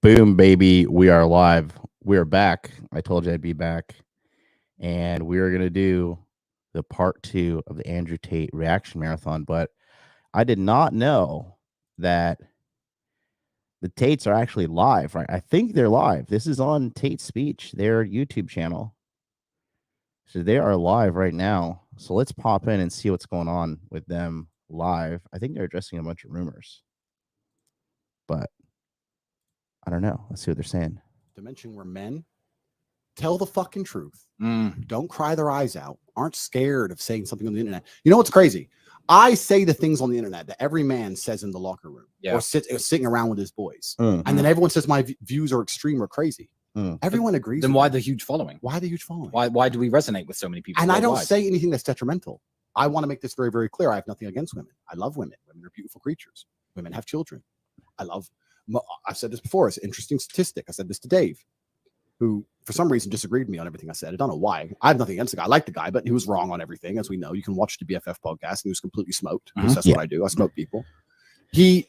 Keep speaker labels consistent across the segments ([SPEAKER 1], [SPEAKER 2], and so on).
[SPEAKER 1] Boom, baby. We are live. We are back. I told you I'd be back. And we are going to do the part 2 of the Andrew Tate reaction marathon. But I did not know that the Tates are actually live, right? I think they're live. This is on Tate Speech, their YouTube channel. So they are live right now. So let's pop in and see what's going on with them live. I think they're addressing a bunch of rumors. But I don't know. Let's see what they're saying.
[SPEAKER 2] Dimension where men tell the fucking truth, don't cry their eyes out, aren't scared of saying something on the internet. You know what's crazy? I say the things on the internet that every man says in the locker room or sitting around with his boys. And then everyone says my views are extreme or crazy. Everyone agrees.
[SPEAKER 3] Then why the huge following?
[SPEAKER 2] Why the huge following?
[SPEAKER 3] Why do we resonate with so many people?
[SPEAKER 2] And I don't say anything that's detrimental. I want to make this very, very clear. I have nothing against women. I love women. Women are beautiful creatures. Women have children. I've said this before. It's an interesting statistic. I said this to Dave, who for some reason disagreed with me on everything I said. I don't know why. I have nothing against the guy. I like the guy, but he was wrong on everything. As we know, you can watch the BFF podcast and he was completely smoked. Because that's what I do. I smoke people. He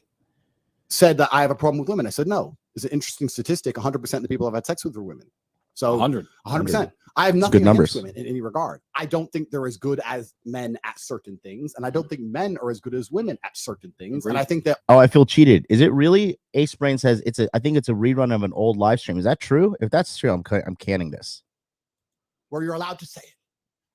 [SPEAKER 2] said that I have a problem with women. I said, no. It's an interesting statistic. 100% of the people I've had sex with are women. So 100%. I have nothing against women in any regard. I don't think they're as good as men at certain things. And I don't think men are as good as women at certain things. And I think that...
[SPEAKER 1] Oh, I feel cheated. Is it really? Ace Brain says I think it's a rerun of an old live stream. Is that true? If that's true, I'm canning this.
[SPEAKER 2] Where you're allowed to say it.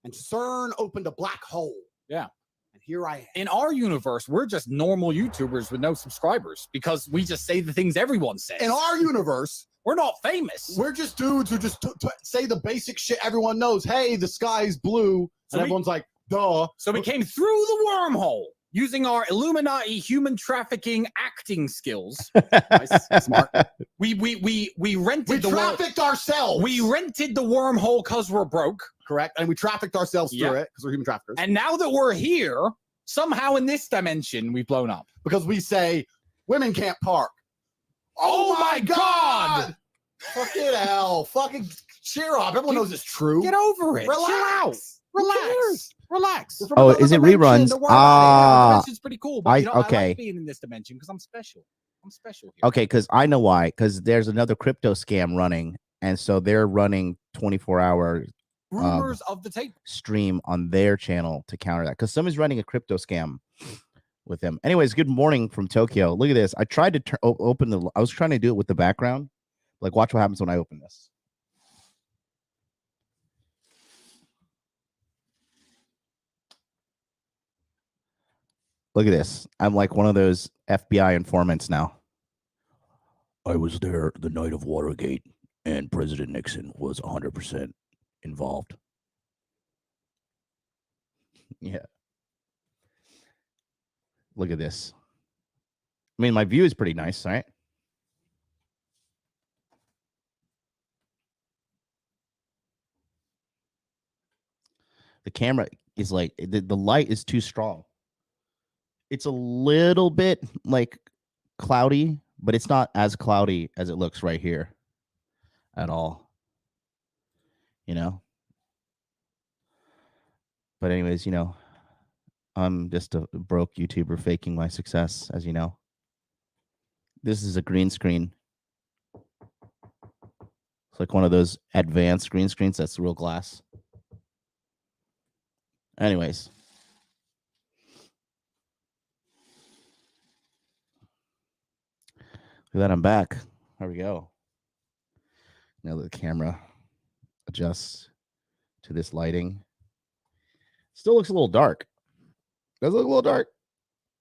[SPEAKER 2] And CERN opened a black hole.
[SPEAKER 3] Yeah.
[SPEAKER 2] And here I am.
[SPEAKER 3] In our universe, we're just normal YouTubers with no subscribers because we just say the things everyone says.
[SPEAKER 2] In our universe...
[SPEAKER 3] We're not famous.
[SPEAKER 2] We're just dudes who just say the basic shit everyone knows. Hey, the sky's blue. And everyone's like, duh.
[SPEAKER 3] So we came through the wormhole using our Illuminati human trafficking acting skills. Nice, smart. We
[SPEAKER 2] trafficked ourselves.
[SPEAKER 3] We rented the wormhole because we're broke.
[SPEAKER 2] Correct. And we trafficked ourselves through it because we're human traffickers.
[SPEAKER 3] And now that we're here, somehow in this dimension, we've blown up.
[SPEAKER 2] Because we say women can't park.
[SPEAKER 3] Oh my God!
[SPEAKER 2] Fucking hell. Fucking cheer up. Everyone knows it's true.
[SPEAKER 3] Get over it.
[SPEAKER 2] Relax. Relax.
[SPEAKER 1] Oh, is it reruns?
[SPEAKER 3] It's pretty cool. But I like being in this dimension because I'm special. I'm special here.
[SPEAKER 1] Okay, because I know why. Because there's another crypto scam running. And so they're running 24-hour
[SPEAKER 3] rumors of the Tate
[SPEAKER 1] stream on their channel to counter that. Because somebody's running a crypto scam with him. Anyways, good morning from Tokyo. Look at this. I tried to open the... I was trying to do it with the background. Like, watch what happens when I open this. Look at this. I'm like one of those FBI informants now. I was there the night of Watergate, and President Nixon was 100% involved. Yeah. Look at this. I mean, my view is pretty nice, right? The camera is like, the light is too strong. It's a little bit like cloudy, but it's not as cloudy as it looks right here at all. You know? But anyways, you know, I'm just a broke YouTuber faking my success, as you know. This is a green screen. It's like one of those advanced green screens that's real glass. Anyways. Look at that, I'm back. There we go. Now the camera adjusts to this lighting. Still looks a little dark. Does it look a little dark?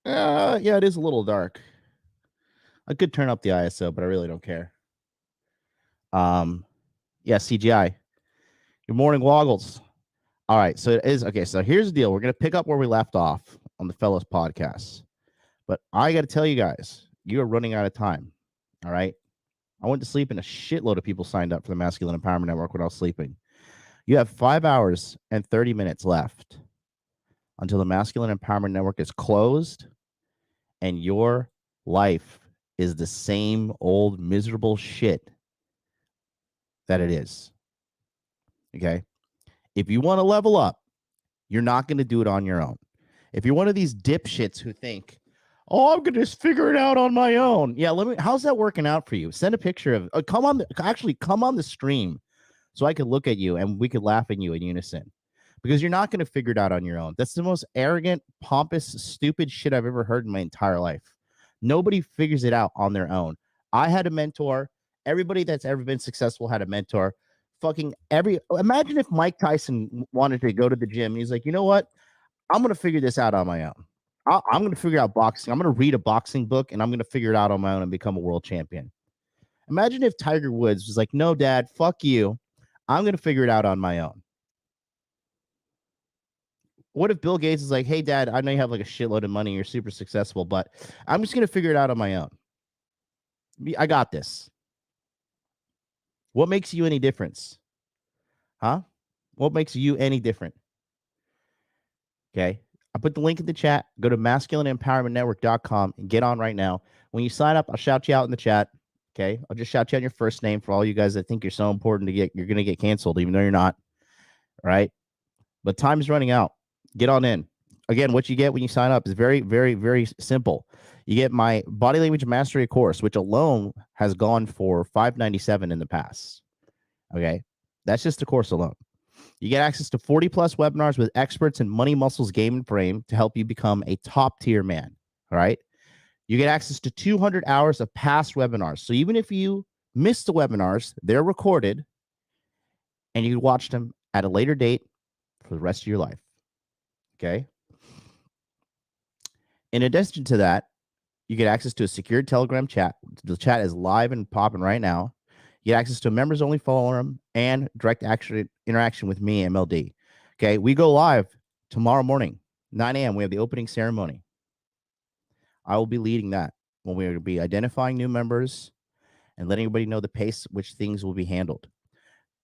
[SPEAKER 1] Yeah, it is a little dark. I could turn up the ISO, but I really don't care. Yeah, CGI. Good morning, Woggles. All right, so it is okay. So here's the deal. We're gonna pick up where we left off on the Fellas podcast. But I gotta tell you guys, you are running out of time. All right. I went to sleep and a shitload of people signed up for the Masculine Empowerment Network when I was sleeping. You have 5 hours and 30 minutes left until the Masculine Empowerment Network is closed and your life is the same old miserable shit that it is. Okay? If you want to level up, you're not going to do it on your own. If you're one of these dipshits who think, Oh, I'm gonna just figure it out on my own. Yeah, let me. How's that working out for you? Send a picture of. Come on. Come on the stream, so I could look at you and we could laugh at you in unison. Because you're not gonna figure it out on your own. That's the most arrogant, pompous, stupid shit I've ever heard in my entire life. Nobody figures it out on their own. I had a mentor. Everybody that's ever been successful had a mentor. Imagine if Mike Tyson wanted to go to the gym and he's like, you know what? I'm gonna figure this out on my own. I'm going to figure out boxing. I'm going to read a boxing book and I'm going to figure it out on my own and become a world champion. Imagine if Tiger Woods was like, no, Dad, fuck you. I'm going to figure it out on my own. What if Bill Gates is like, hey, Dad, I know you have like a shitload of money. And you're super successful, but I'm just going to figure it out on my own. I got this. What makes you any difference? Huh? What makes you any different? Okay. I put the link in the chat. Go to masculineempowermentnetwork.com and get on right now. When you sign up, I'll shout you out in the chat. Okay. I'll just shout you out your first name for all you guys that think you're so important to you're going to get canceled, even though you're not. All right. But time's running out. Get on in. Again, what you get when you sign up is very, very, very simple. You get my body language mastery course, which alone has gone for $597 in the past. Okay. That's just the course alone. You get access to 40 plus webinars with experts in money, muscles, game, and frame to help you become a top tier man. All right. You get access to 200 hours of past webinars. So even if you miss the webinars, they're recorded and you can watch them at a later date for the rest of your life. Okay. In addition to that, you get access to a secured Telegram chat. The chat is live and popping right now. You get access to a members only forum and direct interaction with me, MLD. Okay. We go live tomorrow morning, 9 a.m. We have the opening ceremony. I will be leading that when we will be identifying new members and letting everybody know the pace at which things will be handled.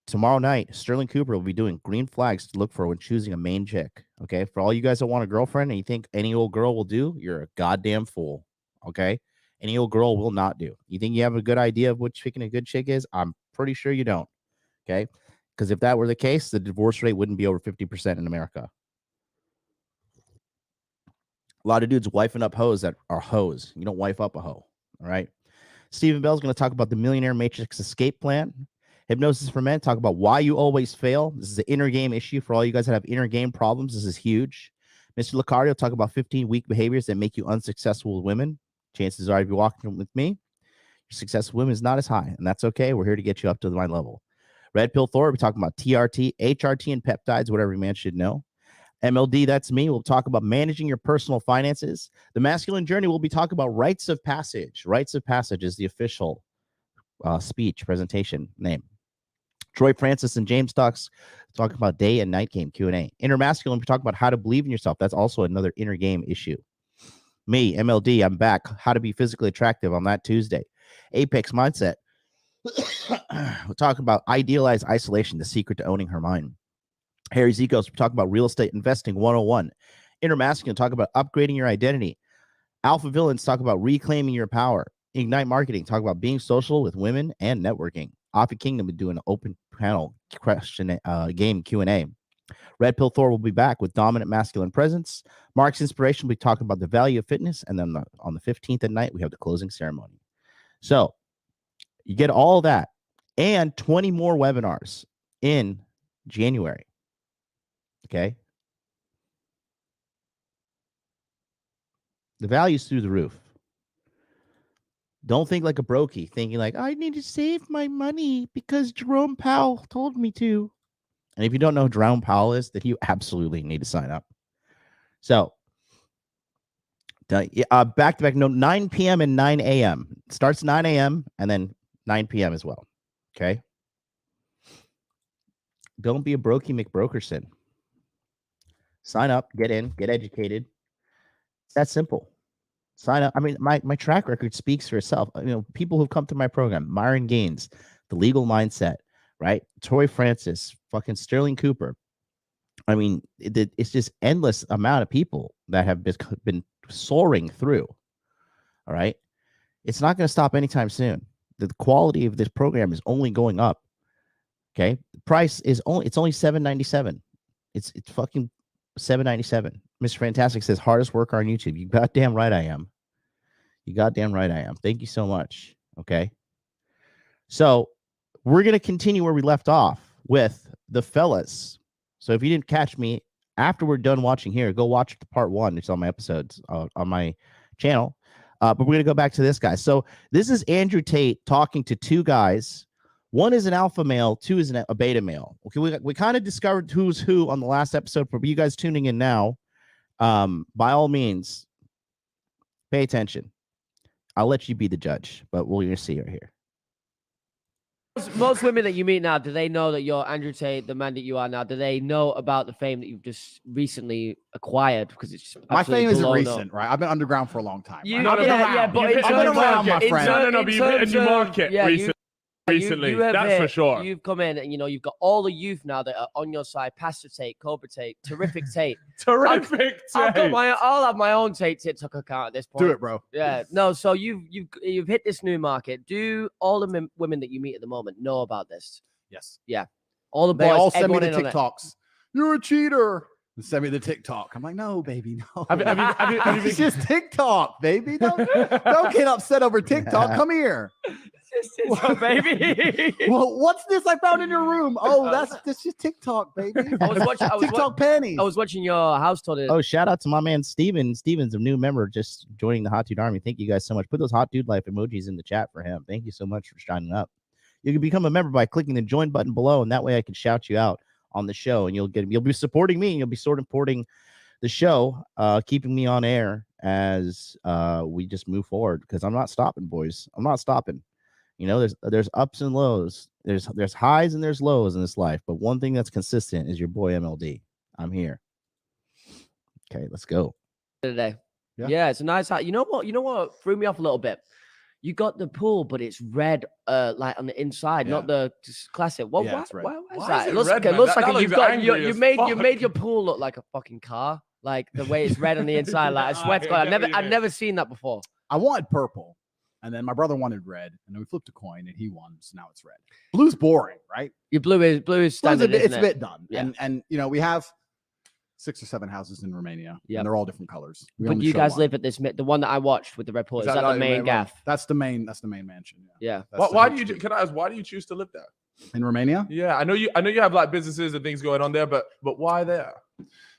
[SPEAKER 1] Tomorrow night, Sterling Cooper will be doing green flags to look for when choosing a main chick. Okay. For all you guys that want a girlfriend and you think any old girl will do, you're a goddamn fool. Okay. Any old girl will not do. You think you have a good idea of what picking a good chick is? I'm pretty sure you don't. Okay. Because if that were the case, the divorce rate wouldn't be over 50% in America. A lot of dudes wifing up hoes that are hoes. You don't wife up a hoe. All right. Stephen Bell's going to talk about the Millionaire Matrix Escape Plan. Hypnosis for Men, talk about why you always fail. This is an inner game issue for all you guys that have inner game problems. This is huge. Mr. Licardi will talk about 15 weak behaviors that make you unsuccessful with women. Chances are, if you're walking with me, your success with women is not as high, and that's okay. We're here to get you up to my level. Red Pill Thor, we're talking about TRT, HRT, and peptides, what every man should know. MLD, that's me. We'll talk about managing your personal finances. The Masculine Journey, we'll be talking about rites of passage. Rites of passage is the official speech presentation name. Troy Francis and James Stocks talk about day and night game Q&A. Inner Masculine, we talk about how to believe in yourself. That's also another inner game issue. Me, MLD, I'm back. How to be physically attractive on that Tuesday. Apex Mindset. We'll talk about idealized isolation, the secret to owning her mind. Harry Zikos, we talk about real estate investing 101. Inner Masculine, talk about upgrading your identity. Alpha Villains, talk about reclaiming your power. Ignite Marketing, talk about being social with women and networking. Alpha Kingdom will do an open panel question game Q&A. Red Pill Thor will be back with dominant masculine presence. Mark's Inspiration will be talking about the value of fitness. And then on the 15th at night, we have the closing ceremony. So you get all that and 20 more webinars in January. Okay. The value's through the roof. Don't think like a brokey, thinking like, I need to save my money because Jerome Powell told me to. And if you don't know who Jerome Powell is, then you absolutely need to sign up. So, back to back, 9 p.m. and 9 a.m. Starts 9 a.m. and then 9 p.m. as well. Okay. Don't be a brokey McBrokerson. Sign up, get in, get educated. It's that simple. Sign up. I mean, my track record speaks for itself. You know, people who've come to my program, Myron Gaines, The Legal Mindset, right? Troy Francis, fucking Sterling Cooper. I mean, it's just endless amount of people that have been soaring through. All right. It's not going to stop anytime soon. The quality of this program is only going up. Okay. The price is it's only $7.97. It's fucking $7.97. Mr. Fantastic says hardest worker on YouTube. You goddamn right I am. You goddamn right I am. Thank you so much. Okay. So we're going to continue where we left off with the fellas. So if you didn't catch me after we're done watching here, go watch the part 1. It's on my episodes on my channel. But we're going to go back to this guy. So this is Andrew Tate talking to 2 guys. One is an alpha male, 2 is a beta male. Okay, we kind of discovered who's who on the last episode. For you guys tuning in now, by all means, pay attention. I'll let you be the judge, but we're going to see right here.
[SPEAKER 4] Most women that you meet now, do they know that you're Andrew Tate, the man that you are now? Do they know about the fame that you've just recently acquired? Because it's just
[SPEAKER 2] My fame isn't
[SPEAKER 4] blown up.
[SPEAKER 2] recent, right? I've been underground for a long time.
[SPEAKER 4] You,
[SPEAKER 2] right?
[SPEAKER 4] yeah, but in
[SPEAKER 2] I've been
[SPEAKER 4] terms
[SPEAKER 2] around,
[SPEAKER 4] of-
[SPEAKER 2] my
[SPEAKER 4] in
[SPEAKER 2] friend.
[SPEAKER 4] ter-
[SPEAKER 5] But
[SPEAKER 4] in
[SPEAKER 5] you've hit a
[SPEAKER 4] terms
[SPEAKER 5] new
[SPEAKER 4] of-
[SPEAKER 5] market
[SPEAKER 4] yeah,
[SPEAKER 5] recently.
[SPEAKER 4] you have
[SPEAKER 5] That's for
[SPEAKER 4] hit-
[SPEAKER 5] sure.
[SPEAKER 4] You've come in and you've got all the youth now that are on your side. Pastor Tate, Cobra Tate, terrific Tate.
[SPEAKER 5] Terrific.
[SPEAKER 4] I'll have my own Tate TikTok account at this point.
[SPEAKER 2] Do it, bro.
[SPEAKER 4] Yeah, no. So you've hit this new market. Do all the women that you meet at the moment know about this?
[SPEAKER 2] Yes.
[SPEAKER 4] All the boys.
[SPEAKER 2] They all send me the
[SPEAKER 4] everyone in on it.
[SPEAKER 2] TikToks. You're a cheater. And send me the TikTok. I'm like, no, baby, no.
[SPEAKER 5] Have you
[SPEAKER 2] It's just TikTok, baby. Don't get upset over TikTok. Come here.
[SPEAKER 4] baby.
[SPEAKER 2] Well, what's this I found in your room? Oh, that's just TikTok, baby.
[SPEAKER 4] I was
[SPEAKER 2] TikTok panties.
[SPEAKER 4] I was watching your house tour.
[SPEAKER 1] Oh, shout out to my man Steven. Steven's a new member just joining the Hot Dude Army. Thank you guys so much. Put those Hot Dude Life emojis in the chat for him. Thank you so much for shining up. You can become a member by clicking the join button below, and that way I can shout you out on the show, and you'll be supporting me, and you'll be sort of supporting the show, keeping me on air as we just move forward, because I'm not stopping, boys. I'm not stopping. You know, there's ups and lows. There's highs and there's lows in this life, but one thing that's consistent is your boy MLD. I'm here. Okay, let's go.
[SPEAKER 4] Today.
[SPEAKER 2] Yeah.
[SPEAKER 4] Yeah, it's a nice house. You know what threw me off a little bit? You got the pool, but it's red, like on the inside,
[SPEAKER 2] Yeah.
[SPEAKER 4] not the just classic. What?
[SPEAKER 2] Yeah,
[SPEAKER 4] why,
[SPEAKER 2] it's red.
[SPEAKER 4] why is
[SPEAKER 5] Why
[SPEAKER 4] that?
[SPEAKER 5] is
[SPEAKER 4] It
[SPEAKER 5] it
[SPEAKER 4] looks
[SPEAKER 5] red,
[SPEAKER 4] like it
[SPEAKER 5] man?
[SPEAKER 4] looks
[SPEAKER 5] That
[SPEAKER 4] like
[SPEAKER 5] looks
[SPEAKER 4] you've got
[SPEAKER 5] angry
[SPEAKER 4] you
[SPEAKER 5] as
[SPEAKER 4] made
[SPEAKER 5] fuck.
[SPEAKER 4] your pool look like a fucking car, like the way it's red on the inside. Like I swear to God, I've never seen that before.
[SPEAKER 2] I wanted purple, and then my brother wanted red, and then we flipped a coin, and he won, so now it's red. Blue's boring, right?
[SPEAKER 4] Your blue is
[SPEAKER 2] Blue's
[SPEAKER 4] standard.
[SPEAKER 2] it's a
[SPEAKER 4] isn't it?
[SPEAKER 2] bit done.
[SPEAKER 4] Yeah.
[SPEAKER 2] And you know, we have 6 or 7 houses in Romania.
[SPEAKER 4] Yep.
[SPEAKER 2] And they're all different colors. We
[SPEAKER 4] But
[SPEAKER 2] only
[SPEAKER 4] you
[SPEAKER 2] show
[SPEAKER 4] guys
[SPEAKER 2] one.
[SPEAKER 4] live at this the one that I watched with the red pool. Is that the
[SPEAKER 5] like
[SPEAKER 4] main gaff?
[SPEAKER 2] That's the main mansion.
[SPEAKER 4] Yeah.
[SPEAKER 2] That's the
[SPEAKER 5] Why do you?
[SPEAKER 2] HQ.
[SPEAKER 5] Can I ask? Why do you choose to live there?
[SPEAKER 2] In Romania?
[SPEAKER 5] Yeah, I know you have like businesses and things going on there, but why there?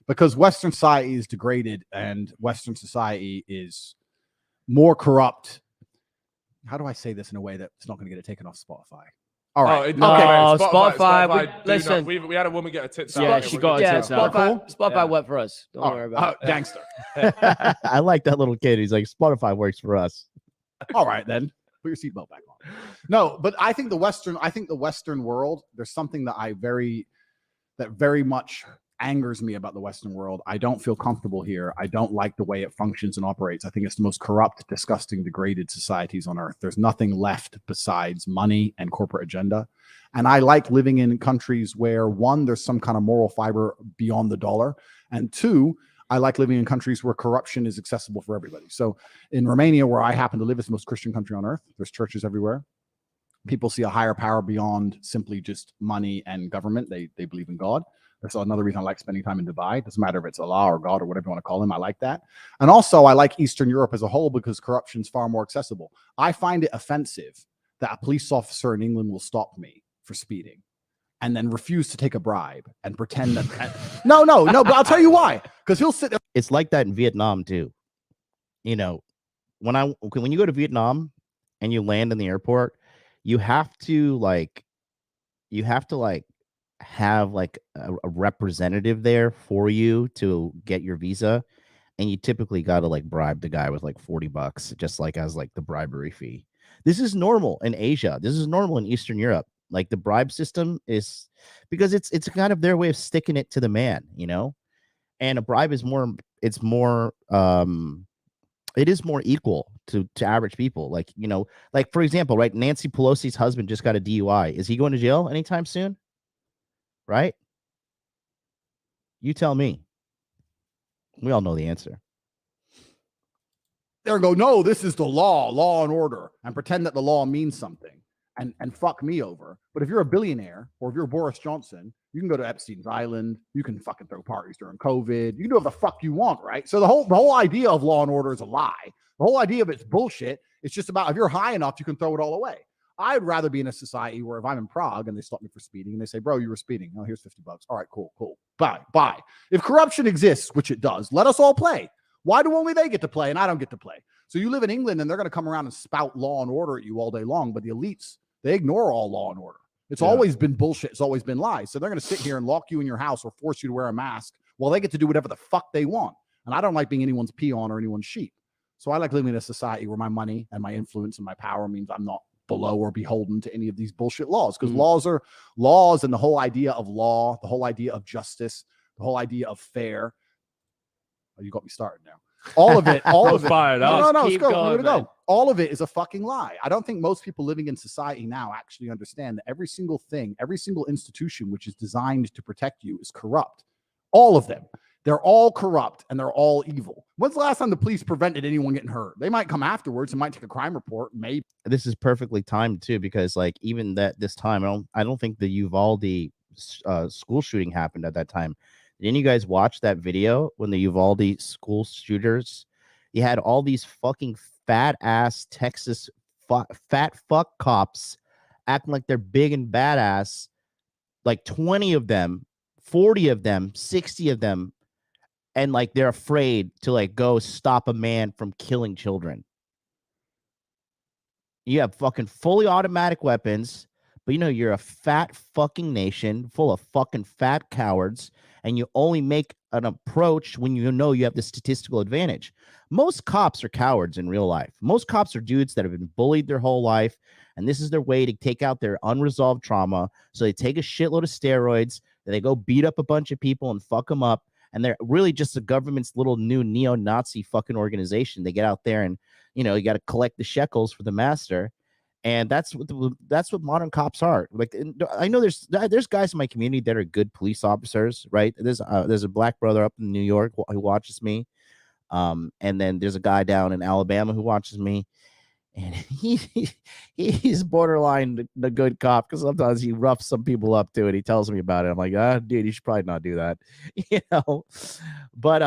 [SPEAKER 2] Because Western society is degraded and Western society is more corrupt. How do I say this in a way that's not going to get it taken off Spotify? All right.
[SPEAKER 4] No, Spotify, listen.
[SPEAKER 5] We had a woman get a tits
[SPEAKER 4] Yeah,
[SPEAKER 5] out.
[SPEAKER 4] she got
[SPEAKER 2] Yeah,
[SPEAKER 4] it. Spotify
[SPEAKER 2] Yeah.
[SPEAKER 4] worked for us. Don't worry about it.
[SPEAKER 2] Gangster.
[SPEAKER 1] I like that little kid. He's like, Spotify works for us.
[SPEAKER 2] All right, then put your seatbelt back on. No, but I think the Western world, there's something that very much angers me about the Western world. I don't feel comfortable here. I don't like the way it functions and operates. I think it's the most corrupt, disgusting, degraded societies on earth. There's nothing left besides money and corporate agenda. And I like living in countries where, one, there's some kind of moral fiber beyond the dollar, and two, I like living in countries where corruption is accessible for everybody. So in Romania, where I happen to live, it's the most Christian country on earth. There's churches everywhere. People see a higher power beyond simply just money and government. They believe in God. That's another reason I like spending time in Dubai. It doesn't matter if it's Allah or God or whatever you want to call him. I like that. And also, I like Eastern Europe as a whole because corruption is far more accessible. I find it offensive that a police officer in England will stop me for speeding and then refuse to take a bribe and pretend that no, but I'll tell you why. Because he'll sit there.
[SPEAKER 1] It's like that in Vietnam too. You know, when you go to Vietnam and you land in the airport, you have to have like a representative there for you to get your visa, and you typically got to like bribe the guy with like $40 just like as like the bribery fee. This is normal in Asia. This is normal in Eastern Europe. Like the bribe system is because it's kind of their way of sticking it to the man, you know. And a bribe is more it is more equal to average people. Like, you know, like for example, right, Nancy Pelosi's husband just got a DUI. Is he going to jail anytime soon? Right? You tell me. We all know the answer.
[SPEAKER 2] There and go, no, this is the law and order, and pretend that the law means something and fuck me over. But if you're a billionaire or if you're Boris Johnson, you can go to Epstein's Island. You can fucking throw parties during COVID. You can do whatever the fuck you want, right? So the whole idea of law and order is a lie. The whole idea of it's bullshit. It's just about if you're high enough, you can throw it all away. I'd rather be in a society where if I'm in Prague and they stop me for speeding and they say, bro, you were speeding. Oh, here's $50. All right, cool. Bye. If corruption exists, which it does, let us all play. Why do only they get to play and I don't get to play? So you live in England and they're going to come around and spout law and order at you all day long. But the elites, they ignore all law and order. It's always been bullshit. It's always been lies. So they're going to sit here and lock you in your house or force you to wear a mask while they get to do whatever the fuck they want. And I don't like being anyone's peon or anyone's sheep. So I like living in a society where my money and my influence and my power means I'm not below or beholden to any of these bullshit laws, because laws are laws, and the whole idea of law, the whole idea of justice, the whole idea of fair. Oh, you got me started now. All of it, all of it.
[SPEAKER 5] Fired up.
[SPEAKER 2] No, let's
[SPEAKER 4] Keep
[SPEAKER 2] go.
[SPEAKER 4] going,
[SPEAKER 2] We're gonna
[SPEAKER 4] man.
[SPEAKER 2] go. All of it is a fucking lie. I don't think most people living in society now actually understand that every single thing, every single institution which is designed to protect you is corrupt. All of them. They're all corrupt and they're all evil. When's the last time the police prevented anyone getting hurt? They might come afterwards and might take a crime report, maybe.
[SPEAKER 1] This is perfectly timed too, because like even this time, I don't think the Uvalde school shooting happened at that time. Didn't you guys watch that video when the Uvalde school shooters? You had all these fucking fat ass Texas fat fuck cops acting like they're big and badass, like 20 of them, 40 of them, 60 of them, and like they're afraid to like go stop a man from killing children. You have fucking fully automatic weapons, but you know you're a fat fucking nation full of fucking fat cowards, and you only make an approach when you know you have the statistical advantage. Most cops are cowards in real life. Most cops are dudes that have been bullied their whole life, and this is their way to take out their unresolved trauma. So they take a shitload of steroids, they go beat up a bunch of people and fuck them up, and they're really just the government's little new neo-Nazi fucking organization. They get out there and, you know, you got to collect the shekels for the master. And that's what modern cops are. Like, I know there's guys in my community that are good police officers, right? There's a black brother up in New York who watches me, and then there's a guy down in Alabama who watches me, and he's borderline the good cop, because sometimes he roughs some people up too, and he tells me about it. I'm like, dude, you should probably not do that, you know. But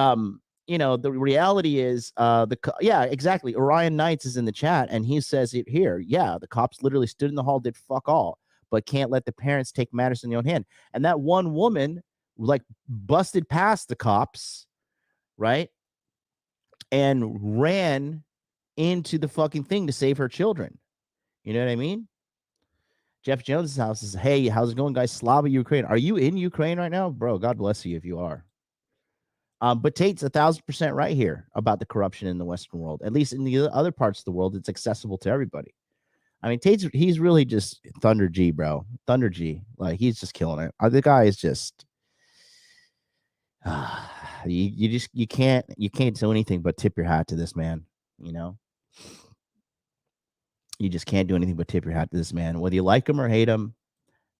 [SPEAKER 1] you know, the reality is, yeah, exactly. Orion Knights is in the chat, and he says it here. Yeah, the cops literally stood in the hall, did fuck all, but can't let the parents take matters in their own hand. And that one woman like busted past the cops, right, and ran into the fucking thing to save her children. You know what I mean? Jeff Jones' house says, hey, how's it going, guys? Slava Ukraine. Are you in Ukraine right now? Bro, God bless you if you are. But Tate's 1,000% right here about the corruption in the Western world. At least in the other parts of the world, it's accessible to everybody. I mean, he's really just Thunder G, bro. Thunder G. Like, he's just killing it. The guy is just you can't do anything but tip your hat to this man, you know? You just can't do anything but tip your hat to this man. Whether you like him or hate him,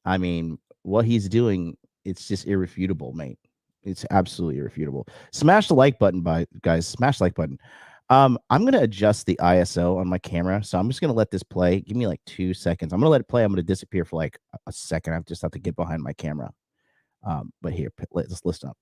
[SPEAKER 1] I mean, what he's doing, it's just irrefutable, mate. It's absolutely irrefutable. Smash the like button, guys. Smash the like button. I'm going to adjust the ISO on my camera, so I'm just going to let this play. Give me like 2 seconds. I'm going to let it play. I'm going to disappear for like a second. I just have to get behind my camera. But here, let's listen up.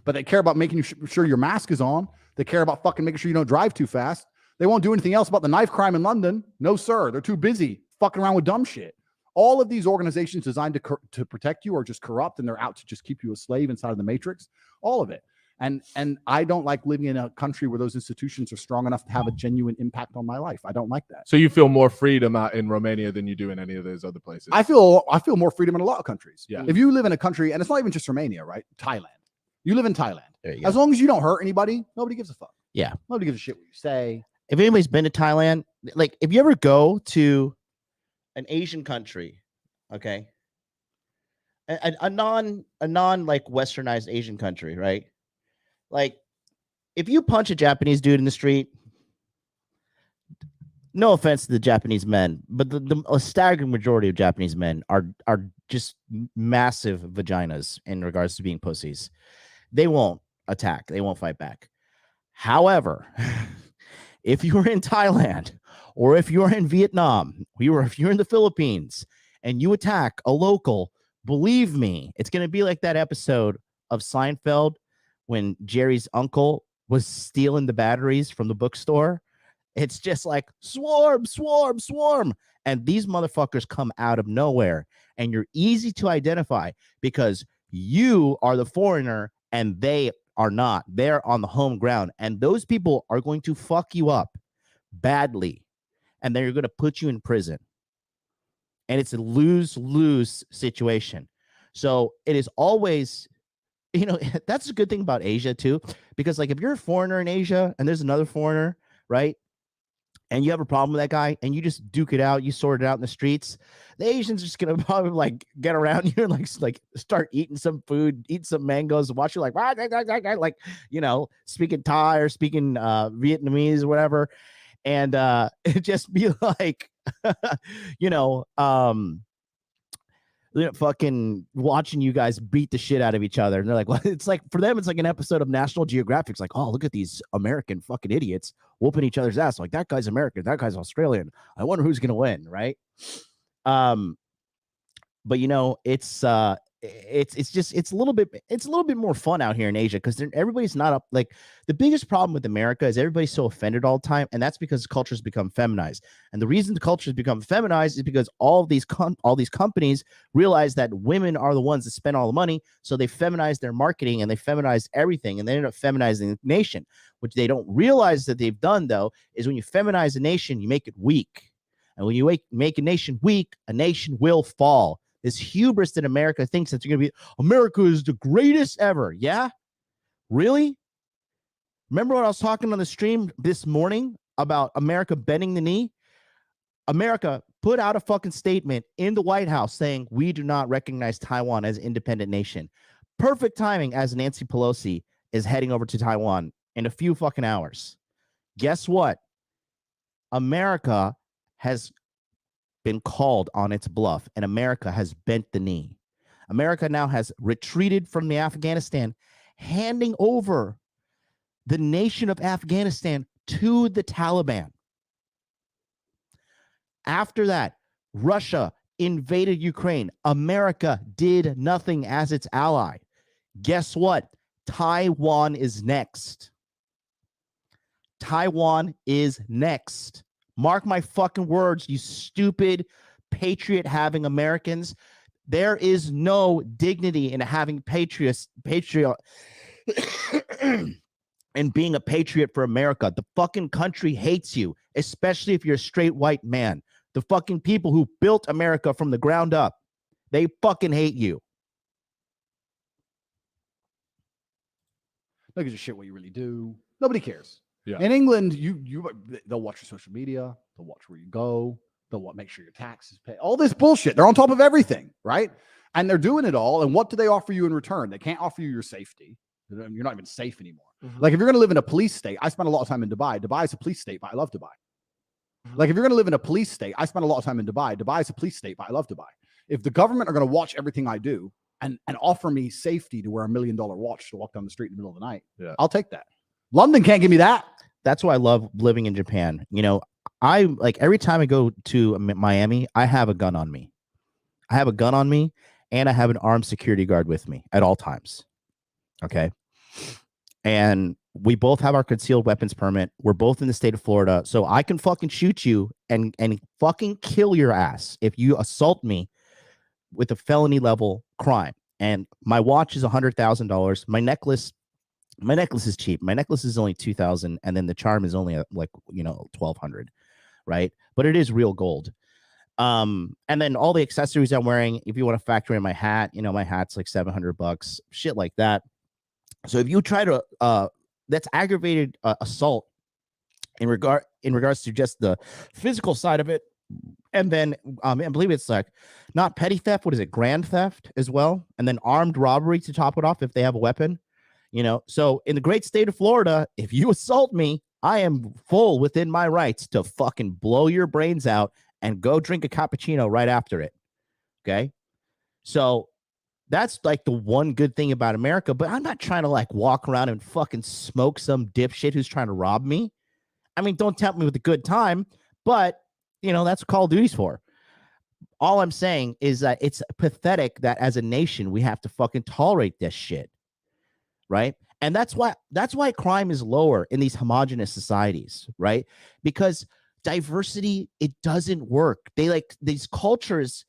[SPEAKER 2] But they care about making sure your mask is on. They care about fucking making sure you don't drive too fast. They won't do anything else about the knife crime in London. No, sir. They're too busy fucking around with dumb shit. All of these organizations designed to protect you are just corrupt, and they're out to just keep you a slave inside of the matrix. All of it. And I don't like living in a country where those institutions are strong enough to have a genuine impact on my life. I don't like that.
[SPEAKER 5] So you feel more freedom out in Romania than you do in any of those other places?
[SPEAKER 2] I feel more freedom in a lot of countries.
[SPEAKER 5] Yeah.
[SPEAKER 2] If you live in a country, and it's not even just Romania, right? Thailand. You live in Thailand.
[SPEAKER 1] There you go.
[SPEAKER 2] As long as you don't hurt anybody, nobody gives a fuck.
[SPEAKER 1] Yeah.
[SPEAKER 2] Nobody gives a shit what you say.
[SPEAKER 1] If anybody's been to Thailand, like if you ever go to an Asian country, okay, a non like westernized Asian country, right? Like if you punch a Japanese dude in the street, no offense to the Japanese men, but a staggering majority of Japanese men are just massive vaginas in regards to being pussies. They won't attack. They won't fight back. However, if you're in Thailand or if you're in Vietnam, or if you're in the Philippines and you attack a local, believe me, it's going to be like that episode of Seinfeld when Jerry's uncle was stealing the batteries from the bookstore. It's just like swarm, swarm, swarm. And these motherfuckers come out of nowhere. And you're easy to identify because you are the foreigner and they are not. They're on the home ground. And those people are going to fuck you up badly. And they're going to put you in prison. And it's a lose-lose situation. So it is always, you know, that's a good thing about Asia too. Because like if you're a foreigner in Asia and there's another foreigner, right? And you have a problem with that guy and you just duke it out, you sort it out in the streets, the Asians are just gonna probably like get around you and like start eating some food, eat some mangoes, watch you like you know, speaking Thai or speaking Vietnamese or whatever. And it just be like you know, fucking watching you guys beat the shit out of each other. And they're like, well, it's like for them, it's like an episode of National Geographic. It's like, oh, look at these American fucking idiots whooping each other's ass. Like that guy's American, that guy's Australian. I wonder who's gonna win, right? But you know, it's a little bit more fun out here in Asia because everybody's not up. Like the biggest problem with America is everybody's so offended all the time, and that's because culture's become feminized. And the reason the culture's become feminized is because all these companies realize that women are the ones that spend all the money, so they feminize their marketing and they feminize everything, and they end up feminizing the nation. Which they don't realize that they've done though is when you feminize a nation, you make it weak, and when you make a nation weak, a nation will fall. This hubris that America thinks that you're going to be, America is the greatest ever. Yeah? Really? Remember when I was talking on the stream this morning about America bending the knee? America put out a fucking statement in the White House saying we do not recognize Taiwan as an independent nation. Perfect timing as Nancy Pelosi is heading over to Taiwan in a few fucking hours. Guess what? America has been called on its bluff, and America has bent the knee. America now has retreated from the Afghanistan, handing over the nation of Afghanistan to the Taliban. After that, Russia invaded Ukraine. America did nothing as its ally. Guess what? Taiwan is next. Taiwan is next. Mark my fucking words, you stupid patriot-having Americans. There is no dignity in having patriot and being a patriot for America. The fucking country hates you, especially if you're a straight white man. The fucking people who built America from the ground up, they fucking hate you.
[SPEAKER 2] Nobody gives a shit what you really do. Nobody cares.
[SPEAKER 5] Yeah.
[SPEAKER 2] In England, they'll watch your social media, they'll watch where you go, they'll make sure your taxes pay. All this bullshit. They're on top of everything, right? And they're doing it all. And what do they offer you in return? They can't offer you your safety. You're not even safe anymore.
[SPEAKER 3] Mm-hmm.
[SPEAKER 2] Like if you're going to live in a police state, I spent a lot of time in Dubai. Dubai is a police state, but I love Dubai. Mm-hmm. Like if you're going to live in a police state, I spent a lot of time in Dubai. Dubai is a police state, but I love Dubai. If the government are going to watch everything I do and offer me safety to wear $1 million watch to walk down the street in the middle of the night, I'll take that. London can't give me that.
[SPEAKER 1] That's why I love living in Japan. You know, I like every time I go to Miami, I have a gun on me. I have a gun on me and I have an armed security guard with me at all times. Okay. And we both have our concealed weapons permit. We're both in the state of Florida. So I can fucking shoot you and fucking kill your ass if you assault me with a felony level crime. And my watch is $100,000. My necklace is cheap. My necklace is only $2,000, and then the charm is only $1,200, right? But it is real gold. And then all the accessories I'm wearing, if you want to factor in my hat, my hat's like $700, shit like that. So if you try to, that's aggravated assault in regards to just the physical side of it, and then I believe it's like not petty theft. What is it? Grand theft as well, and then armed robbery to top it off if they have a weapon. So in the great state of Florida, if you assault me, I am full within my rights to fucking blow your brains out and go drink a cappuccino right after it. Okay. So that's like the one good thing about America, but I'm not trying to like walk around and fucking smoke some dipshit who's trying to rob me. I mean, don't tempt me with a good time, but that's what Call of Duty's for. All I'm saying is that it's pathetic that as a nation, we have to fucking tolerate this shit. Right. And that's why crime is lower in these homogenous societies, right? Because diversity, it doesn't work. They like these cultures,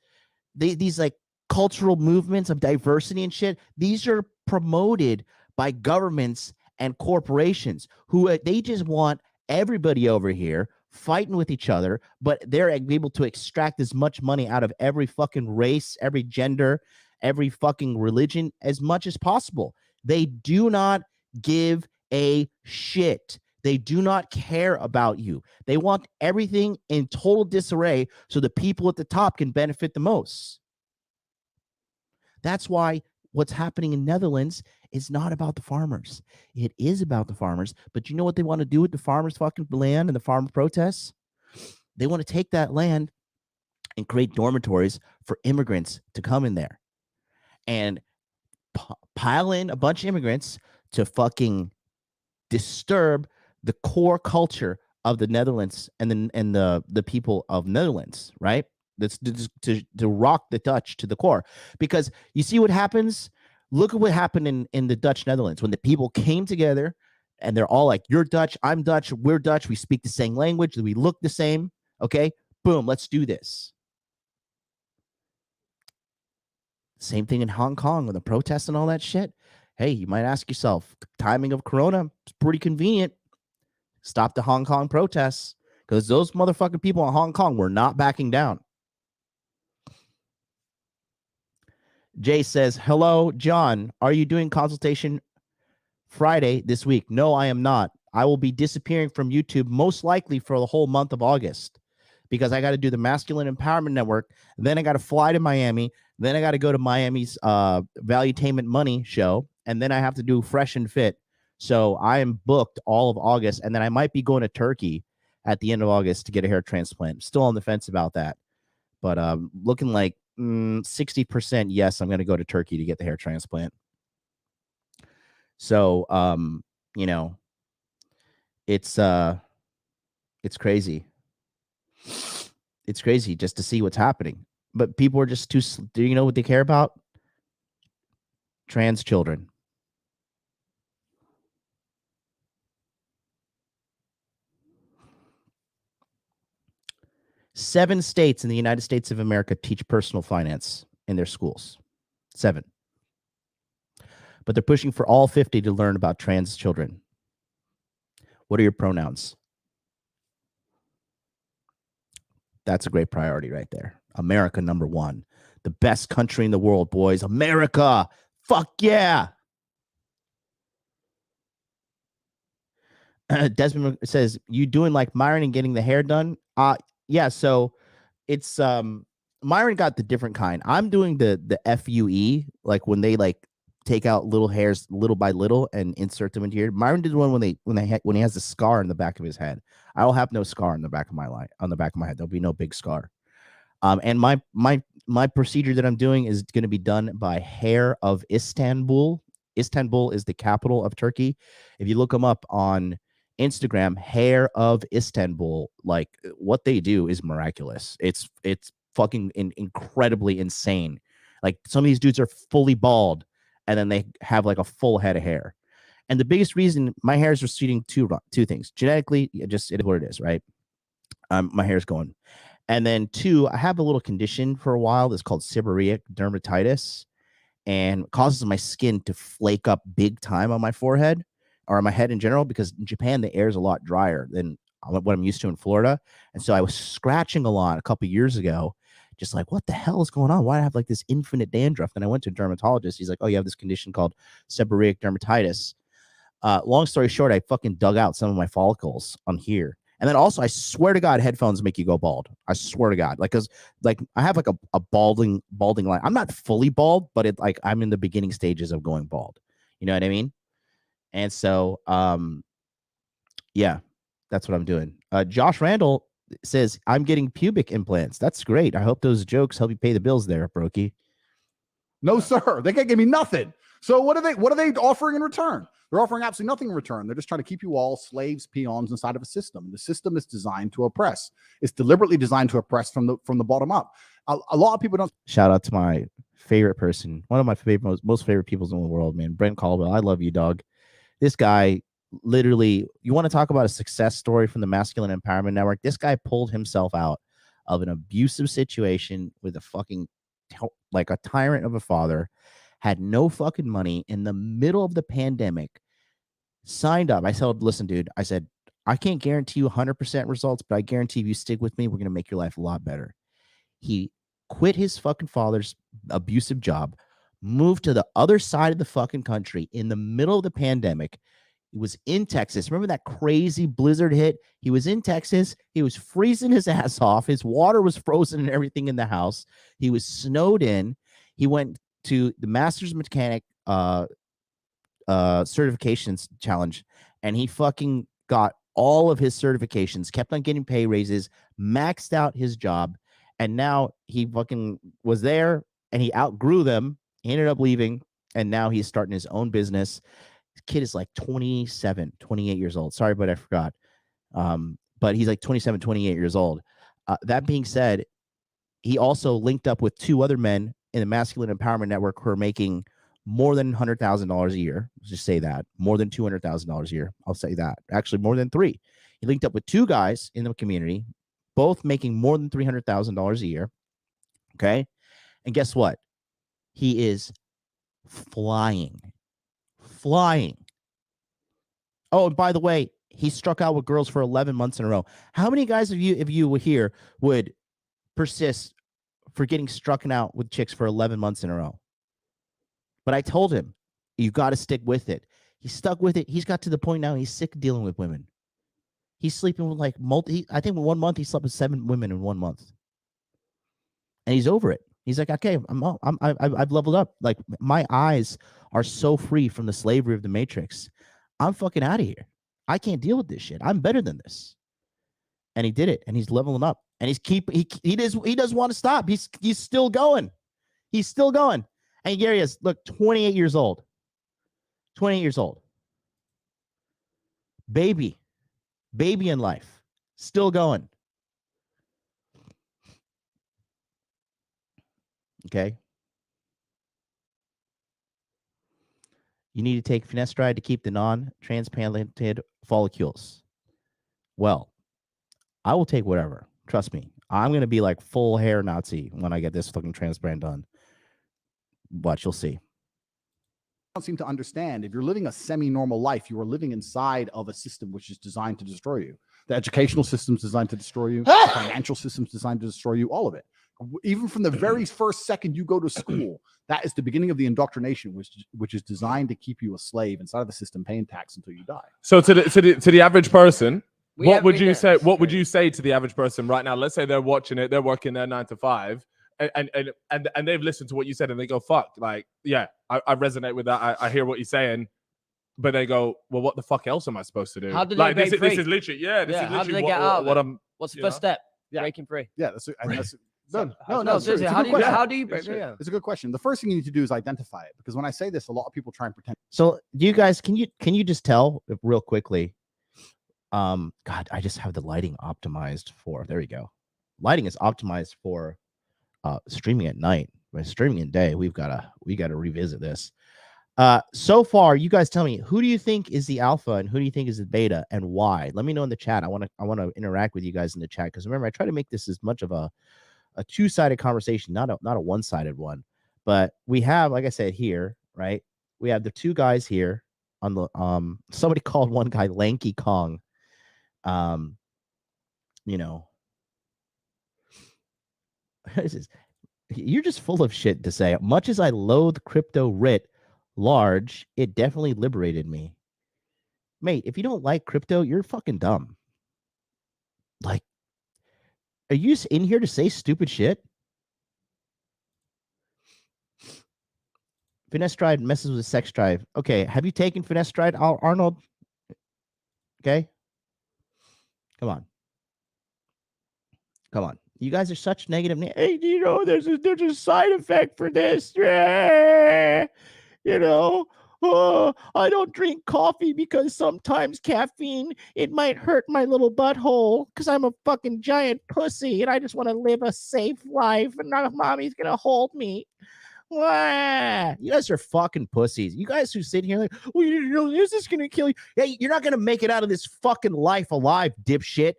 [SPEAKER 1] these like cultural movements of diversity and shit. These are promoted by governments and corporations who they just want everybody over here fighting with each other, but they're able to extract as much money out of every fucking race, every gender, every fucking religion as much as possible. They do not give a shit. They do not care about you. They want everything in total disarray so the people at the top can benefit the most. That's why what's happening in Netherlands is not about the farmers. It is about the farmers. But you know what they want to do with the farmers' fucking land and the farmer protests? They want to take that land and create dormitories for immigrants to come in there and pile in a bunch of immigrants to fucking disturb the core culture of the Netherlands and the people of Netherlands, right? That's to rock the Dutch to the core. Because you see what happens? Look at what happened in the Dutch Netherlands when the people came together and they're all like, you're Dutch, I'm Dutch, we're Dutch, we speak the same language, we look the same. Okay, boom, let's do this. Same thing in Hong Kong with the protests and all that shit. Hey, you might ask yourself, the timing of Corona is pretty convenient. Stop the Hong Kong protests because those motherfucking people in Hong Kong were not backing down. Jay says, hello, John. Are you doing consultation Friday this week? No, I am not. I will be disappearing from YouTube most likely for the whole month of August because I got to do the Masculine Empowerment Network. Then I got to fly to Miami. Then I got to go to Miami's Valuetainment Money show. And then I have to do Fresh and Fit. So I am booked all of August. And then I might be going to Turkey at the end of August to get a hair transplant. Still on the fence about that. But looking like 60% yes, I'm going to go to Turkey to get the hair transplant. So, you know, it's crazy. It's crazy just to see what's happening. But people are just do you know what they care about? Trans children. Seven states in the United States of America teach personal finance in their schools. 7. But they're pushing for all 50 to learn about trans children. What are your pronouns? That's a great priority right there. America, number 1. The best country in the world, boys. America. Fuck yeah. Desmond says, you doing like Myron and getting the hair done? Yeah, so it's Myron got the different kind. I'm doing the FUE, like when they like take out little hairs little by little and insert them into here. Myron did one when he has a scar in the back of his head. I will have no scar on the back of my head. There'll be no big scar. And my procedure that I'm doing is going to be done by Hair of Istanbul. Istanbul is the capital of Turkey. If you look them up on Instagram, Hair of Istanbul, like what they do is miraculous. It's fucking incredibly insane. Like some of these dudes are fully bald and then they have like a full head of hair. And the biggest reason my hair is receding, two things. Genetically, it is what it is, right? My hair's going. And then 2, I have a little condition for a while that's called seborrheic dermatitis, and causes my skin to flake up big time on my forehead or on my head in general, because in Japan, the air is a lot drier than what I'm used to in Florida. And so I was scratching a lot a couple years ago, just like, what the hell is going on? Why do I have like this infinite dandruff? And I went to a dermatologist. He's like, oh, you have this condition called seborrheic dermatitis. Long story short, I fucking dug out some of my follicles on here. And then also, I swear to God, headphones make you go bald. I swear to God, because I have like a balding line. I'm not fully bald, but I'm in the beginning stages of going bald. You know what I mean? And so, yeah, that's what I'm doing. Josh Randall says, I'm getting pubic implants. That's great. I hope those jokes help you pay the bills there, Brokey.
[SPEAKER 2] No, sir. They can't give me nothing. So what are they offering in return? They're offering absolutely nothing in return. They're just trying to keep you all slaves, peons inside of a system. The system is designed to oppress. It's deliberately designed to oppress from the bottom up. A lot of people don't.
[SPEAKER 1] Shout out to my favorite person, one of my favorite, most favorite people in the world, man, Brent Caldwell. I love you, dog. This guy literally, you want to talk about a success story from the Masculine Empowerment Network? This guy pulled himself out of an abusive situation with a fucking like a tyrant of a father, had no fucking money in the middle of the pandemic, signed up. I said, listen, dude, I said, I can't guarantee you 100% results, but I guarantee if you stick with me, we're going to make your life a lot better. He quit his fucking father's abusive job, moved to the other side of the fucking country in the middle of the pandemic. He was in Texas. Remember that crazy blizzard hit? He was in Texas. He was freezing his ass off. His water was frozen and everything in the house. He was snowed in. He went to the Master's Mechanic certifications challenge, and he fucking got all of his certifications, kept on getting pay raises, maxed out his job, and now he fucking was there and he outgrew them. He ended up leaving, and now he's starting his own business. His kid is like 27, 28 years old. Sorry, but I forgot. But he's like 27, 28 years old. That being said, he also linked up with 2 other men in the Masculine Empowerment Network who are making more than $100,000 a year. Let's just say that. More than $200,000 a year. I'll say that. Actually, more than 3. He linked up with 2 guys in the community, both making more than $300,000 a year. Okay. And guess what? He is flying. Oh, and by the way, he struck out with girls for 11 months in a row. How many guys of you, if you were here, would persist for getting struck out with chicks for 11 months in a row? But I told him, you got to stick with it. He stuck with it. He's got to the point now he's sick of dealing with women. He's sleeping with like I think 1 month he slept with 7 women in 1 month. And he's over it. He's like, okay, I've leveled up. Like, my eyes are so free from the slavery of the Matrix. I'm fucking out of here. I can't deal with this shit. I'm better than this. And he did it, and he's leveling up. And he does want to stop. He's still going. He's still going. And Gary is, look, 28 years old. 28 years old. Baby in life. Still going. Okay. You need to take finasteride to keep the non-transplanted follicles. Well, I will take whatever. Trust me. I'm going to be like full hair Nazi when I get this fucking transplant done. But you'll see.
[SPEAKER 2] Don't seem to understand. If you're living a semi-normal life, you are living inside of a system which is designed to destroy you. The educational system's designed to destroy you. The financial system's designed to destroy you. All of it. Even from the very first second you go to school, that is the beginning of the indoctrination, which is designed to keep you a slave inside of the system, paying tax until you die.
[SPEAKER 5] So to the average person, what would you say? What would you say to the average person right now? Let's say they're watching it, they're working their 9 to 5, and they've listened to what you said, and they go, "Fuck!" Like, yeah, I resonate with that. I hear what you're saying, but they go, "Well, what the fuck else am I supposed to do?"
[SPEAKER 4] How do they break free?
[SPEAKER 5] This is literally, yeah. This is
[SPEAKER 4] how do
[SPEAKER 5] literally
[SPEAKER 4] they get out of it? What's the first step?
[SPEAKER 2] Yeah.
[SPEAKER 4] Breaking free.
[SPEAKER 2] Yeah, that's no,
[SPEAKER 4] seriously, how do you break free? Yeah.
[SPEAKER 2] It's a good question. The first thing you need to do is identify it, because when I say this, a lot of people try and pretend.
[SPEAKER 1] So, do you guys, can you just tell real quickly? God, I just have the lighting optimized for. There you go. Lighting is optimized for streaming at night. By streaming at day, we got to revisit this. So far, you guys tell me, who do you think is the alpha and who do you think is the beta, and why? Let me know in the chat. I want to interact with you guys in the chat, because remember, I try to make this as much of a two-sided conversation, not a one-sided one. But we have, like I said, here, right? We have the 2 guys here on the somebody called one guy Lanky Kong. You know, you're just full of shit to say. Much as I loathe crypto writ large, it definitely liberated me. Mate, if you don't like crypto, you're fucking dumb. Like, are you in here to say stupid shit? Finasteride messes with sex drive. Okay, have you taken finasteride, Arnold? Okay. Come on. You guys are such negative. Hey, you know, there's a side effect for this. You know, I don't drink coffee because sometimes caffeine, it might hurt my little butthole because I'm a fucking giant pussy and I just want to live a safe life and not if mommy's going to hold me. Wah! You guys are fucking pussies. You guys who sit here like, well, you know, this is gonna kill you. Hey, you're not gonna make it out of this fucking life alive, dipshit.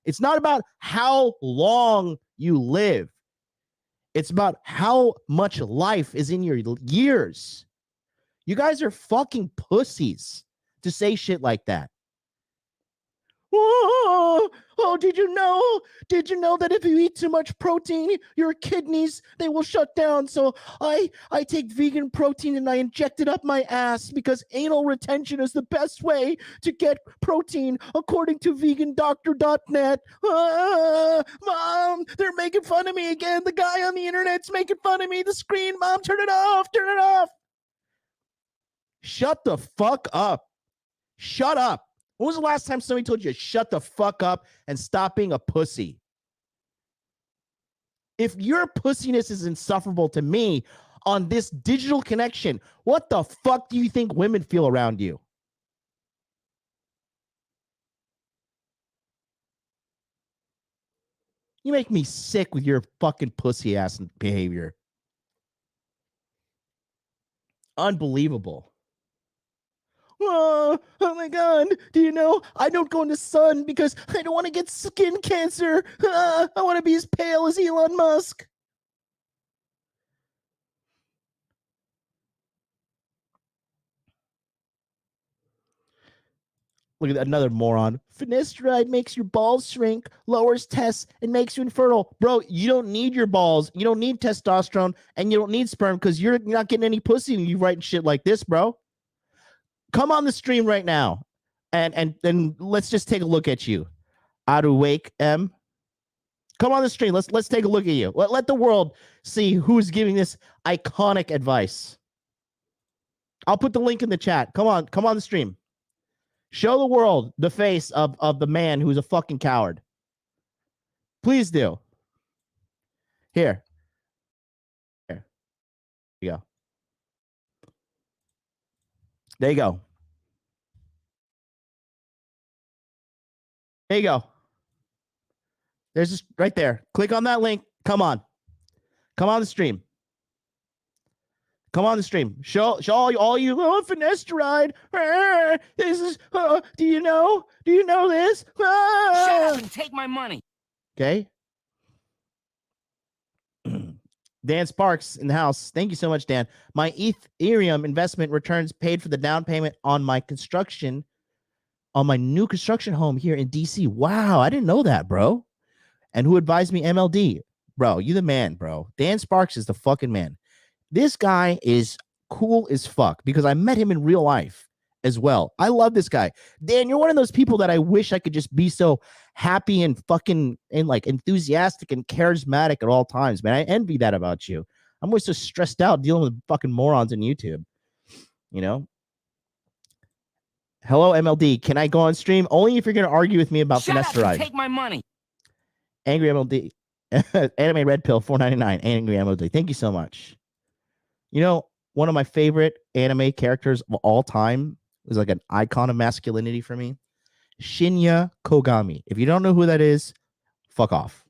[SPEAKER 1] It's not about how long you live. It's about how much life is in your years. You guys are fucking pussies to say shit like that. Oh, did you know? Did you know that if you eat too much protein, your kidneys, they will shut down? So I take vegan protein and I inject it up my ass because anal retention is the best way to get protein according to vegandoctor.net. Mom, they're making fun of me again. The guy on the internet's making fun of me. The screen, Mom, turn it off. Turn it off. Shut the fuck up. Shut up. When was the last time somebody told you to shut the fuck up and stop being a pussy? If your pussiness is insufferable to me on this digital connection, what the fuck do you think women feel around you? You make me sick with your fucking pussy ass behavior. Unbelievable. Oh my God. Do you know I don't go in the sun because I don't want to get skin cancer. I want to be as pale as Elon Musk. Look at that, another moron. Finasteride makes your balls shrink, lowers tests, and makes you infertile. Bro, you don't need your balls. You don't need testosterone, and you don't need sperm because you're not getting any pussy when you writing shit like this, bro. Come on the stream right now, and then let's just take a look at you. IWAM. Come on the stream. Let's take a look at you. Let the world see who's giving this iconic advice. I'll put the link in the chat. Come on the stream. Show the world the face of the man who's a fucking coward. Please do. Here. Here you go. There you go. There you go. There's just right there. Click on that link. Come on. Come on the stream. Come on the stream. Show all you finasteride. This is do you know this?
[SPEAKER 6] Shut up and take my money.
[SPEAKER 1] Okay. Dan Sparks in the house. Thank you so much, Dan. My Ethereum investment returns paid for the down payment on my new construction home here in DC. Wow, I didn't know that, bro. And who advised me? MLD. Bro, you the man, bro. Dan Sparks is the fucking man. This guy is cool as fuck because I met him in real life as well. I love this guy. Dan, you're one of those people that I wish I could just be so happy and fucking and like enthusiastic and charismatic at all times, man. I envy that about you. I'm always so stressed out dealing with fucking morons on YouTube, you know? Hello, MLD. Can I go on stream? Only if you're going to argue with me about finasteride.
[SPEAKER 6] Take my money.
[SPEAKER 1] Angry MLD. Anime Red Pill, $4.99. Angry MLD. Thank you so much. You know, one of my favorite anime characters of all time was like an icon of masculinity for me. Shinya Kogami. If you don't know who that is, fuck off.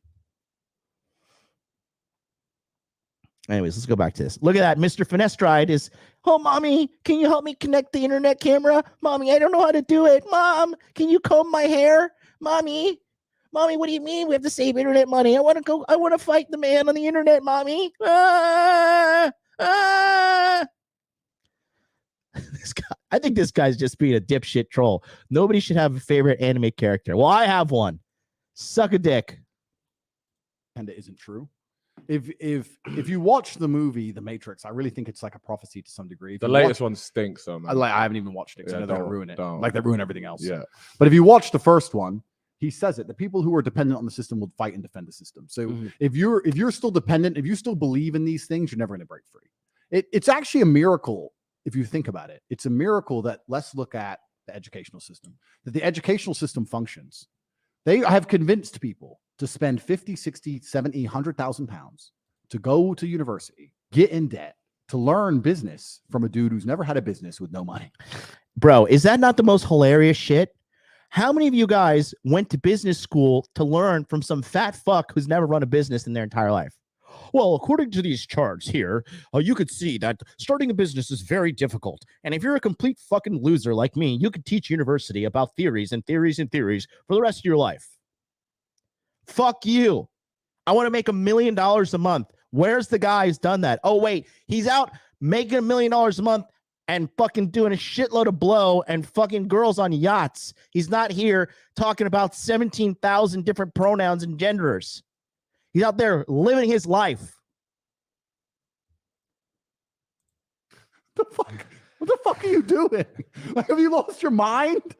[SPEAKER 1] Anyways, let's go back to this. Look at that. Mr. Finasteride is, oh, mommy, can you help me connect the internet camera? Mommy, I don't know how to do it. Mom, can you comb my hair? Mommy, what do you mean we have to save internet money? I want to fight the man on the internet, mommy. This guy, I think this guy's just being a dipshit troll. Nobody should have a favorite anime character. Well, I have one. Suck a dick.
[SPEAKER 2] And it isn't true. If you watch the movie The Matrix, I really think it's like a prophecy to some degree. If
[SPEAKER 5] The
[SPEAKER 2] you
[SPEAKER 5] latest
[SPEAKER 2] watch,
[SPEAKER 5] one stinks, though, man.
[SPEAKER 2] I haven't even watched it because
[SPEAKER 5] Yeah,
[SPEAKER 2] I know they're gonna
[SPEAKER 5] don't-
[SPEAKER 2] ruin it.
[SPEAKER 5] don't.
[SPEAKER 2] Like they ruin everything else.
[SPEAKER 5] Yeah.
[SPEAKER 2] But if you watch the first one, he says it. The people who are dependent on the system will fight and defend the system. So if you're still dependent, if you still believe in these things, you're never going to break free. It's actually a miracle if you think about it. It's a miracle that let's look at the educational system. That the educational system functions. They have convinced people to spend 50, 60, 70, 100,000 pounds to go to university, get in debt, to learn business from a dude who's never had a business with no money.
[SPEAKER 1] Bro, is that not the most hilarious shit? How many of you guys went to business school to learn from some fat fuck who's never run a business in their entire life? well, according to these charts here, you could see that starting a business is very difficult. And if you're a complete fucking loser like me, you could teach university about theories and theories and theories for the rest of your life. Fuck you. I want to make $1 million a month. Where's the guy who's done that? Oh, wait, he's out making $1 million a month and fucking doing a shitload of blow and fucking girls on yachts. He's not here talking about 17,000 different pronouns and genders. He's out there living his life.
[SPEAKER 2] What the fuck are you doing? Like, have you lost your mind?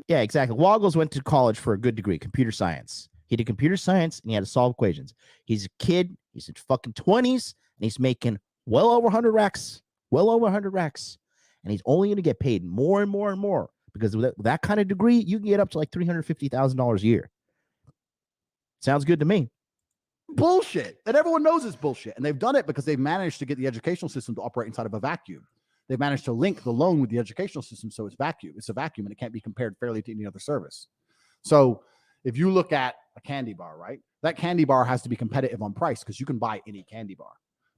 [SPEAKER 1] Yeah, exactly. Woggles went to college for a good degree, computer science. He did computer science and he had to solve equations. He's a kid. He's in fucking 20s and he's making well over 100 racks. Well over 100 racks. And he's only going to get paid more and more and more because with that kind of degree, you can get up to like $350,000 a year. Sounds good to me.
[SPEAKER 2] Bullshit. And everyone knows it's bullshit. And they've done it because they've managed to get the educational system to operate inside of a vacuum. They've managed to link the loan with the educational system so it's vacuum. It's a vacuum and it can't be compared fairly to any other service. So if you look at a candy bar, right? That candy bar has to be competitive on price because you can buy any candy bar.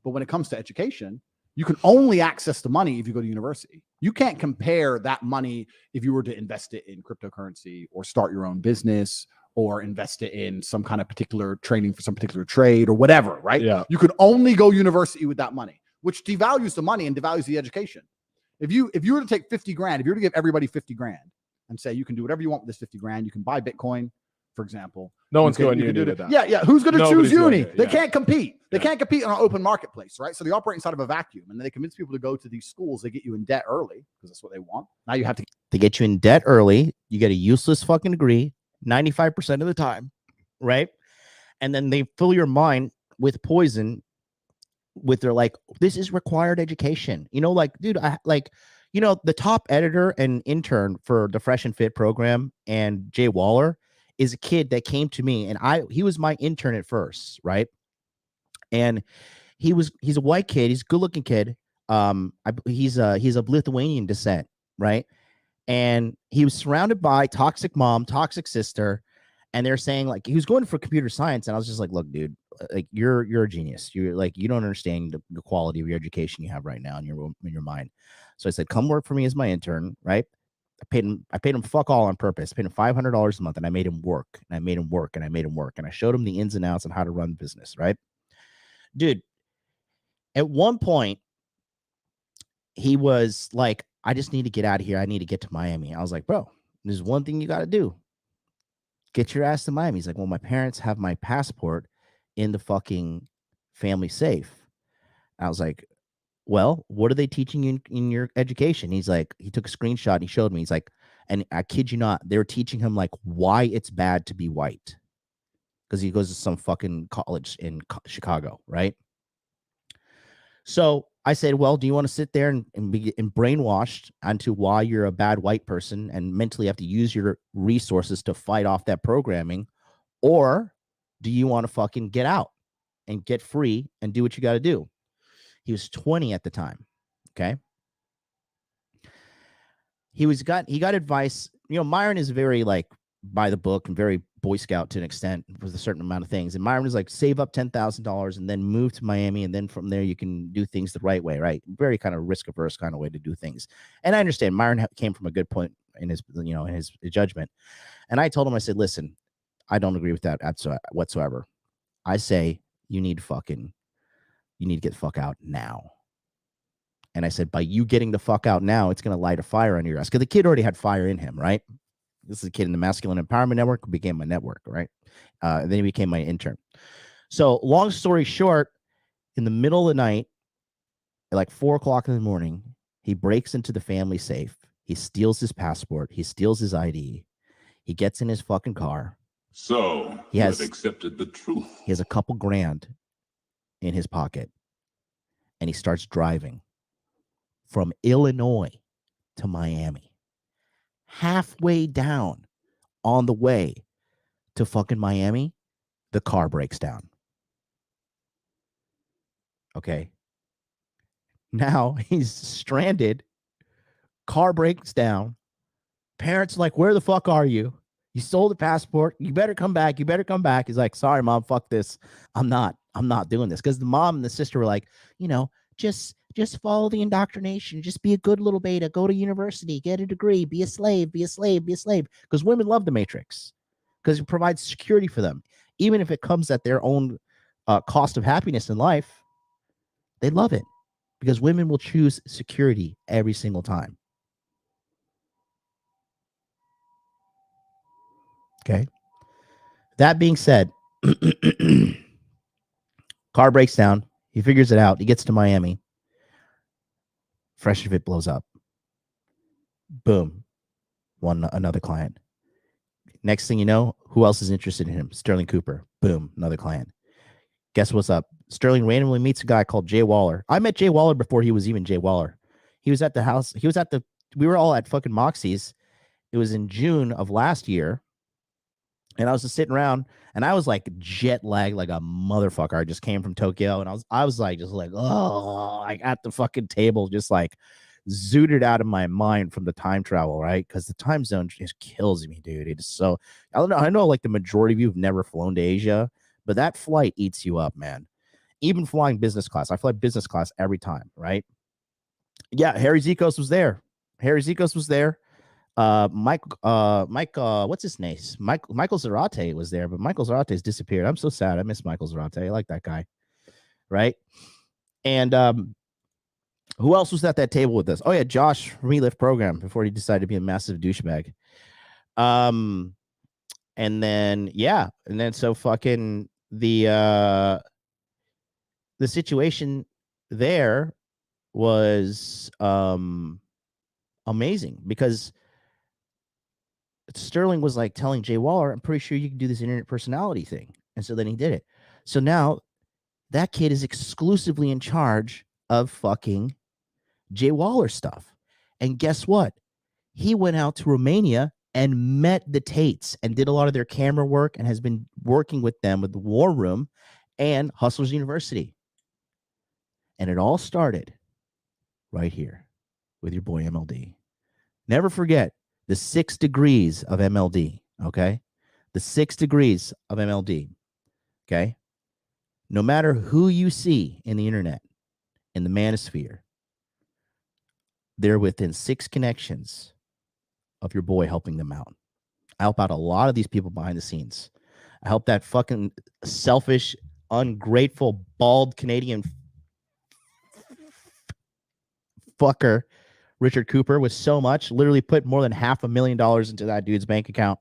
[SPEAKER 2] But when it comes to education, you can only access the money if you go to university. You can't compare that money if you were to invest it in cryptocurrency or start your own business or invest it in some kind of particular training for some particular trade or whatever, right?
[SPEAKER 5] Yeah.
[SPEAKER 2] You can only go university with that money, which devalues the money and devalues the education. If you were to take 50 grand, if you were to give everybody 50 grand and say you can do whatever you want with this 50 grand, you can buy Bitcoin, for example.
[SPEAKER 5] No one's going uni with that.
[SPEAKER 2] Yeah. Who's going to choose
[SPEAKER 5] Nobody's
[SPEAKER 2] uni?
[SPEAKER 5] going to,
[SPEAKER 2] They
[SPEAKER 5] yeah.
[SPEAKER 2] can't compete. They
[SPEAKER 5] Yeah.
[SPEAKER 2] can't compete on an open marketplace, right? So they operate inside of a vacuum, and then they convince people to go to these schools. They get you in debt early because that's what they want. Now you have to.
[SPEAKER 1] They get you in debt early. You get a useless fucking degree 95% of the time, right? And then they fill your mind with poison with their like, this is required education. You know, like, dude, the top editor and intern for the Fresh and Fit program and Jay Waller is a kid that came to me and he was my intern at first, right? And he's a white kid, he's a good-looking kid. He's of Lithuanian descent, right? And he was surrounded by toxic mom, toxic sister, and they're saying like he was going for computer science, and I was just like, look, dude, like you're a genius. You're like, you don't understand the quality of your education you have right now in your mind. So I said, come work for me as my intern, right? I paid him fuck all on purpose. I paid him $500 a month, and I made him work, and I made him work, and I made him work, and I showed him the ins and outs on how to run business, right? Dude, at one point, he was like, I just need to get out of here. I need to get to Miami. I was like, bro, there's one thing you got to do. Get your ass to Miami. He's like, well, my parents have my passport in the fucking family safe. I was like, well, what are they teaching you in your education? He's like, he took a screenshot and he showed me. He's like, and I kid you not, they were teaching him like why it's bad to be white. Because he goes to some fucking college in Chicago, right? So I said, well, do you want to sit there and be brainwashed onto why you're a bad white person and mentally have to use your resources to fight off that programming? Or do you want to fucking get out and get free and do what you got to do? He was 20 at the time. Okay. He got advice. You know, Myron is very like by the book and very Boy Scout to an extent with a certain amount of things. And Myron was like, save up $10,000 and then move to Miami. And then from there, you can do things the right way, right? Very kind of risk averse kind of way to do things. And I understand Myron came from a good point in his, you know, in his judgment. And I told him, I said, listen, I don't agree with that whatsoever. I say, you need to get the fuck out now. And I said, by you getting the fuck out now, it's going to light a fire under your ass. Because the kid already had fire in him, right? This is a kid in the Masculine Empowerment Network who became my network, right? And then he became my intern. So long story short, in the middle of the night, at like 4 o'clock in the morning, he breaks into the family safe. He steals his passport. He steals his ID. He gets in his fucking car.
[SPEAKER 7] So you have accepted the truth.
[SPEAKER 1] He has a couple grand in his pocket. And he starts driving from Illinois to Miami. Halfway down on the way to fucking Miami, the car breaks down. Okay. Now he's stranded. Car breaks down. Parents are like, where the fuck are you? You sold the passport. You better come back. You better come back. He's like, sorry, mom, fuck this. I'm not. I'm not doing this. Because the mom and the sister were like, you know, just follow the indoctrination. Just be a good little beta. Go to university. Get a degree. Be a slave. Be a slave. Be a slave. Because women love the Matrix. Because it provides security for them. Even if it comes at their own cost of happiness in life, they love it. Because women will choose security every single time. Okay. That being said, car breaks down. He figures it out. He gets to Miami. Fresh Fit blows up. Boom. Another client. Next thing you know, who else is interested in him? Sterling Cooper. Boom. Another client. Guess what's up? Sterling randomly meets a guy called Jay Waller. I met Jay Waller before he was even Jay Waller. He was at the house. We were all at fucking Moxie's. It was in June of last year. And I was just sitting around and I was like jet lagged like a motherfucker. I just came from Tokyo and I was like, oh, like at the fucking table, just like zooted out of my mind from the time travel, right? Because the time zone just kills me, dude. It is so, I don't know. I know like the majority of you have never flown to Asia, but that flight eats you up, man. Even flying business class. I fly business class every time, right? Yeah, Harry Zikos was there. Mike, what's his name? Michael Zarate was there, but Michael Zarate's disappeared. I'm so sad. I miss Michael Zarate. I like that guy. Right. And who else was at that table with us? Oh, yeah, Josh from Relift Program before he decided to be a massive douchebag. And then so fucking the situation there was amazing because Sterling was like telling Jay Waller, I'm pretty sure you can do this internet personality thing. And so then he did it. So now that kid is exclusively in charge of fucking Jay Waller stuff. And guess what? He went out to Romania and met the Tates and did a lot of their camera work and has been working with them with the War Room and Hustlers University. And it all started right here with your boy MLD. Never forget the 6 degrees of MLD, okay? The 6 degrees of MLD, okay? No matter who you see in the internet, in the manosphere, they're within 6 connections of your boy helping them out. I help out a lot of these people behind the scenes. I help that fucking selfish, ungrateful, bald Canadian fucker Richard Cooper with so much, literally put more than $500,000 into that dude's bank account.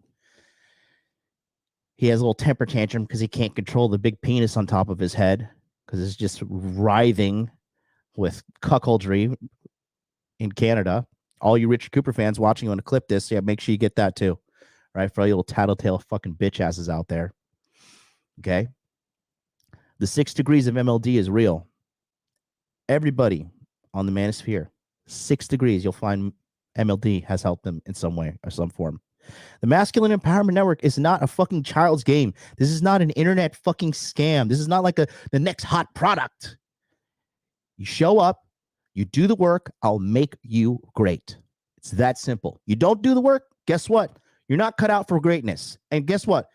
[SPEAKER 1] He has a little temper tantrum because he can't control the big penis on top of his head because it's just writhing with cuckoldry in Canada. All you Richard Cooper fans watching, you want to clip this, yeah, make sure you get that too, right? For all you little tattletale fucking bitch asses out there. Okay? The 6 degrees of MLD is real. Everybody on the manosphere, 6 degrees, you'll find MLD has helped them in some way or some form. The Masculine Empowerment Network is not a fucking child's game. This is not an internet fucking scam. This is not like the next hot product. You show up, you do the work, I'll make you great. It's that simple. You don't do the work, guess what? You're not cut out for greatness. And guess what?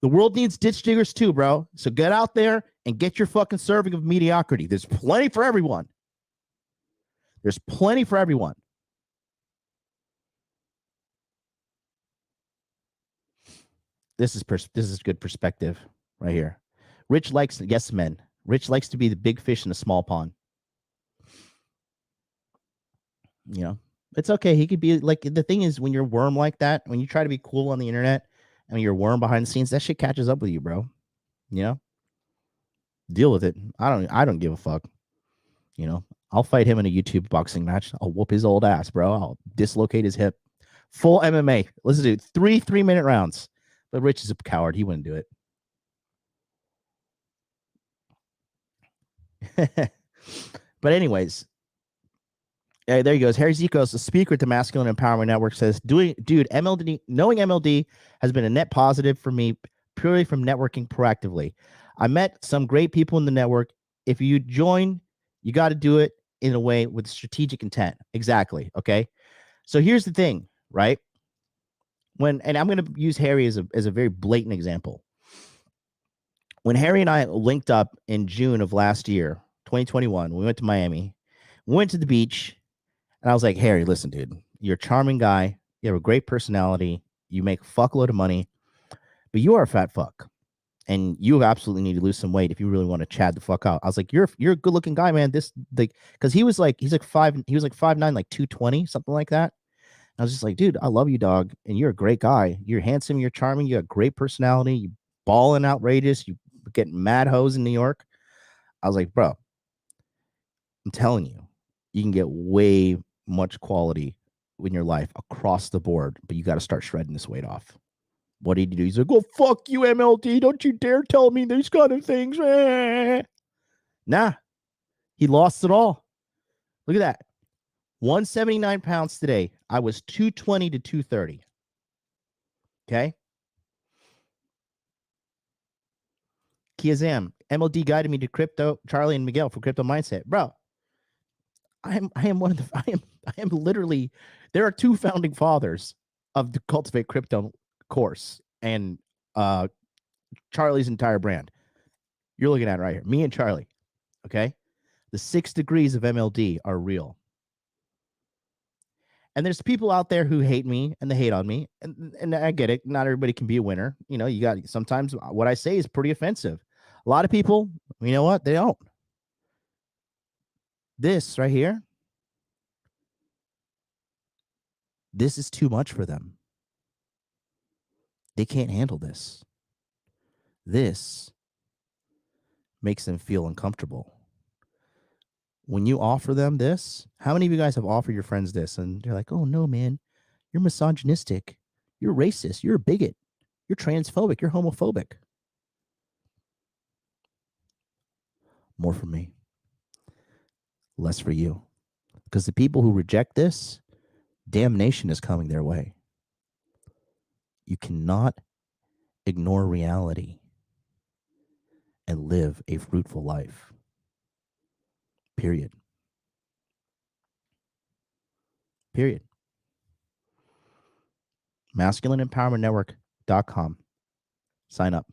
[SPEAKER 1] The world needs ditch diggers too, bro. So get out there and get your fucking serving of mediocrity. There's plenty for everyone. There's plenty for everyone. This is good perspective right here. Rich likes, yes, men. Rich likes to be the big fish in a small pond. You know, it's okay. He could be like, the thing is, when you're worm like that, when you try to be cool on the internet and when you're worm behind the scenes, that shit catches up with you, bro. You know, deal with it. I don't give a fuck. You know, I'll fight him in a YouTube boxing match. I'll whoop his old ass, bro. I'll dislocate his hip. Full MMA. Let's do 3 3-minute rounds. But Rich is a coward. He wouldn't do it. But anyways, there he goes. Harry Zikos, the speaker at the Masculine Empowerment Network, says, knowing MLD has been a net positive for me purely from networking proactively. I met some great people in the network. If you join, you got to do it in a way with strategic intent. Exactly. Okay. So here's the thing, right? And I'm going to use Harry as a very blatant example. when Harry and I linked up in June of last year, 2021, we went to Miami, we went to the beach, and I was like, Harry, listen, dude, you're a charming guy. You have a great personality. You make a fuckload of money, but you are a fat fuck. And you absolutely need to lose some weight if you really want to chad the fuck out. I was like, you're a good looking guy, man. This like, because he was like 5'9", like 220, something like that. I was just like, dude, I love you, dog, and you're a great guy. You're handsome, you're charming, you have great personality, you balling outrageous, you get mad hoes in New York. I was like, bro, I'm telling you, you can get way much quality in your life across the board, but you got to start shredding this weight off. What did he do? He's like, "Well, fuck you, MLD. Don't you dare tell me these kind of things." Nah, he lost it all. Look at that. 179 pounds today. I was 220 to 230. Okay. Kiazam, MLD guided me to crypto, Charlie and Miguel for crypto mindset. Bro, I am one of the, I am literally, there are two founding fathers of the Cultivate Crypto course and Charlie's entire brand. You're looking at it right here. Me and Charlie. Okay. The 6 degrees of MLD are real. And there's people out there who hate me and they hate on me. And I get it. Not everybody can be a winner. You know, you got sometimes what I say is pretty offensive. A lot of people, you know what? They don't. This right here, this is too much for them. They can't handle this. This makes them feel uncomfortable. When you offer them this, how many of you guys have offered your friends this? And they're like, oh, no, man, you're misogynistic. You're racist. You're a bigot. You're transphobic. You're homophobic. More for me. Less for you. Because the people who reject this, damnation is coming their way. You cannot ignore reality and live a fruitful life. Period. Period. MasculineEmpowermentNetwork.com. Sign up.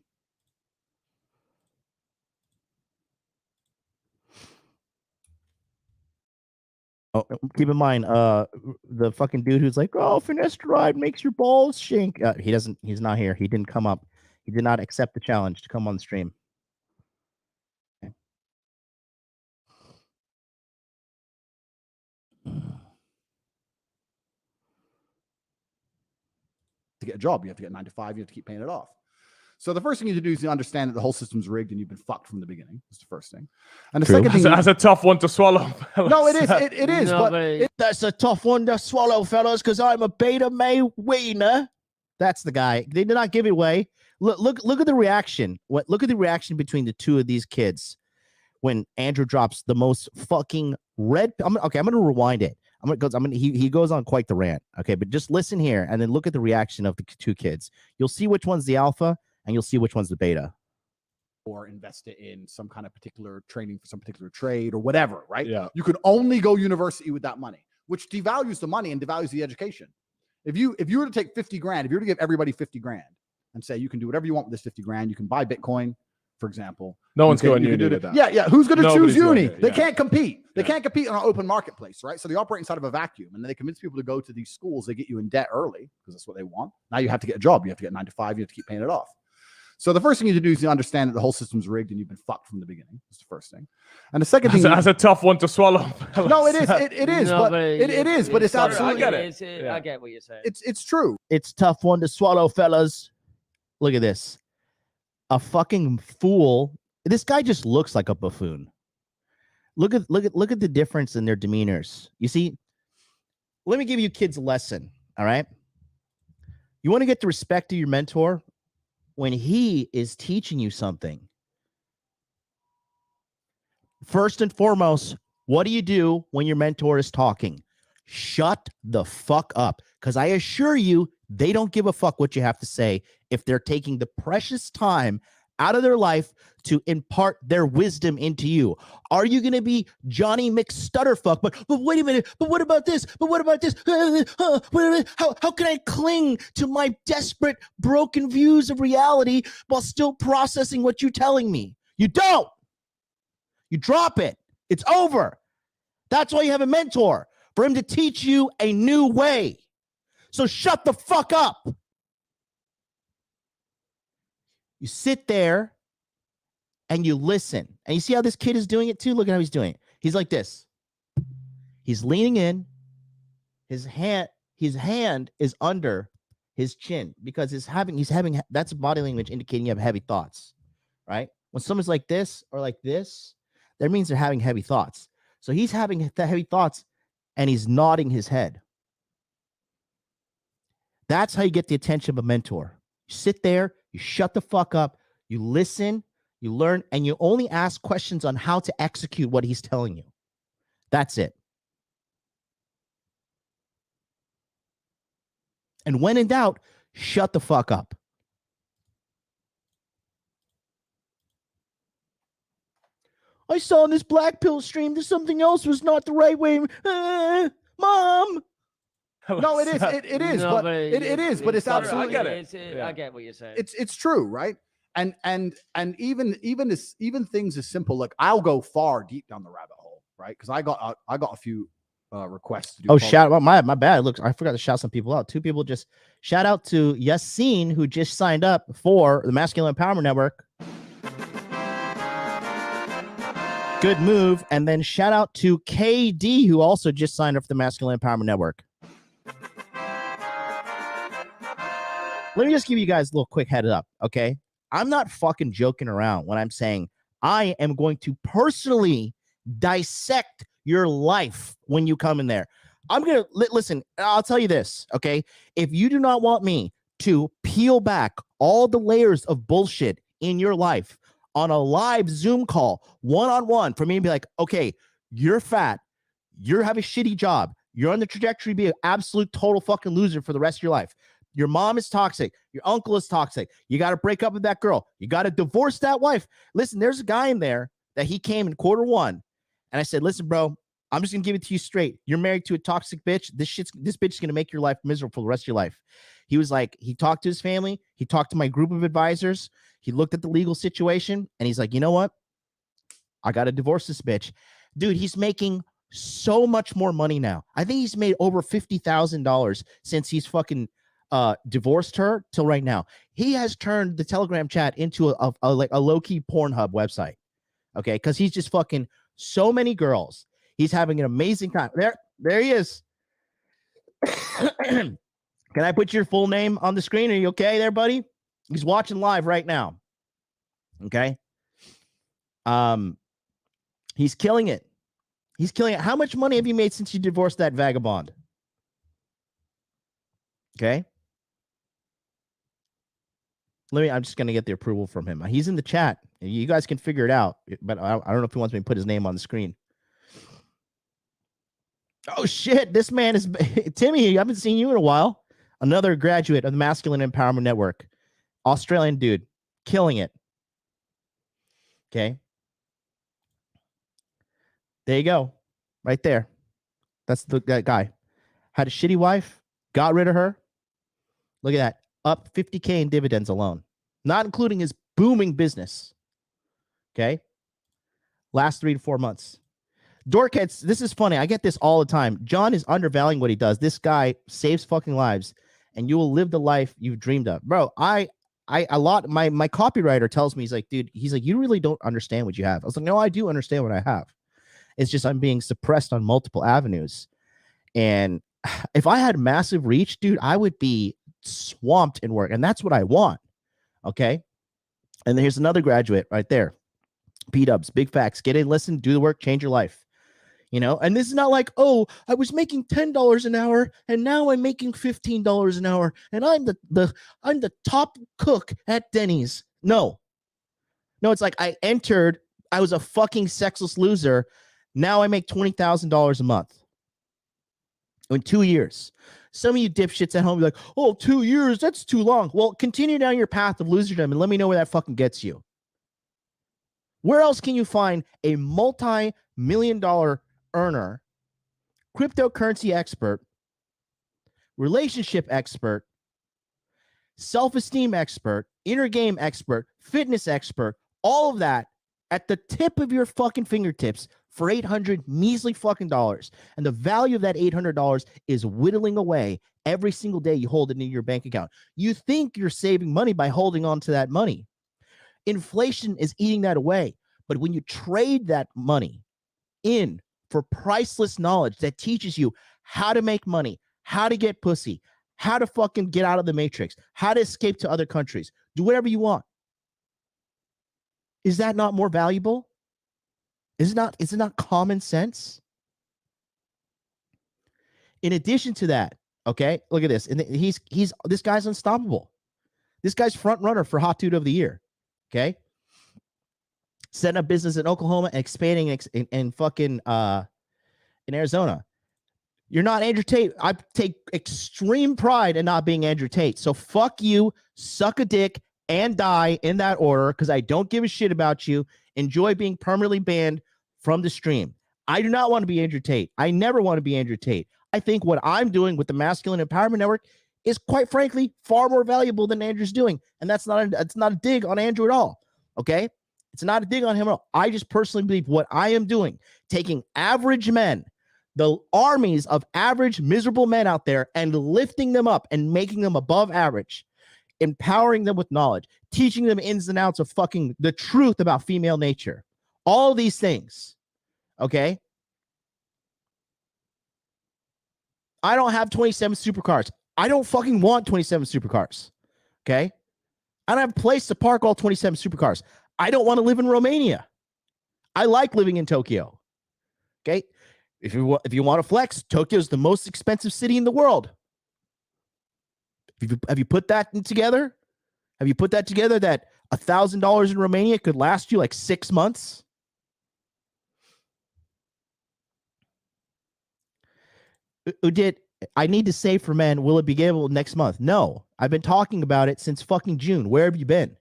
[SPEAKER 1] Oh, keep in mind, the fucking dude who's like, oh, finasteride makes your balls shink. He's not here. He didn't come up. He did not accept the challenge to come on the stream. Okay.
[SPEAKER 2] To get a job, you have to get 9 to 5. You have to keep paying it off. So the first thing you need to do is you understand that the whole system's rigged and you've been fucked from the beginning. That's the first thing. And the second thing,
[SPEAKER 5] that's a tough one to swallow.
[SPEAKER 2] No, it is. It is.
[SPEAKER 4] No,
[SPEAKER 2] but
[SPEAKER 1] That's a tough one to swallow, fellas, because I'm a beta May wiener. That's the guy. They did not give it away. Look at the reaction. Look at the reaction between the two of these kids when Andrew drops the most fucking red. I'm going to rewind it. He goes on quite the rant. Okay, but just listen here and then look at the reaction of the two kids. You'll see which one's the alpha and you'll see which one's the beta.
[SPEAKER 2] Or invest it in some kind of particular training for some particular trade or whatever, right?
[SPEAKER 5] Yeah.
[SPEAKER 2] You can only go university with that money, which devalues the money and devalues the education. If you were to take 50 grand, if you were to give everybody 50 grand and say you can do whatever you want with this 50 grand, you can buy Bitcoin, for example.
[SPEAKER 5] No one's going uni with that.
[SPEAKER 2] Yeah. Who's going to choose uni? They
[SPEAKER 5] Yeah.
[SPEAKER 2] can't compete. They
[SPEAKER 5] Yeah.
[SPEAKER 2] can't compete on an open marketplace, right? So they operate inside of a vacuum, and then they convince people to go to these schools. They get you in debt early because that's what they want. Now you have to get a job. You have to get 9 to 5. You have to keep paying it off. So the first thing you need to do is you understand that the whole system's rigged and you've been fucked from the beginning. That's the first thing. And the second thing,
[SPEAKER 5] that's a tough one to swallow.
[SPEAKER 2] No, it is. It is.
[SPEAKER 4] No,
[SPEAKER 2] but
[SPEAKER 4] but
[SPEAKER 2] it is. But it's absolutely.
[SPEAKER 5] I get it.
[SPEAKER 4] I get what you're saying.
[SPEAKER 2] It's true.
[SPEAKER 1] It's a tough one to swallow, fellas. Look at this. A fucking fool. This guy just looks like a buffoon. Look at the difference in their demeanors. You see, let me give you kids a lesson. All right. You want to get the respect of your mentor when he is teaching you something. First and foremost, what do you do when your mentor is talking? Shut the fuck up. Because I assure you, they don't give a fuck what you have to say if they're taking the precious time out of their life to impart their wisdom into you? Are you going to be Johnny McStutterfuck? But wait a minute. But what about this? But what about this? How can I cling to my desperate, broken views of reality while still processing what you're telling me? You don't. You drop it. It's over. That's why you have a mentor, for him to teach you a new way. So shut the fuck up. You sit there and you listen. And you see how this kid is doing it too? Look at how he's doing it. He's like this. He's leaning in. His hand is under his chin because he's having that's body language indicating you have heavy thoughts, right? When someone's like this or like this, that means they're having heavy thoughts. So he's having the heavy thoughts and he's nodding his head. That's how you get the attention of a mentor. You sit there, you shut the fuck up, you listen, you learn, and you only ask questions on how to execute what he's telling you. That's it. And when in doubt, shut the fuck up. I saw in this black pill stream that something else was not the right way. Mom. No, it is. It is.
[SPEAKER 4] No,
[SPEAKER 1] but it is. But it's absolutely.
[SPEAKER 5] I get it.
[SPEAKER 4] I get what you're saying.
[SPEAKER 2] It's true, right? And even things as simple, like I'll go far deep down the rabbit hole, right? Because I got a few requests to do.
[SPEAKER 1] Oh, shout out my bad. Look, I forgot to shout some people out. Two people just shout out to Yassine, who just signed up for the Masculine Empowerment Network. Good move. And then shout out to KD, who also just signed up for the Masculine Empowerment Network. Let me just give you guys a little quick head up, okay? I'm not fucking joking around when I'm saying I am going to personally dissect your life when you come in there. I'm going to listen. I'll tell you this, okay? If you do not want me to peel back all the layers of bullshit in your life on a live Zoom call, one-on-one, for me to be like, okay, you're fat, you're having a shitty job, you're on the trajectory to be an absolute total fucking loser for the rest of your life. Your mom is toxic. Your uncle is toxic. You got to break up with that girl. You got to divorce that wife. Listen, there's a guy in there that he came in Q1. And I said, listen, bro, I'm just going to give it to you straight. You're married to a toxic bitch. This bitch is going to make your life miserable for the rest of your life. He was like, he talked to his family. He talked to my group of advisors. He looked at the legal situation and he's like, you know what? I got to divorce this bitch. Dude, he's making so much more money now. I think he's made over $50,000 since he's fucking divorced her till right now. He has turned the Telegram chat into a low-key Pornhub website. Okay, because he's just fucking so many girls. He's having an amazing time. There he is. Can I put your full name on the screen? Are you okay there, buddy? He's watching live right now. Okay. He's killing it. He's killing it. How much money have you made since you divorced that vagabond? Okay. I'm just going to get the approval from him. He's in the chat. You guys can figure it out, but I don't know if he wants me to put his name on the screen. Oh, shit. This man is Timmy. I haven't seen you in a while. Another graduate of the Masculine Empowerment Network. Australian dude. Killing it. Okay. There you go. Right there. That's that guy. Had a shitty wife. Got rid of her. Look at that. Up 50K in dividends alone, not including his booming business. Okay. Last 3 to 4 months. Dorkheads, this is funny. I get this all the time. John is undervaluing what he does. This guy saves fucking lives, and you will live the life you've dreamed of. Bro, my copywriter tells me, he's like, you really don't understand what you have. I was like, no, I do understand what I have. It's just I'm being suppressed on multiple avenues. And if I had massive reach, dude, I would be swamped in work, and that's what I want. Okay. And then here's another graduate right there. P-dubs, big facts. Get in, listen, do the work, change your life. You know, and this is not like, oh, I was making $10 an hour and now I'm making $15 an hour and I'm the top cook at Denny's. No, it's like I was a fucking sexless loser. Now I make $20,000 a month in 2 years. Some of you dipshits at home be like, oh, 2 years, that's too long. Well, continue down your path of loserdom and let me know where that fucking gets you. Where else can you find a multi-million-dollar earner, cryptocurrency expert, relationship expert, self-esteem expert, inner game expert, fitness expert, all of that at the tip of your fucking fingertips for $800 measly fucking dollars. And the value of that $800 is whittling away every single day you hold it in your bank account. You think you're saving money by holding on to that money. Inflation is eating that away. But when you trade that money in for priceless knowledge that teaches you how to make money, how to get pussy, how to fucking get out of the matrix, how to escape to other countries, do whatever you want. Is that not more valuable? Is it not common sense? In addition to that, okay, look at this. And this guy's unstoppable. This guy's front runner for Hot Dude of the Year. Okay. Setting up business in Oklahoma and expanding in fucking in Arizona. You're not Andrew Tate. I take extreme pride in not being Andrew Tate. So fuck you, suck a dick, and die in that order, because I don't give a shit about you. Enjoy being permanently banned from the stream. I do not want to be Andrew Tate. I never want to be Andrew Tate. I think what I'm doing with the Masculine Empowerment Network is, quite frankly, far more valuable than Andrew's doing. And it's not a dig on Andrew at all. Okay? It's not a dig on him at all. I just personally believe what I am doing, taking average men, the armies of average, miserable men out there, and lifting them up and making them above average, empowering them with knowledge, teaching them ins and outs of fucking the truth about female nature. All these things. Okay? I don't have 27 supercars. I don't fucking want 27 supercars. Okay? I don't have a place to park all 27 supercars. I don't want to live in Romania. I like living in Tokyo. Okay? If you want to flex, Tokyo is the most expensive city in the world. Have you put that together? Have you put that together that $1,000 in Romania could last you like 6 months? Udit, I need to save for men. Will it be able next month? No. I've been talking about it since fucking June. Where have you been?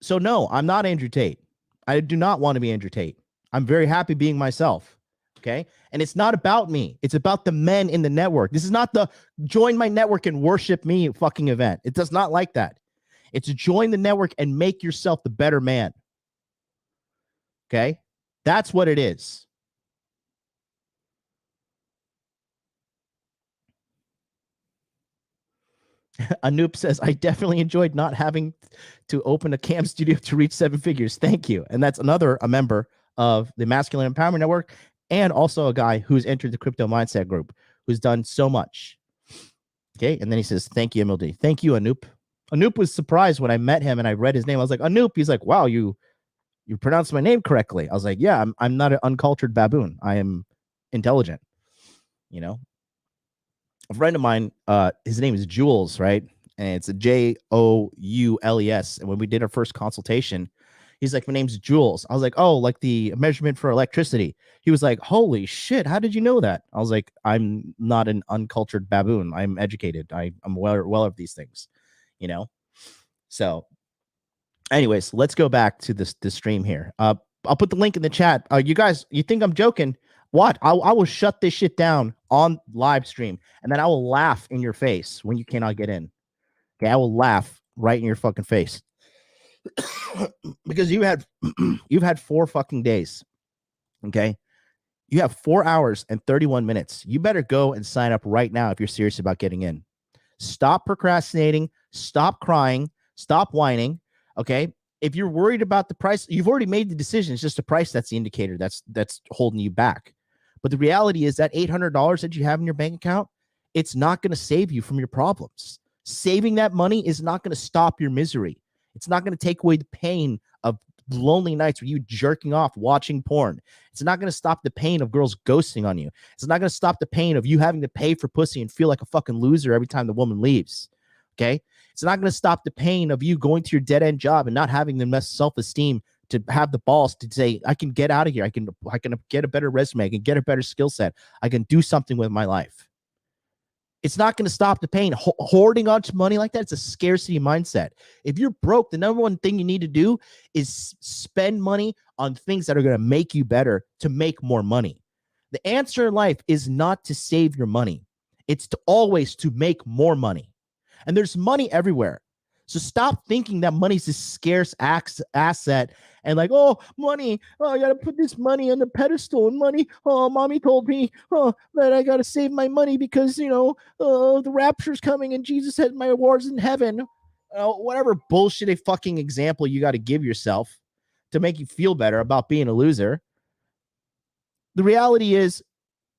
[SPEAKER 1] So no, I'm not Andrew Tate. I do not want to be Andrew Tate. I'm very happy being myself. Okay. And it's not about me. It's about the men in the network. This is not the join my network and worship me fucking event. It does not like that. It's join the network and make yourself the better man. Okay. That's what it is. Anoop says, I definitely enjoyed not having to open a cam studio to reach 7 figures. Thank you. And that's a member of the Masculine Empowerment Network, and also a guy who's entered the Crypto Mindset Group, who's done so much. Okay. And then he says, thank you, MLD. Thank you, Anoop. Anoop was surprised when I met him and I read his name. I was like, Anoop. He's like, wow, you pronounced my name correctly. I was like, yeah, I'm not an uncultured baboon. I am intelligent. You know, a friend of mine, his name is Jules, right? And it's a Joules. And when we did our first consultation, he's like, my name's Jules. I was like, oh, like the measurement for electricity. He was like, holy shit, how did you know that? I was like, I'm not an uncultured baboon. I'm educated. I'm well of these things, you know? So anyways, let's go back to this stream here. I'll put the link in the chat. You guys, you think I'm joking? What? I will shut this shit down on live stream, and then I will laugh in your face when you cannot get in. Okay, I will laugh right in your fucking face. Because you've had 4 fucking days. Okay? You have 4 hours and 31 minutes. You better go and sign up right now if you're serious about getting in. Stop procrastinating, stop crying, stop whining. Okay? If you're worried about the price, you've already made the decision. It's just the price that's the indicator that's holding you back. But the reality is that $800 that you have in your bank account, it's not going to save you from your problems. Saving that money is not going to stop your misery. It's not going to take away the pain of lonely nights where you jerking off, watching porn. It's not going to stop the pain of girls ghosting on you. It's not going to stop the pain of you having to pay for pussy and feel like a fucking loser every time the woman leaves. Okay? It's not going to stop the pain of you going to your dead-end job and not having the best self-esteem to have the balls to say, I can get out of here. I can get a better resume. I can get a better skill set. I can do something with my life. It's not going to stop the pain. Hoarding onto money like that, it's a scarcity mindset. If you're broke, the number one thing you need to do is spend money on things that are going to make you better to make more money. The answer in life is not to save your money. It's to always to make more money. And there's money everywhere. So stop thinking that money's a scarce asset and like, oh, money. Oh, I got to put this money on the pedestal and money. Oh, mommy told me that I got to save my money because, the rapture's coming and Jesus had my awards in heaven. Whatever bullshit fucking example you got to give yourself to make you feel better about being a loser. The reality is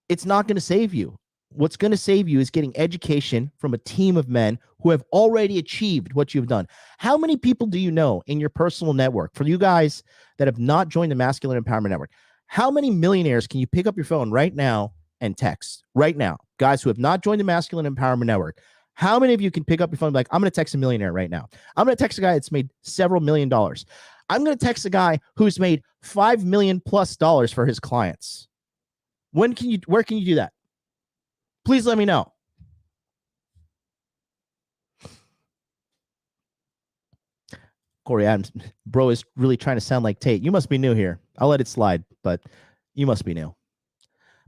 [SPEAKER 1] it's not going to save you. What's going to save you is getting education from a team of men who have already achieved what you've done. How many people do you know in your personal network, for you guys that have not joined the Masculine Empowerment Network, how many millionaires can you pick up your phone right now and text? Right now, guys who have not joined the Masculine Empowerment Network, how many of you can pick up your phone and be like, I'm going to text a millionaire right now. I'm going to text a guy that's made several $1 million. I'm going to text a guy who's made $5 million+ for his clients. Where can you do that? Please let me know. Corey Adams, bro, is really trying to sound like Tate. You must be new here. I'll let it slide, but you must be new.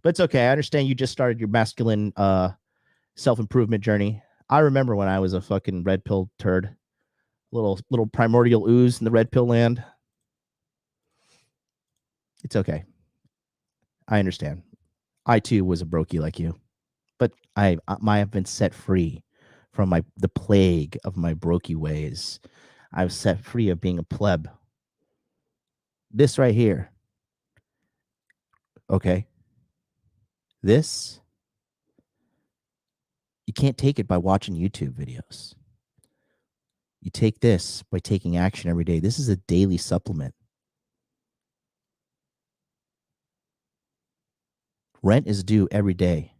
[SPEAKER 1] But it's okay. I understand you just started your masculine self-improvement journey. I remember when I was a fucking red pill turd. Little primordial ooze in the red pill land. It's okay. I understand. I too was a brokey like you. But I have been set free from the plague of my brokey ways. I was set free of being a pleb. This right here. Okay. This, you can't take it by watching YouTube videos. You take this by taking action every day. This is a daily supplement. Rent is due every day.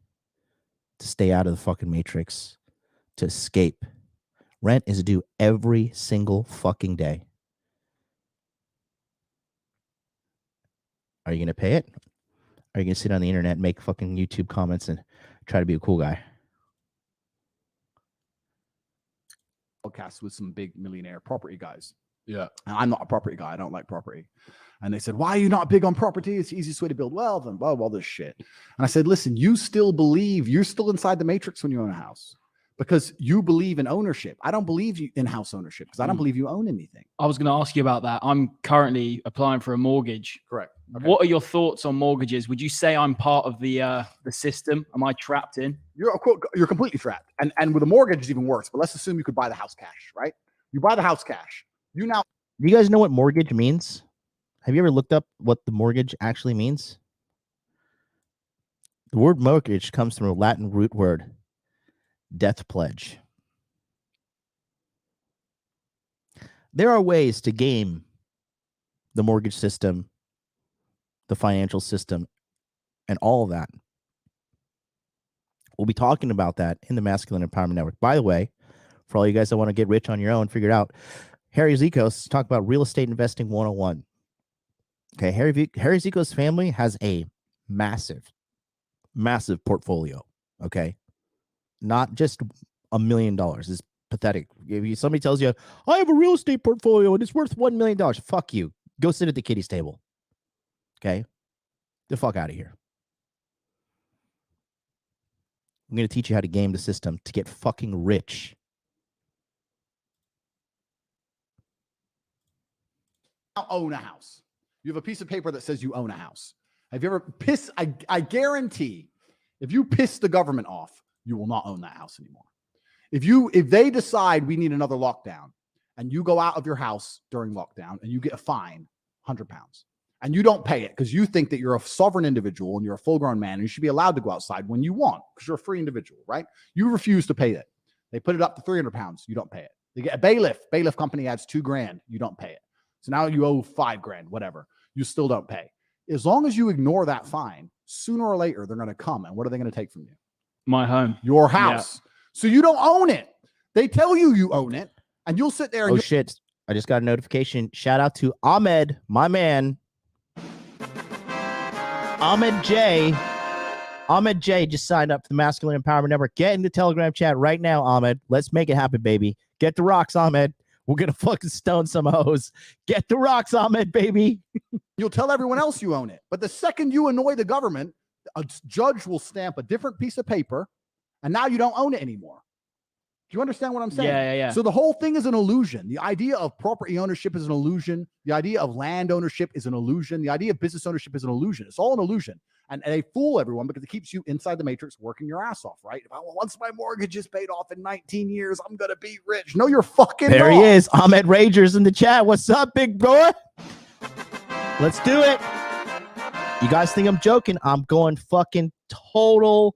[SPEAKER 1] To stay out of the fucking matrix, to escape. Rent is due every single fucking day. Are you going to pay it? Are you going to sit on the internet and make fucking YouTube comments and try to be a cool guy?
[SPEAKER 2] Podcast with some big millionaire property guys.
[SPEAKER 5] Yeah.
[SPEAKER 2] And I'm not a property guy. I don't like property. And they said, why are you not big on property? It's the easiest way to build wealth and blah, blah, this shit. And I said, listen, you still believe you're still inside the matrix when you own a house because you believe in ownership. I don't believe you in house ownership because I don't believe you own anything.
[SPEAKER 8] I was going to ask you about that. I'm currently applying for a mortgage.
[SPEAKER 2] Correct. Okay.
[SPEAKER 8] What are your thoughts on mortgages? Would you say I'm part of the system? Am I trapped in?
[SPEAKER 2] You're completely trapped. And with a mortgage, it's even worse. But let's assume you could buy the house cash, right? You buy the house cash. Do you
[SPEAKER 1] guys know what mortgage means? Have you ever looked up what the mortgage actually means? The word mortgage comes from a Latin root word, death pledge. There are ways to game the mortgage system, the financial system, and all of that. We'll be talking about that in the Masculine Empowerment Network. By the way, for all you guys that want to get rich on your own, figure it out, Harry Zikos talk about real estate investing 101. Okay, Harry Ziko's family has a massive portfolio. Okay, not just $1 million. It's pathetic. If somebody tells you, I have a real estate portfolio and it's worth $1 million, fuck you. Go sit at the kiddies table. Okay, get the fuck out of here. I'm going to teach you how to game the system to get fucking rich.
[SPEAKER 2] Own a house. You have a piece of paper that says you own a house. Have you ever pissed? I guarantee if you piss the government off, you will not own that house anymore. If they decide we need another lockdown and you go out of your house during lockdown and you get a fine, £100, and you don't pay it because you think that you're a sovereign individual and you're a full-grown man and you should be allowed to go outside when you want because you're a free individual, right? You refuse to pay it. They put it up to £300. You don't pay it. They get a bailiff company adds $2,000. You don't pay it. So now you owe $5,000, whatever. You still don't pay. As long as you ignore that fine, sooner or later, they're going to come. And what are they going to take from you?
[SPEAKER 8] My home.
[SPEAKER 2] Your house. Yeah. So you don't own it. They tell you own it. And you'll sit there. And
[SPEAKER 1] shit. I just got a notification. Shout out to Ahmed, my man. Ahmed J. Ahmed J just signed up for the Masculine Empowerment Network. Get in the Telegram chat right now, Ahmed. Let's make it happen, baby. Get the rocks, Ahmed. We're gonna fucking stone some hoes. Get the rocks, Ahmed, baby.
[SPEAKER 9] You'll tell everyone else you own it. But the second you annoy the government, a judge will stamp a different piece of paper, and now you don't own it anymore. Do you understand what I'm saying?
[SPEAKER 8] Yeah.
[SPEAKER 9] So the whole thing is an illusion. The idea of property ownership is an illusion. The idea of land ownership is an illusion. The idea of business ownership is an illusion. It's all an illusion. And they fool everyone because it keeps you inside the matrix working your ass off, right? Once my mortgage is paid off in 19 years, I'm going to be rich. No, you're fucking
[SPEAKER 1] There
[SPEAKER 9] wrong.
[SPEAKER 1] he is. Ahmed Ragers in the chat. What's up, big boy? Let's do it. You guys think I'm joking? I'm going fucking total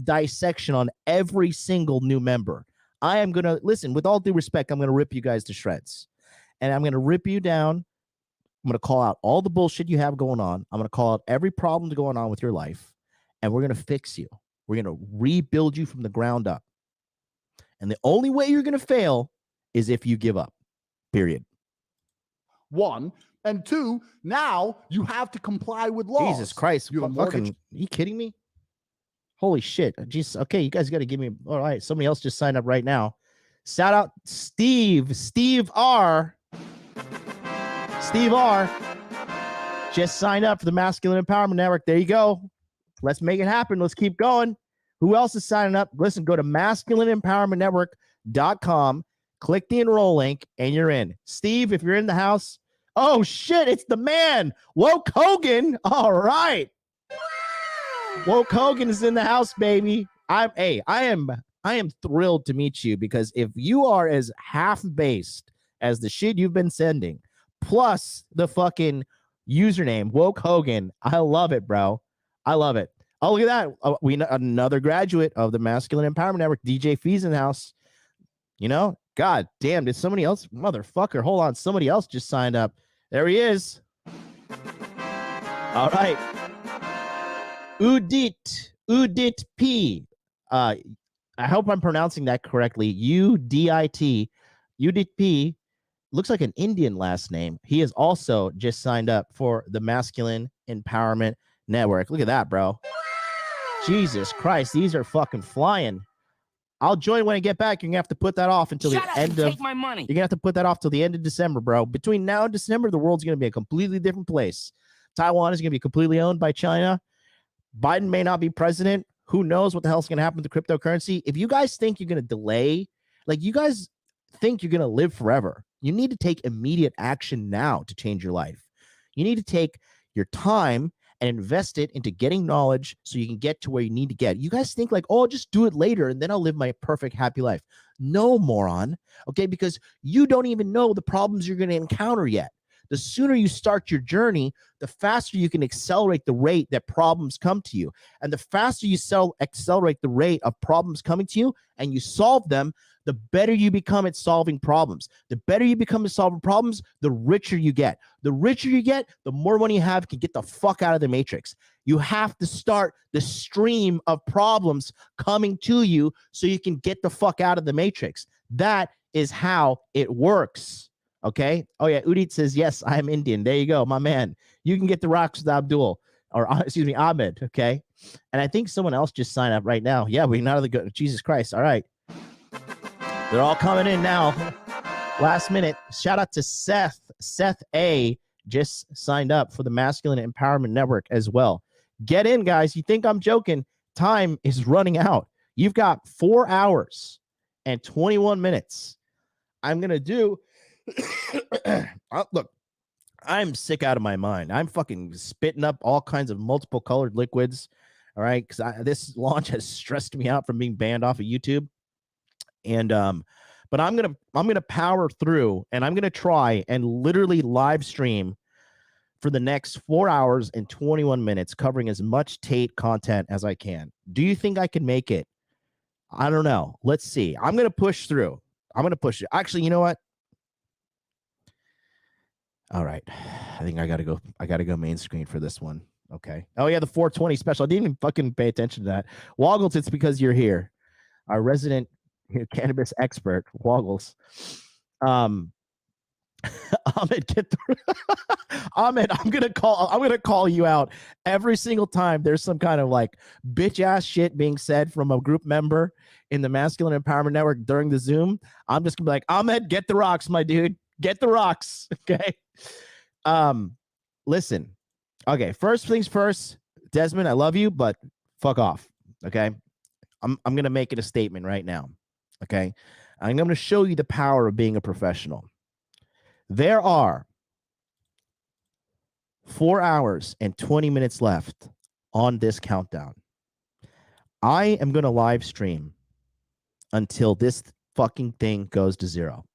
[SPEAKER 1] dissection on every single new member. I am going to, listen, with all due respect, I'm going to rip you guys to shreds. And I'm going to rip you down. I'm going to call out all the bullshit you have going on. I'm going to call out every problem going on with your life. And we're going to fix you. We're going to rebuild you from the ground up. And the only way you're going to fail is if you give up. Period.
[SPEAKER 9] One. And two, now you have to comply with laws.
[SPEAKER 1] Jesus Christ.
[SPEAKER 9] You have a
[SPEAKER 1] Fucking,
[SPEAKER 9] mortgage.
[SPEAKER 1] are you kidding me? Holy shit. Jesus. Okay, you guys got to give me. All right, somebody else just signed up right now. Shout out Steve R. Steve R. just signed up for the Masculine Empowerment Network. There you go. Let's make it happen. Let's keep going. Who else is signing up? Listen, go to masculineempowermentnetwork.com, click the enroll link, and you're in. Steve, if you're in the house, oh shit, it's the man, Woke Hogan. All right. Woke Hogan is in the house, baby. I am thrilled to meet you, because if you are as half-based as the shit you've been sending, plus the fucking username, Woke Hogan, I love it, bro. I love it. Oh, look at that. We another graduate of the Masculine Empowerment Network, DJ Fees in the house. You know, god damn, did somebody else, motherfucker, hold on, somebody else just signed up. There he is. All right. Udit P. I hope I'm pronouncing that correctly. UDIT. Udit P. Looks like an Indian last name. He has also just signed up for the Masculine Empowerment Network. Look at that, bro. Jesus Christ, these are fucking flying. I'll join when I get back. You're gonna have to put that off until
[SPEAKER 6] Shut
[SPEAKER 1] the
[SPEAKER 6] up
[SPEAKER 1] end
[SPEAKER 6] and
[SPEAKER 1] of.
[SPEAKER 6] take my money.
[SPEAKER 1] You're gonna have to put that off till the end of December, bro. Between now and December, the world's gonna be a completely different place. Taiwan is gonna be completely owned by China. Biden may not be president. Who knows what the hell's gonna happen to cryptocurrency? If you guys think you're gonna delay, like you guys think you're gonna live forever, you need to take immediate action now to change your life. You need to take your time and invest it into getting knowledge so you can get to where you need to get. You guys think like, oh, I'll just do it later and then I'll live my perfect, happy life. No, moron. Okay, because you don't even know the problems you're going to encounter yet. The sooner you start your journey, the faster you can accelerate the rate that problems come to you. And the faster you accelerate the rate of problems coming to you and you solve them, the better you become at solving problems. The better you become at solving problems, the richer you get. The richer you get, the more money you have can get the fuck out of the matrix. You have to start the stream of problems coming to you so you can get the fuck out of the matrix. That is how it works. Okay? Oh, yeah. Udit says, yes, I am Indian. There you go, my man. You can get the rocks with Abdul, or excuse me, Ahmed. Okay? And I think someone else just signed up right now. Yeah, we're not of the good. Jesus Christ. All right. They're all coming in now. Last minute. Shout out to Seth. Seth A just signed up for the Masculine Empowerment Network as well. Get in, guys. You think I'm joking? Time is running out. You've got 4 hours and 21 minutes. I'm going to do... Look, I'm sick out of my mind. I'm fucking spitting up all kinds of multiple colored liquids. All right, because this launch has stressed me out from being banned off of YouTube. And but I'm gonna power through, and I'm gonna try and literally live stream for the next 4 hours and 21 minutes, covering as much Tate content as I can. Do you think I can make it? I don't know. Let's see. I'm gonna push through. I'm gonna push it. Actually, you know what? All right. I think I gotta go main screen for this one. Okay. Oh yeah, the 420 special. I didn't even fucking pay attention to that. Woggles, it's because you're here. Our resident cannabis expert, Woggles. Ahmed, Ahmed, I'm gonna call you out every single time there's some kind of like bitch ass shit being said from a group member in the Masculine Empowerment Network during the Zoom. I'm just gonna be like, Ahmed, get the rocks, my dude. Get the rocks. Okay. Listen. Okay, first things first, Desmond, I love you, but fuck off. Okay. I'm gonna make it a statement right now. Okay. I'm gonna show you the power of being a professional. There are 4 hours and 20 minutes left on this countdown. I am going to live stream until this fucking thing goes to 0.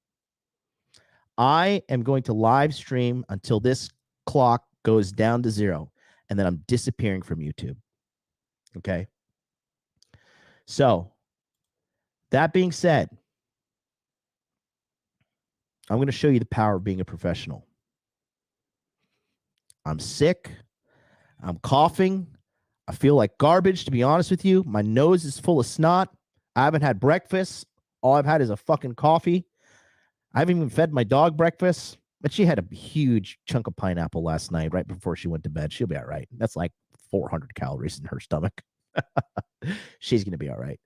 [SPEAKER 1] I am going to live stream until this clock goes down to 0, and then I'm disappearing from YouTube. Okay? So, that being said, I'm going to show you the power of being a professional. I'm sick. I'm coughing. I feel like garbage, to be honest with you. My nose is full of snot. I haven't had breakfast. All I've had is a fucking coffee. I haven't even fed my dog breakfast, but she had a huge chunk of pineapple last night right before she went to bed. She'll be all right. That's like 400 calories in her stomach. She's going to be all right.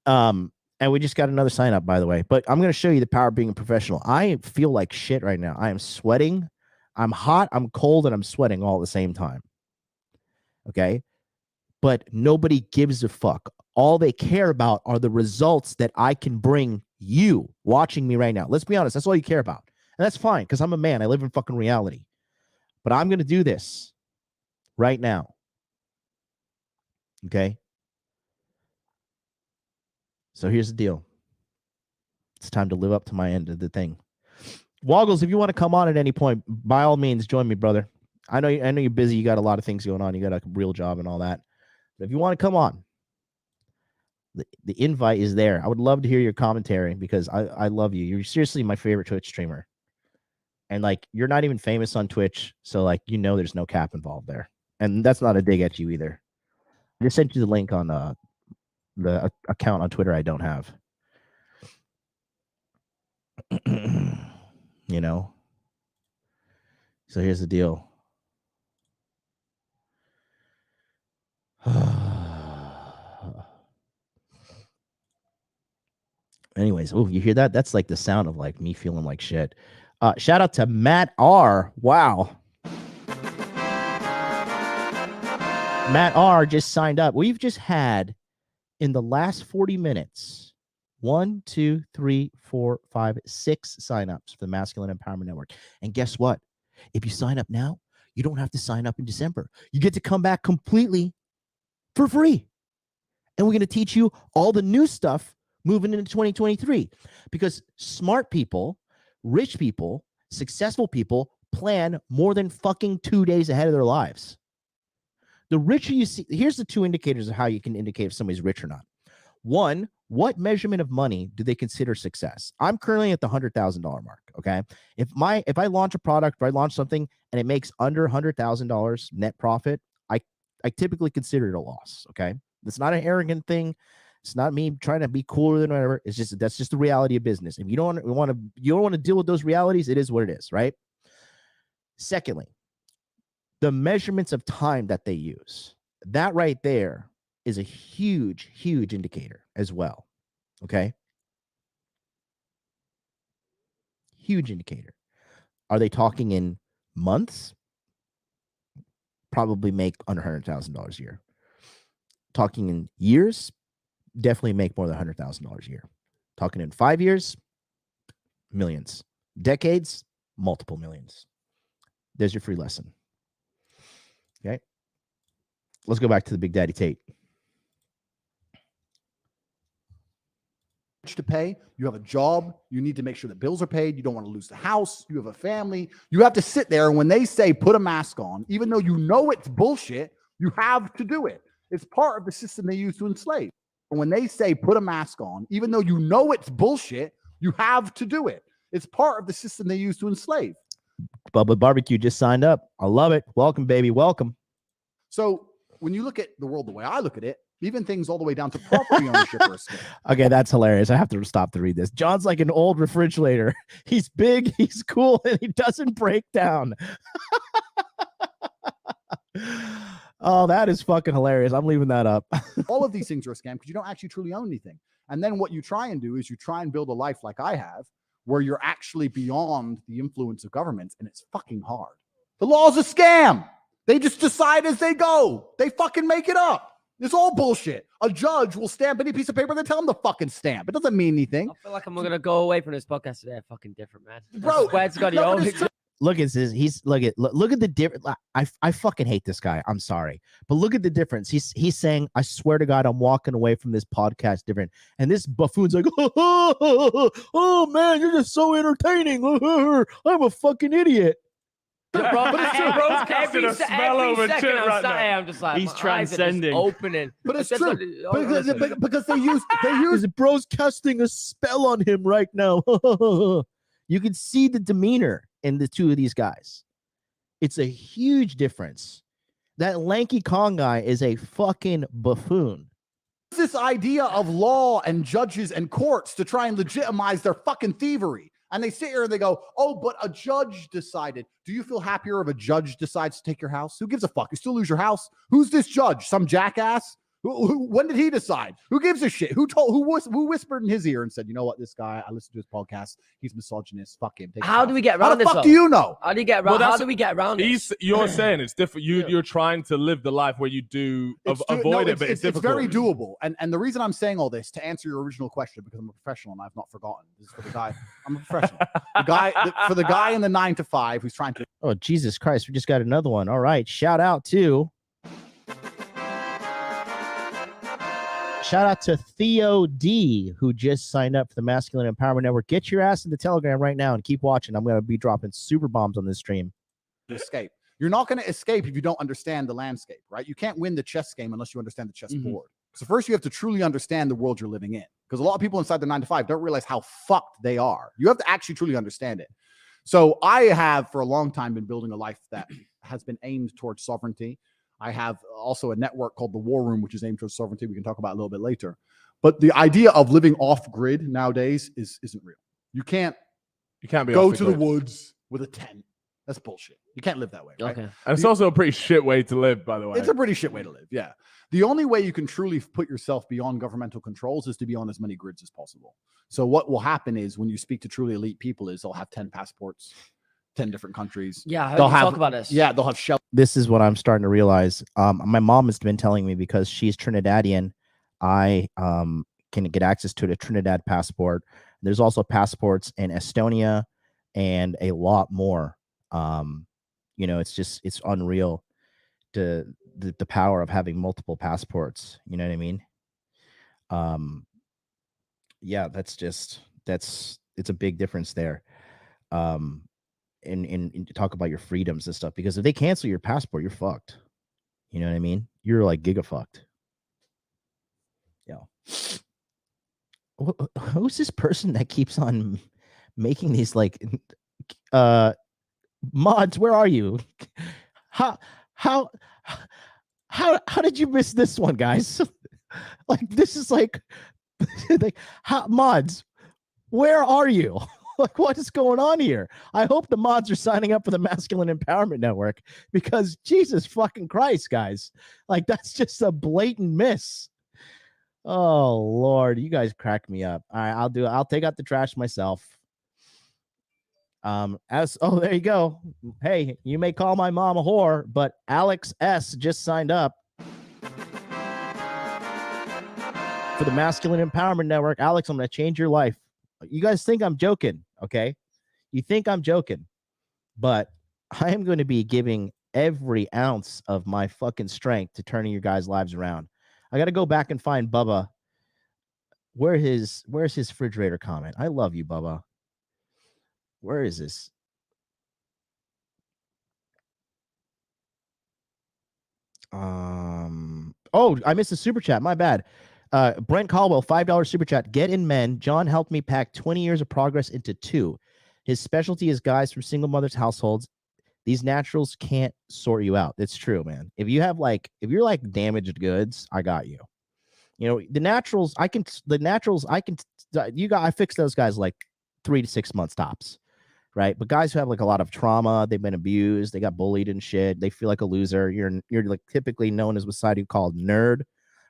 [SPEAKER 1] And we just got another sign up, by the way. But I'm going to show you the power of being a professional. I feel like shit right now. I am sweating. I'm hot, I'm cold, and I'm sweating all at the same time. Okay? But nobody gives a fuck. All they care about are the results that I can bring you watching me right now. Let's be honest. That's all you care about. And that's fine because I'm a man. I live in fucking reality. But I'm going to do this right now. Okay? So here's the deal. It's time to live up to my end of the thing. Woggles, if you want to come on at any point, by all means, join me, brother. I know you're busy. You got a lot of things going on. You got a real job and all that. But if you want to come on, the invite is there. I would love to hear your commentary because I love you. You're seriously my favorite Twitch streamer. And like, you're not even famous on Twitch. So like, there's no cap involved there. And that's not a dig at you either. I just sent you the link on the account on Twitter I don't have. So here's the deal. Anyways, you hear that? That's like the sound of like me feeling like shit. Shout out to Matt R. Wow. Matt R just signed up. We've just had in the last 40 minutes 1, 2, 3, 4, 5, 6 signups for the Masculine Empowerment Network. And guess what? If you sign up now, you don't have to sign up in December. You get to come back completely for free. And we're going to teach you all the new stuff moving into 2023. Because smart people, rich people, successful people plan more than fucking 2 days ahead of their lives. The richer you see, here's the 2 indicators of how you can indicate if somebody's rich or not. 1, what measurement of money do they consider success? I'm currently at the $100,000 mark. Okay. If I launch a product or I launch something and it makes under $100,000 net profit, I typically consider it a loss. Okay. It's not an arrogant thing. It's not me trying to be cooler than whatever. It's just, that's just the reality of business. If you don't want to deal with those realities, it is what it is. Right. Secondly, the measurements of time that they use, that right there is a huge, huge indicator as well. Okay. Huge indicator. Are they talking in months? Probably make under $100,000 a year. Talking in years? Definitely make more than $100,000 a year. Talking in 5 years? Millions. Decades? Multiple millions. There's your free lesson. Okay. Let's go back to the Big Daddy Tate.
[SPEAKER 9] To pay, you have a job, you need to make sure that bills are paid, you don't want to lose the house, you have a family, you have to sit there, and when they say put a mask on, even though you know it's bullshit, you have to do it. It's part of the system they use to enslave. And when they say put a mask on, even though you know it's bullshit, you have to do it. It's part of the system they use to enslave.
[SPEAKER 1] Bubba Barbecue just signed up. I love it. Welcome, baby. Welcome.
[SPEAKER 9] So when you look at the world the way I look at it, Even things all the way down to property ownership are a scam.
[SPEAKER 1] Okay, that's hilarious. I have to stop to read this. John's like an old refrigerator. He's big, he's cool, and he doesn't break down. Oh, that is fucking hilarious. I'm leaving that up.
[SPEAKER 9] All of these things are a scam because you don't actually truly own anything. And then what you try and do is you try and build a life like I have, where you're actually beyond the influence of governments, and it's fucking hard. The law's a scam. They just decide as they go. They fucking make it up. It's all bullshit. A judge will stamp any piece of paper they tell him to fucking stamp. It doesn't mean anything.
[SPEAKER 4] I feel like I'm gonna go away from this podcast today. Fucking different, man.
[SPEAKER 9] Bro,
[SPEAKER 4] Sweat's got
[SPEAKER 9] no,
[SPEAKER 4] you.
[SPEAKER 9] it's true.
[SPEAKER 1] Look at this. Look at the difference. I fucking hate this guy. I'm sorry, but look at the difference. He's saying, I swear to God, I'm walking away from this podcast different. And this buffoon's like, oh man, you're just so entertaining. I'm a fucking idiot.
[SPEAKER 4] Bro,
[SPEAKER 5] But it's true. Bro's casting a spell over
[SPEAKER 4] second
[SPEAKER 5] shit
[SPEAKER 4] I'm
[SPEAKER 5] right
[SPEAKER 4] sat
[SPEAKER 5] now.
[SPEAKER 4] here, I'm just like,
[SPEAKER 8] He's
[SPEAKER 4] my eyes are just
[SPEAKER 8] transcending.
[SPEAKER 4] opening.
[SPEAKER 9] But it's
[SPEAKER 4] That's
[SPEAKER 9] true.
[SPEAKER 4] what-
[SPEAKER 9] Because they use
[SPEAKER 1] Bro's casting a spell on him right now. You can see the demeanor in the two of these guys. It's a huge difference. That lanky Kong guy is a fucking buffoon.
[SPEAKER 9] this idea of law and judges and courts to try and legitimize their fucking thievery. And they sit here and they go, oh, but a judge decided. Do you feel happier if a judge decides to take your house? Who gives a fuck? You still lose your house. Who's this judge? Some jackass? When did he decide? Who gives a shit? Who whispered in his ear and said, you know what, this guy, I listened to his podcast. He's misogynist. Fuck him. Take his
[SPEAKER 4] How
[SPEAKER 9] house."
[SPEAKER 4] do we get
[SPEAKER 9] How
[SPEAKER 4] around
[SPEAKER 9] the
[SPEAKER 4] this?
[SPEAKER 9] fuck
[SPEAKER 4] though?
[SPEAKER 9] do you know?
[SPEAKER 4] How do you get around? How do we get around this?
[SPEAKER 5] You're saying it's different. You're trying to live the life where you do avoid it, but it's difficult.
[SPEAKER 9] It's very doable. And the reason I'm saying all this to answer your original question, because I'm a professional and I've not forgotten. This is for the guy. I'm a professional. For the guy in the 9 to 5 who's trying to.
[SPEAKER 1] Oh, Jesus Christ. We just got another one. All right. Shout out to Theo D, who just signed up for the Masculine Empowerment Network. Get your ass in the Telegram right now and keep watching. I'm going to be dropping super bombs on this stream.
[SPEAKER 9] Escape. You're not going to escape if you don't understand the landscape, right? You can't win the chess game unless you understand the chess board. So first you have to truly understand the world you're living in, because a lot of people inside the 9 to 5 don't realize how fucked they are. You have to actually truly understand it. So I have for a long time been building a life that has been aimed towards sovereignty. I have also a network called the War Room, which is aimed towards sovereignty. We can talk about a little bit later. But the idea of living off grid nowadays isn't real. You can't
[SPEAKER 5] be
[SPEAKER 9] go to the woods with a tent. That's bullshit. You can't live that way, right?
[SPEAKER 4] Okay.
[SPEAKER 5] And it's also a pretty shit way to live, by the way.
[SPEAKER 9] It's a pretty shit way to live, yeah. The only way you can truly put yourself beyond governmental controls is to be on as many grids as possible. So what will happen is when you speak to truly elite people is they'll have 10 passports, 10 different countries.
[SPEAKER 4] Yeah, I heard
[SPEAKER 9] they'll
[SPEAKER 4] you
[SPEAKER 9] have,
[SPEAKER 4] talk about this.
[SPEAKER 9] Yeah, they'll have shell.
[SPEAKER 1] This is what I'm starting to realize. My mom has been telling me, because she's Trinidadian, I can get access to the Trinidad passport. There's also passports in Estonia and a lot more. It's unreal the power of having multiple passports. You know what I mean? Yeah, it's a big difference there. And to talk about your freedoms and stuff, because if they cancel your passport, you're fucked. You know what I mean? You're like giga fucked. Yeah. Who's this person that keeps on making these like mods? Where are you? How did you miss this one, guys? Like, this is like mods, where are you? Like, what is going on here? I hope the mods are signing up for the Masculine Empowerment Network, because Jesus fucking Christ, guys. Like, that's just a blatant miss. Oh, Lord. You guys crack me up. All right, I'll take out the trash myself. There you go. Hey, you may call my mom a whore, but Alex S just signed up for the Masculine Empowerment Network. Alex, I'm going to change your life. You guys think I'm joking, okay? You think I'm joking, but I am going to be giving every ounce of my fucking strength to turning your guys' lives around. I got to go back and find Bubba. Where's his refrigerator comment? I love you, Bubba. Where is this? Oh, I missed a super chat. My bad. Brent Caldwell, $5 super chat. Get in men. John helped me pack 20 years of progress into 2. His specialty is guys from single mothers' households. These naturals can't sort you out. It's true, man. If you're like damaged goods, I got you. You know, the naturals, I fix those guys like 3 to 6 months tops, right? But guys who have like a lot of trauma, they've been abused, they got bullied and shit, they feel like a loser. You're like typically known as what side you call nerd,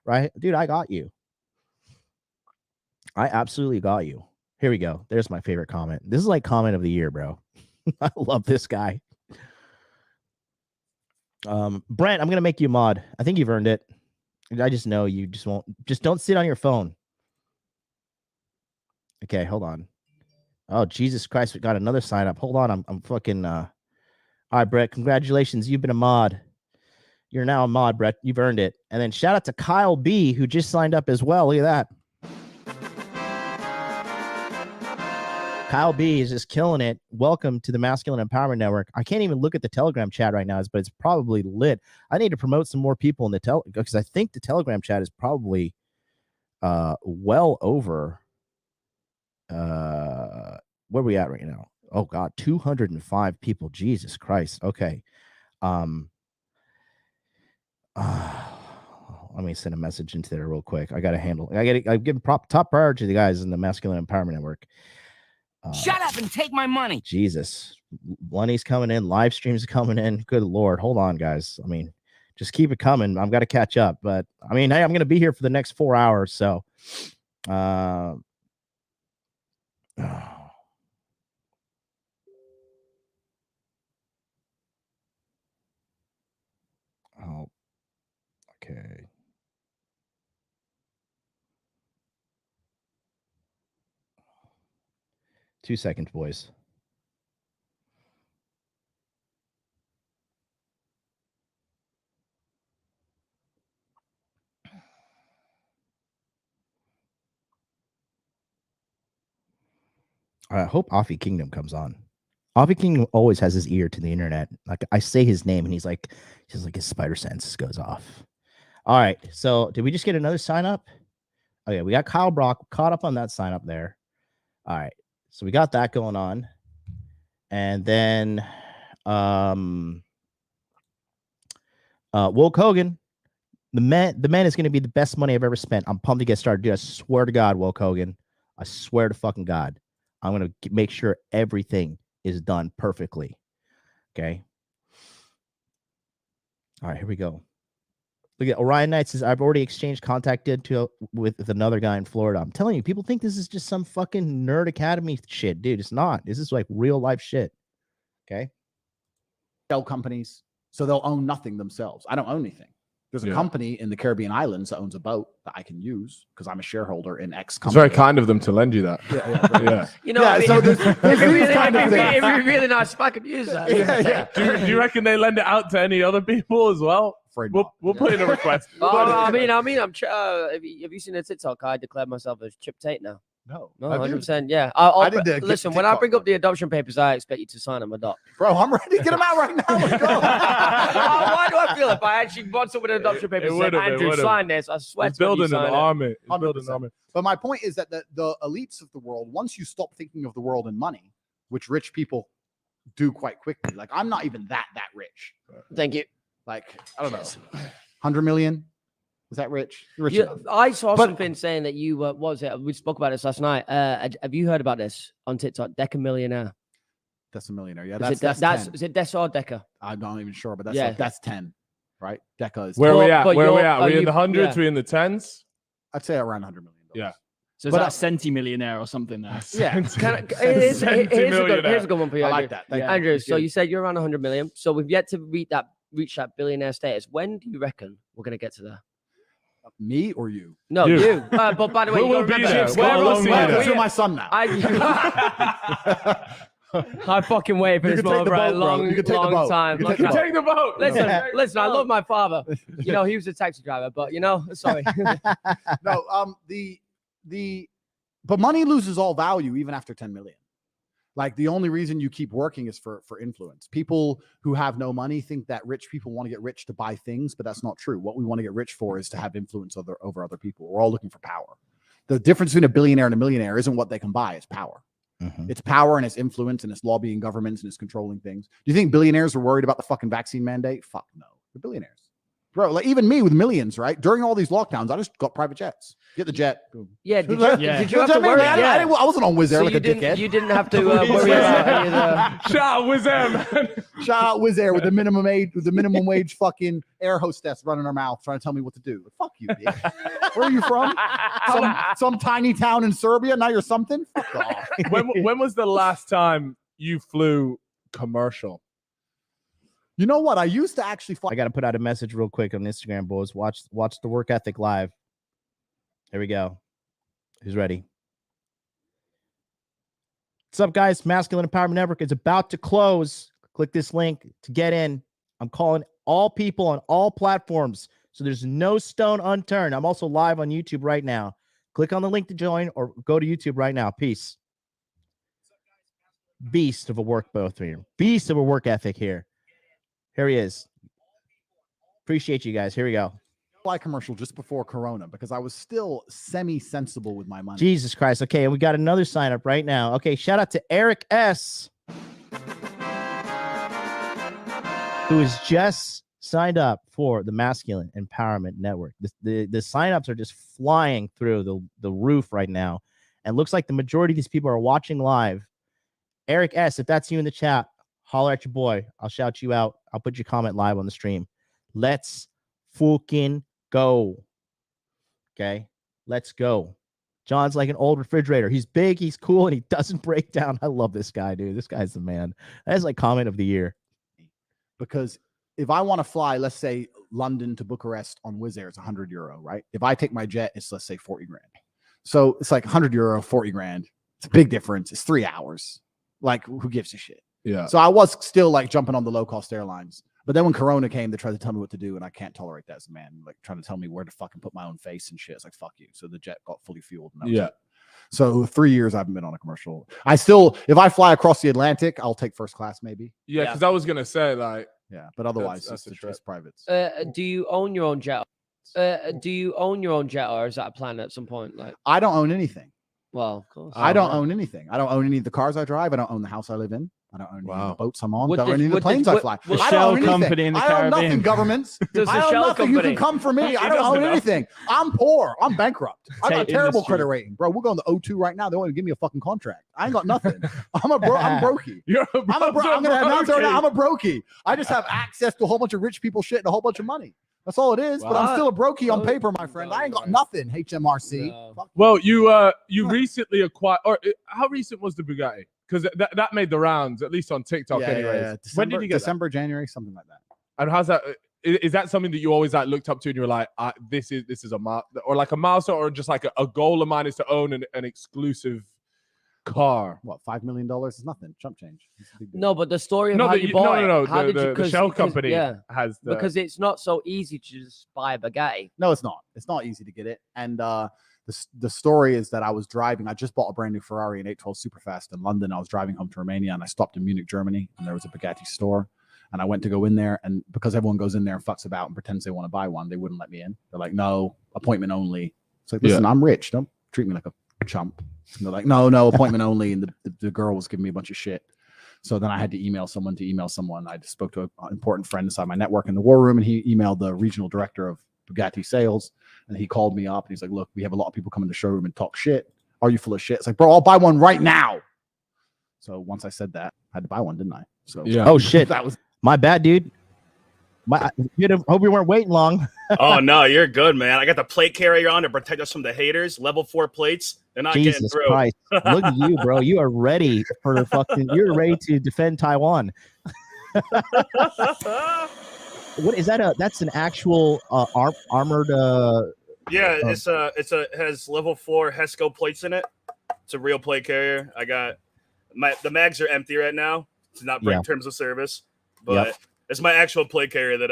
[SPEAKER 1] right? Dude, I got you. I absolutely got you. Here we go. There's my favorite comment. This is like comment of the year, bro. I love this guy. Brent, I'm gonna make you a mod. I think you've earned it. I just know you just won't. Just don't sit on your phone. Okay, hold on. Oh, Jesus Christ, we got another sign up. Hold on, I'm fucking all right, Brett. Congratulations. You've been a mod. You're now a mod, Brett. You've earned it. And then shout out to Kyle B, who just signed up as well. Look at that. Kyle B is just killing it. Welcome to the Masculine Empowerment Network. I can't even look at the Telegram chat right now, but it's probably lit. I need to promote some more people in the because I think the Telegram chat is probably well over where are we at right now? Oh God, 205 people. Jesus Christ. Okay. Let me send a message into there real quick. I give top priority to the guys in the Masculine Empowerment Network.
[SPEAKER 6] Shut up and take my money.
[SPEAKER 1] Jesus. Lenny's coming in. Live streams coming in. Good Lord. Hold on, guys. I mean, just keep it coming. I've got to catch up. But, I mean, hey, I'm going to be here for the next 4 hours. So, okay. 2 seconds, boys. I hope Offie Kingdom comes on. Offie Kingdom always has his ear to the internet. Like I say his name and he's like his spider sense goes off. All right. So did we just get another sign up? Okay, we got Kyle Brock caught up on that sign up there. All right. So we got that going on. And then Woke Hogan, the man is going to be the best money I've ever spent. I'm pumped to get started. Dude, I swear to God, Woke Hogan. I swear to fucking God. I'm going to make sure everything is done perfectly. Okay. All right, here we go. Look at Orion Knight says, I've already exchanged contacted with another guy in Florida. I'm telling you, people think this is just some fucking Nerd Academy shit. Dude, it's not. This is like real life shit. Okay.
[SPEAKER 9] Shell companies. So they'll own nothing themselves. I don't own anything. There's a company in the Caribbean islands that owns a boat that I can use because I'm a shareholder in X company.
[SPEAKER 5] It's very kind of them to lend you that. Yeah.
[SPEAKER 4] You know,
[SPEAKER 9] so
[SPEAKER 4] it'd be really nice if I could use that.
[SPEAKER 5] Do you reckon they lend it out to any other people as well? We'll put in a request.
[SPEAKER 4] I mean, have you seen the TikTok? I declared myself as Chip Tate now.
[SPEAKER 9] No,
[SPEAKER 4] 100%. Yeah. Listen, when I bring up the adoption papers, I expect you to sign them. Adopt.
[SPEAKER 9] Bro, I'm ready to get them out right now. Let's go.
[SPEAKER 4] Why do I feel if I actually brought someone with adoption papers and said, Andrew, sign this? I swear
[SPEAKER 5] it's building an army. It's building an army.
[SPEAKER 9] But my point is that the elites of the world, once you stop thinking of the world in money, which rich people do quite quickly, like I'm not even that rich.
[SPEAKER 4] Thank you.
[SPEAKER 9] Like, I don't know, 100 million. Is that rich?
[SPEAKER 4] I saw something saying that you what was it? We spoke about this last night. Have you heard about this on TikTok? Deca Millionaire.
[SPEAKER 9] That's a millionaire. Yeah,
[SPEAKER 4] is it Deca or Deca?
[SPEAKER 9] I'm not even sure, but that's 10, right? Deca is.
[SPEAKER 5] Where are we at? Are we in the hundreds? We in the tens?
[SPEAKER 9] I'd say around $100 million.
[SPEAKER 5] Yeah.
[SPEAKER 8] So is that centimillionaire or something there?
[SPEAKER 4] Yeah. Here's a good one for you.
[SPEAKER 9] I like that.
[SPEAKER 4] Andrew, so you said you're around 100 million. So we've yet to reach that billionaire status. When do you reckon we're going to get to there?
[SPEAKER 9] Me or you?
[SPEAKER 4] No, you. But by the way,
[SPEAKER 5] we'll be there.
[SPEAKER 9] Where's my son now?
[SPEAKER 4] I fucking wait for this moment for a long time.
[SPEAKER 5] You can take the boat.
[SPEAKER 4] Listen, I love my father. You know, he was a taxi driver, but sorry.
[SPEAKER 9] No, but money loses all value even after 10 million. Like the only reason you keep working is for influence. People who have no money think that rich people want to get rich to buy things, but that's not true. What we want to get rich for is to have influence over other people. We're all looking for power. The difference between a billionaire and a millionaire isn't what they can buy, it's power. Mm-hmm. It's power and it's influence and it's lobbying governments and it's controlling things. Do you think billionaires are worried about the fucking vaccine mandate? Fuck no. They're billionaires. Bro, like even me with millions, right? During all these lockdowns, I just got private jets. Get the jet. Boom.
[SPEAKER 4] Yeah, did
[SPEAKER 9] Yeah.
[SPEAKER 4] you have to worry?
[SPEAKER 9] I wasn't on Wizz Air
[SPEAKER 4] So
[SPEAKER 9] like
[SPEAKER 4] you
[SPEAKER 9] a
[SPEAKER 4] didn't,
[SPEAKER 9] dickhead.
[SPEAKER 4] you didn't have to worry about any of the...
[SPEAKER 5] Shout out Wizz Air, man.
[SPEAKER 9] Shout out Wizz Air with the minimum wage fucking air hostess running her mouth trying to tell me what to do. Fuck you, bitch. Where are you from? Some tiny town in Serbia. Now you're something. Fuck off.
[SPEAKER 5] When was the last time you flew commercial?
[SPEAKER 9] You know what? I used to actually fly.
[SPEAKER 1] I got to put out a message real quick on Instagram, boys. Watch the work ethic live. Here we go. Who's ready? What's up, guys? Masculine Empowerment Network is about to close. Click this link to get in. I'm calling all people on all platforms, so there's no stone unturned. I'm also live on YouTube right now. Click on the link to join or go to YouTube right now. Peace. Beast of a work both here. Beast of a work ethic here. Here he is. Appreciate you guys. Here we go.
[SPEAKER 9] Fly commercial just before Corona because I was still semi-sensible with my money.
[SPEAKER 1] Jesus Christ. Okay, and we got another sign up right now. Okay, shout out to Eric S., who has just signed up for the Masculine Empowerment Network. The signups are just flying through the roof right now. And looks like the majority of these people are watching live. Eric S., if that's you in the chat, holler at your boy. I'll shout you out. I'll put your comment live on the stream. Let's fucking go. Okay, let's go. John's like an old refrigerator. He's big, he's cool, and he doesn't break down. I love this guy, dude. This guy's the man. That's like comment of the year.
[SPEAKER 9] Because if I want to fly, let's say London to Bucharest on Wizz Air, it's €100, right? If I take my jet, it's let's say 40 grand. So it's like €100, 40 grand. It's a big difference. It's 3 hours. Like, who gives a shit?
[SPEAKER 5] Yeah.
[SPEAKER 9] So I was still like jumping on the low cost airlines. But then when Corona came, they tried to tell me what to do, and I can't tolerate that as a man. Like trying to tell me where to fucking put my own face and shit. It's like, fuck you. So the jet got fully fueled. And that was it. So 3 years I haven't been on a commercial. I still, if I fly across the Atlantic, I'll take first class maybe.
[SPEAKER 5] Yeah, because I was gonna say like,
[SPEAKER 9] yeah, but otherwise
[SPEAKER 5] that's
[SPEAKER 9] it's just privates.
[SPEAKER 4] Do you own your own jet? Do you own your own jet, or is that a plan at some point? Like,
[SPEAKER 9] I don't own anything.
[SPEAKER 4] well, of course.
[SPEAKER 9] I don't own anything. I don't own any of the cars I drive. I don't own the house I live in. I don't own any of the boats I'm on.
[SPEAKER 4] Would
[SPEAKER 9] Don't
[SPEAKER 4] the-
[SPEAKER 9] own any of the
[SPEAKER 4] would the-
[SPEAKER 9] planes I
[SPEAKER 4] would-
[SPEAKER 9] fly.
[SPEAKER 8] the
[SPEAKER 9] I
[SPEAKER 8] shell
[SPEAKER 9] don't own anything.
[SPEAKER 8] company in the
[SPEAKER 9] I own nothing,
[SPEAKER 8] Caribbean.
[SPEAKER 9] governments.
[SPEAKER 4] Does the
[SPEAKER 9] I own
[SPEAKER 4] shell
[SPEAKER 9] nothing. You
[SPEAKER 4] company-
[SPEAKER 9] can come for me. I
[SPEAKER 5] He
[SPEAKER 9] don't
[SPEAKER 5] doesn't
[SPEAKER 9] own
[SPEAKER 5] know.
[SPEAKER 9] anything. I'm poor. I'm bankrupt. I got a
[SPEAKER 8] Tate
[SPEAKER 9] terrible
[SPEAKER 8] industry.
[SPEAKER 9] credit rating, bro. We're going to O2 right now. They won't even give me a fucking contract. I ain't got nothing. I'm brokey.
[SPEAKER 5] you're a
[SPEAKER 9] I'm going to announce it right now.
[SPEAKER 5] brokey.
[SPEAKER 9] I'm a brokey. I just have access to a whole bunch of rich people shit and a whole bunch of money. That's all it is. But I'm
[SPEAKER 4] Wow.
[SPEAKER 9] still a brokey on
[SPEAKER 4] Oh,
[SPEAKER 9] paper, my friend. I ain't got
[SPEAKER 4] no.
[SPEAKER 9] nothing. HMRC.
[SPEAKER 4] No.
[SPEAKER 9] Fuck.
[SPEAKER 5] Well, you recently acquired, or how recent was the Bugatti? Because that made the rounds, at least on TikTok, anyways. When did you get
[SPEAKER 9] December, January, something like that.
[SPEAKER 5] that? And how's that? Is that something that you always like looked up to, and you're like, this is a or like a milestone, or just like a goal of mine is to own an exclusive car?
[SPEAKER 9] What, $5 million is nothing. Chump change. It's a big deal.
[SPEAKER 4] No, but the story of
[SPEAKER 5] No,
[SPEAKER 4] how you bought it.
[SPEAKER 5] no.
[SPEAKER 4] How did you?
[SPEAKER 5] The shell company
[SPEAKER 4] Yeah,
[SPEAKER 5] has the.
[SPEAKER 4] because it's not so easy to just buy a Bugatti.
[SPEAKER 9] No, it's not. It's not easy to get it. And the story is that I was driving. I just bought a brand new Ferrari in 812 Superfast in London. I was driving home to Romania, and I stopped in Munich, Germany, and there was a Bugatti store. And I went to go in there, and because everyone goes in there and fucks about and pretends they want to buy one, they wouldn't let me in. They're like, no, appointment only. It's like, listen, I'm rich. Don't treat me like a chump. And they're like, no, appointment only. And the girl was giving me a bunch of shit. So then I had to email someone to email someone. I just spoke to an important friend inside my network in the war room, and he emailed the regional director of Bugatti sales. And he called me up, and he's like, look, we have a lot of people come in the showroom and talk shit. Are you full of shit? It's like, bro, I'll buy one right now. So once I said that, I had to buy one, didn't I? So
[SPEAKER 5] Yeah.
[SPEAKER 1] Oh, shit.
[SPEAKER 9] that was
[SPEAKER 1] My bad, dude. Hope we weren't waiting long.
[SPEAKER 10] Oh no, you're good, man. I got the plate carrier on to protect us from the haters. Level 4 plates. They're not getting
[SPEAKER 1] Jesus
[SPEAKER 10] through.
[SPEAKER 1] Christ. Look at you, bro. You are ready for the fucking, you're ready to defend Taiwan. What is that? That's an actual armored
[SPEAKER 10] Yeah, it has level 4 HESCO plates in it. It's a real plate carrier. I got the mags are empty right now to not break terms of service, but it's my actual plate carrier that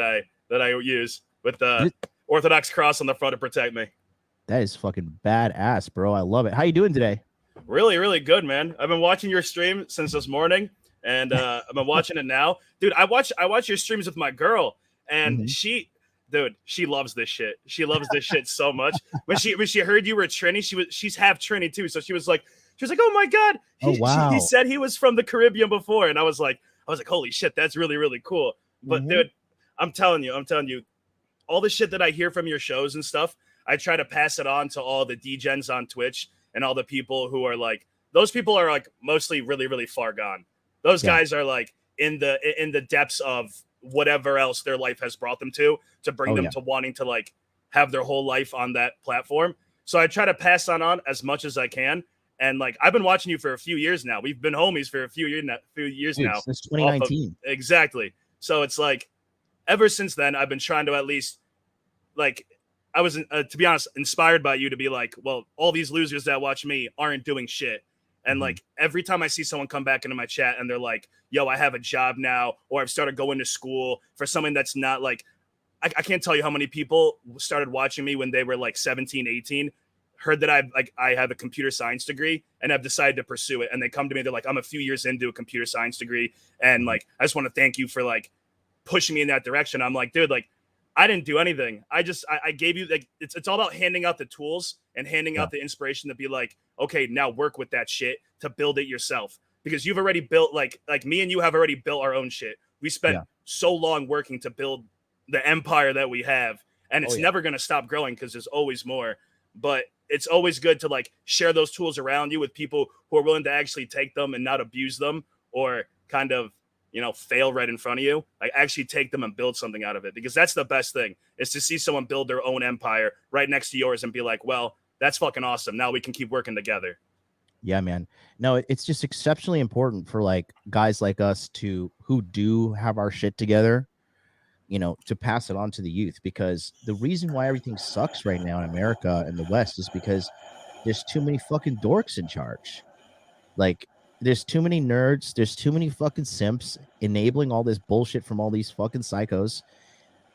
[SPEAKER 10] I use with the Orthodox cross on the front to protect me.
[SPEAKER 1] That is fucking badass, bro. I love it. How you doing today?
[SPEAKER 10] Really, really good, man. I've been watching your stream since this morning, and I've been watching it now, dude. I watch your streams with my girl, and she loves this shit. She loves this shit so much. When she heard you were Trini, she's half Trini too, so she was like, oh my god, he said he was from the Caribbean before, and I was like, holy shit, that's really, really cool. But dude, I'm telling you, all the shit that I hear from your shows and stuff, I try to pass it on to all the degens on Twitch and all the people who are like, those people are like mostly really, really far gone. Those guys are like in the depths of whatever else their life has brought them to bring them to wanting to like have their whole life on that platform. So I try to pass that on as much as I can. And like, I've been watching you for a few years now. We've been homies for a few years now.
[SPEAKER 1] Since 2019.
[SPEAKER 10] Exactly. So it's like, ever since then, I've been trying to at least, like, I was, to be honest, inspired by you to be like, well, all these losers that watch me aren't doing shit. And like, every time I see someone come back into my chat and they're like, yo, I have a job now, or I've started going to school for something that's not like, I can't tell you how many people started watching me when they were like 17, 18, heard that I have a computer science degree and have decided to pursue it. And they come to me, they're like, I'm a few years into a computer science degree. And like, I just want to thank you for like pushing me in that direction. I'm like, dude, like, I didn't do anything. I gave you, like, it's all about handing out the tools and handing out the inspiration to be like, okay, now work with that shit to build it yourself. Because you've already built, like me and you have already built our own shit. We spent so long working to build the empire that we have, and it's never going to stop growing because there's always more. But it's always good to like share those tools around you with people who are willing to actually take them and not abuse them or kind of, you know, fail right in front of you. Like, actually take them and build something out of it, because that's the best thing, is to see someone build their own empire right next to yours and be like, well, that's fucking awesome. Now we can keep working together.
[SPEAKER 1] Yeah, man. No, it's just exceptionally important for like guys like us who do have our shit together, you know, to pass it on to the youth, because the reason why everything sucks right now in America and the West is because there's too many fucking dorks in charge. Like, there's too many nerds, there's too many fucking simps enabling all this bullshit from all these fucking psychos.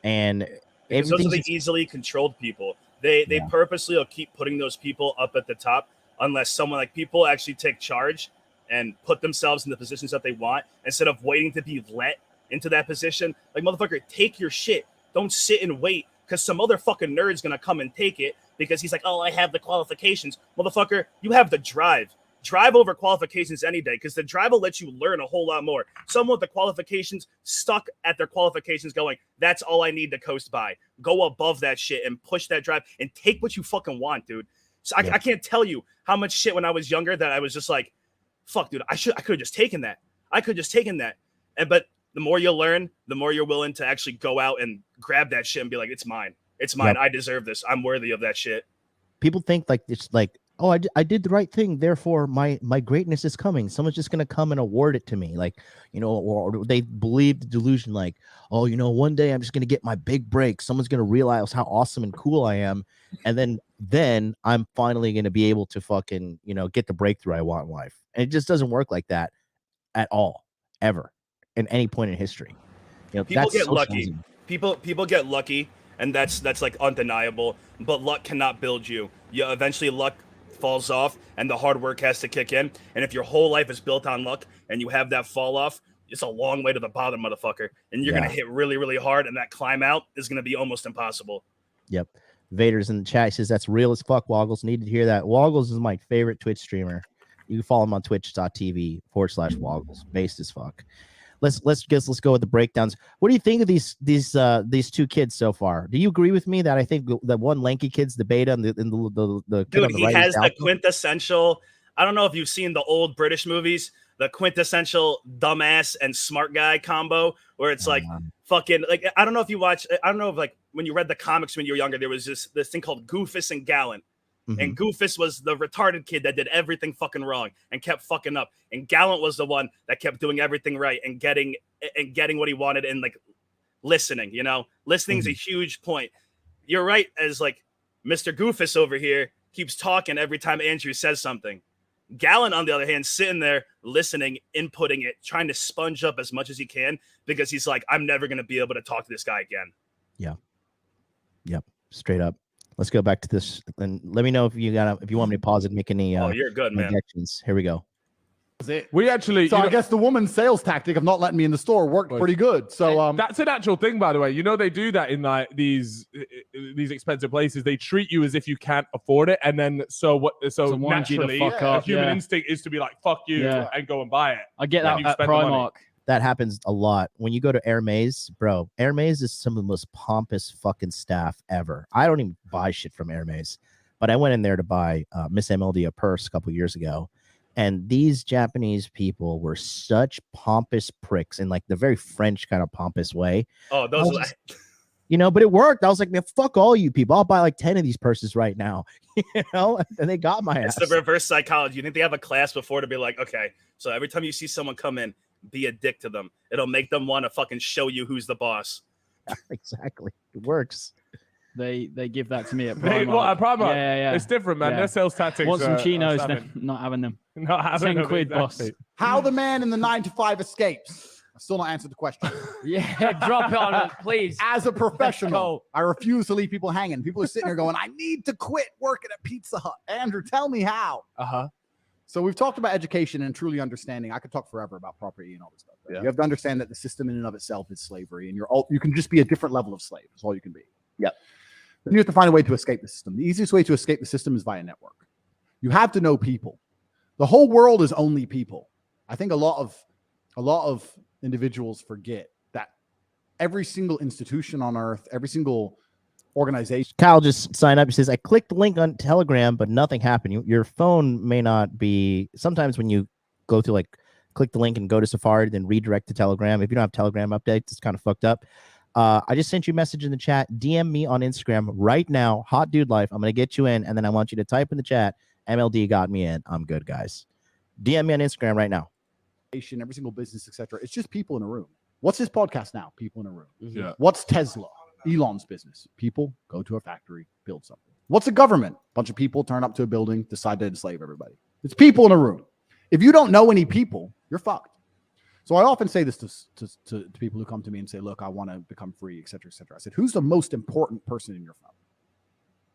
[SPEAKER 1] And
[SPEAKER 10] because those are the easily controlled people. They purposely will keep putting those people up at the top unless someone, like, people actually take charge and put themselves in the positions that they want instead of waiting to be let into that position. Like, motherfucker, take your shit. Don't sit and wait because some other fucking nerd's gonna come and take it because he's like, oh, I have the qualifications. Motherfucker, you have the drive. Drive over qualifications any day, because the drive will let you learn a whole lot more. Someone with the qualifications stuck at their qualifications going, that's all I need to coast by. Go above that shit and push that drive and take what you fucking want, dude. So I can't tell you how much shit when I was younger that I was just like, fuck, dude, I could have just taken that. But the more you learn, the more you're willing to actually go out and grab that shit and be like, it's mine. It's mine. I deserve this. I'm worthy of that shit.
[SPEAKER 1] People think like it's like, oh, I did the right thing, therefore my greatness is coming. Someone's just going to come and award it to me. Like, you know, or they believe the delusion like, oh, you know, one day I'm just going to get my big break. Someone's going to realize how awesome and cool I am. And then I'm finally going to be able to fucking, you know, get the breakthrough I want in life. And it just doesn't work like that at all, ever, in any point in history. You know,
[SPEAKER 10] people get lucky. People get lucky, and that's like undeniable. But luck cannot build you. Eventually luck falls off and the hard work has to kick in. And if your whole life is built on luck and you have that fall off, it's a long way to the bottom, motherfucker. And you're going to hit really, really hard. And that climb out is going to be almost impossible.
[SPEAKER 1] Yep. Vader's in the chat. He says, that's real as fuck, Woggles. Need to hear that. Woggles is my favorite Twitch streamer. You can follow him on twitch.tv/Woggles. Based as fuck. Let's go with the breakdowns. What do you think of these two kids so far? Do you agree with me that I think the one lanky kid's the beta and the
[SPEAKER 10] dude, on the he has the quintessential. I don't know if you've seen the old British movies, the quintessential dumbass and smart guy combo, where it's like fucking like I don't know if you watch. I don't know if like when you read the comics when you were younger, there was this thing called Goofus and Gallant. And Goofus was the retarded kid that did everything fucking wrong and kept fucking up. And Gallant was the one that kept doing everything right and getting what he wanted and like listening, you know? Listening's a huge point. You're right, as like Mr. Goofus over here keeps talking every time Andrew says something. Gallant, on the other hand, sitting there listening, inputting it, trying to sponge up as much as he can because he's like, I'm never going to be able to talk to this guy again.
[SPEAKER 1] Yeah. Yep. Straight up. Let's go back to this and let me know if you want me to pause and make any
[SPEAKER 10] you're good, man.
[SPEAKER 1] Here we go.
[SPEAKER 5] We actually
[SPEAKER 9] I guess the woman's sales tactic of not letting me in the store worked pretty good. So
[SPEAKER 5] that's an actual thing, by the way. You know, they do that in like these expensive places. They treat you as if you can't afford it, and then so naturally
[SPEAKER 8] fuck up.
[SPEAKER 5] Human instinct is to be like fuck you and go and buy it.
[SPEAKER 8] I get that at Primark.
[SPEAKER 1] that happens a lot. When you go to Hermes, bro, Hermes is some of the most pompous fucking staff ever. I don't even buy shit from Hermes, but I went in there to buy Miss MLD a purse a couple years ago. And these Japanese people were such pompous pricks in like the very French kind of pompous way.
[SPEAKER 10] Oh, those
[SPEAKER 1] just, you know, but it worked. I was like, man, fuck all you people. I'll buy like 10 of these purses right now. You know, and they got my ass.
[SPEAKER 10] It's the reverse psychology. You think they have a class before to be like, okay, so every time you see someone come in, be a dick to them. It'll make them want to fucking show you who's the boss.
[SPEAKER 1] Exactly. It works.
[SPEAKER 8] They give that to me at
[SPEAKER 5] They,
[SPEAKER 8] Primark.
[SPEAKER 5] well, at Primark,
[SPEAKER 8] Yeah.
[SPEAKER 5] it's different, man.
[SPEAKER 8] Yeah.
[SPEAKER 5] Their sales tactics.
[SPEAKER 8] Want some
[SPEAKER 5] are
[SPEAKER 8] chinos?
[SPEAKER 5] savage.
[SPEAKER 8] Then not having them.
[SPEAKER 5] Not having
[SPEAKER 8] 10
[SPEAKER 5] them,
[SPEAKER 8] quid, boss.
[SPEAKER 5] exactly.
[SPEAKER 9] How the man in the 9-to-5 escapes. I still not answered the question.
[SPEAKER 4] Yeah, drop it on us, please.
[SPEAKER 9] As a professional, I refuse to leave people hanging. People are sitting there going, I need to quit working at Pizza Hut. Andrew, tell me how. So we've talked about education and truly understanding. I could talk forever about property and all this stuff.
[SPEAKER 5] Yeah.
[SPEAKER 9] You have to understand that the system in and of itself is slavery, and you can just be a different level of slave. That's all you can be.
[SPEAKER 1] Yep.
[SPEAKER 9] Then you have to find a way to escape the system. The easiest way to escape the system is via network. You have to know people. The whole world is only people. I think a lot of individuals forget that every single institution on earth, every single organization.
[SPEAKER 1] Kyle just signed up. He says, I clicked the link on Telegram, but nothing happened. Your phone may not be. Sometimes when you go to like click the link and go to Safari, then redirect to Telegram. If you don't have Telegram updates, it's kind of fucked up. I just sent you a message in the chat. DM me on Instagram right now. Hot Dude Life. I'm going to get you in. And then I want you to type in the chat. MLD got me in. I'm good, guys. DM me on Instagram right now.
[SPEAKER 9] Every single business, etc. It's just people in a room. What's his podcast now? People in a room.
[SPEAKER 5] Yeah.
[SPEAKER 9] What's Tesla? Elon's business. People go to a factory, build something. What's a government? Bunch of people turn up to a building, decide to enslave everybody. It's people in a room. If you don't know any people, you're fucked. So I often say this to people who come to me and say, look, I want to become free, et cetera, et cetera. I said, who's the most important person in your family?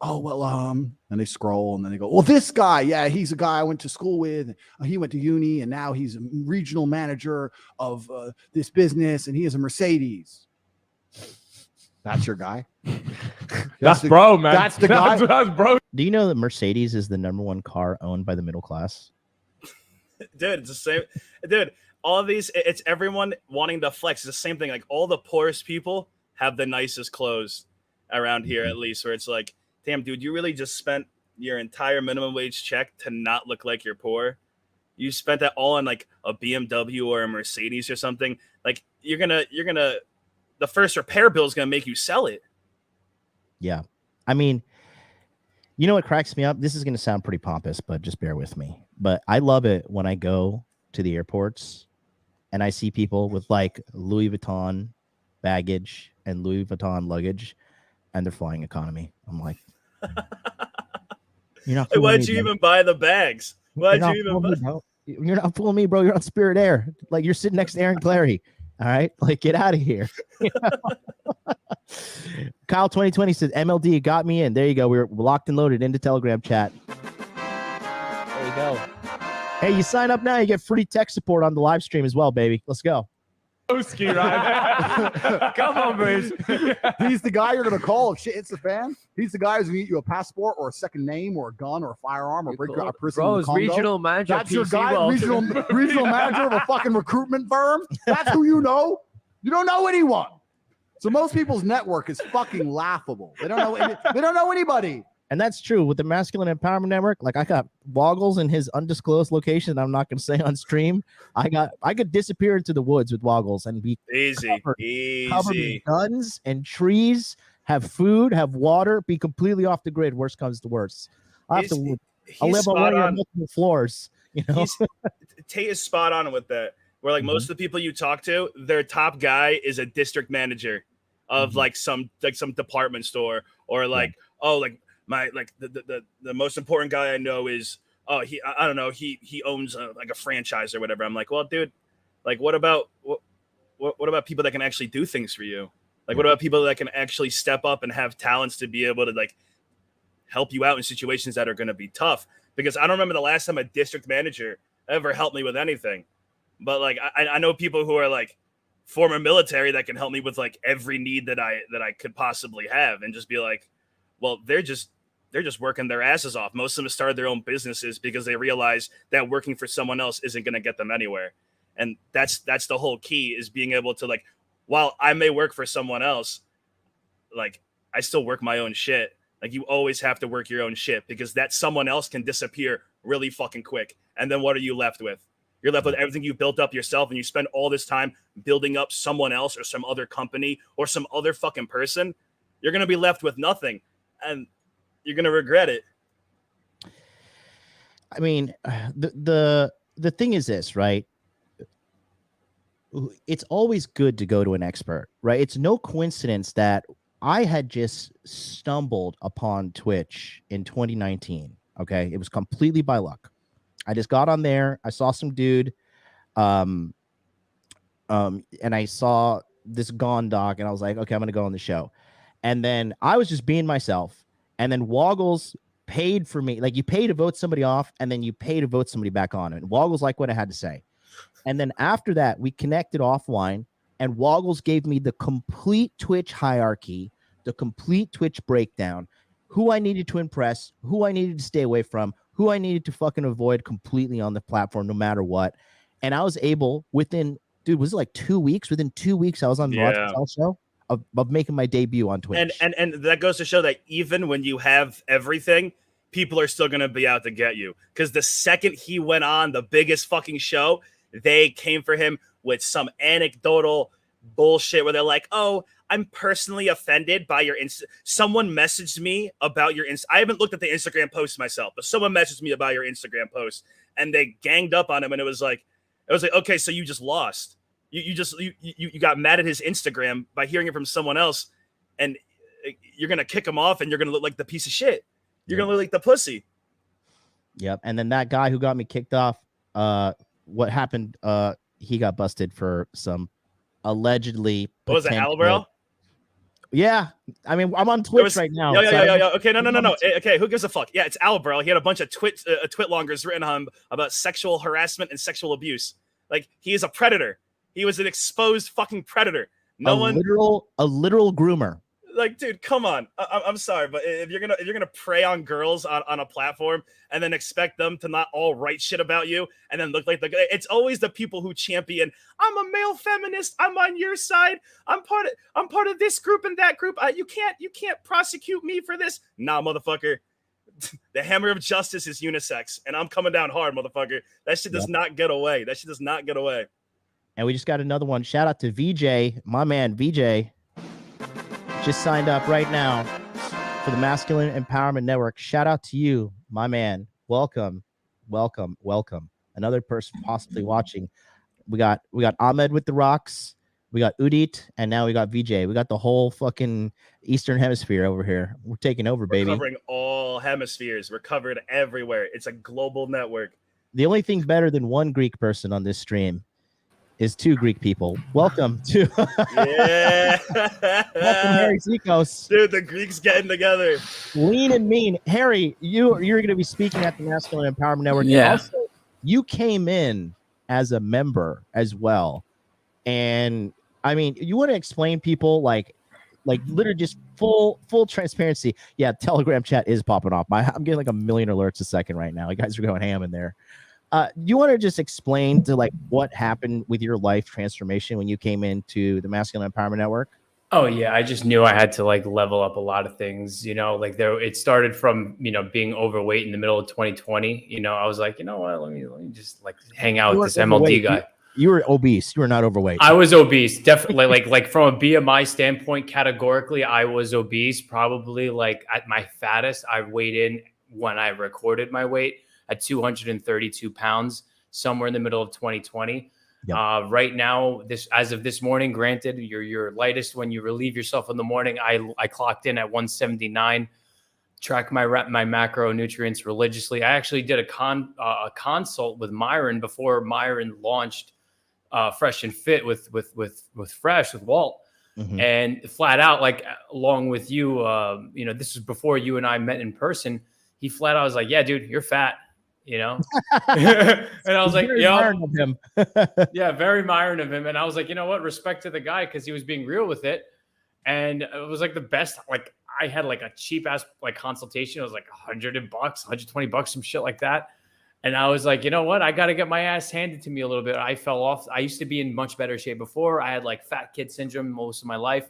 [SPEAKER 9] Oh, well, and they scroll and then they go, well, this guy, yeah, he's a guy I went to school with. He went to uni and now he's a regional manager of this business and he has a Mercedes. That's your guy.
[SPEAKER 5] That's bro, man.
[SPEAKER 9] That's the guy.
[SPEAKER 5] That's bro.
[SPEAKER 1] Do you know that Mercedes is the #1 car owned by the middle class?
[SPEAKER 10] Dude, it's the same. Dude, all of these, it's everyone wanting to flex. It's the same thing. Like all the poorest people have the nicest clothes around here, at least, where it's like, damn, dude, you really just spent your entire minimum wage check to not look like you're poor. You spent that all on like a BMW or a Mercedes or something. Like you're gonna the first repair bill is gonna make you sell it.
[SPEAKER 1] Yeah. I mean, you know what cracks me up? This is going to sound pretty pompous, but just bear with me. But I love it when I go to the airports and I see people with like Louis Vuitton baggage and Louis Vuitton luggage and they're flying economy. I'm like, you're not fooling
[SPEAKER 10] Why'd
[SPEAKER 1] me,
[SPEAKER 10] you
[SPEAKER 1] bro.
[SPEAKER 10] even buy the bags? Why'd
[SPEAKER 1] You're
[SPEAKER 10] you
[SPEAKER 1] not
[SPEAKER 10] even
[SPEAKER 1] fooling
[SPEAKER 10] buy?
[SPEAKER 1] me, bro. You're not fooling me, bro. You're on Spirit Air. Like you're sitting next to Aaron Clary. All right. Like get out of here. Kyle 2020 says MLD got me in. There you go. We're locked and loaded into Telegram chat. There you go. Hey, you sign up now, you get free tech support on the live stream as well, baby. Let's go.
[SPEAKER 5] Right?
[SPEAKER 9] Come on, Bruce. He's the guy you're going to call if shit hits the fan. He's the guy who's going to get you a passport or a second name or a gun or a firearm or break you out of prison.
[SPEAKER 4] Bro,
[SPEAKER 9] in the
[SPEAKER 4] it's
[SPEAKER 9] Congo.
[SPEAKER 4] regional manager.
[SPEAKER 9] That's your
[SPEAKER 4] PC
[SPEAKER 9] guy,
[SPEAKER 4] World.
[SPEAKER 9] regional manager of a fucking recruitment firm. That's who you know. You don't know anyone. So most people's network is fucking laughable. They don't know anybody.
[SPEAKER 1] And that's true with the Masculine Empowerment Network. Like I got Woggles in his undisclosed location. I'm not going to say on stream. I could disappear into the woods with Woggles and be covered in guns and trees, have food, have water, be completely off the grid. Worst comes to worst. I'll live on one of your multiple floors. You know,
[SPEAKER 10] Tate is spot on with that. Where like most of the people you talk to, their top guy is a district manager of like some department store or like the most important guy I know is I don't know he owns like a franchise or whatever. I'm like, well, dude, like what about people that can actually do things for you? Like what about people that can actually step up and have talents to be able to like help you out in situations that are going to be tough? Because I don't remember the last time a district manager ever helped me with anything. But like I know people who are like former military that can help me with like every need that I could possibly have, and just be like, well, they're just working their asses off. Most of them started their own businesses because they realize that working for someone else isn't going to get them anywhere. And that's the whole key, is being able to, like, while I may work for someone else, like, I still work my own shit. Like, you always have to work your own shit, because that someone else can disappear really fucking quick. And then what are you left with? You're left with everything you built up yourself, and you spend all this time building up someone else or some other company or some other fucking person. You're going to be left with nothing, and you're going to regret it.
[SPEAKER 1] I mean, the thing is this, right? It's always good to go to an expert, right? It's no coincidence that I had just stumbled upon Twitch in 2019. Okay. It was completely by luck. I just got on there. I saw some dude, and I saw this Gone Doc, and I was like, okay, I'm going to go on the show. And then I was just being myself. And then Woggles paid for me. Like, you pay to vote somebody off, and then you pay to vote somebody back on. And Woggles liked what I had to say. And then after that, we connected offline, and Woggles gave me the complete Twitch hierarchy, the complete Twitch breakdown, who I needed to impress, who I needed to stay away from, who I needed to fucking avoid completely on the platform, no matter what. And I was able, within, dude, was it like 2 weeks? Within 2 weeks, I was on the Rod Patel show of making my debut on Twitch.
[SPEAKER 10] And that goes to show that even when you have everything, people are still going to be out to get you. Because the second he went on the biggest fucking show, they came for him with some anecdotal bullshit where they're like, oh, I'm personally offended by your someone messaged me about your I haven't looked at the Instagram post myself, but someone messaged me about your Instagram post, and they ganged up on him, and it was like, okay, so you just lost. You got mad at his Instagram by hearing it from someone else, and you're gonna kick him off, and you're gonna look like the piece of shit. You're gonna look like the pussy.
[SPEAKER 1] Yep. And then that guy who got me kicked off, what happened? He got busted for some allegedly.
[SPEAKER 10] What was it, Alabro?
[SPEAKER 1] Yeah, I mean, I'm on Twitch right now.
[SPEAKER 10] Yeah. Okay, no. Okay, who gives a fuck? Yeah, it's Alabro. He had a bunch of Twitlongers written on him about sexual harassment and sexual abuse. Like, he is a predator. He was an exposed fucking predator. A literal groomer. Like, dude, come on. I'm sorry, but if you're gonna prey on girls on a platform and then expect them to not all write shit about you and then look like it's always the people who champion, I'm a male feminist, I'm on your side, I'm part of this group and that group. You can't prosecute me for this. Nah, motherfucker. The hammer of justice is unisex, and I'm coming down hard, motherfucker. That shit does not get away. That shit does not get away.
[SPEAKER 1] And we just got another one. Shout out to VJ, my man VJ. Just signed up right now for the Masculine Empowerment Network. Shout out to you, my man. Welcome. Another person possibly watching. We got Ahmed with the rocks. We got Udit, and now we got VJ. We got the whole fucking Eastern Hemisphere over here. We're taking over, baby.
[SPEAKER 10] We're covering all hemispheres. We're covered everywhere. It's a global network.
[SPEAKER 1] The only thing better than one Greek person on this stream is two Greek people. Welcome to welcome Harry Zikos.
[SPEAKER 10] Dude, the Greeks getting together.
[SPEAKER 1] Lean and mean. Harry, you're going to be speaking at the Masculine Empowerment Network.
[SPEAKER 11] Yeah.
[SPEAKER 1] Also, you came in as a member as well. And I mean, you want to explain people like literally just full transparency. Yeah, Telegram chat is popping off. I'm getting like 1 million alerts a second right now. You guys are going ham in there. You want to just explain to like what happened with your life transformation when you came into the Masculine Empowerment Network?
[SPEAKER 11] Oh yeah, I just knew I had to like level up a lot of things, you know, like it started from, you know, being overweight in the middle of 2020. You know, I was like, you know what, let me just like hang out with this MLD guy.
[SPEAKER 1] You were obese. You were not overweight.
[SPEAKER 11] I was obese, definitely. like from a BMI standpoint, categorically, I was obese. Probably like at my fattest, I weighed in when I recorded my weight at 232 pounds, somewhere in the middle of 2020.
[SPEAKER 1] Yep.
[SPEAKER 11] Right now, as of this morning, granted, your lightest when you relieve yourself in the morning. I clocked in at 179. Track my macronutrients religiously. I actually did a consult with Myron before Myron launched Fresh and Fit with Walt.
[SPEAKER 1] Mm-hmm.
[SPEAKER 11] And flat out, like along with you, you know, this is before you and I met in person. He flat out was like, "Yeah, dude, you're fat." You know, and I was like, "Yo, yeah, very Myron of him." And I was like, "You know what? Respect to the guy because he was being real with it." And it was like the best. Like I had like a cheap ass like consultation. It was like $100, $120, some shit like that. And I was like, you know what? I got to get my ass handed to me a little bit. I fell off. I used to be in much better shape before. I had like fat kid syndrome most of my life.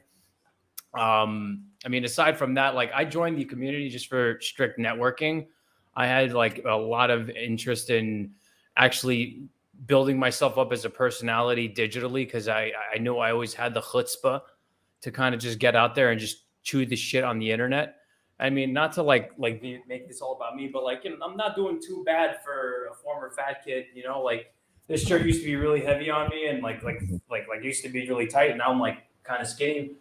[SPEAKER 11] I mean, aside from that, like I joined the community just for strict networking. I had like a lot of interest in actually building myself up as a personality digitally because I knew I always had the chutzpah to kind of just get out there and just chew the shit on the internet. I mean, not to like make this all about me, but like, you know, I'm not doing too bad for a former fat kid. You know, like this shirt used to be really heavy on me and like used to be really tight, and now I'm like kind of skinny.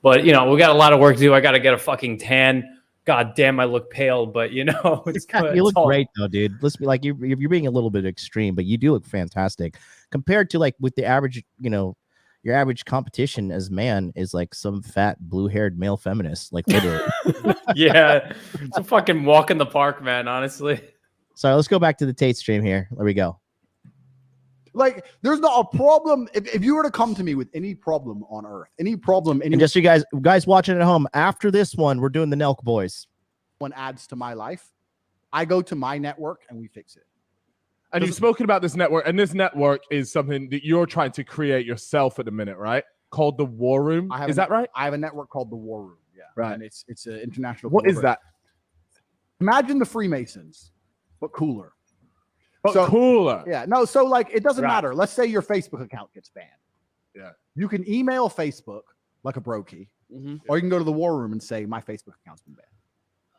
[SPEAKER 11] But you know, we got a lot of work to do. I got to get a fucking tan. God damn, I look pale, but you know, it's good.
[SPEAKER 1] You look great though, dude. Let's be like you're being a little bit extreme, but you do look fantastic compared to like with the average, you know, your average competition as man is like some fat blue-haired male feminist, like literally.
[SPEAKER 11] Yeah, it's a fucking walk in the park, man. Honestly.
[SPEAKER 1] So let's go back to the Tate stream here. There we go.
[SPEAKER 9] Like, there's not a problem. If you were to come to me with any problem on earth, any problem,
[SPEAKER 1] and just you guys watching at home, after this one, we're doing the Nelk Boys.
[SPEAKER 9] One adds to my life, I go to my network and we fix it.
[SPEAKER 5] And you've spoken about this network, and this network is something that you're trying to create yourself at the minute, right? Called the War Room. Is that right?
[SPEAKER 9] I have a network called the War Room. Yeah,
[SPEAKER 5] right.
[SPEAKER 9] And it's an international.
[SPEAKER 5] What is that?
[SPEAKER 9] Imagine the Freemasons, but cooler.
[SPEAKER 5] But cooler.
[SPEAKER 9] Yeah. No. So like, it doesn't matter. Let's say your Facebook account gets banned.
[SPEAKER 5] Yeah.
[SPEAKER 9] You can email Facebook like a brokey, or you can go to the War Room and say my Facebook account's been banned.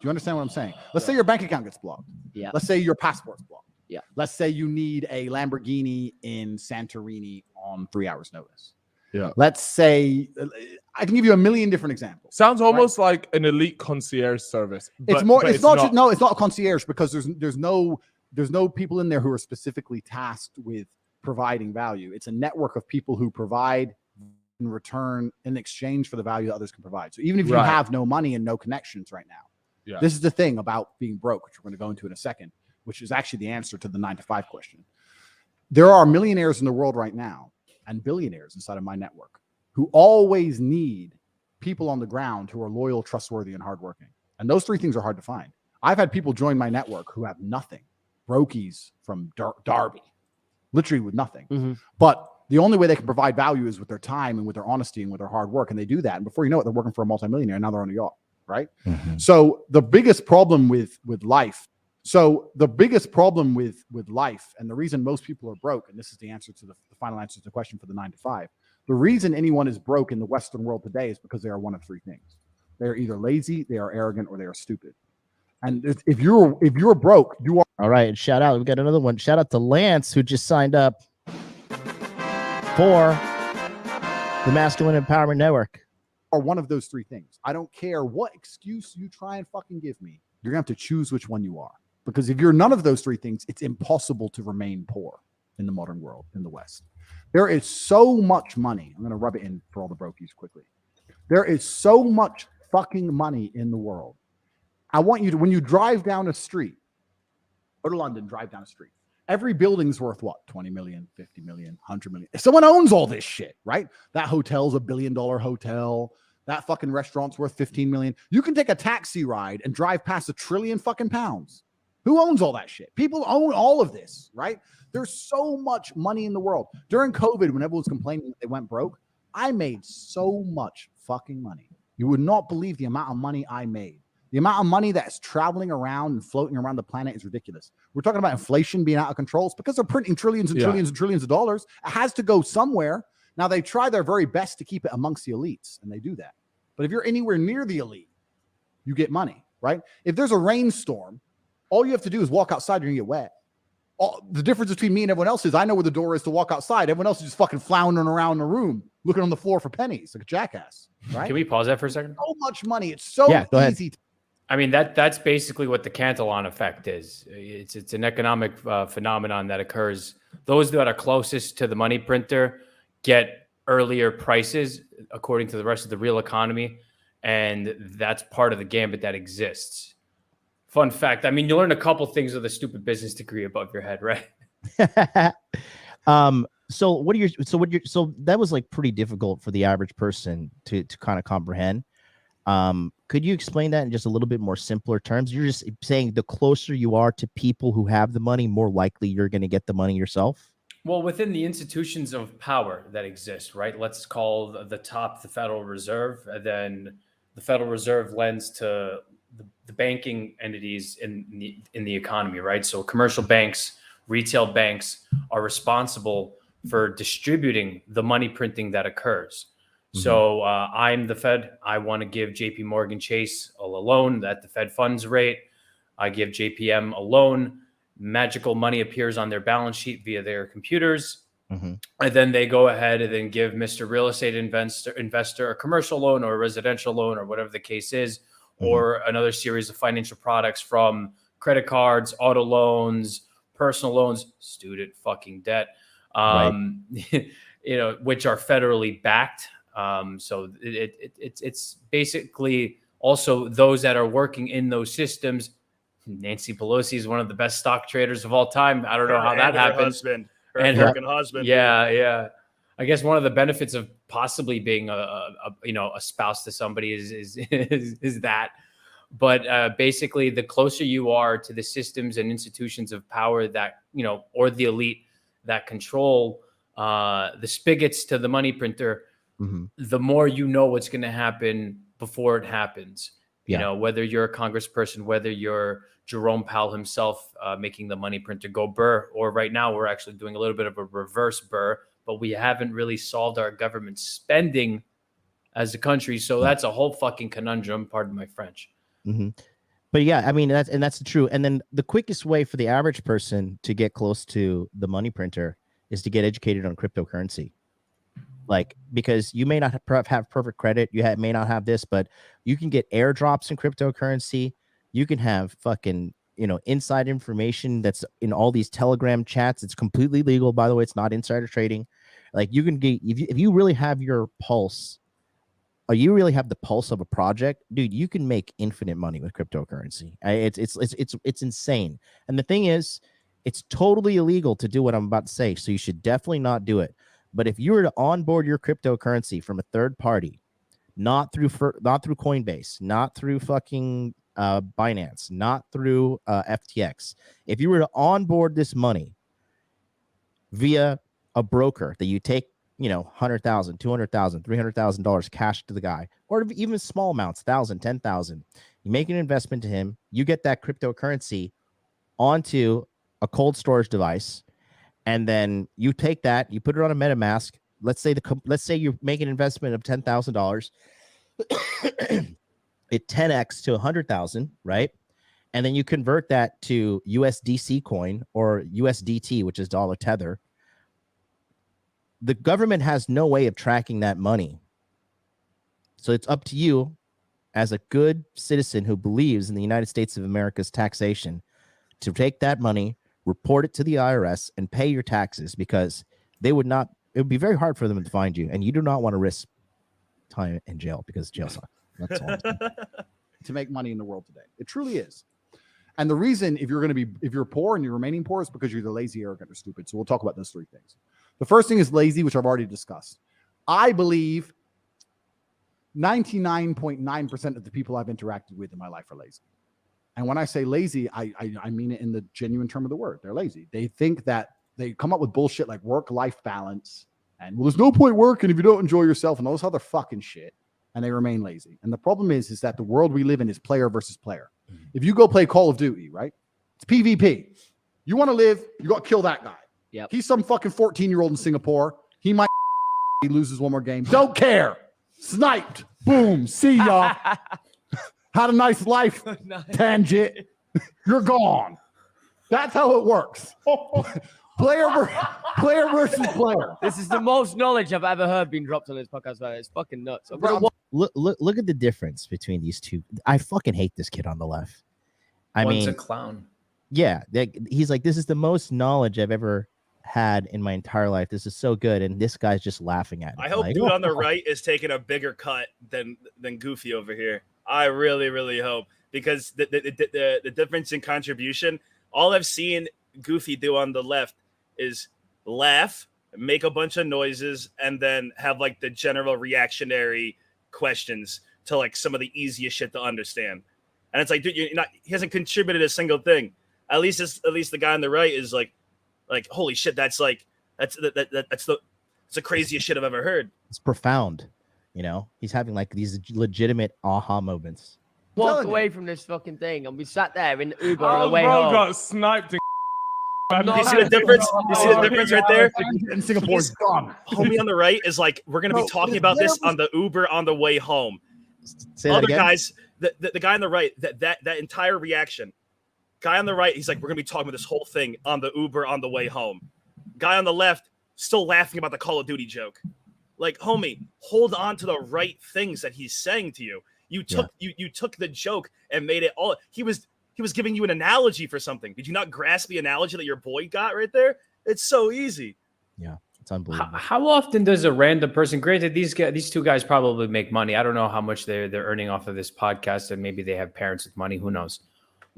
[SPEAKER 9] Do you understand what I'm saying? Let's say your bank account gets blocked.
[SPEAKER 4] Yeah.
[SPEAKER 9] Let's say your passport's blocked.
[SPEAKER 4] Yeah.
[SPEAKER 9] Let's say you need a Lamborghini in Santorini on 3 hours notice.
[SPEAKER 5] Yeah.
[SPEAKER 9] Let's say I can give you a million different examples.
[SPEAKER 5] Sounds almost like an elite concierge service.
[SPEAKER 9] It's more. It's not. No, it's not a concierge because there's no people in there who are specifically tasked with providing value. It's a network of people who provide in return in exchange for the value that others can provide. So even if you have no money and no connections right now, this is the thing about being broke, which we're going to go into in a second, which is actually the answer to the 9-to-5 question. There are millionaires in the world right now and billionaires inside of my network who always need people on the ground who are loyal, trustworthy, and hardworking. And those three things are hard to find. I've had people join my network who have nothing. Brokies from Derby, literally with nothing. But the only way they can provide value is with their time and with their honesty and with their hard work. And they do that. And before you know it, they're working for a multimillionaire and now they're on a yacht, right? So the biggest problem with life, and the reason most people are broke, and this is the answer to the final answer to the question for the 9-to-5, the reason anyone is broke in the Western world today is because they are one of three things. They are either lazy, they are arrogant, or they are stupid. And if you're broke, you are.
[SPEAKER 1] All right. Shout out. We got another one. Shout out to Lance, who just signed up for the Masculine Empowerment Network.
[SPEAKER 9] Are one of those three things. I don't care what excuse you try and fucking give me. You're going to have to choose which one you are. Because if you're none of those three things, it's impossible to remain poor in the modern world, in the West. There is so much money. I'm going to rub it in for all the brokies quickly. There is so much fucking money in the world. I want you to, when you drive down a street, go to London, drive down a street. Every building's worth what? 20 million, 50 million, 100 million. If someone owns all this shit, right? That hotel's $1 billion hotel. That fucking restaurant's worth 15 million. You can take a taxi ride and drive past $1 trillion fucking pounds. Who owns all that shit? People own all of this, right? There's so much money in the world. During COVID, when everyone was complaining that they went broke, I made so much fucking money. You would not believe the amount of money I made. The amount of money that's traveling around and floating around the planet is ridiculous. We're talking about inflation being out of control. It's because they're printing trillions and trillions and trillions of dollars. It has to go somewhere. Now, they try their very best to keep it amongst the elites, and they do that. But if you're anywhere near the elite, you get money, right? If there's a rainstorm, all you have to do is walk outside, you're going to get wet. The difference between me and everyone else is I know where the door is to walk outside. Everyone else is just fucking floundering around the room, looking on the floor for pennies, like a jackass, right?
[SPEAKER 11] Can we pause that for a second?
[SPEAKER 9] So much money. It's so easy.
[SPEAKER 11] I mean, that's basically what the Cantillon effect is. It's an economic phenomenon that occurs. Those that are closest to the money printer get earlier prices according to the rest of the real economy. And that's part of the gambit that exists. Fun fact. I mean, you learn a couple things with a stupid business degree above your head, right?
[SPEAKER 1] So that was like pretty difficult for the average person to kind of comprehend. Could you explain that in just a little bit more simpler terms? You're just saying the closer you are to people who have the money, more likely you're going to get the money yourself?
[SPEAKER 11] Well, within the institutions of power that exist, right? Let's call the top the Federal Reserve, and then the Federal Reserve lends to the banking entities in the economy, right? So commercial banks, retail banks are responsible for distributing the money printing that occurs. So I'm the Fed. I want to give JP Morgan Chase a loan at the Fed funds rate. I give JPM a loan. Magical money appears on their balance sheet via their computers. And then they go ahead and then give Mr. Real Estate investor a commercial loan or a residential loan or whatever the case is, or another series of financial products from credit cards, auto loans, personal loans, student fucking debt, you know, which are federally backed. So it's basically also those that are working in those systems. Nancy Pelosi is one of the best stock traders of all time. I don't know how that happens.
[SPEAKER 10] Her American husband.
[SPEAKER 11] Yeah. I guess one of the benefits of possibly being a spouse to somebody is that. But basically, the closer you are to the systems and institutions of power that, you know, or the elite that control the spigots to the money printer, the more you know what's going to happen before it happens. You know, whether you're a congressperson, whether you're Jerome Powell himself making the money printer go burr, or right now we're actually doing a little bit of a reverse burr, but we haven't really solved our government spending as a country. So that's a whole fucking conundrum, pardon my French.
[SPEAKER 1] But yeah, I mean, that's true. And then the quickest way for the average person to get close to the money printer is to get educated on cryptocurrency. Like, because you may not have perfect credit, may not have this, but you can get airdrops in cryptocurrency. You can have fucking, you know, inside information that's in all these Telegram chats. It's completely legal, by the way. It's not insider trading. Like, you can get, if you really have your pulse, or you really have the pulse of a project, dude, you can make infinite money with cryptocurrency. It's insane. And the thing is, it's totally illegal to do what I'm about to say, so you should definitely not do it. But if you were to onboard your cryptocurrency from a third party, not through Coinbase, not through fucking Binance, not through FTX, if you were to onboard this money via a broker that you take, you know, $100,000, $200,000, $300,000 cash to the guy, or even small amounts, $1,000, $10,000, you make an investment to him, you get that cryptocurrency onto a cold storage device. And then you take that, you put it on a MetaMask. Let's say you make an investment of $10,000. It 10x to 100,000, right? And then you convert that to USDC coin or USDT, which is dollar tether. The government has no way of tracking that money. So it's up to you as a good citizen who believes in the United States of America's taxation to take that money, report it to the IRS, and pay your taxes, because it would be very hard for them to find you, and you do not want to risk time in jail, because jail sucks. That's all.
[SPEAKER 9] To make money in the world today, it truly is. And the reason, if you're poor and you're remaining poor, is because you're either lazy, arrogant, or stupid. So we'll talk about those three things. The first thing is lazy, which I've already discussed. I believe 99.9% of the people I've interacted with in my life are lazy. And when I say lazy, I mean it in the genuine term of the word. They're lazy. They think that they come up with bullshit like work-life balance and, well, there's no point working if you don't enjoy yourself and all this other fucking shit. And they remain lazy. And the problem is that the world we live in is player versus player. If you go play Call of Duty, right? It's PvP. You want to live, you got to kill that guy.
[SPEAKER 4] Yep.
[SPEAKER 9] He's some fucking 14-year-old in Singapore. He might he loses one more game. Don't care. Sniped. Boom. See ya. Had a nice life, Tangent. You're gone. That's how it works. player versus player.
[SPEAKER 4] This is the most knowledge I've ever heard being dropped on this podcast. Man. It's fucking nuts.
[SPEAKER 1] Look at the difference between these two. I fucking hate this kid on the left.
[SPEAKER 11] One's a clown.
[SPEAKER 1] Yeah, he's like, this is the most knowledge I've ever had in my entire life. This is so good, and this guy's just laughing at me.
[SPEAKER 10] I hope dude on the right is taking a bigger cut than Goofy over here. I really, really hope, because the difference in contribution, all I've seen Goofy do on the left is laugh, make a bunch of noises, and then have like the general reactionary questions. to like some of the easiest shit to understand. And it's like, dude, he hasn't contributed a single thing. At least the guy on the right is like holy shit, that's the craziest shit I've ever heard.
[SPEAKER 1] It's profound. You know, he's having like these legitimate aha moments.
[SPEAKER 4] Walk away from this fucking thing, and we sat there in the Uber
[SPEAKER 5] Oh,
[SPEAKER 4] on the way
[SPEAKER 5] bro
[SPEAKER 4] home.
[SPEAKER 5] got sniped.
[SPEAKER 10] You see the difference? You see the difference right there?
[SPEAKER 9] In Singapore, it's gone.
[SPEAKER 10] Homie on the right is like, we're gonna be talking about this on the Uber on the way home. Other guys, the guy on the right, that entire reaction. Guy on the right, he's like, we're gonna be talking about this whole thing on the Uber on the way home. Guy on the left, still laughing about the Call of Duty joke. Like, homie, hold on to the right things that he's saying to you. You took the joke and made it all. He was giving you an analogy for something. Did you not grasp the analogy that your boy got right there? It's so easy.
[SPEAKER 1] Yeah, it's unbelievable.
[SPEAKER 11] How often does a random person, granted these two guys probably make money. I don't know how much they're earning off of this podcast, and maybe they have parents with money. Who knows?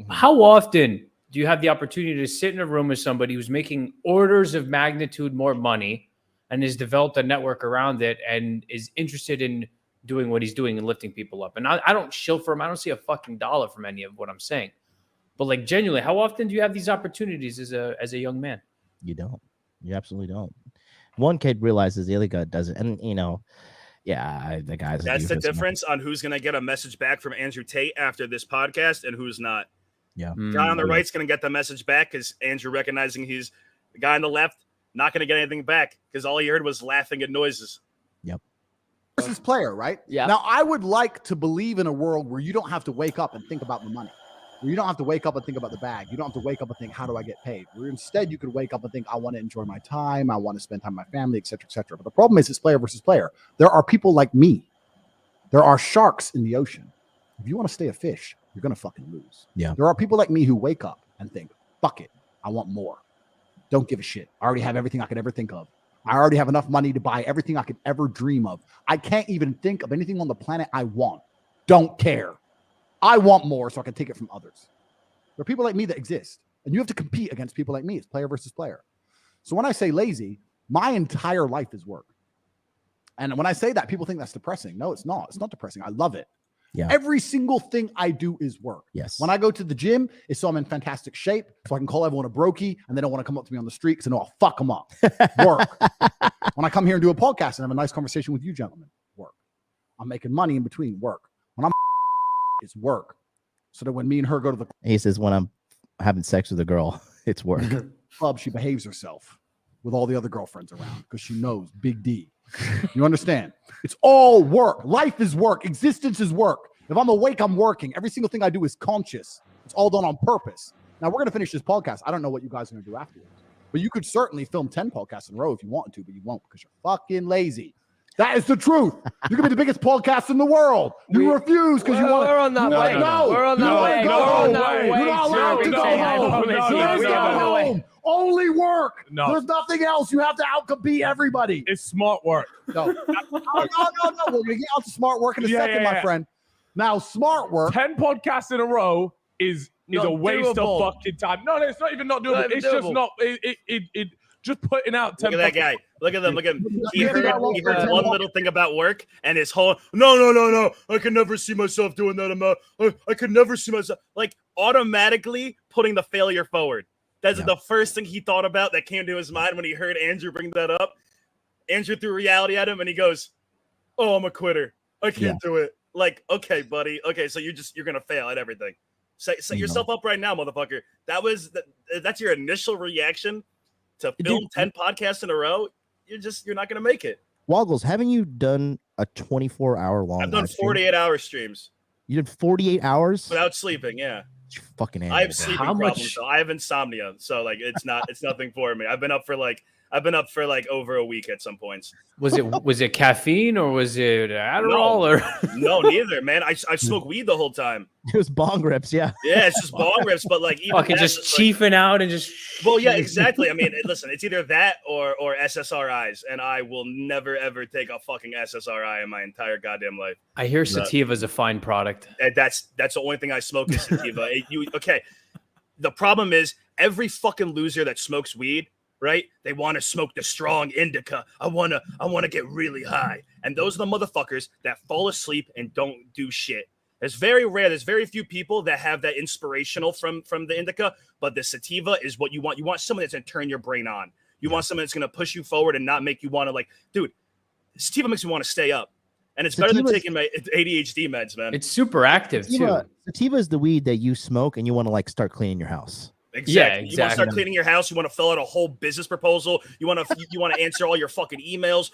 [SPEAKER 11] How often do you have the opportunity to sit in a room with somebody who's making orders of magnitude more money and has developed a network around it and is interested in doing what he's doing and lifting people up? And I don't shill for him. I don't see a fucking dollar from any of what I'm saying. But like, genuinely, how often do you have these opportunities as a young man?
[SPEAKER 1] You don't. You absolutely don't. One kid realizes the other guy doesn't. And, you know, yeah, the guy's.
[SPEAKER 10] That's the difference on who's going to get a message back from Andrew Tate after this podcast and who's not.
[SPEAKER 1] Yeah.
[SPEAKER 10] Guy on the right's going to get the message back because Andrew recognizing he's the guy on the left, not going to get anything back because all he heard was laughing at noises.
[SPEAKER 1] Yep.
[SPEAKER 9] Versus player, right?
[SPEAKER 4] Yeah.
[SPEAKER 9] Now, I would like to believe in a world where you don't have to wake up and think about the money. Where you don't have to wake up and think about the bag. You don't have to wake up and think, how do I get paid? Where instead you could wake up and think, I want to enjoy my time. I want to spend time with my family, et cetera, et cetera. But the problem is it's player versus player. There are people like me. There are sharks in the ocean. If you want to stay a fish, you're going to fucking lose.
[SPEAKER 1] Yeah.
[SPEAKER 9] There are people like me who wake up and think, fuck it. I want more. Don't give a shit. I already have everything I could ever think of. I already have enough money to buy everything I could ever dream of. I can't even think of anything on the planet I want. Don't care. I want more so I can take it from others. There are people like me that exist, and you have to compete against people like me. It's player versus player. So when I say lazy, my entire life is work. And when I say that, people think that's depressing. No, it's not. It's not depressing. I love it.
[SPEAKER 1] Yeah.
[SPEAKER 9] Every single thing I do is work.
[SPEAKER 1] Yes.
[SPEAKER 9] When I go to the gym, it's so I'm in fantastic shape, so I can call everyone a brokey, and they don't want to come up to me on the street because I know I'll fuck them up. Work. When I come here and do a podcast and have a nice conversation with you gentlemen, work. I'm making money in between, work. When I'm it's work. So that when me and her go to the
[SPEAKER 1] He says, when I'm having sex with a girl, it's work.
[SPEAKER 9] club, she behaves herself with all the other girlfriends around because she knows Big D. You understand? It's all work. Life is work. Existence is work. If I'm awake, I'm working. Every single thing I do is conscious. It's all done on purpose. Now, we're going to finish this podcast. I don't know what you guys are going to do afterwards. But you could certainly film 10 podcasts in a row if you wanted to, but you won't because you're fucking lazy. That is the truth. You can be the biggest podcast in the world. You refuse because you want.
[SPEAKER 4] We're on that way.
[SPEAKER 9] No,
[SPEAKER 4] We're on that way.
[SPEAKER 9] Go
[SPEAKER 4] We're
[SPEAKER 9] home.
[SPEAKER 4] on that way.
[SPEAKER 9] You're not allowed to go home. You're not home. Only work.
[SPEAKER 5] No.
[SPEAKER 9] There's nothing else. You have to outcompete everybody.
[SPEAKER 5] It's smart work.
[SPEAKER 9] No. No. We're going to get out to smart work in a second, my friend. Now, smart work.
[SPEAKER 5] 10 podcasts in a row is
[SPEAKER 4] Not
[SPEAKER 5] a waste
[SPEAKER 4] doable.
[SPEAKER 5] of fucking time. No, it's not even not doable.
[SPEAKER 4] Not even
[SPEAKER 5] It's just
[SPEAKER 4] doable.
[SPEAKER 5] not. It just putting out 10.
[SPEAKER 10] Look at that guy. Look at them. Look at him. He heard one
[SPEAKER 9] 10
[SPEAKER 10] little thing about work and his whole no. I could never see myself doing that amount. I could never see myself like automatically putting the failure forward. That's the first thing he thought about that came to his mind when he heard Andrew bring that up. Andrew threw reality at him and he goes, "Oh, I'm a quitter. I can't do it." Like, okay, buddy. Okay, so you're gonna fail at everything. Set yourself up right now, motherfucker. That's your initial reaction to film 10 podcasts in a row. You're not gonna make it.
[SPEAKER 1] Woggles, haven't you done a 24-hour long?
[SPEAKER 10] I've done
[SPEAKER 1] live stream?
[SPEAKER 10] 48-hour streams
[SPEAKER 1] You did 48 hours
[SPEAKER 10] without sleeping. Yeah,
[SPEAKER 1] You fucking
[SPEAKER 10] I have
[SPEAKER 1] animal.
[SPEAKER 10] sleeping
[SPEAKER 11] How
[SPEAKER 10] problems.
[SPEAKER 11] much-
[SPEAKER 10] So I have insomnia. So like, it's nothing for me. I've been up for like over a week at some points.
[SPEAKER 11] Was it caffeine or was it Adderall or
[SPEAKER 10] No, neither, man. I smoke weed the whole time.
[SPEAKER 1] It was bong rips, yeah.
[SPEAKER 10] Yeah, it's just bong rips, but like even
[SPEAKER 11] fucking
[SPEAKER 10] that's
[SPEAKER 11] just
[SPEAKER 10] like-
[SPEAKER 11] chiefing out and just
[SPEAKER 10] well, yeah, exactly. I mean, listen, it's either that or SSRIs, and I will never ever take a fucking SSRI in my entire goddamn life.
[SPEAKER 11] I hear sativa is a fine product.
[SPEAKER 10] And that's the only thing I smoke is sativa. Okay. The problem is every fucking loser that smokes weed, right? They want to smoke the strong indica. I wanna get really high. And those are the motherfuckers that fall asleep and don't do shit. It's very rare. There's very few people that have that inspirational from the indica, but the sativa is what you want. You want someone that's gonna turn your brain on. You want someone that's gonna push you forward and not make you want to, like, dude, sativa makes me want to stay up. And it's better than taking my ADHD meds, man.
[SPEAKER 11] It's super active too.
[SPEAKER 1] Sativa is the weed that you smoke and you want to like start cleaning your house.
[SPEAKER 10] Exactly.
[SPEAKER 11] Yeah,
[SPEAKER 10] You want to start cleaning your house. You want to fill out a whole business proposal. You want to answer all your fucking emails.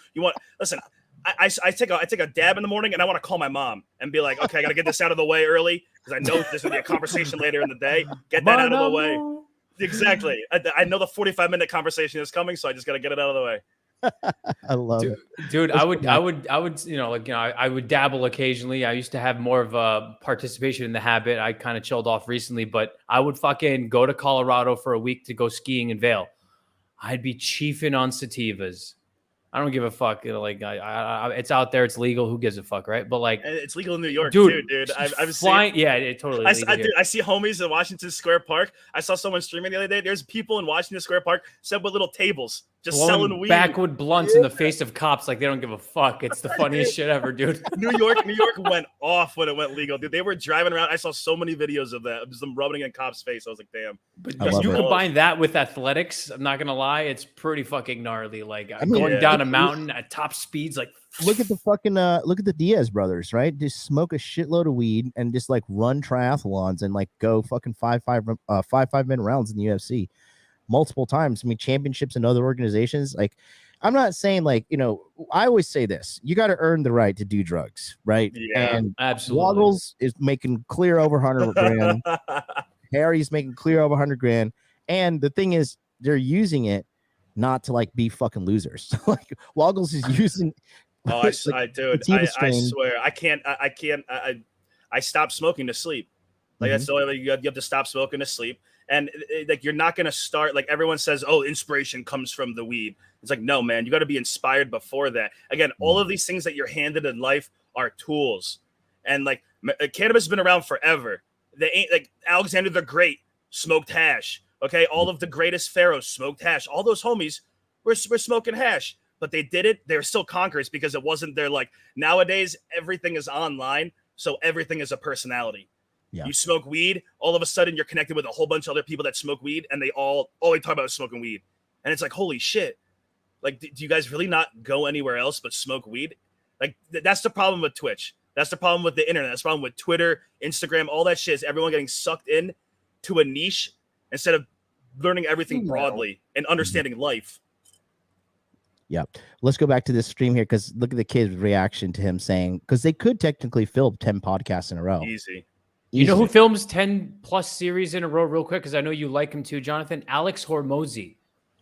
[SPEAKER 10] Listen. I take a dab in the morning and I want to call my mom and be like, okay, I got to get this out of the way early because I know there's going to be a conversation later in the day. Get that out of the way. Exactly. I know the 45-minute conversation is coming, so I just got to get it out of the way.
[SPEAKER 1] I love it.
[SPEAKER 11] Dude, I would, I would dabble occasionally. I used to have more of a participation in the habit. I kind of chilled off recently, but I would fucking go to Colorado for a week to go skiing in Vail. I'd be chiefing on sativas. I don't give a fuck. It's out there. It's legal. Who gives a fuck, right? But like,
[SPEAKER 10] it's legal in New York,
[SPEAKER 11] dude.
[SPEAKER 10] Dude, I've
[SPEAKER 11] flying.
[SPEAKER 10] seen.
[SPEAKER 11] Yeah, it totally.
[SPEAKER 10] I see homies in Washington Square Park. I saw someone streaming the other day. There's people in Washington Square Park set with little tables, just selling weed,
[SPEAKER 11] backwood blunts in the face of cops, like they don't give a fuck. It's the funniest shit ever, dude.
[SPEAKER 10] New York went off when it went legal, dude. They were driving around. I saw so many videos of that, just them rubbing in cops' face. I was like, damn.
[SPEAKER 11] But you combine that with athletics, I'm not gonna lie, it's pretty fucking gnarly. Like going down a mountain at top speeds, like
[SPEAKER 1] look at the fucking look at the Diaz brothers, right? Just smoke a shitload of weed and just like run triathlons and like go fucking 5-5-minute rounds in the UFC multiple times. I mean, championships and other organizations. Like, I'm not saying like, I always say this: you got to earn the right to do drugs, right?
[SPEAKER 11] Yeah,
[SPEAKER 1] and
[SPEAKER 11] absolutely.
[SPEAKER 1] Woggles is making clear over 100 grand. Harry's making clear over 100 grand, and the thing is, they're using it not to like be fucking losers. Like Woggles is using.
[SPEAKER 10] Oh, I swear, I can't. I stopped smoking to sleep. Like that's the only way you have to stop smoking to sleep. And like you're not gonna start like everyone says. Oh, inspiration comes from the weed. It's like no, man. You got to be inspired before that. Again, all of these things that you're handed in life are tools, and like cannabis has been around forever. They ain't like Alexander the Great smoked hash. Okay, all of the greatest pharaohs smoked hash. All those homies were smoking hash, but they did it. They were still conquerors because it wasn't their like. Nowadays, everything is online, so everything is a personality. Yeah. You smoke weed, all of a sudden you're connected with a whole bunch of other people that smoke weed, and they all they talk about is smoking weed, and it's like holy shit. Like, do you guys really not go anywhere else but smoke weed? Like that's the problem with Twitch. That's the problem with the internet. That's the problem with Twitter, Instagram, all that shit is everyone getting sucked in to a niche instead of learning everything broadly and understanding life.
[SPEAKER 1] Yeah. Let's go back to this stream here because look at the kid's reaction to him saying, because they could technically film 10 podcasts in a row.
[SPEAKER 10] Easy.
[SPEAKER 11] You know who films 10 plus series in a row real quick? Because I know you like him too, Jonathan. Alex Hormozy.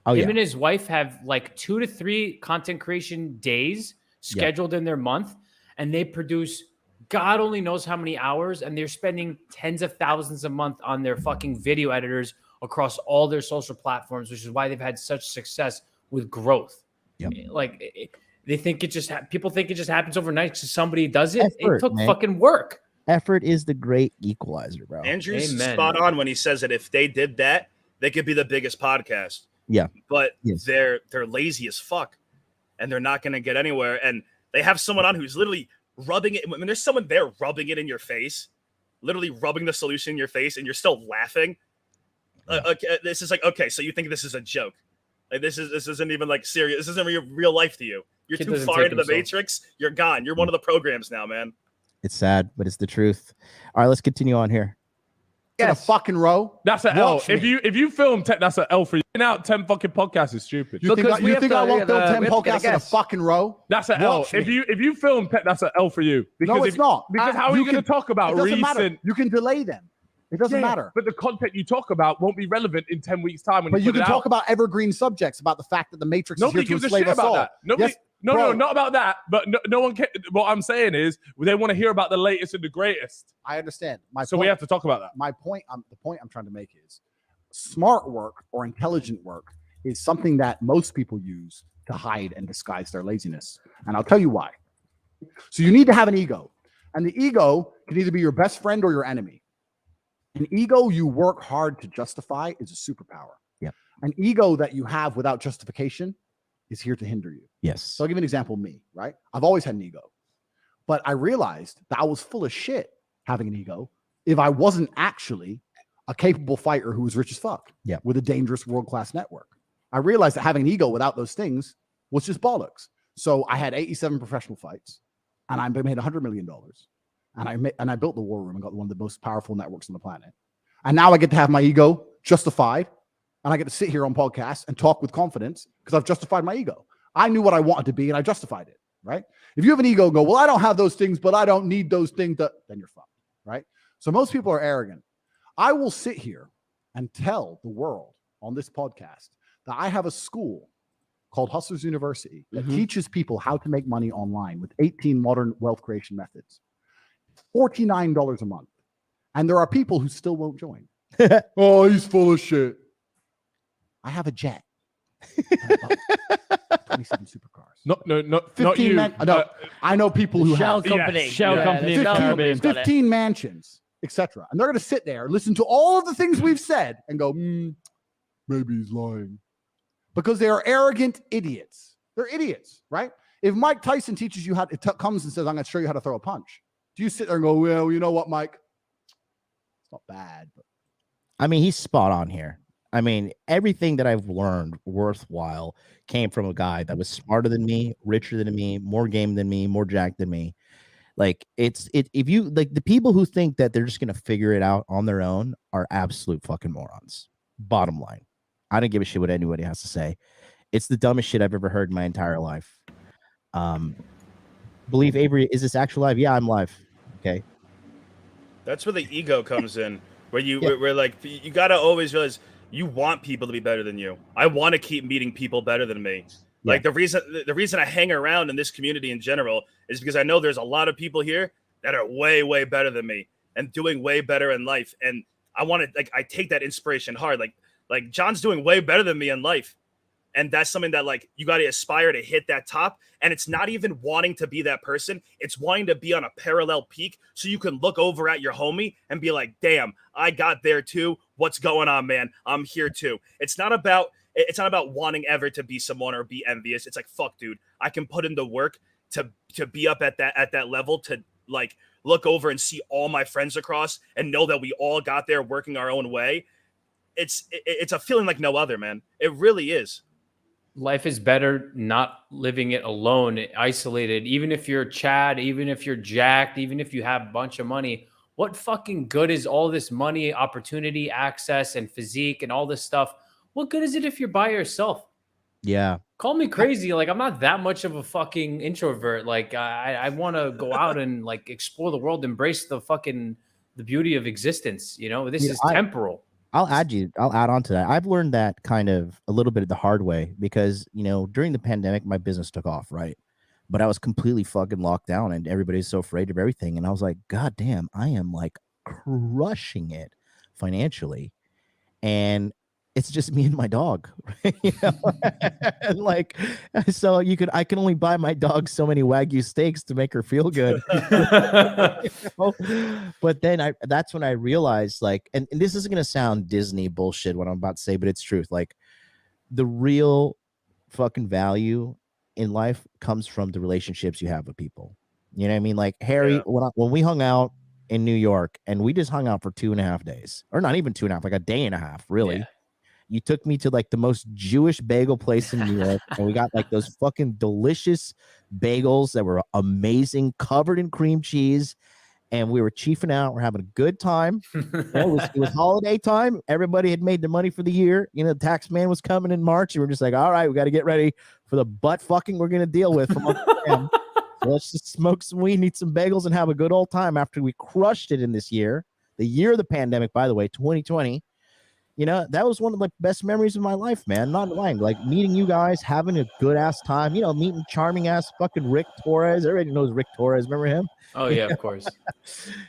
[SPEAKER 1] Oh,
[SPEAKER 11] him and his wife have like 2 to 3 content creation days scheduled in their month. And they produce God only knows how many hours, and they're spending tens of thousands a month on their fucking video editors across all their social platforms, which is why they've had such success with growth.
[SPEAKER 1] Yep.
[SPEAKER 11] Like they think it just people think it just happens overnight because somebody does it.
[SPEAKER 1] Effort,
[SPEAKER 11] it took
[SPEAKER 1] man.
[SPEAKER 11] fucking work.
[SPEAKER 1] Effort is the great equalizer, bro.
[SPEAKER 10] Andrew's spot on when he says that if they did that, they could be the biggest podcast.
[SPEAKER 1] Yeah,
[SPEAKER 10] but they're lazy as fuck, and they're not going to get anywhere. And they have someone on who's literally rubbing it. When there's someone there rubbing it in your face, literally rubbing the solution in your face, and you're still laughing. Okay, this is like, okay, so you think this is a joke? Like this isn't even like serious. This isn't real life to you. You're too far into the matrix. You're gone. You're one of the programs now, man.
[SPEAKER 1] It's sad, but it's the truth. All right, let's continue on here.
[SPEAKER 9] In a fucking row.
[SPEAKER 5] That's an L. If you film 10, that's an L for you. Out 10 fucking podcasts is stupid.
[SPEAKER 9] You think I won't film 10 podcasts in a fucking row?
[SPEAKER 5] That's an L. If you film 10, that's an L for you.
[SPEAKER 9] Because no, it's not.
[SPEAKER 5] Because how are you going to talk about recent?
[SPEAKER 9] Matter. You can delay them. It doesn't matter.
[SPEAKER 5] But the content you talk about won't be relevant in 10 weeks' time. When
[SPEAKER 9] you can talk about evergreen subjects, about the fact that the Matrix is here to enslave us all.
[SPEAKER 5] That. Nobody. Yes. No, not about that. But no one can. What I'm saying is they want to hear about the latest and the greatest.
[SPEAKER 9] I understand.
[SPEAKER 5] We have to talk about that.
[SPEAKER 9] My point. The point I'm trying to make is smart work or intelligent work is something that most people use to hide and disguise their laziness. And I'll tell you why. So you need to have an ego, and the ego can either be your best friend or your enemy. An ego you work hard to justify is a superpower.
[SPEAKER 1] Yeah.
[SPEAKER 9] An ego that you have without justification is here to hinder you.
[SPEAKER 1] Yes.
[SPEAKER 9] So I'll give you an example of me, right? I've always had an ego, but I realized that I was full of shit having an ego if I wasn't actually a capable fighter who was rich as fuck with a dangerous world-class network. I realized that having an ego without those things was just bollocks. So I had 87 professional fights and I made $100 million. And I built the War Room and got one of the most powerful networks on the planet. And now I get to have my ego justified. And I get to sit here on podcasts and talk with confidence because I've justified my ego. I knew what I wanted to be and I justified it, right? If you have an ego and go, well, I don't have those things, but I don't need those things, then you're fucked, right? So most people are arrogant. I will sit here and tell the world on this podcast that I have a school called Hustlers University that teaches people how to make money online with 18 modern wealth creation methods. $49 a month. And there are people who still won't join. Oh, he's full of shit. I have a jet. 27 supercars.
[SPEAKER 5] No,
[SPEAKER 9] 15
[SPEAKER 5] not you.
[SPEAKER 9] no, I know people who
[SPEAKER 4] Shell
[SPEAKER 9] have
[SPEAKER 4] company.
[SPEAKER 8] Shell company in the Caribbean.
[SPEAKER 9] 15 mansions, etc. And they're going to sit there, listen to all of the things we've said and go, maybe he's lying. Because they are arrogant idiots. They're idiots, right? If Mike Tyson teaches you how to, comes and says, I'm going to show you how to throw a punch. Do you sit there and go, well, you know what, Mike? It's not bad. But
[SPEAKER 1] I mean, he's spot on here. I mean, everything that I've learned worthwhile came from a guy that was smarter than me, richer than me, more game than me, more jacked than me. Like if you like the people who think that they're just going to figure it out on their own are absolute fucking morons. Bottom line. I don't give a shit what anybody has to say. It's the dumbest shit I've ever heard in my entire life. Believe Avery, is this actual live? Yeah, I'm live. Okay.
[SPEAKER 10] That's where the ego comes in, where we're like, you got to always realize you want people to be better than you. I want to keep meeting people better than me. Like the reason I hang around in this community in general is because I know there's a lot of people here that are way, way better than me and doing way better in life. And I want to, like, I take that inspiration hard. Like John's doing way better than me in life. And that's something that, like, you got to aspire to hit that top. And it's not even wanting to be that person. It's wanting to be on a parallel peak so you can look over at your homie and be like, damn, I got there too. What's going on, man? I'm here too. It's not about wanting ever to be someone or be envious. It's like, fuck, dude, I can put in the work to be up at that level, to like look over and see all my friends across and know that we all got there working our own way. It's a feeling like no other, man. It really is.
[SPEAKER 11] Life is better not living it alone, isolated. Even if you're Chad, even if you're jacked, even if you have a bunch of money, what fucking good is all this money, opportunity, access, and physique and all this stuff? What good is it if you're by yourself?
[SPEAKER 1] Yeah.
[SPEAKER 11] Call me crazy. Like, I'm not that much of a fucking introvert. Like, I want to go out and like explore the world, embrace the beauty of existence. You know, this is temporal.
[SPEAKER 1] I'll add on to that. I've learned that kind of a little bit the hard way because, you know, during the pandemic, my business took off, right? But I was completely fucking locked down and everybody's so afraid of everything. And I was like, God damn, I am like crushing it financially. And it's just me and my dog, right? You know? And like, so I can only buy my dog so many Wagyu steaks to make her feel good. You know? But then that's when I realized, like, and this is going to sound Disney bullshit what I'm about to say, but it's truth. Like, the real fucking value in life comes from the relationships you have with people. You know what I mean? Like Harry, when we hung out in New York and we just hung out for 2.5 days, or not even 2.5, like a day and a half, really. Yeah. You took me to like the most Jewish bagel place in New York, and we got like those fucking delicious bagels that were amazing, covered in cream cheese, and we were chiefing out. We're having a good time. It was holiday time. Everybody had made their money for the year. You know, the tax man was coming in March, and we're just like, all right, we got to get ready for the butt fucking we're gonna deal with. So let's just smoke some weed, eat some bagels, and have a good old time after we crushed it in this year, the year of the pandemic, by the way, 2020. You know, that was one of the best memories of my life, man. Not lying. Like meeting you guys, having a good ass time. You know, meeting charming ass fucking Rick Torres. Everybody knows Rick Torres. Remember him?
[SPEAKER 11] Oh yeah, of course.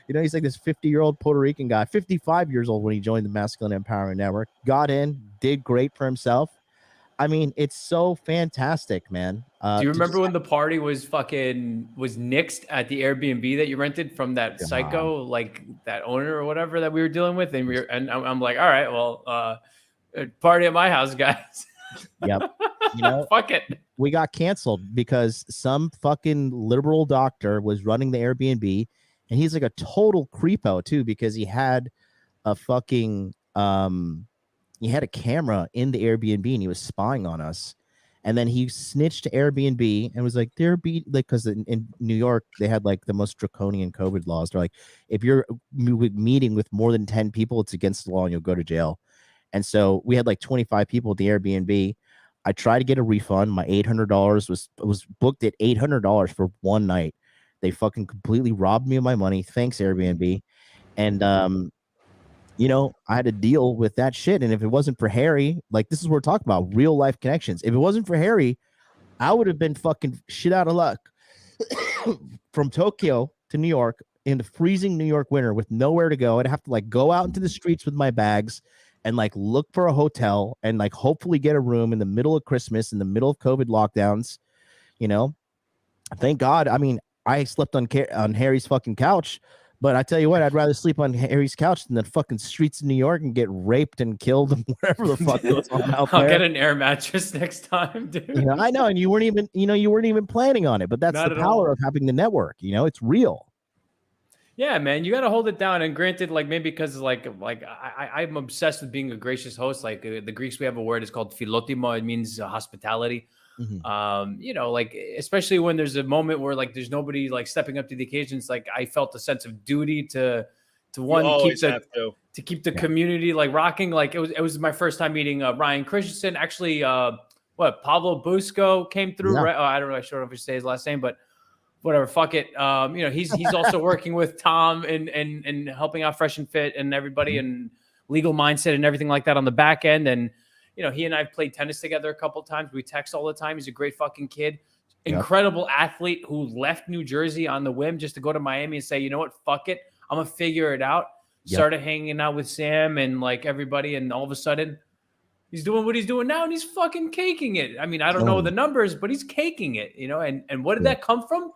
[SPEAKER 1] You know, he's like this 50-year-old Puerto Rican guy, 55 years old when he joined the Masculine Empowerment Network. Got in, did great for himself. I mean, it's so fantastic, man.
[SPEAKER 11] Do you remember when the party was nixed at the Airbnb that you rented from that psycho, like that owner or whatever that we were dealing with? And I'm like, all right, well, Party at my house, guys.
[SPEAKER 1] Yep. You know,
[SPEAKER 11] Fuck it.
[SPEAKER 1] we got canceled because some fucking liberal doctor was running the Airbnb, and he's like a total creepo too, because he had a fucking he had a camera in the Airbnb and he was spying on us. And then he snitched to Airbnb and was like, because in New York, they had like the most draconian COVID laws. They're like, if you're meeting with more than 10 people, it's against the law and you'll go to jail. And so we had like 25 people at the Airbnb. I tried to get a refund. My $800 was booked at $800 for one night. They fucking completely robbed me of my money. Thanks, Airbnb. And, you know, I had to deal with that shit. And if it wasn't for Harry, like, this is what we're talking about, real life connections. If it wasn't for Harry, I would have been fucking shit out of luck from Tokyo to New York in the freezing New York winter with nowhere to go. I'd have to like go out into the streets with my bags and like look for a hotel and like hopefully get a room in the middle of Christmas, in the middle of COVID lockdowns. You know, thank God. I mean, I slept on Harry's fucking couch. But I tell you what, I'd rather sleep on Harry's couch than the fucking streets of New York and get raped and killed and wherever the fuck goes on out there.
[SPEAKER 11] I'll get an air mattress next time, dude.
[SPEAKER 1] You know, I know, and you weren't even planning on it, but that's
[SPEAKER 11] Not
[SPEAKER 1] the
[SPEAKER 11] at
[SPEAKER 1] power
[SPEAKER 11] all.
[SPEAKER 1] of having the network. You know, it's real.
[SPEAKER 11] Yeah, man, you got to hold it down. And granted, like maybe because I'm obsessed with being a gracious host. Like the Greeks, we have a word, it's called philotimo. It means hospitality. You know, like especially when there's a moment where like there's nobody like stepping up to the occasions. Like I felt a sense of duty to one keep the community like rocking. Like it was my first time meeting Ryan Christensen. Actually, Pablo Busco came through.
[SPEAKER 1] Yeah.
[SPEAKER 11] Right? Oh, I don't know. I don't know if I should say his last name, but whatever. Fuck it. You know, he's also working with Tom and helping out Fresh and Fit and everybody and Legal Mindset and everything like that on the back end. And you know, he and I have played tennis together a couple of times. We text all the time. He's a great fucking kid. Incredible athlete who left New Jersey on the whim just to go to Miami and say, you know what, fuck it. I'm going to figure it out. Started hanging out with Sam and like everybody. And all of a sudden he's doing what he's doing now and he's fucking caking it. I mean, I don't know the numbers, but he's caking it, you know? And what did that come from?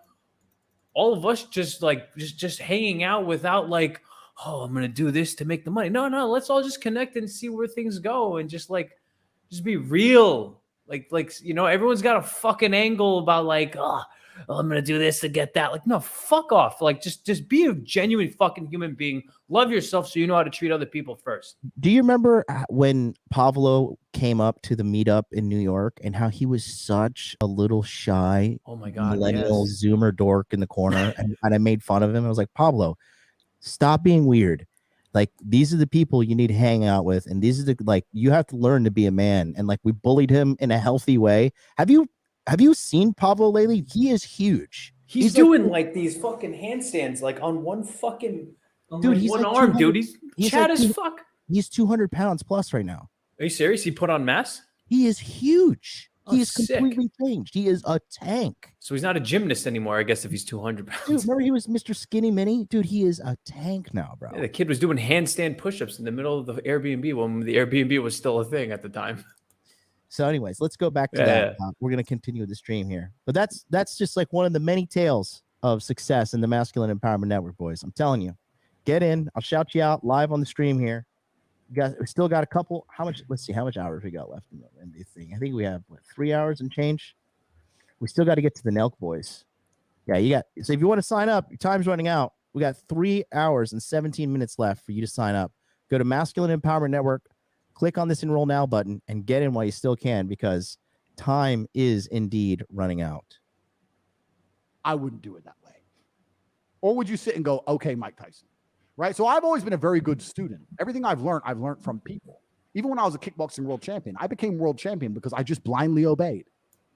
[SPEAKER 11] All of us just hanging out without like, oh, I'm going to do this to make the money. No, let's all just connect and see where things go and just be real. Like, you know, everyone's got a fucking angle about like, oh, I'm going to do this to get that. Like, no, fuck off. Like, just be a genuine fucking human being. Love yourself so you know how to treat other people first.
[SPEAKER 1] Do you remember when Pablo came up to the meetup in New York and how he was such a little shy,
[SPEAKER 11] oh my God,
[SPEAKER 1] millennial Zoomer dork in the corner? and I made fun of him. I was like, Pablo, stop being weird. Like, these are the people you need to hang out with. And these are the, like, you have to learn to be a man. And like, we bullied him in a healthy way. Have you seen Pablo lately? He is huge.
[SPEAKER 11] He's doing like these fucking handstands, like on one fucking,
[SPEAKER 1] dude, he's
[SPEAKER 11] one
[SPEAKER 1] like
[SPEAKER 11] arm, dude. He's chat
[SPEAKER 1] like
[SPEAKER 11] as fuck.
[SPEAKER 1] He's 200 pounds plus right now.
[SPEAKER 11] Are you serious? He put on mass?
[SPEAKER 1] He is huge.
[SPEAKER 11] Oh,
[SPEAKER 1] he is
[SPEAKER 11] sick.
[SPEAKER 1] completely changed. He is a tank.
[SPEAKER 11] So he's not a gymnast anymore, I guess, if he's 200 pounds.
[SPEAKER 1] Dude, remember he was Mr. Skinny Mini? Dude, he is a tank now, bro.
[SPEAKER 11] Yeah, the kid was doing handstand push-ups in the middle of the Airbnb when the Airbnb was still a thing at the time.
[SPEAKER 1] So anyways, let's go back to that. We're going to continue the stream here. But that's just like one of the many tales of success in the Masculine Empowerment Network, boys. I'm telling you. Get in. I'll shout you out live on the stream here. We still got a couple. Let's see how much hours we got left in the thing. I think we have 3 hours and change. We still got to get to the Nelk boys. Yeah, so if you want to sign up, your time's running out. We got 3 hours and 17 minutes left for you to sign up. Go to Masculine Empowerment Network, click on this enroll now button and get in while you still can, because time is indeed running out.
[SPEAKER 9] I wouldn't do it that way. Or would you sit and go, okay, Mike Tyson? Right? So I've always been a very good student. Everything I've learned from people. Even when I was a kickboxing world champion, I became world champion because I just blindly obeyed.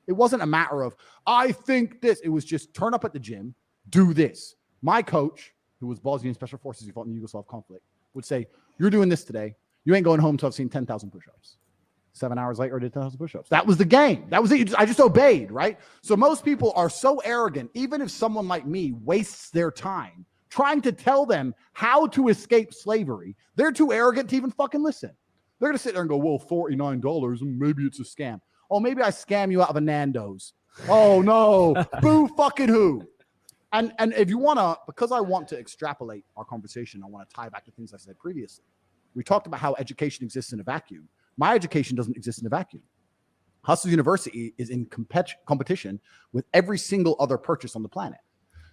[SPEAKER 9] It wasn't a matter of, I think this. It was just turn up at the gym, do this. My coach, who was Bosnian Special Forces, he fought in the Yugoslav conflict, would say, you're doing this today. You ain't going home until I've seen 10,000 push-ups. 7 hours later, I did 10,000 push-ups. That was the game. That was it. I just obeyed, right? So most people are so arrogant, even if someone like me wastes their time trying to tell them how to escape slavery, they're too arrogant to even fucking listen. They're going to sit there and go, well, $49, maybe it's a scam. Oh, maybe I scam you out of a Nando's. Oh, no. Boo fucking who? And if you want to, because I want to extrapolate our conversation, I want to tie back to things I said previously. We talked about how education exists in a vacuum. My education doesn't exist in a vacuum. Hustle University is in competition with every single other purchase on the planet.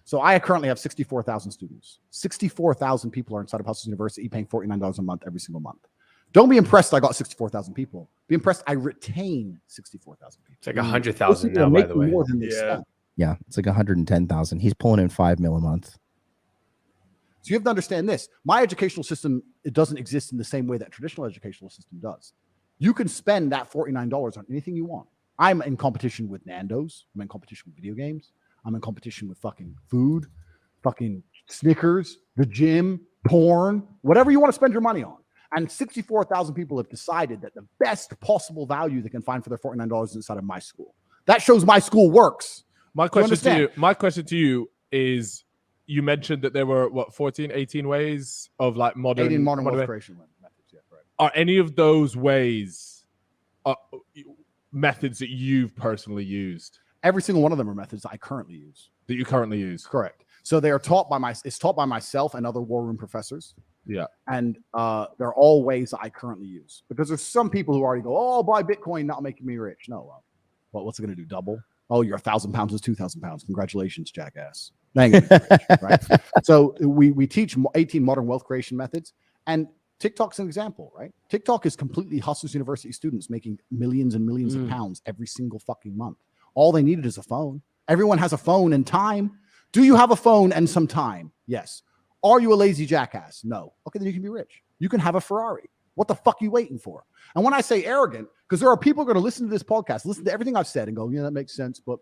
[SPEAKER 9] So I currently have 64,000 students. 64,000 people are inside of Hustle University paying $49 a month every single month. Don't be impressed I got 64,000 people. Be impressed I retain 64,000 people.
[SPEAKER 11] It's like 100,000 now, by the way.
[SPEAKER 2] More than they spent.
[SPEAKER 1] Yeah, it's like 110,000. He's pulling in $5 million a month.
[SPEAKER 9] So you have to understand this. My educational system, it doesn't exist in the same way that traditional educational system does. You can spend that $49 on anything you want. I'm in competition with Nando's. I'm in competition with video games. I'm in competition with fucking food, fucking Snickers, the gym, porn, whatever you want to spend your money on. And 64,000 people have decided that the best possible value they can find for their $49 is inside of my school. That shows my school works.
[SPEAKER 5] My question to you is, you mentioned that there were 14, 18 ways of like modern
[SPEAKER 9] 18 modern wealth creation methods. Yeah, correct.
[SPEAKER 5] Are any of those ways methods that you've personally used?
[SPEAKER 9] Every single one of them are methods that I currently use.
[SPEAKER 5] That you currently use?
[SPEAKER 9] Correct. So they are taught by it's taught by myself and other war room professors.
[SPEAKER 5] Yeah.
[SPEAKER 9] And they're all ways that I currently use, because there's some people who already go, oh, buy Bitcoin, not making me rich. No, well, what's it going to do? Double? Oh, you're 1,000 pounds is 2,000 pounds. Congratulations, jackass. Right? So we teach 18 modern wealth creation methods, and TikTok's an example, right? TikTok is completely Hustlers University students making millions and millions of pounds every single fucking month. All they needed is a phone. Everyone has a phone and time. Do you have a phone and some time? Yes. Are you a lazy jackass? No. Okay, then you can be rich. You can have a Ferrari. What the fuck are you waiting for? And when I say arrogant, because there are people who are going to listen to this podcast, listen to everything I've said and go, yeah, that makes sense, but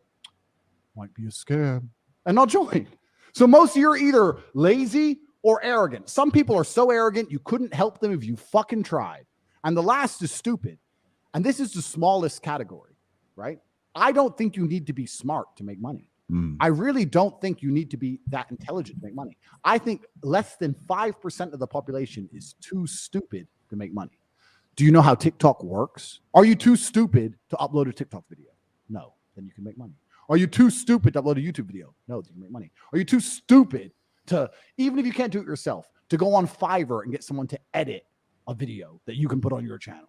[SPEAKER 9] might be a scam, and not join. So most of you are either lazy or arrogant. Some people are so arrogant you couldn't help them if you fucking tried. And the last is stupid. And this is the smallest category, right? I don't think you need to be smart to make money. I really don't think you need to be that intelligent to make money. I think less than 5% of the population is too stupid to make money. Do you know how TikTok works? Are you too stupid to upload a TikTok video? No, then you can make money. Are you too stupid to upload a YouTube video? No, then you can make money. Are you too stupid to, even if you can't do it yourself, to go on Fiverr and get someone to edit a video that you can put on your channel?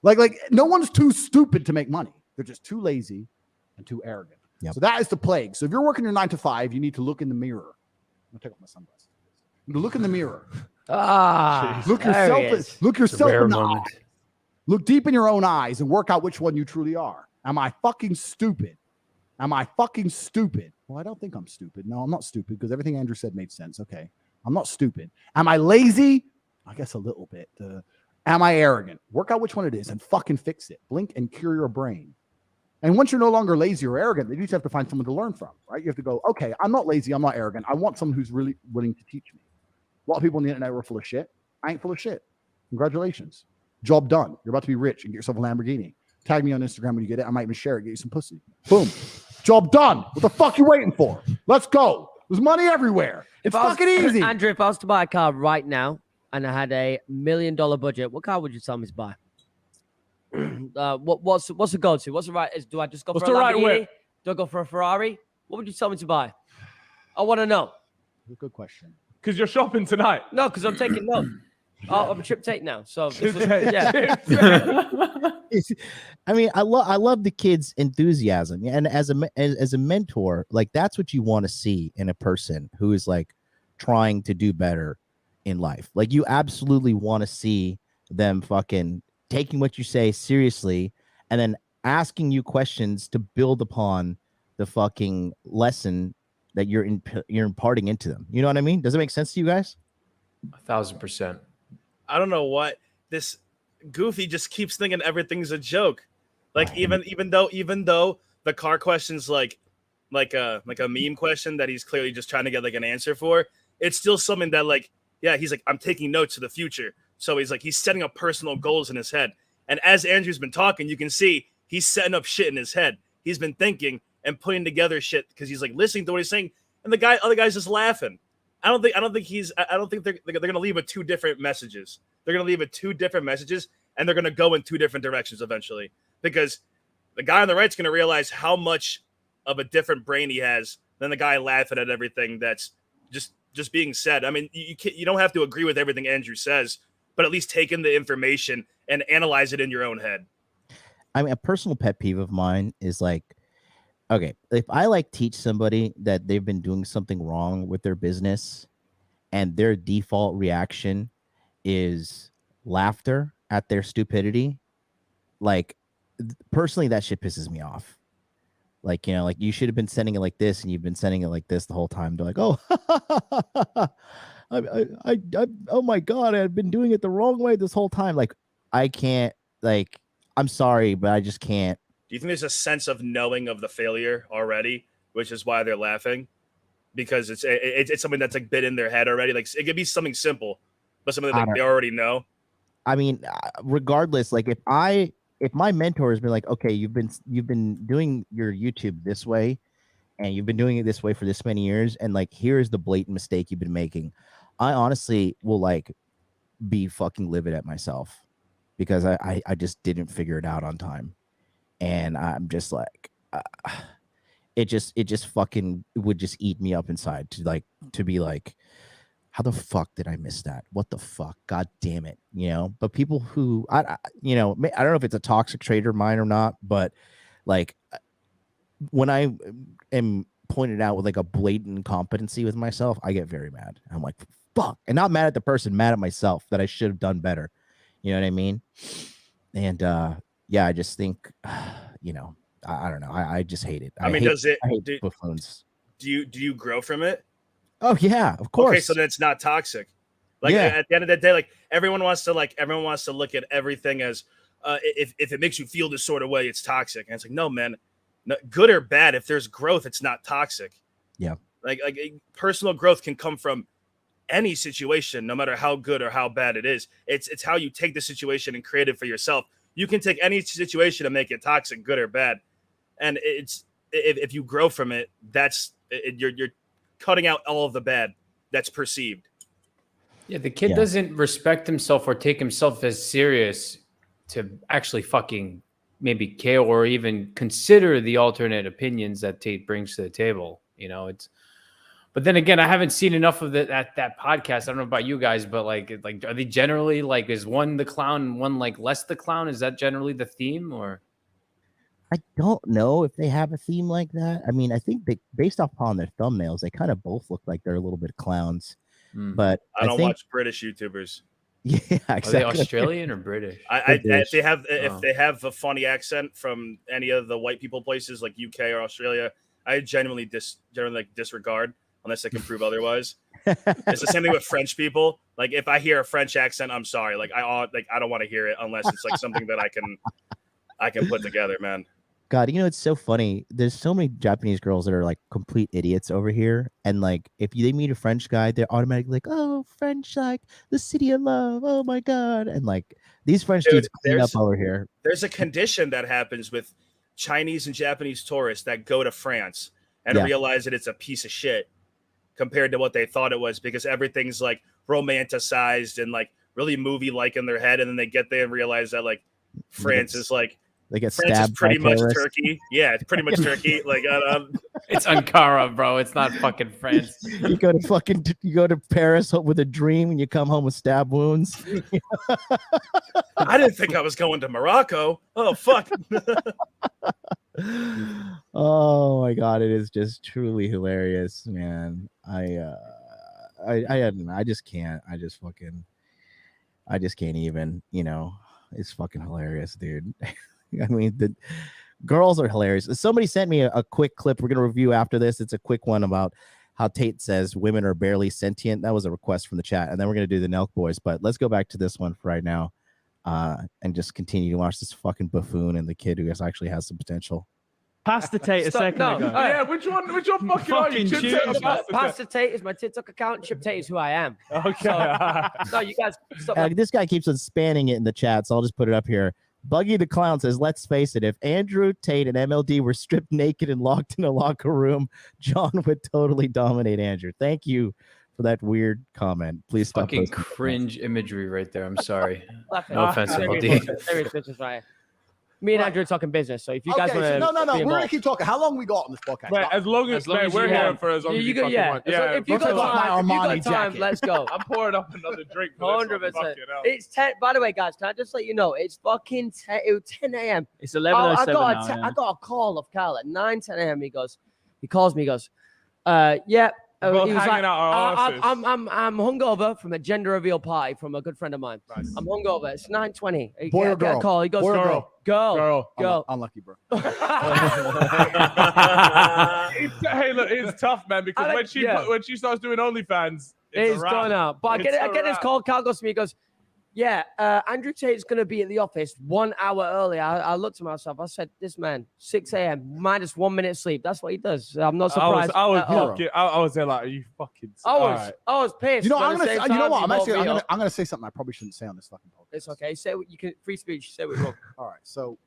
[SPEAKER 9] Like no one's too stupid to make money. They're just too lazy and too arrogant. Yep. So that is the plague. So if you're working your 9 to 5, you need to look in the mirror. I'm gonna take off my sunglasses. You need to look in the mirror. Look yourself in the eye. Look deep in your own eyes and work out which one you truly are. Am I fucking stupid? Am I fucking stupid? Well, I don't think I'm stupid. No, I'm not stupid, because everything Andrew said made sense. Okay, I'm not stupid. Am I lazy? I guess a little bit. Am I arrogant? Work out which one it is and fucking fix it. Blink and cure your brain. And once you're no longer lazy or arrogant, then you just have to find someone to learn from, right? You have to go, okay, I'm not lazy, I'm not arrogant. I want someone who's really willing to teach me. A lot of people on the internet are full of shit. I ain't full of shit. Congratulations. Job done. You're about to be rich and get yourself a Lamborghini. Tag me on Instagram when you get it. I might even share it, get you some pussy. Boom. Job done. What the fuck you waiting for? Let's go. There's money everywhere. It's fucking easy.
[SPEAKER 4] Andrew, if I was to buy a car right now and I had $1 million budget, what car would you tell me to buy? What's the go-to? What's the right? Do I just go for a Lamborghini? Do I go for a Ferrari? What would you tell me to buy? I want to know.
[SPEAKER 9] Good question.
[SPEAKER 5] Because you're shopping tonight.
[SPEAKER 4] No, because I'm taking notes. I'm a trip Tate now. So
[SPEAKER 1] I mean, I love the kids' enthusiasm, and as a mentor, like that's what you want to see in a person who is like trying to do better in life. Like you absolutely want to see them fucking taking what you say seriously and then asking you questions to build upon the fucking lesson that you're imparting into them. You know what I mean? Does it make sense to you guys?
[SPEAKER 11] 1,000%.
[SPEAKER 10] I don't know what this Goofy just keeps thinking everything's a joke. Like even though the car question's like a meme question that he's clearly just trying to get like an answer for, it's still something that like, yeah, he's like, I'm taking notes of the future. So he's setting up personal goals in his head. And as Andrew's been talking, you can see he's setting up shit in his head. He's been thinking and putting together shit because he's like listening to what he's saying, and other guy's just laughing. I don't think they're gonna leave with two different messages. They're gonna leave with two different messages, and they're gonna go in two different directions eventually. Because the guy on the right's gonna realize how much of a different brain he has than the guy laughing at everything that's just being said. I mean, you don't have to agree with everything Andrew says, but at least take in the information and analyze it in your own head.
[SPEAKER 1] I mean, a personal pet peeve of mine is like, okay, if I like teach somebody that they've been doing something wrong with their business and their default reaction is laughter at their stupidity, like personally, that shit pisses me off. Like, you know, like you should have been sending it like this and you've been sending it like this the whole time. They're like, oh, oh my God, I've been doing it the wrong way this whole time. Like, I can't, like, I'm sorry, but I just can't.
[SPEAKER 10] Do you think there's a sense of knowing of the failure already, which is why they're laughing? Because it's something that's like been in their head already. Like it could be something simple, but something that they already know.
[SPEAKER 1] I mean, regardless, like if my mentor has been like, okay, you've been doing your YouTube this way, and you've been doing it this way for this many years, and like here's the blatant mistake you've been making, I honestly will like be fucking livid at myself because I just didn't figure it out on time, and I'm just like, it just fucking would just eat me up inside to be like, how the fuck did I miss that? What the fuck? God damn it. You know, but people who I don't know if it's a toxic trait of mine or not, but like when I am pointed out with like a blatant incompetency with myself, I get very mad. I'm like, fuck. And not mad at the person, mad at myself that I should have done better. You know what I mean? And yeah, I just think, you know, I don't know. I just hate it.
[SPEAKER 10] I mean,
[SPEAKER 1] I hate buffoons.
[SPEAKER 10] Do you grow from it?
[SPEAKER 1] Oh yeah, of course.
[SPEAKER 10] Okay, so then it's not toxic. Like at the end of the day, like everyone wants to look at everything as if it makes you feel this sort of way, it's toxic. And it's like, no, man, good or bad, if there's growth, it's not toxic.
[SPEAKER 1] Yeah.
[SPEAKER 10] Like personal growth can come from any situation, no matter how good or how bad it is. It's how you take the situation and create it for yourself. You can take any situation and make it toxic, good or bad. And it's if you grow from it, you're cutting out all of the bad that's perceived.
[SPEAKER 11] Yeah, the kid doesn't respect himself or take himself as serious to actually fucking maybe care or even consider the alternate opinions that Tate brings to the table. You know, but then again, I haven't seen enough of that podcast. I don't know about you guys, but like are they generally like, is one the clown and one like less the clown? Is that generally the theme, or?
[SPEAKER 1] I don't know if they have a theme like that. I mean, I think based upon their thumbnails, they kind of both look like they're a little bit clowns. But
[SPEAKER 10] I don't watch British YouTubers.
[SPEAKER 1] Yeah, exactly.
[SPEAKER 11] Are they Australian or British?
[SPEAKER 10] If they have a funny accent from any of the white people places like UK or Australia, I generally disregard unless I can prove otherwise. It's the same thing with French people. Like if I hear a French accent, I'm sorry. Like I don't want to hear it unless it's like something that I can put together, man.
[SPEAKER 1] God, you know, it's so funny. There's so many Japanese girls that are like complete idiots over here. And like, if they meet a French guy, they're automatically like, oh, French, like the city of love. Oh my God. And like these French dudes clean up over here.
[SPEAKER 10] There's a condition that happens with Chinese and Japanese tourists that go to France and realize that it's a piece of shit compared to what they thought it was, because everything's like romanticized and like really movie-like in their head. And then they get there and realize that like France is like,
[SPEAKER 1] they get
[SPEAKER 10] France
[SPEAKER 1] stabbed
[SPEAKER 10] is pretty
[SPEAKER 1] by
[SPEAKER 10] much
[SPEAKER 1] terrorists.
[SPEAKER 10] Turkey. Yeah, it's pretty much Turkey. Like
[SPEAKER 11] it's Ankara, bro. It's not fucking France.
[SPEAKER 1] You go to Paris with a dream and you come home with stab wounds.
[SPEAKER 10] I didn't think I was going to Morocco. Oh fuck.
[SPEAKER 1] Oh my God, it is just truly hilarious, man. I just can't. I just can't even, you know, it's fucking hilarious, dude. I mean, the girls are hilarious. Somebody sent me a quick clip we're going to review after this. It's a quick one about how Tate says women are barely sentient. That was a request from the chat. And then we're going to do the Nelk Boys. But let's go back to this one for right now and just continue to watch this fucking buffoon and the kid who actually has some potential.
[SPEAKER 12] Pastor Tate a second ago.
[SPEAKER 5] Yeah, which one fucking are you? Chip Tate or
[SPEAKER 4] Pastor Tate is my TikTok account. Chip Tate is who I am.
[SPEAKER 5] Okay.
[SPEAKER 4] No, you guys.
[SPEAKER 1] This guy keeps on spanning it in the chat, so I'll just put it up here. Buggy the Clown says, let's face it, if Andrew Tate and MLD were stripped naked and locked in a locker room, John would totally dominate Andrew. Thank you for that weird comment. Please stop.
[SPEAKER 11] Fucking cringe imagery right there. I'm sorry. No offense, MLD.
[SPEAKER 4] Me and Andrew are talking business. So if you guys
[SPEAKER 9] Okay,
[SPEAKER 4] want to,
[SPEAKER 9] so no. We're gonna keep talking. How long we got on this podcast?
[SPEAKER 5] Man, as long as we're here for as long as you fucking want.
[SPEAKER 4] Yeah. If you got time, let's go.
[SPEAKER 5] I'm pouring up another drink.
[SPEAKER 4] 100%. It's 10. By the way, guys, can I just let you know it's fucking 10 a.m.
[SPEAKER 8] It's 11:07 now.
[SPEAKER 4] I got a call of Carl at 9:10 a.m. He calls me. He goes, yeah.
[SPEAKER 5] Both
[SPEAKER 4] He was
[SPEAKER 5] hanging
[SPEAKER 4] like,
[SPEAKER 5] out our
[SPEAKER 4] I'm hungover from a gender reveal party from a good friend of mine.
[SPEAKER 5] Nice.
[SPEAKER 4] I'm hungover. It's 9:20.
[SPEAKER 9] Boy or girl?
[SPEAKER 4] Get a call. He goes,
[SPEAKER 9] Boy or girl?
[SPEAKER 4] Girl.
[SPEAKER 9] Unlucky, bro.
[SPEAKER 5] Hey, look, it's tough, man, because when she starts doing OnlyFans, it's
[SPEAKER 4] going out. But I get this call. Carl goes to me. He goes, yeah, Andrew Tate's going to be at the office 1 hour early. I looked to myself. I said, this man, 6 a.m. minus 1 minute sleep. That's what he does. I'm not surprised.
[SPEAKER 5] I was there like, are you fucking?
[SPEAKER 4] I was pissed.
[SPEAKER 9] You know, I'm
[SPEAKER 4] gonna.
[SPEAKER 9] you know what? I'm gonna say something I probably shouldn't say on this fucking podcast.
[SPEAKER 4] It's okay. Say what you can. Free speech. Say what you want.
[SPEAKER 9] All right. So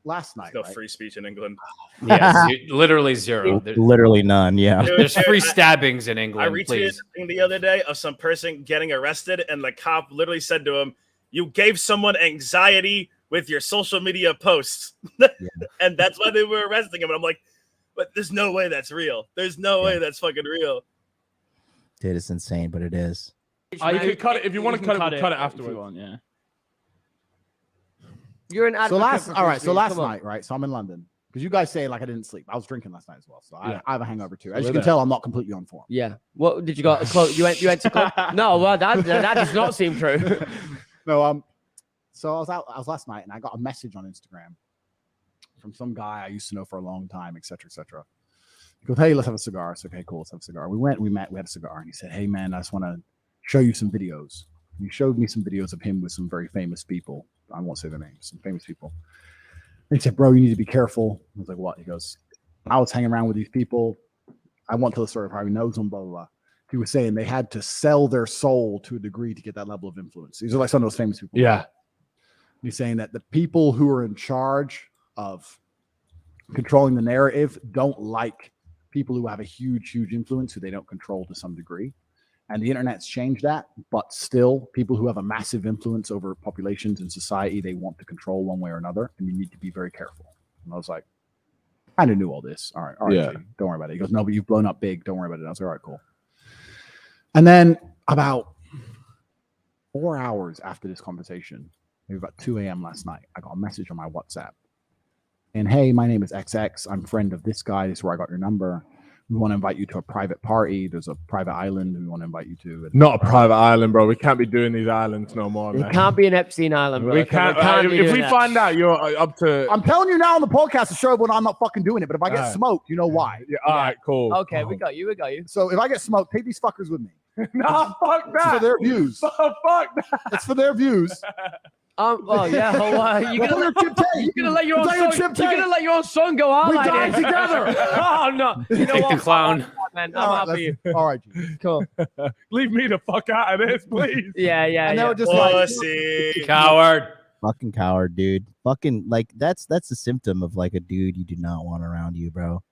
[SPEAKER 9] last night,
[SPEAKER 10] no free speech in England.
[SPEAKER 11] Yeah, literally zero.
[SPEAKER 1] Literally none. Yeah.
[SPEAKER 11] There's free stabbings in England.
[SPEAKER 10] I retweeted a thing the other day of some person getting arrested, and the cop literally said to him, "You gave someone anxiety with your social media posts," and that's why they were arresting him. And I'm like, but there's no way that's real. There's no way that's fucking real.
[SPEAKER 1] Dude, it's insane, but it is.
[SPEAKER 5] You can cut it if you want to cut it afterwards.
[SPEAKER 8] Yeah.
[SPEAKER 4] You're an advocate.
[SPEAKER 9] So last night, right? So I'm in London because you guys say like I didn't sleep. I was drinking last night as well, so I have a hangover too. As you can tell, I'm not completely on form.
[SPEAKER 4] Yeah. What did you got? You went to club? No, well that does not seem true.
[SPEAKER 9] No, so I was last night and I got a message on Instagram from some guy I used to know for a long time, et cetera, et cetera. He goes, hey, let's have a cigar. I said, okay, cool, let's have a cigar. We met, we had a cigar, and he said, hey man, I just want to show you some videos. And he showed me some videos of him with some very famous people. I won't say their names, some famous people. And he said, bro, you need to be careful. I was like, what? He goes, I was hanging around with these people. I won't tell the story of how he knows them, blah, blah, blah. He was saying they had to sell their soul to a degree to get that level of influence. These are like some of those famous people.
[SPEAKER 5] Yeah.
[SPEAKER 9] He's saying that the people who are in charge of controlling the narrative don't like people who have a huge, huge influence who they don't control to some degree. And the internet's changed that, but still people who have a massive influence over populations in society, they want to control one way or another. And you need to be very careful. And I was like, I kind of knew all this. All right.
[SPEAKER 5] Yeah.
[SPEAKER 9] Don't worry about it. He goes, no, but you've blown up big. Don't worry about it. I was like, all right, cool. And then about 4 hours after this conversation, maybe about 2 a.m. last night, I got a message on my WhatsApp. And hey, my name is XX. I'm a friend of this guy. This is where I got your number. We want to invite you to a private party. There's a private island we want to invite you to.
[SPEAKER 5] Not a private island, bro. We can't be doing these islands no more, man.
[SPEAKER 4] It can't be an Epstein Island, bro.
[SPEAKER 5] We can't. If we find out you're up to...
[SPEAKER 9] I'm telling you now on the podcast to show everyone I'm not fucking doing it. But if I get smoked, you know why.
[SPEAKER 5] Yeah, all right, cool.
[SPEAKER 4] Okay, we got you.
[SPEAKER 9] So if I get smoked, take these fuckers with me.
[SPEAKER 5] No, fuck that.
[SPEAKER 9] It's for their views.
[SPEAKER 5] Fuck that.
[SPEAKER 9] It's for their views.
[SPEAKER 4] Well, yeah. You're gonna let your own son go out.
[SPEAKER 9] We
[SPEAKER 4] like
[SPEAKER 9] died
[SPEAKER 4] this.
[SPEAKER 9] together.
[SPEAKER 4] Oh no! You know
[SPEAKER 11] Take
[SPEAKER 4] what?
[SPEAKER 11] the clown.
[SPEAKER 4] Man, I'm happy.
[SPEAKER 9] All right,
[SPEAKER 4] Cool.
[SPEAKER 5] Leave me the fuck out of this, please.
[SPEAKER 4] Yeah.
[SPEAKER 9] And they were just
[SPEAKER 10] Pussy.
[SPEAKER 11] Coward.
[SPEAKER 1] Fucking coward, dude. Fucking like that's a symptom of like a dude you do not want around you, bro.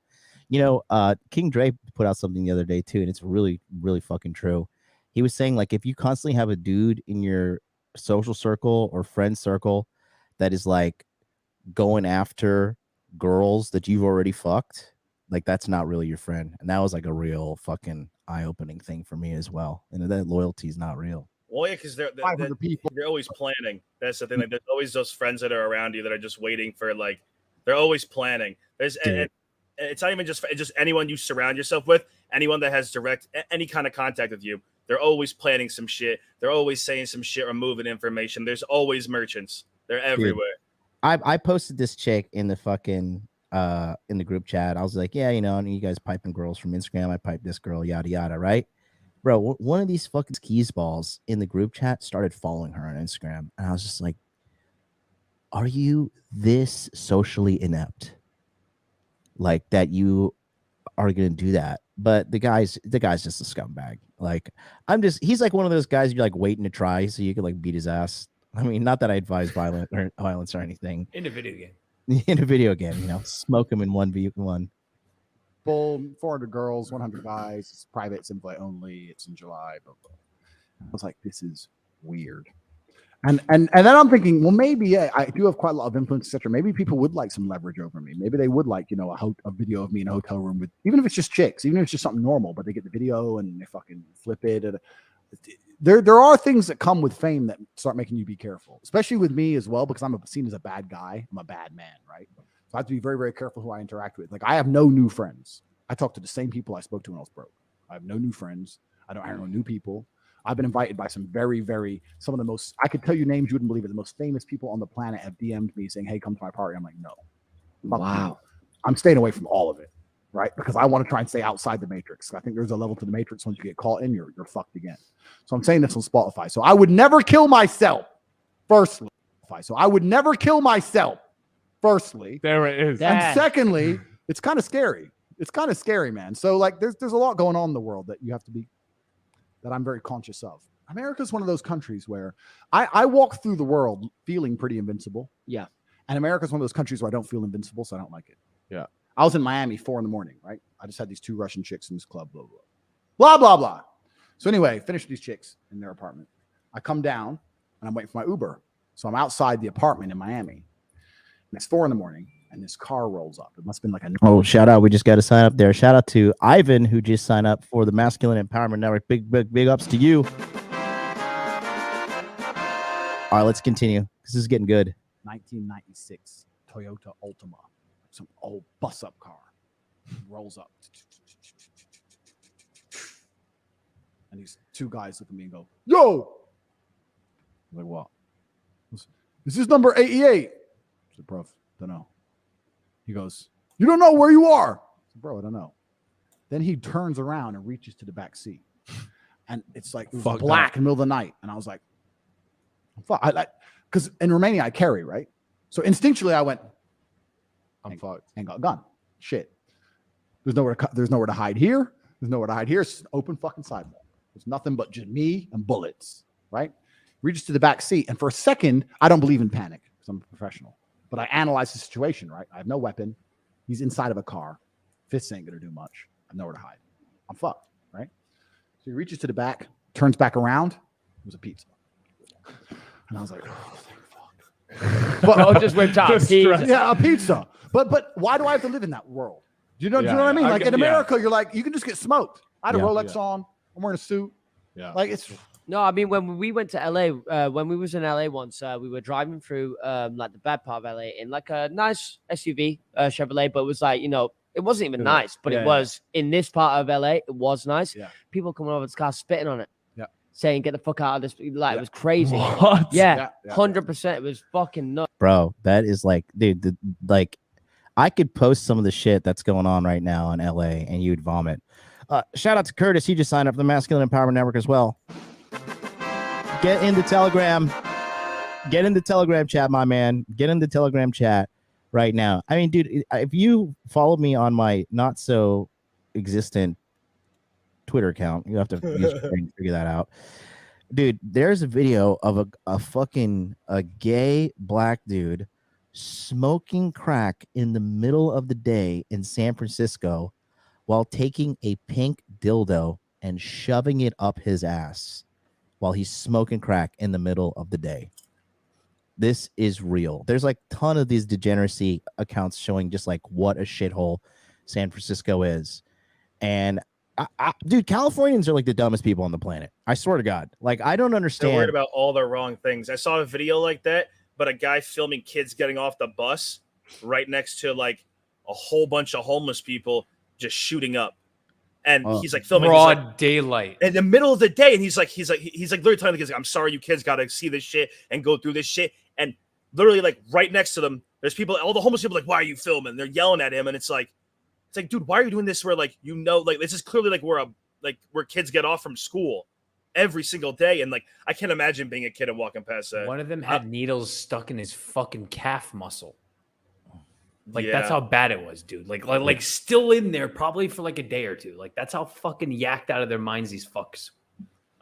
[SPEAKER 1] You know, King Dre put out something the other day too, and it's really, really fucking true. He was saying like if you constantly have a dude in your social circle or friend circle that is like going after girls that you've already fucked, like that's not really your friend. And that was like a real fucking eye-opening thing for me as well. And that loyalty is not real.
[SPEAKER 10] Well, yeah, because they're
[SPEAKER 9] 500 people.
[SPEAKER 10] They're always planning. That's the thing. Like, there's always those friends that are around you that are just waiting for like they're always planning. And it's not even just anyone you surround yourself with, anyone that has direct any kind of contact with you. They're always planning some shit. They're always saying some shit or moving information. There's always merchants. They're everywhere.
[SPEAKER 1] Dude, I posted this chick in the fucking in the group chat. I was like, yeah, you know, and you guys piping girls from Instagram. I piped this girl, yada yada, right? Bro, one of these fucking skis balls in the group chat started following her on Instagram, and I was just like, are you this socially inept? Like that you are gonna do that? But the guy's just a scumbag. Like he's like one of those guys you're like waiting to try so you can like beat his ass. I mean, not that I advise violence or anything.
[SPEAKER 11] In a video game.
[SPEAKER 1] In a video game, you know, smoke him in 1v1.
[SPEAKER 9] Boom, 400 girls, 100 guys. It's private, it's invite only. It's in July. Blah, blah. I was like, this is weird. And then I'm thinking, well, maybe I do have quite a lot of influence, etc. Maybe people would like some leverage over me. Maybe they would like, a video of me in a hotel room with, even if it's just chicks, even if it's just something normal, but they get the video and they fucking flip it. And there are things that come with fame that start making you be careful, especially with me as well, because I'm seen as a bad guy. I'm a bad man, right? So I have to be very, very careful who I interact with. Like I have no new friends. I talk to the same people I spoke to when I was broke. I have no new friends. I don't know new people. I've been invited by some some of the most, I could tell you names you wouldn't believe it. The most famous people on the planet have DM'd me saying, hey, come to my party. I'm like, no. Wow. I'm staying away from all of it, right? Because I want to try and stay outside the matrix. I think there's a level to the matrix. Once you get caught in, you're fucked again. So I'm saying this on Spotify. So I would never kill myself, firstly. So I would never kill myself, firstly.
[SPEAKER 5] There it is.
[SPEAKER 9] And secondly, it's kind of scary. It's kind of scary, man. So like there's a lot going on in the world that you have to be, that I'm very conscious of. America is one of those countries where I walk through the world feeling pretty invincible.
[SPEAKER 4] Yeah.
[SPEAKER 9] And America is one of those countries where I don't feel invincible, so I don't like it.
[SPEAKER 5] Yeah.
[SPEAKER 9] I was in Miami 4 a.m, right? I just had these 2 Russian chicks in this club, blah, blah, blah, blah, blah. So anyway, finished these chicks in their apartment. I come down and I'm waiting for my Uber. So I'm outside the apartment in Miami. And it's 4 a.m. and this car rolls up. It must have been like a...
[SPEAKER 1] Oh, shout out. We just got to sign up there. Shout out to Ivan, who just signed up for the Masculine Empowerment Network. Big ups to you. All right, let's continue. This is getting good.
[SPEAKER 9] 1996 Toyota Altima. Some old bus-up car. Rolls up. And these 2 guys look at me and go, yo! I'm like, what? This is number 88. I said, bro, don't know. He goes, you don't know where you are? I said, bro, I don't know. Then he turns around and reaches to the back seat. And it's like, it was black in the middle of the night. And I was like, fuck. Because in Romania, I carry, right? So instinctually, I went, I'm fucked. And got a gun. Shit. There's nowhere to hide here. There's nowhere to hide here. It's just an open fucking sidewalk. There's nothing but just me and bullets, right? Reaches to the back seat. And for a second, I don't believe in panic because I'm a professional. But I analyze the situation, right? I have no weapon. He's inside of a car. Fists ain't going to do much. I have nowhere to hide. I'm fucked, right? So he reaches to the back, turns back around. It was a pizza. And I was like, oh, thank fuck.
[SPEAKER 4] But just whipped out.
[SPEAKER 9] Yeah, a pizza. But why do I have to live in that world? Do you know what I mean? Like in America, you're like, you can just get smoked. I had a Rolex on. I'm wearing a suit. Yeah. Like it's...
[SPEAKER 4] No, I mean, when we went to LA, when we was in LA once, we were driving through like the bad part of LA in like a nice SUV, Chevrolet, but it was like, it wasn't even nice, but it was in this part of LA. It was nice. Yeah. People coming over this car spitting on it. Yeah. Saying, get the fuck out of this. Like, it was crazy.
[SPEAKER 5] What?
[SPEAKER 4] Yeah. 100%. It was fucking nuts.
[SPEAKER 1] Bro, that is like, dude, like I could post some of the shit that's going on right now in LA and you'd vomit. Shout out to Curtis. He just signed up for the Masculine Empowerment Network as well. Get in the Telegram. Get in the Telegram chat, my man. Get in the Telegram chat right now. I mean, dude, if you follow me on my not so existent Twitter account, you have to use your brain to figure that out. Dude, there's a video of a gay black dude smoking crack in the middle of the day in San Francisco while taking a pink dildo and shoving it up his ass while he's smoking crack in the middle of the day. This is real. There's like a ton of these degeneracy accounts showing just like what a shithole San Francisco is. And dude, Californians are like the dumbest people on the planet. I swear to God. Like, I don't understand.
[SPEAKER 10] They're worried about all the wrong things. I saw a video like that, but a guy filming kids getting off the bus right next to like a whole bunch of homeless people just shooting up. And he's like filming
[SPEAKER 11] broad daylight
[SPEAKER 10] in the middle of the day. And he's like literally telling the kids, I'm sorry, you kids got to see this shit and go through this shit. And literally like right next to them, there's people, all the homeless people like, why are you filming? They're yelling at him. And it's like, dude, why are you doing this? Where like, like this is clearly like where kids get off from school every single day. And like, I can't imagine being a kid and walking past that.
[SPEAKER 11] One of them had needles stuck in his fucking calf muscle. Like, that's how bad it was, dude. Like still in there probably for like a day or two. Like, that's how fucking yacked out of their minds these fucks.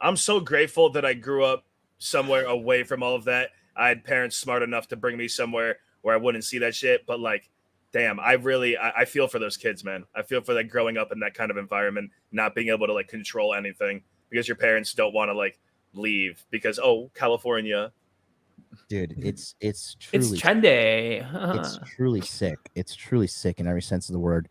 [SPEAKER 10] I'm so grateful that I grew up somewhere away from all of that. I had parents smart enough to bring me somewhere where I wouldn't see that shit. But like, damn, I feel for those kids, man. I feel for like growing up in that kind of environment, not being able to like control anything because your parents don't want to like leave because, oh, California,
[SPEAKER 1] dude, it's
[SPEAKER 11] It's
[SPEAKER 1] truly
[SPEAKER 11] trendy.
[SPEAKER 1] it's truly sick. It's truly sick in every sense of the word.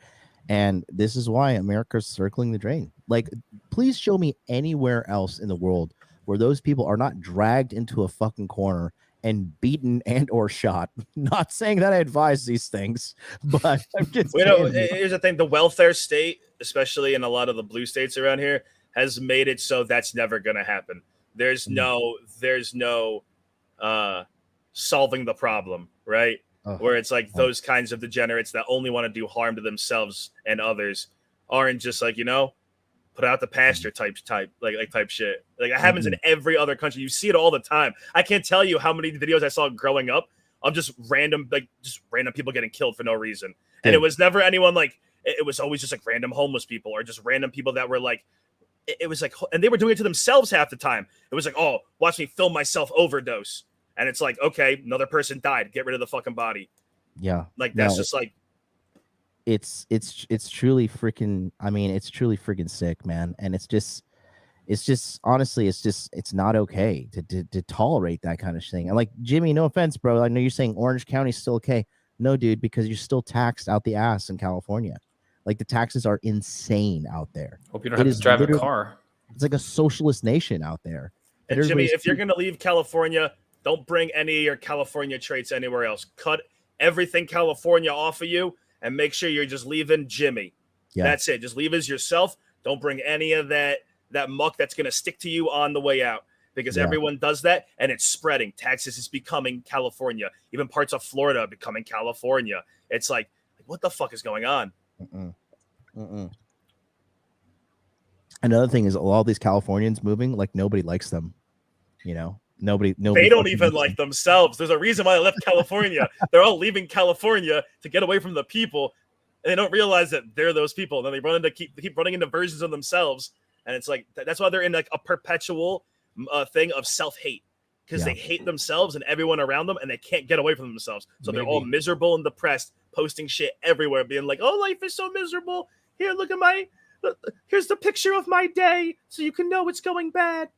[SPEAKER 1] And this is why America's circling the drain. Like, please show me anywhere else in the world where those people are not dragged into a fucking corner and beaten and or shot. Not saying that I advise these things, but I'm just
[SPEAKER 10] here's the thing: the welfare state, especially in a lot of the blue states around here, has made it so that's never going to happen. There's no solving the problem, right? Where it's like those kinds of degenerates that only want to do harm to themselves and others aren't just like, put out the pasture type shit. Like it happens in every other country. You see it all the time. I can't tell you how many videos I saw growing up of just random people getting killed for no reason. And it was never anyone like, it was always just like random homeless people or just random people that were like, it was like, and they were doing it to themselves half the time. It was like, oh, watch me film myself overdose. And it's like, okay, another person died. Get rid of the fucking body.
[SPEAKER 1] Yeah.
[SPEAKER 10] Like that's just like,
[SPEAKER 1] it's truly freaking, I mean, it's truly freaking sick, man. And it's just honestly, it's not okay to tolerate that kind of thing. And like, Jimmy, no offense, bro. I know you're saying Orange County's still okay. No, dude, because you're still taxed out the ass in California. Like the taxes are insane out there.
[SPEAKER 11] Hope you don't have to drive a car.
[SPEAKER 1] It's like a socialist nation out there.
[SPEAKER 10] And Jimmy, if you're going to leave California, don't bring any of your California traits anywhere else. Cut everything California off of you and make sure you're just leaving Jimmy. Yeah. That's it. Just leave as yourself. Don't bring any of that muck that's going to stick to you on the way out, because everyone does that and it's spreading. Texas is becoming California. Even parts of Florida are becoming California. It's like what the fuck is going on?
[SPEAKER 1] Another thing is all these Californians moving, like nobody likes them. Nobody.
[SPEAKER 10] They don't even like themselves. There's a reason why they left California. They're all leaving California to get away from the people, and they don't realize that they're those people. And then they keep running into versions of themselves, and it's like that's why they're in like a perpetual thing of self-hate, because they hate themselves and everyone around them, and they can't get away from themselves. So they're all miserable and depressed, posting shit everywhere, being like, "Oh, life is so miserable. Here, look at here's the picture of my day, so you can know it's going bad."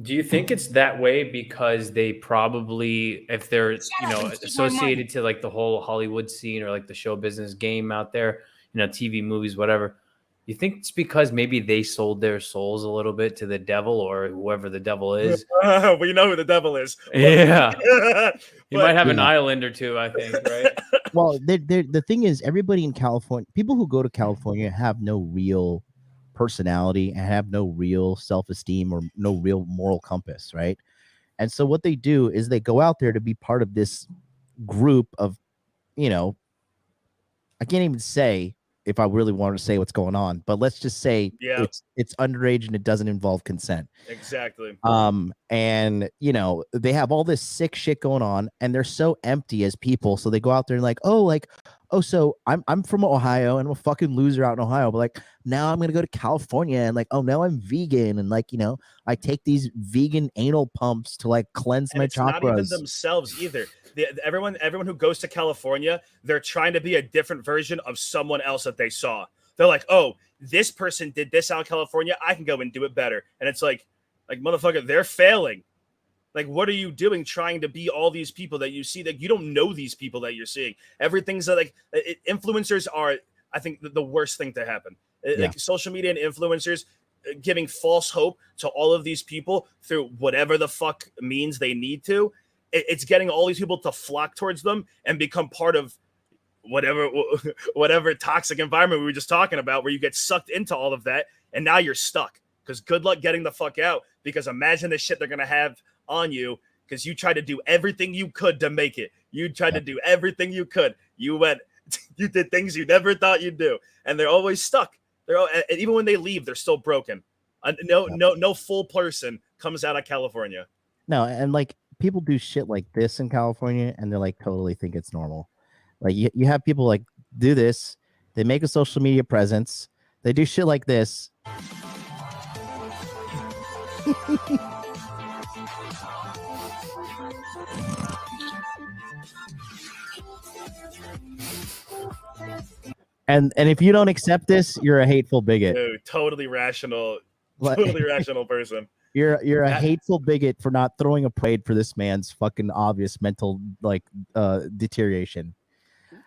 [SPEAKER 11] Do you think it's that way because they probably, if they're, associated to like the whole Hollywood scene or like the show business game out there, TV, movies, whatever, you think it's because maybe they sold their souls a little bit to the devil or whoever the devil is?
[SPEAKER 10] We know who the devil is.
[SPEAKER 11] Yeah. You might have an island or two, I think, right?
[SPEAKER 1] Well, the thing is, everybody in California, people who go to California have no real personality and have no real self-esteem or no real moral compass, right? And so what they do is they go out there to be part of this group of, I can't even say if I really wanted to say what's going on, but let's just say it's underage and it doesn't involve consent.
[SPEAKER 10] Exactly.
[SPEAKER 1] And they have all this sick shit going on and they're so empty as people. So they go out there and so I'm from Ohio and I'm a fucking loser out in Ohio, but like now I'm gonna go to California and now I'm vegan and I take these vegan anal pumps to cleanse my chakras.
[SPEAKER 10] Not even themselves either. Everyone who goes to California, they're trying to be a different version of someone else that they saw. They're like, oh, this person did this out in California, I can go and do it better. And it's like motherfucker, they're failing. Like, what are you doing trying to be all these people that you see? That you don't know these people that you're seeing. Everything's influencers are, I think, the worst thing to happen. Like social media and influencers giving false hope to all of these people through whatever the fuck means they need to. It's getting all these people to flock towards them and become part of whatever toxic environment we were just talking about, where you get sucked into all of that. And now you're stuck, because good luck getting the fuck out, because imagine the shit they're going to have on you, because you tried to do everything you could to make it. You tried to do everything you could. You did things you never thought you'd do, and they're always stuck. Even when they leave, they're still broken. No full person comes out of California.
[SPEAKER 1] No, and people do shit like this in California, and they're totally think it's normal. Like you have people do this, they make a social media presence, they do shit like this. And if you don't accept this, you're a hateful bigot.
[SPEAKER 10] Dude, totally rational person.
[SPEAKER 1] You're a hateful bigot for not throwing a parade for this man's fucking obvious mental deterioration.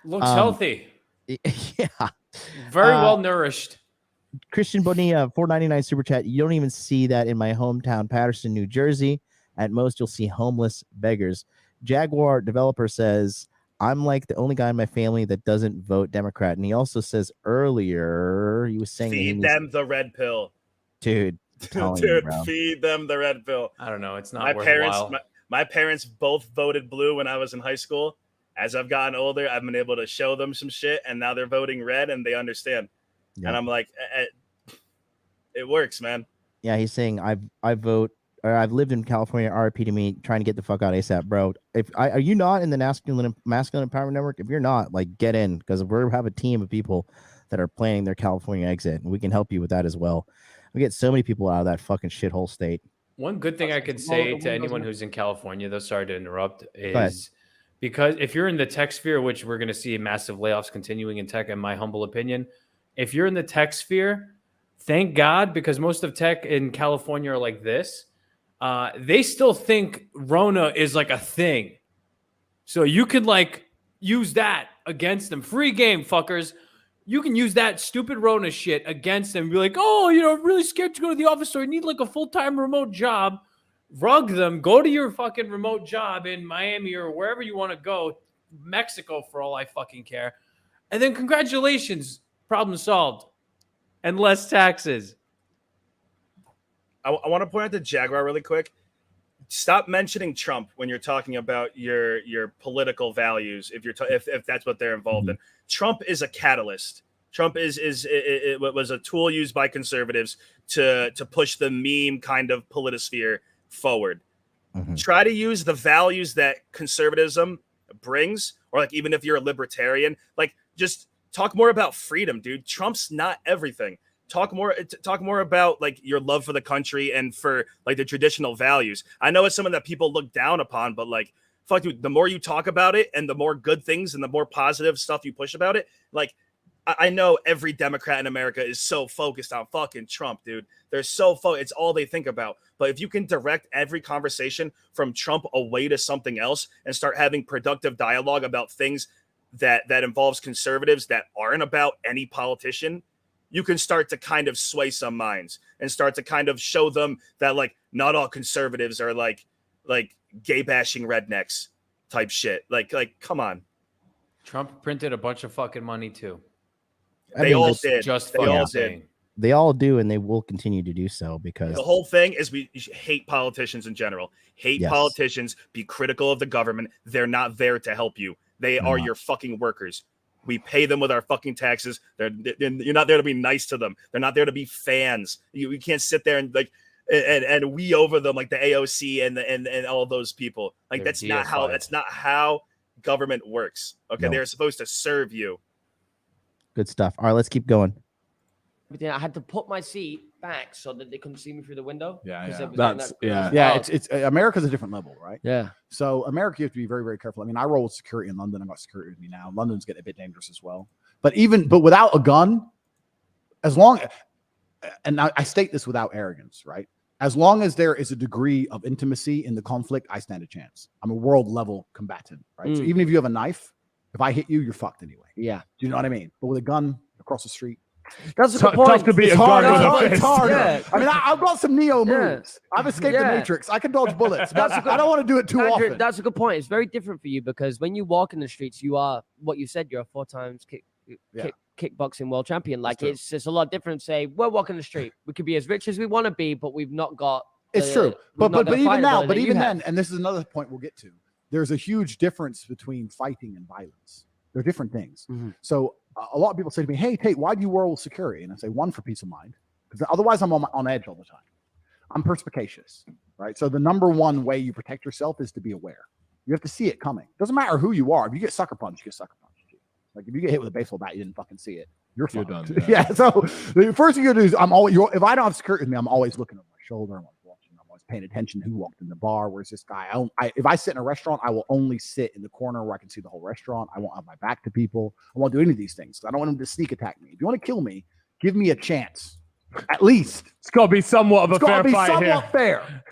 [SPEAKER 11] Looks healthy.
[SPEAKER 1] Yeah.
[SPEAKER 11] Very well nourished.
[SPEAKER 1] Christian Bonilla, $4.99 super chat. You don't even see that in my hometown, Patterson, New Jersey. At most, you'll see homeless beggars. Jaguar developer says, I'm like the only guy in my family that doesn't vote Democrat. And he also says earlier, he was saying,
[SPEAKER 10] feed them the red pill.
[SPEAKER 1] Dude,
[SPEAKER 10] dude, feed them the red pill.
[SPEAKER 11] I don't know. It's not
[SPEAKER 10] my
[SPEAKER 11] worthwhile.
[SPEAKER 10] parents. My parents both voted blue when I was in high school. As I've gotten older, I've been able to show them some shit, and now they're voting red, and they understand. Yeah. And I'm like, it works, man.
[SPEAKER 1] Yeah, he's saying I've lived in California. RIP to me, trying to get the fuck out ASAP, bro. Are you not in the masculine empowerment network? If you're not, like, get in, because we have a team of people that are planning their California exit, and we can help you with that as well. We get so many people out of that fucking shithole state.
[SPEAKER 11] One good thing I could say to anyone who's in California, though, sorry to interrupt, is because if you're in the tech sphere, which we're going to see massive layoffs continuing in tech, in my humble opinion, if you're in the tech sphere, thank God, because most of tech in California are like this. They still think Rona is like a thing. So you could like use that against them. Free game, fuckers. You can use that stupid Rona shit against them. Be like, oh, really scared to go to the office, so I need like a full-time remote job. Rug them. Go to your fucking remote job in Miami or wherever you want to go. Mexico, for all I fucking care. And then congratulations. Problem solved. And less taxes.
[SPEAKER 10] I want to point out to Jaguar really quick. Stop mentioning Trump when you're talking about your political values. If that's what they're involved in, Trump is a catalyst. Trump was a tool used by conservatives to push the meme kind of politosphere forward. Try to use the values that conservatism brings, or like even if you're a libertarian, like just talk more about freedom, dude. Trump's not everything. Talk more about like your love for the country and for like the traditional values. I know it's something that people look down upon, but like, fuck, dude, the more you talk about it and the more good things and the more positive stuff you push about it, like, I know every Democrat in America is so focused on fucking Trump, dude. They're so it's all they think about. But if you can direct every conversation from Trump away to something else and start having productive dialogue about things that involves conservatives that aren't about any politician, you can start to kind of sway some minds and start to kind of show them that like not all conservatives are like gay bashing rednecks type shit. Like come on.
[SPEAKER 11] Trump printed a bunch of fucking money too.
[SPEAKER 10] They all did.
[SPEAKER 1] They all do, and they will continue to do so, because
[SPEAKER 10] the whole thing is we hate politicians in general. Politicians. Be critical of the government. They're not there to help you. They are your fucking workers. We pay them with our fucking taxes. You're not there to be nice to them. They're not there to be fans. You can't sit there and like and we over them like the AOC and all those people. Like that's not how government works. Okay, they're supposed to serve you.
[SPEAKER 1] Good stuff. All right, let's keep going.
[SPEAKER 4] But then I had to put my seat back so that they couldn't see me through the window.
[SPEAKER 9] It's America's a different level, right?
[SPEAKER 4] Yeah.
[SPEAKER 9] So America, you have to be very, very careful. I mean, I roll with security in London. I've got security with me now. London's getting a bit dangerous as well. But without a gun, and I state this without arrogance, right? As long as there is a degree of intimacy in the conflict, I stand a chance. I'm a world level combatant, right? So even if you have a knife, if I hit you, you're fucked anyway.
[SPEAKER 4] Yeah.
[SPEAKER 9] Do you know what I mean? But with a gun across the street,
[SPEAKER 4] that's a good point.
[SPEAKER 5] Tough to beat a gun with a fist.
[SPEAKER 9] Yeah. I mean, I've got some Neo moves. I've escaped the Matrix. I can dodge bullets. But I don't want to do it too often.
[SPEAKER 4] That's a good point. It's very different for you because when you walk in the streets, you are what you said. You're a 4 times kickboxing world champion. Like it's a lot different. Say we're walking the street. We could be as rich as we want to be, but we've not got.
[SPEAKER 9] It's true. But even now, then, and this is another point we'll get to. There's a huge difference between fighting and violence. They're different things. So a lot of people say to me, hey, Tate, why do you roll security? And I say, one, for peace of mind, because otherwise I'm on edge all the time. I'm perspicacious, right? So the number one way you protect yourself is to be aware. You have to see it coming. Doesn't matter who you are. If you get sucker punched, you get sucker punched. Like if you get hit with a baseball bat, you didn't fucking see it. You're done. Yeah. So the first thing you do is if I don't have security with me, I'm always looking over my shoulder. I'm always paying attention to who walked in the bar. Where's this guy? If I sit in a restaurant, I will only sit in the corner where I can see the whole restaurant. I won't have my back to people. I won't do any of these things. I don't want them to sneak attack me. If you want to kill me, give me a chance. At least.
[SPEAKER 5] It's got to be somewhat of a
[SPEAKER 9] It's got
[SPEAKER 5] fair
[SPEAKER 9] to be
[SPEAKER 5] fight
[SPEAKER 9] somewhat
[SPEAKER 5] here.
[SPEAKER 9] fair.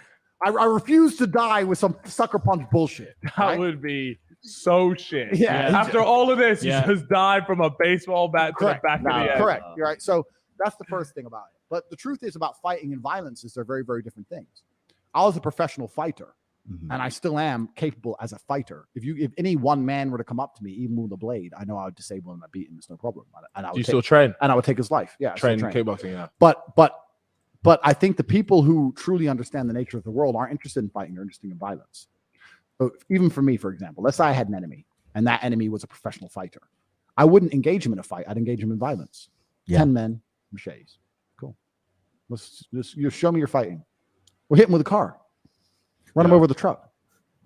[SPEAKER 9] I refuse to die with some sucker punch bullshit.
[SPEAKER 5] That
[SPEAKER 9] right?
[SPEAKER 5] would be so shit.
[SPEAKER 9] Yeah.
[SPEAKER 5] After all of this,
[SPEAKER 8] Yeah.
[SPEAKER 5] you just died from a baseball bat to the back of the head.
[SPEAKER 9] Correct. You're right. So that's the first thing about it. But the truth is about fighting and violence is they're very, very different things. I was a professional fighter, and I still am capable as a fighter. If any one man were to come up to me, even with a blade, I know I would disable him and beat him. It's no problem. And I would
[SPEAKER 5] Do you still train?
[SPEAKER 9] And I would take his life. Yeah, I still
[SPEAKER 5] Train kickboxing, yeah.
[SPEAKER 9] But I think the people who truly understand the nature of the world aren't interested in fighting; they're interested in violence. So even for me, for example, let's say I had an enemy, and that enemy was a professional fighter. I wouldn't engage him in a fight. I'd engage him in violence. 10 men, machetes. Cool. Let's just you show me you're fighting. We'll hit him with a car. Run him over with a truck.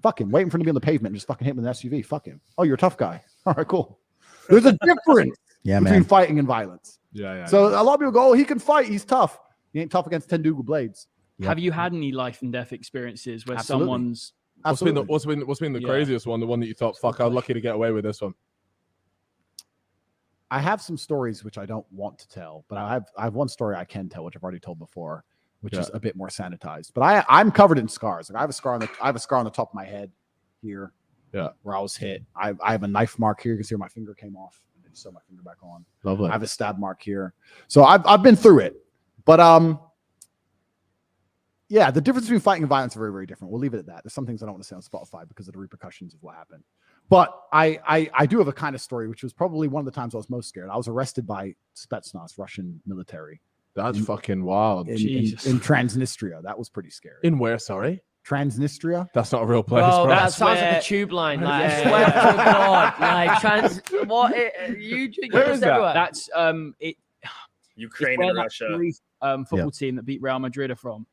[SPEAKER 9] Fuck him. Waiting for him to be on the pavement and just fucking hit him with an SUV. Fuck him. Oh, you're a tough guy. All right, cool. There's a difference between fighting and violence. So a lot of people go, oh, he can fight. He's tough. He ain't tough against 10 Dougal blades.
[SPEAKER 8] Have you had any life and death experiences where
[SPEAKER 9] Absolutely.
[SPEAKER 8] someone's
[SPEAKER 5] What's been the craziest one? The one that you thought, fuck, I was lucky to get away with this one.
[SPEAKER 9] I have some stories which I don't want to tell, but I have one story I can tell, which I've already told before, which is a bit more sanitized. But I'm covered in scars. Like I have a scar on the top of my head here, where I was hit. I have a knife mark here. You can see where my finger came off. I just sew my finger back on.
[SPEAKER 1] Lovely.
[SPEAKER 9] I have a stab mark here. So I've been through it, but yeah, the difference between fighting and violence are very, very different. We'll leave it at that. There's some things I don't want to say on Spotify because of the repercussions of what happened. But I do have a kind of story, which was probably one of the times I was most scared. I was arrested by Spetsnaz, Russian military.
[SPEAKER 5] That's fucking wild.
[SPEAKER 9] In Transnistria. That was pretty scary.
[SPEAKER 5] In where, sorry?
[SPEAKER 9] Transnistria.
[SPEAKER 5] That's not a real place.
[SPEAKER 4] Bro,
[SPEAKER 5] bro.
[SPEAKER 4] that sounds like a tube line. Like, I swear to God. Like, you drink
[SPEAKER 5] Where
[SPEAKER 4] this
[SPEAKER 5] is that?
[SPEAKER 4] everywhere.
[SPEAKER 8] That's
[SPEAKER 10] Ukraine
[SPEAKER 8] where
[SPEAKER 10] and
[SPEAKER 8] that
[SPEAKER 10] Russia.
[SPEAKER 8] Sharif, football team that beat Real Madrid are from.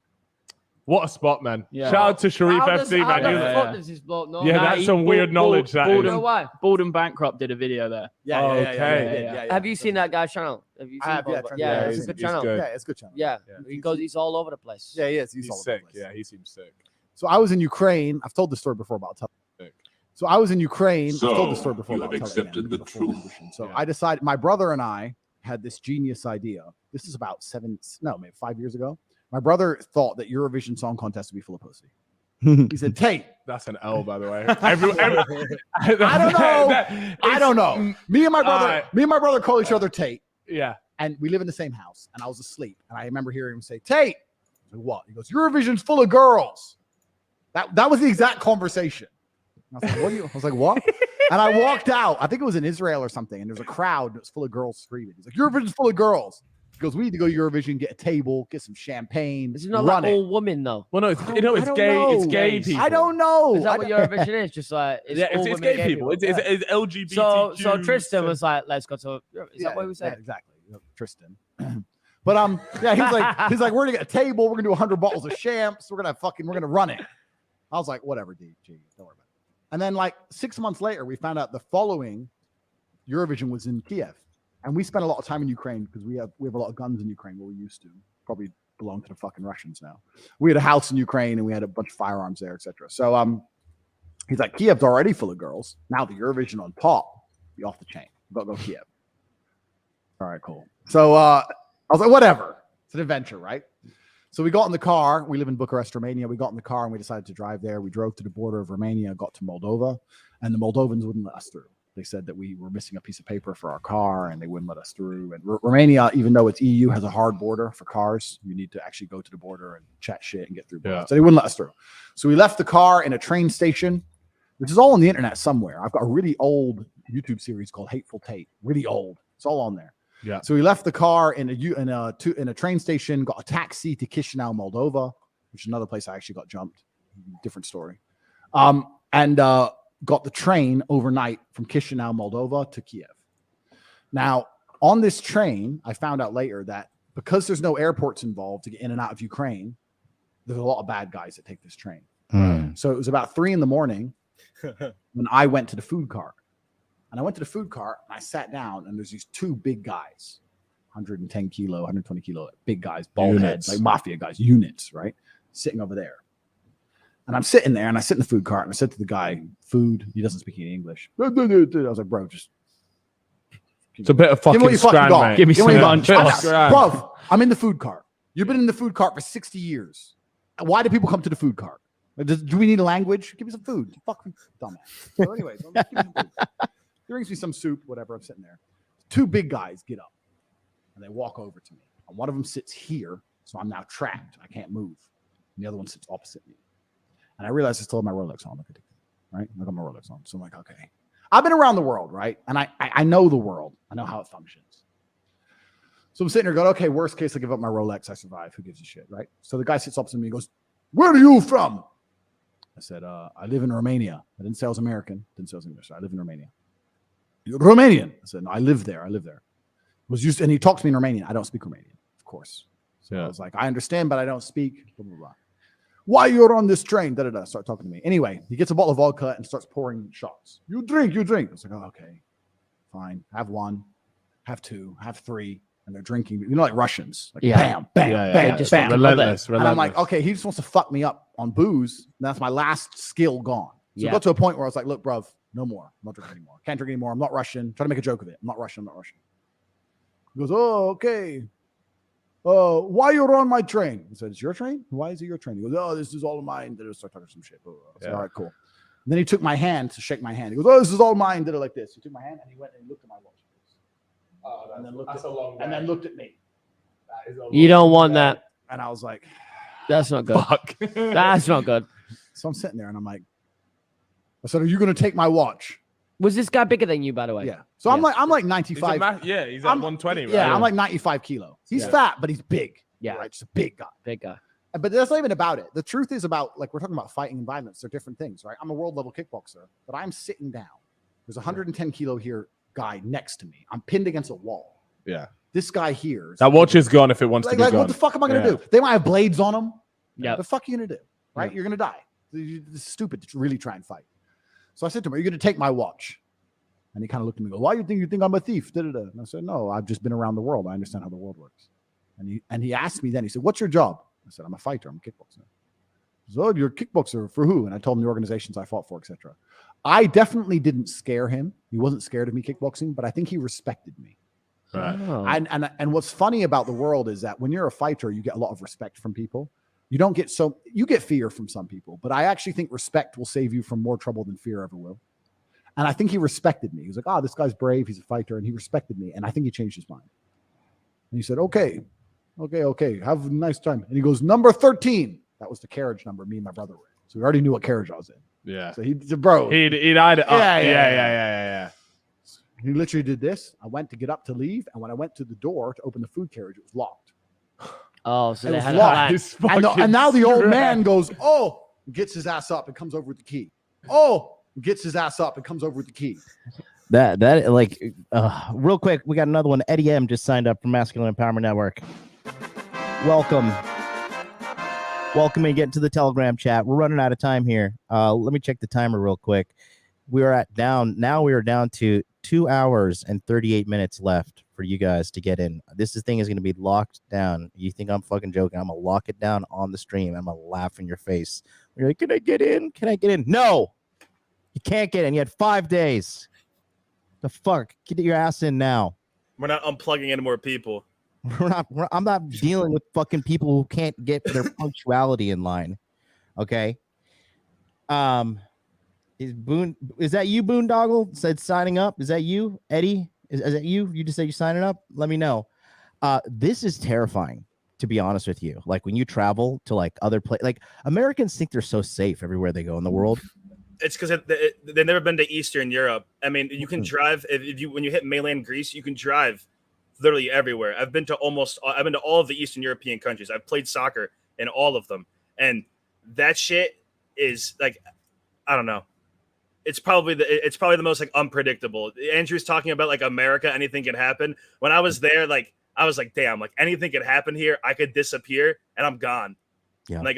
[SPEAKER 5] What a spot, man.
[SPEAKER 8] Yeah.
[SPEAKER 5] Shout out to Sharif
[SPEAKER 4] How
[SPEAKER 5] FC,
[SPEAKER 4] how
[SPEAKER 5] man.
[SPEAKER 4] the fuck does this bloke know?
[SPEAKER 5] Yeah, that's some weird knowledge. That
[SPEAKER 8] Bald
[SPEAKER 5] is.
[SPEAKER 8] and,
[SPEAKER 4] why?
[SPEAKER 8] Bald and Bankrupt did a video there.
[SPEAKER 5] Okay.
[SPEAKER 4] Have you seen that guy's channel? Have you seen
[SPEAKER 9] I have,
[SPEAKER 4] Bald?
[SPEAKER 9] yeah,
[SPEAKER 4] It's a good channel.
[SPEAKER 5] good.
[SPEAKER 9] Yeah, it's a good channel.
[SPEAKER 4] Yeah, he's all over the place.
[SPEAKER 9] Yeah, he is.
[SPEAKER 5] He's
[SPEAKER 9] all over
[SPEAKER 5] sick.
[SPEAKER 9] the place.
[SPEAKER 5] Yeah, he seems sick.
[SPEAKER 9] So I was in Ukraine. I've told this story before, but I'll tell you. So I was in Ukraine. I've told this story before.
[SPEAKER 7] You
[SPEAKER 9] but
[SPEAKER 7] have
[SPEAKER 9] I'll tell it
[SPEAKER 7] accepted
[SPEAKER 9] again.
[SPEAKER 7] the
[SPEAKER 9] Give a full
[SPEAKER 7] truth.
[SPEAKER 9] version. So I decided, my brother and I had this genius idea. This is about maybe 5 years ago. My brother thought that Eurovision Song Contest would be full of pussy. He said, Tate.
[SPEAKER 5] That's an L, by the way.
[SPEAKER 9] I don't know. I don't know. Me and my brother call each other Tate.
[SPEAKER 5] Yeah.
[SPEAKER 9] And we live in the same house. And I was asleep. And I remember hearing him say, Tate. I was like, what? He goes, Eurovision's full of girls. That was the exact conversation. I was like, what? I was like, what? And I walked out. I think it was in Israel or something. And there's a crowd that's full of girls screaming. He's like, Eurovision's full of girls. He goes, we need to go to Eurovision, get a table, get some champagne.
[SPEAKER 4] This is not
[SPEAKER 9] run
[SPEAKER 4] like
[SPEAKER 9] it.
[SPEAKER 4] all women though.
[SPEAKER 5] Well, no, it's
[SPEAKER 9] I
[SPEAKER 5] gay.
[SPEAKER 9] don't
[SPEAKER 5] It's gay
[SPEAKER 9] know.
[SPEAKER 5] people.
[SPEAKER 9] I don't know.
[SPEAKER 4] Is that what Eurovision is? Just like it's
[SPEAKER 5] Yeah,
[SPEAKER 4] all
[SPEAKER 5] it's
[SPEAKER 4] women
[SPEAKER 5] gay people. It's LGBT.
[SPEAKER 4] So Tristan was like, let's go to. Is that what we said?
[SPEAKER 9] Yeah, exactly. Tristan. But yeah, he's like, we're gonna get a table, we're gonna do 100 bottles of champs, we're gonna run it. I was like, whatever, DG, don't worry about it. And then like 6 months later, we found out the following Eurovision was in Kiev. And we spent a lot of time in Ukraine because we have a lot of guns in Ukraine where we used to. Probably belong to the fucking Russians now. We had a house in Ukraine and we had a bunch of firearms there, etc. So he's like, Kiev's already full of girls. Now the Eurovision on top, be off the chain. Go Kiev. All right, cool. So I was like, whatever. It's an adventure, right? So we got in the car. We live in Bucharest, Romania. We got in the car and we decided to drive there. We drove to the border of Romania, got to Moldova, and the Moldovans wouldn't let us through. They said that we were missing a piece of paper for our car and they wouldn't let us through. And Romania, even though it's EU, has a hard border for cars. You need to actually go to the border and chat shit and get through. Yeah. So they wouldn't let us through. So we left the car in a train station, which is all on the internet somewhere. I've got a really old YouTube series called Hateful Tate. Really old. It's all on there.
[SPEAKER 5] Yeah.
[SPEAKER 9] So we left the car in a train station, got a taxi to Chisinau, Moldova, which is another place I actually got jumped. Different story. Got the train overnight from Chisinau, Moldova to Kiev. Now, on this train, I found out later that because there's no airports involved to get in and out of Ukraine, there's a lot of bad guys that take this train. So it was about 3 a.m. when I went to the food cart. And I went to the food cart and I sat down and there's these two big guys, 110 kilo, 120 kilo, big guys, bald heads, like mafia guys, units, right? Sitting over there. And I'm sitting there and I sit in the food cart and I said to the guy, food, he doesn't speak any English. I was like, bro, just.
[SPEAKER 5] It's a bit of fucking scran, mate.
[SPEAKER 8] Give me some lunch.
[SPEAKER 9] Bro, I'm in the food cart. You've been in the food cart for 60 years. Why do people come to the food cart? Do we need a language? Give me some food. Fuck me, dumbass. So anyways, give me some food. He brings me some soup, whatever. I'm sitting there. Two big guys get up and they walk over to me. And one of them sits here, so I'm now trapped. I can't move. And the other one sits opposite me. And I realize I still have my Rolex on. Look at it, right? I got my Rolex on. So I'm like, okay. I've been around the world, right? And I know the world. I know how it functions. So I'm sitting there going, okay, worst case, I give up my Rolex. I survive. Who gives a shit, right? So the guy sits opposite me and goes, where are you from? I said, I live in Romania. I didn't say I was American. Didn't say I was English. I live in Romania. You're Romanian. I said, no, I live there. I live there. And he talks to me in Romanian. I don't speak Romanian, of course. So I was like, I understand, but I don't speak. Blah, blah, blah. Why you're on this train? Da, da, da. Start talking to me. Anyway, he gets a bottle of vodka and starts pouring shots. You drink. I was like, oh, okay, fine. Have one, have two, have three. And they're drinking, you know, like Russians. Like bam, bam,
[SPEAKER 5] just
[SPEAKER 9] bam.
[SPEAKER 5] Relentless.
[SPEAKER 9] And I'm like, okay, he just wants to fuck me up on booze. And that's my last skill gone. So it got to a point where I was like, look, bruv, no more. I'm not drinking anymore. Can't drink anymore. I'm not Russian. Try to make a joke of it. I'm not Russian. He goes, oh, okay. Why you're on my train? I said, it's your train? Why is it your train? He goes, oh, this is all of mine. They just start talking some shit. I said, all right, cool. And then he took my hand to shake my hand. He goes, oh, this is all mine. Did it like this. He took my hand and he went and looked at my watch. And then looked at me.
[SPEAKER 4] You don't want that.
[SPEAKER 9] And I was like,
[SPEAKER 4] that's not good.
[SPEAKER 5] Fuck.
[SPEAKER 4] That's not good.
[SPEAKER 9] So I'm sitting there and I'm like, I said, are you going to take my watch?
[SPEAKER 4] Was this guy bigger than you, by the way?
[SPEAKER 9] Yeah. So I'm like 95.
[SPEAKER 5] He's at 120. Right?
[SPEAKER 9] Yeah, I'm like 95 kilo. He's fat, but he's big.
[SPEAKER 4] Yeah.
[SPEAKER 9] Right. Just a big guy.
[SPEAKER 4] Big guy.
[SPEAKER 9] But that's not even about it. The truth is about, like, we're talking about fighting and violence. They're different things, right? I'm a world level kickboxer, but I'm sitting down. There's a 110 kilo here guy next to me. I'm pinned against a wall.
[SPEAKER 5] Yeah.
[SPEAKER 9] This guy here.
[SPEAKER 5] That watch is gone if it wants to be gone.
[SPEAKER 9] What the fuck am I going to do? They might have blades on them.
[SPEAKER 4] Yeah.
[SPEAKER 9] The fuck are you going to do? Right? You're going to die. It's stupid to really try and fight. So I said to him, are you going to take my watch? And he kind of looked at me and goes, why do you think I'm a thief? And I said, no, I've just been around the world. I understand how the world works. And he asked me then, he said, what's your job? I said, I'm a fighter. I'm a kickboxer. He said, oh, you're a kickboxer for who? And I told him the organizations I fought for, etc. I definitely didn't scare him. He wasn't scared of me kickboxing, but I think he respected me.
[SPEAKER 5] Right.
[SPEAKER 4] Oh.
[SPEAKER 9] And what's funny about the world is that when you're a fighter, you get a lot of respect from people. You get fear from some people, but I actually think respect will save you from more trouble than fear ever will. And I think he respected me. He was like, oh, this guy's brave. He's a fighter. And he respected me. And I think he changed his mind. And he said, okay. Have a nice time. And he goes, number 13. That was the carriage number me and my brother were in. So we already knew what carriage I was in.
[SPEAKER 5] Yeah.
[SPEAKER 9] So he said, bro.
[SPEAKER 5] He'd eyed it up. Yeah.
[SPEAKER 9] He literally did this. I went to get up to leave. And when I went to the door to open the food carriage, it was locked.
[SPEAKER 4] Oh, so
[SPEAKER 9] It
[SPEAKER 4] they
[SPEAKER 9] was
[SPEAKER 4] had
[SPEAKER 9] locked. And now the old man goes, oh, gets his ass up and comes over with the key. Oh, gets his ass up and comes over with the key.
[SPEAKER 1] That like real quick, we got another one. Eddie M just signed up for Masculine Empowerment Network. Welcome and get into the Telegram chat. We're running out of time here. Let me check the timer real quick. We are down to 2 hours and 38 minutes left for you guys to get in. This thing is going to be locked down. You think I'm fucking joking? I'm gonna lock it down on the stream. I'm gonna laugh in your face. You're like, can I get in? No, you can't get in. You had 5 days. The fuck? Get your ass in now.
[SPEAKER 10] We're not unplugging any more people.
[SPEAKER 1] I'm not dealing with fucking people who can't get their punctuality in line. Okay. Is that you, Boondoggle? Said signing up. Is that you, Eddie? Is that you? You just said you're signing up? Let me know. This is terrifying, to be honest with you. Like when you travel to like other places, like Americans think they're so safe everywhere they go in the world.
[SPEAKER 10] It's because they've never been to Eastern Europe. I mean, you can drive when you hit mainland Greece, you can drive literally everywhere. I've been to all of the Eastern European countries. I've played soccer in all of them, and that shit is like, I don't know. It's probably the most like unpredictable. Andrew's talking about like America, anything can happen. When I was there, like I was like, damn, like anything could happen here. I could disappear and I'm gone. Yeah. Like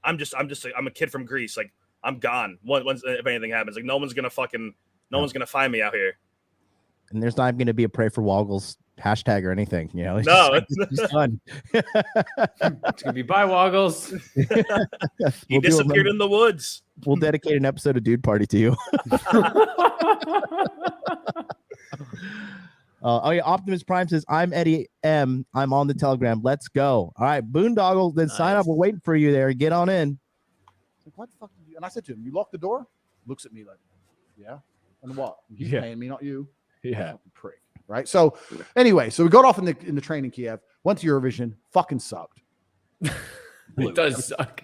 [SPEAKER 10] I'm a kid from Greece. Like I'm gone. Once if anything happens, like no one's gonna find me out here.
[SPEAKER 1] And there's not even gonna be a pray for Woggles hashtag or anything, you know.
[SPEAKER 11] It's fun. It's gonna be bye Woggles.
[SPEAKER 10] He disappeared in the woods.
[SPEAKER 1] We'll dedicate an episode of Dude Party to you. Oh yeah, Optimus Prime says, "I'm Eddie M. I'm on the Telegram. Let's go." All right, Boondoggle, then sign up. We're waiting for you there. Get on in.
[SPEAKER 9] Like, what the fuck did you? And I said to him, "You locked the door?" Looks at me like, "Yeah." And what? He's paying me, not you.
[SPEAKER 5] Yeah.
[SPEAKER 9] Prick. Right. So anyway, so we got off in the train in Kiev. Went to Eurovision. Fucking sucked.
[SPEAKER 11] It does suck.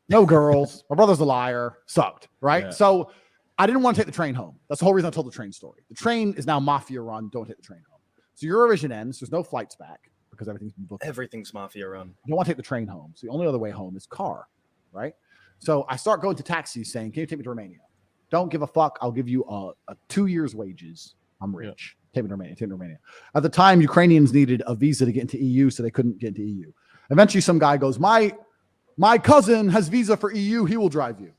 [SPEAKER 9] No girls. My brother's a liar. Sucked. Right.
[SPEAKER 5] Yeah.
[SPEAKER 9] So I didn't want to take the train home. That's the whole reason I told the train story. The train is now mafia run. Don't take the train home. So Eurovision ends. There's no flights back because everything's been booked.
[SPEAKER 10] Everything's mafia run.
[SPEAKER 9] You don't want to take the train home. So the only other way home is car. Right. So I start going to taxis saying, "Can you take me to Romania?" Don't give a fuck. I'll give you a 2 years' wages. I'm rich. Take me to Romania. Take me to Romania. At the time, Ukrainians needed a visa to get into EU, so they couldn't get into EU. Eventually, some guy goes, My cousin has visa for EU. He will drive you.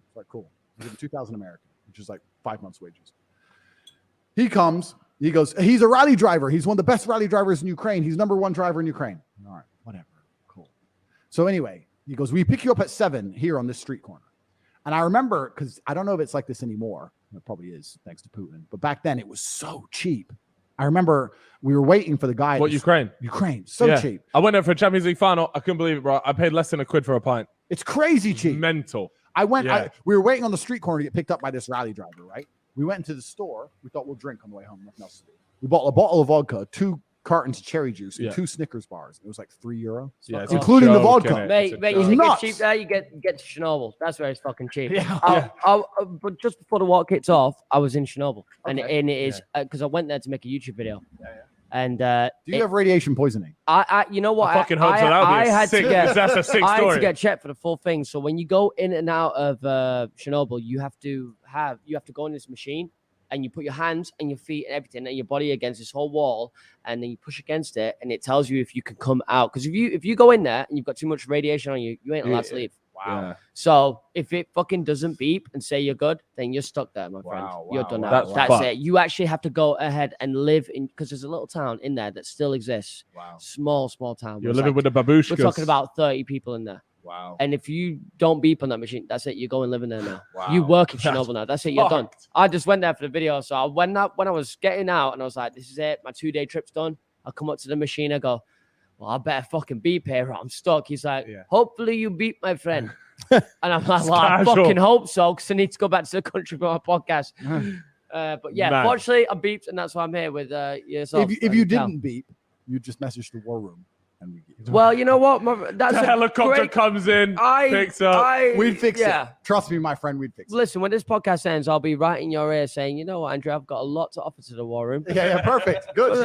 [SPEAKER 9] It's like, cool. I'll give you 2,000 American, which is like 5 months' wages. He comes. He goes, he's a rally driver. He's one of the best rally drivers in Ukraine. He's #1 driver in Ukraine. All right, whatever. Cool. So anyway, he goes, we pick you up at 7 here on this street corner. And I remember, because I don't know if it's like this anymore. It probably is, thanks to Putin. But back then, it was so cheap. I remember we were waiting for the guy.
[SPEAKER 5] What, Ukraine?
[SPEAKER 9] Ukraine. So cheap.
[SPEAKER 5] I went there for a Champions League final. I couldn't believe it, bro. I paid less than £1 for a pint.
[SPEAKER 9] It's crazy cheap.
[SPEAKER 5] Mental.
[SPEAKER 9] I went, we were waiting on the street corner to get picked up by this rally driver, right? We went into the store. We thought we'll drink on the way home. Nothing else to do. We bought a bottle of vodka, 2 cartons of cherry juice, and 2 Snickers bars. It was like €3, including the vodka.
[SPEAKER 4] Mate,
[SPEAKER 9] it
[SPEAKER 4] you
[SPEAKER 9] was
[SPEAKER 4] think
[SPEAKER 9] nuts.
[SPEAKER 4] it's cheap there? You get to Chernobyl. That's where it's fucking cheap.
[SPEAKER 9] Yeah.
[SPEAKER 4] But just before the war kicked off, I was in Chernobyl, and it is because I went there to make a YouTube video. And
[SPEAKER 9] do you have radiation poisoning?
[SPEAKER 4] You know what?
[SPEAKER 5] I fucking hope so. That would be that's a sick
[SPEAKER 4] I had
[SPEAKER 5] story.
[SPEAKER 4] to get checked for the full thing. So when you go in and out of Chernobyl, you have to go in this machine. And you put your hands and your feet and everything and your body against this whole wall, and then you push against it, and it tells you if you can come out. Because if you go in there and you've got too much radiation on you, you ain't allowed to leave.
[SPEAKER 5] Wow. Yeah.
[SPEAKER 4] So if it fucking doesn't beep and say you're good, then you're stuck there, my friend. You're done out. That's it. You actually have to go ahead and live in, because there's a little town in there that still exists.
[SPEAKER 5] Wow.
[SPEAKER 4] Small town.
[SPEAKER 5] You're living with the babushkas.
[SPEAKER 4] We're talking about 30 people in there.
[SPEAKER 5] Wow.
[SPEAKER 4] And if you don't beep on that machine, that's it. You go and live in there now.
[SPEAKER 5] Wow.
[SPEAKER 4] You work in Chernobyl now. That's it. You're done. I just went there for the video. So when I was getting out and I was like, this is it. My 2-day trip's done. I come up to the machine. I go, well, I better fucking beep here. I'm stuck. He's like, hopefully you beep, my friend. And I'm like, well, I fucking hope so, because I need to go back to the country for my podcast. But yeah, fortunately, I beeped, and that's why I'm here with yourself.
[SPEAKER 9] If you didn't beep, you just message the war room.
[SPEAKER 4] Well, you know what? That's
[SPEAKER 5] the helicopter comes in, picks up.
[SPEAKER 9] We'd fix it. Trust me, my friend, we'd fix it.
[SPEAKER 4] Listen, when this podcast ends, I'll be right in your ear saying, you know what, Andrew, I've got a lot to offer to the war room.
[SPEAKER 9] Yeah, perfect. Good.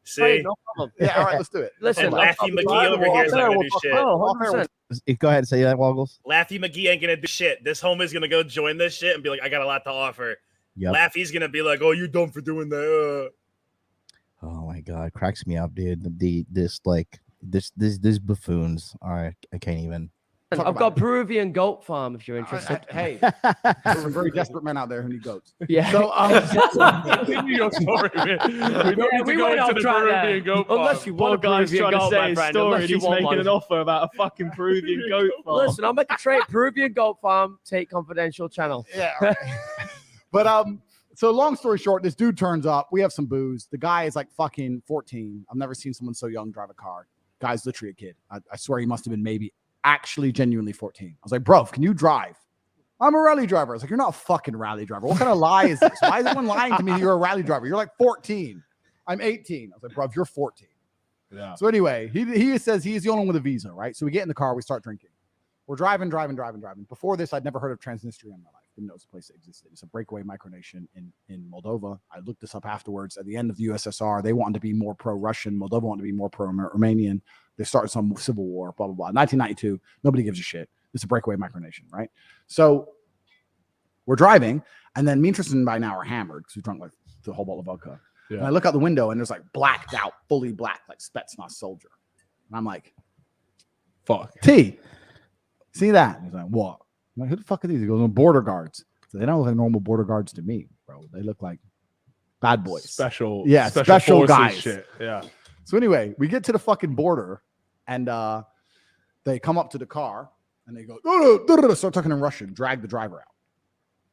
[SPEAKER 10] See?
[SPEAKER 4] No problem.
[SPEAKER 9] Yeah, all right, let's do it.
[SPEAKER 4] Listen,
[SPEAKER 10] and Laffy McGee over here is not going to do shit.
[SPEAKER 4] Oh, 100%.
[SPEAKER 1] Go ahead and say that, Woggles.
[SPEAKER 10] Laffy McGee ain't going to do shit. This homie's going to go join this shit and be like, I got a lot to offer.
[SPEAKER 1] Yep.
[SPEAKER 10] Laffy's going to be like, oh, you're dumb for doing that.
[SPEAKER 1] Oh, my God. Cracks me up, dude. This buffoons. I can't even.
[SPEAKER 4] I've got Peruvian goat farm if you're interested.
[SPEAKER 9] Hey, there's some very desperate men out there who need goats.
[SPEAKER 4] Yeah.
[SPEAKER 9] So
[SPEAKER 5] continue your story, man. We don't need to go into the Peruvian goat farm.
[SPEAKER 4] Unless you want a
[SPEAKER 12] guy's
[SPEAKER 4] Peruvian
[SPEAKER 12] trying to
[SPEAKER 4] goat,
[SPEAKER 12] say
[SPEAKER 4] my
[SPEAKER 12] his
[SPEAKER 4] friend.
[SPEAKER 12] story,
[SPEAKER 4] Unless you
[SPEAKER 12] he's
[SPEAKER 4] want
[SPEAKER 12] making
[SPEAKER 4] one.
[SPEAKER 12] an offer about a fucking Peruvian goat farm.
[SPEAKER 4] Listen, I'll make a trade. Peruvian goat farm. Tate confidential channel.
[SPEAKER 9] Yeah. Right. But so long story short, this dude turns up. We have some booze. The guy is like fucking 14. I've never seen someone so young drive a car. Guy's literally a kid. I swear he must have been maybe actually genuinely 14. I was like, bro, can you drive? I'm a rally driver. I was like, you're not a fucking rally driver. What kind of lie is this? Why is everyone lying to me that you're a rally driver? You're like 14. I'm 18. I was like, bro, you're 14.
[SPEAKER 5] Yeah.
[SPEAKER 9] So anyway, he says he's the only one with a visa, right? So we get in the car, we start drinking. We're driving. Before this, I'd never heard of Transnistria in my life. Didn't know it's a place that existed. It's a breakaway micronation in Moldova. I looked this up afterwards. At the end of the USSR, they wanted to be more pro-Russian. Moldova wanted to be more pro-Romanian. They started some civil war, blah, blah, blah. 1992, nobody gives a shit. It's a breakaway micronation, right? So we're driving, and then me and Tristan by now are hammered because we drank like the whole bottle of vodka. Yeah. And I look out the window, and there's like blacked out, fully black, like Spetsnaz soldier. And I'm like,
[SPEAKER 5] fuck.
[SPEAKER 9] T, see that? He's like, what? I'm like, who the fuck are these? He goes, no, border guards. So they don't look like normal border guards to me, bro. They look like bad boys.
[SPEAKER 5] Special
[SPEAKER 9] special guys.
[SPEAKER 5] Shit. Yeah.
[SPEAKER 9] So anyway, we get to the fucking border, and they come up to the car, and they go, start talking in Russian, drag the driver out.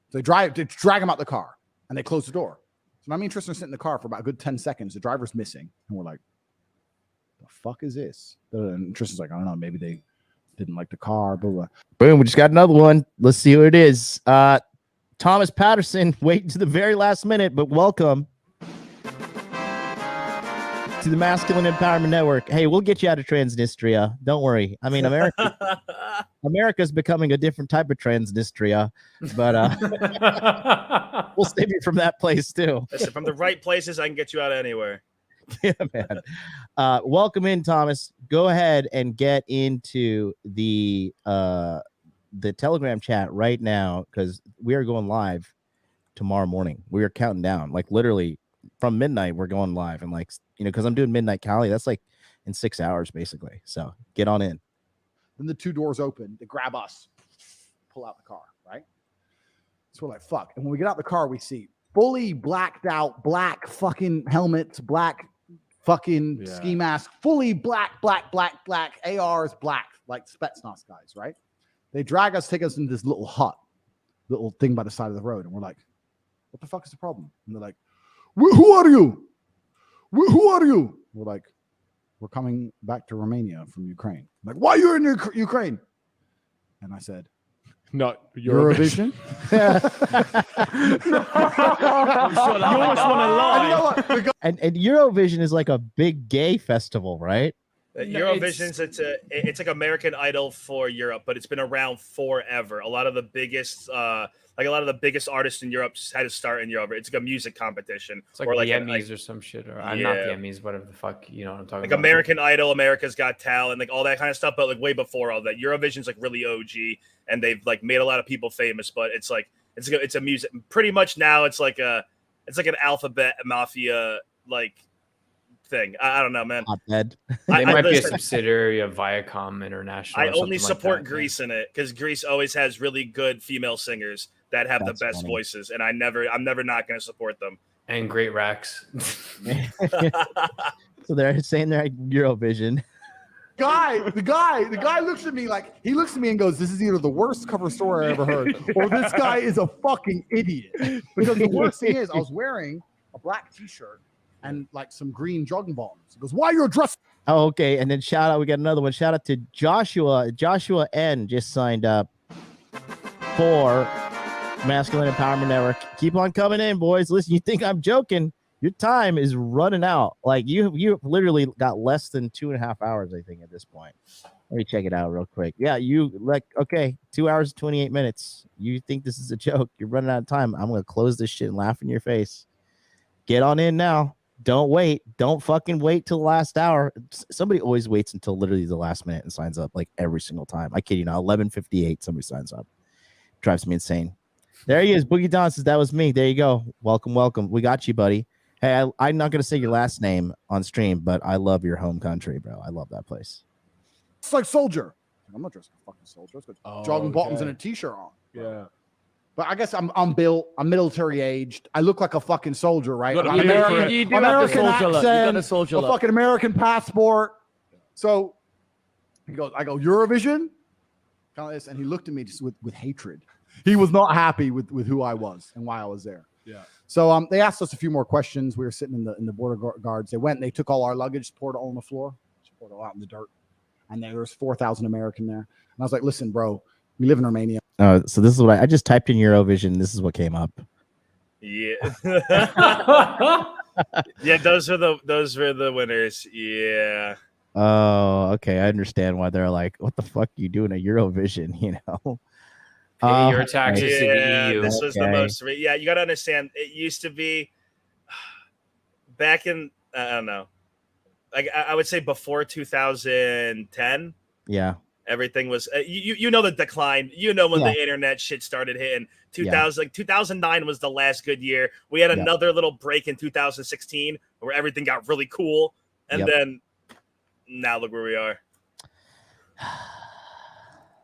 [SPEAKER 9] So they drag him out the car, and they close the door. So now me and Tristan are sitting in the car for about a good 10 seconds. The driver's missing. And we're like, the fuck is this? And Tristan's like, I don't know. Maybe they didn't like the car. Blah, blah.
[SPEAKER 1] Boom, we just got another one. Let's see who it is. Thomas Patterson, waiting to the very last minute, but welcome to the Masculine Empowerment Network. Hey, we'll get you out of Transnistria. Don't worry. I mean, America's becoming a different type of Transnistria, but we'll save you from that place too.
[SPEAKER 10] Listen, from the right places, I can get you out of anywhere.
[SPEAKER 1] Yeah, man. Welcome in, Thomas. Go ahead and get into the Telegram chat right now, because we are going live tomorrow morning. We are counting down, like literally from midnight. We're going live, and like, you know, because I'm doing midnight Cali. That's like in 6 hours basically. So get on in.
[SPEAKER 9] Then the two doors open. They grab us, pull out the car, right? So we're like, fuck. And when we get out the car, we see fully blacked out, black fucking helmets, black fucking ski mask, fully black, ARs, black, like Spetsnaz guys, right? They drag us, take us into this little hut, little thing by the side of the road. And we're like, what the fuck is the problem? And they're like, who are you? Who are you? We're like, we're coming back to Romania from Ukraine. I'm like, why you're in Ukraine? And I said,
[SPEAKER 5] not
[SPEAKER 9] Eurovision.
[SPEAKER 1] And Eurovision is like a big gay festival, right?
[SPEAKER 10] Eurovision's it's like American Idol for Europe, but it's been around forever. A lot of the biggest artists in Europe had to start in Europe. It's like a music competition.
[SPEAKER 11] It's like the Emmys or some shit, or not the Emmys, whatever the fuck, you know what I'm talking about.
[SPEAKER 10] Like American Idol, America's Got Talent, like all that kind of stuff. But like way before all that, Eurovision's like really OG, and they've like made a lot of people famous. But it's like it's a music. Pretty much now, it's like an alphabet mafia like thing. I don't know, man.
[SPEAKER 1] Hotbed.
[SPEAKER 11] They might be a subsidiary of Viacom International.
[SPEAKER 10] I only support Greece in it because Greece always has really good female singers that have the best voices, and I'm never not going to support them.
[SPEAKER 11] And great racks.
[SPEAKER 1] So they're saying they're at Eurovision.
[SPEAKER 9] The guy looks at me like, he looks at me and goes, this is either the worst cover story I ever heard, or this guy is a fucking idiot. Because the worst thing is, I was wearing a black t-shirt and like some green jogging bottoms. He goes, why you're dressed?
[SPEAKER 1] Oh, okay. And then shout out, we got another one. Shout out to Joshua. Joshua N just signed up for Masculine Empowerment Network. Keep on coming in, boys. Listen, you think I'm joking? Your time is running out. Like you literally got less than 2.5 hours, I think, at this point. Let me check it out real quick. Yeah, you like, okay, 2 hours and 28 minutes. You think this is a joke? You're running out of time. I'm gonna close this shit and laugh in your face. Get on in now. Don't wait. Don't fucking wait till the last hour. Somebody always waits until literally the last minute and signs up, like every single time. I kid you not. 11:58, somebody signs up. Drives me insane. There he is. Boogie Don says that was me. There you go. Welcome. We got you, buddy. Hey, I'm not gonna say your last name on stream, but I love your home country, bro. I love that place.
[SPEAKER 9] It's like soldier. I'm not dressed like a fucking soldier. I've got jogging bottoms and a t-shirt on.
[SPEAKER 5] Yeah.
[SPEAKER 9] But I guess I'm built. I'm military aged. I look like a fucking soldier, right?
[SPEAKER 4] You do have the soldier look. You got a soldier look.
[SPEAKER 9] A fucking American passport. So he goes, I go, Eurovision? Kind of this. And he looked at me just with hatred. He was not happy with who I was and why I was there.
[SPEAKER 5] Yeah.
[SPEAKER 9] So they asked us a few more questions. We were sitting in the border guards. They went and they took all our luggage, poured it all on the floor, poured it all out in the dirt. And there was 4,000 American there. And I was like, listen, bro, we live in Romania.
[SPEAKER 1] So this is what I just typed in Eurovision. This is what came up.
[SPEAKER 10] Yeah. Yeah, those were the winners. Yeah.
[SPEAKER 1] Oh, okay. I understand why they're like, what the fuck are you doing at Eurovision, you know?
[SPEAKER 11] Pay your taxes to the EU.
[SPEAKER 10] This was the most. Yeah, you got to understand. It used to be back in, I don't know, like I would say before 2010.
[SPEAKER 1] Yeah.
[SPEAKER 10] Everything was you know the decline. You know when the internet shit started hitting. 2009 was the last good year. We had another little break in 2016 where everything got really cool, and then now look where we are.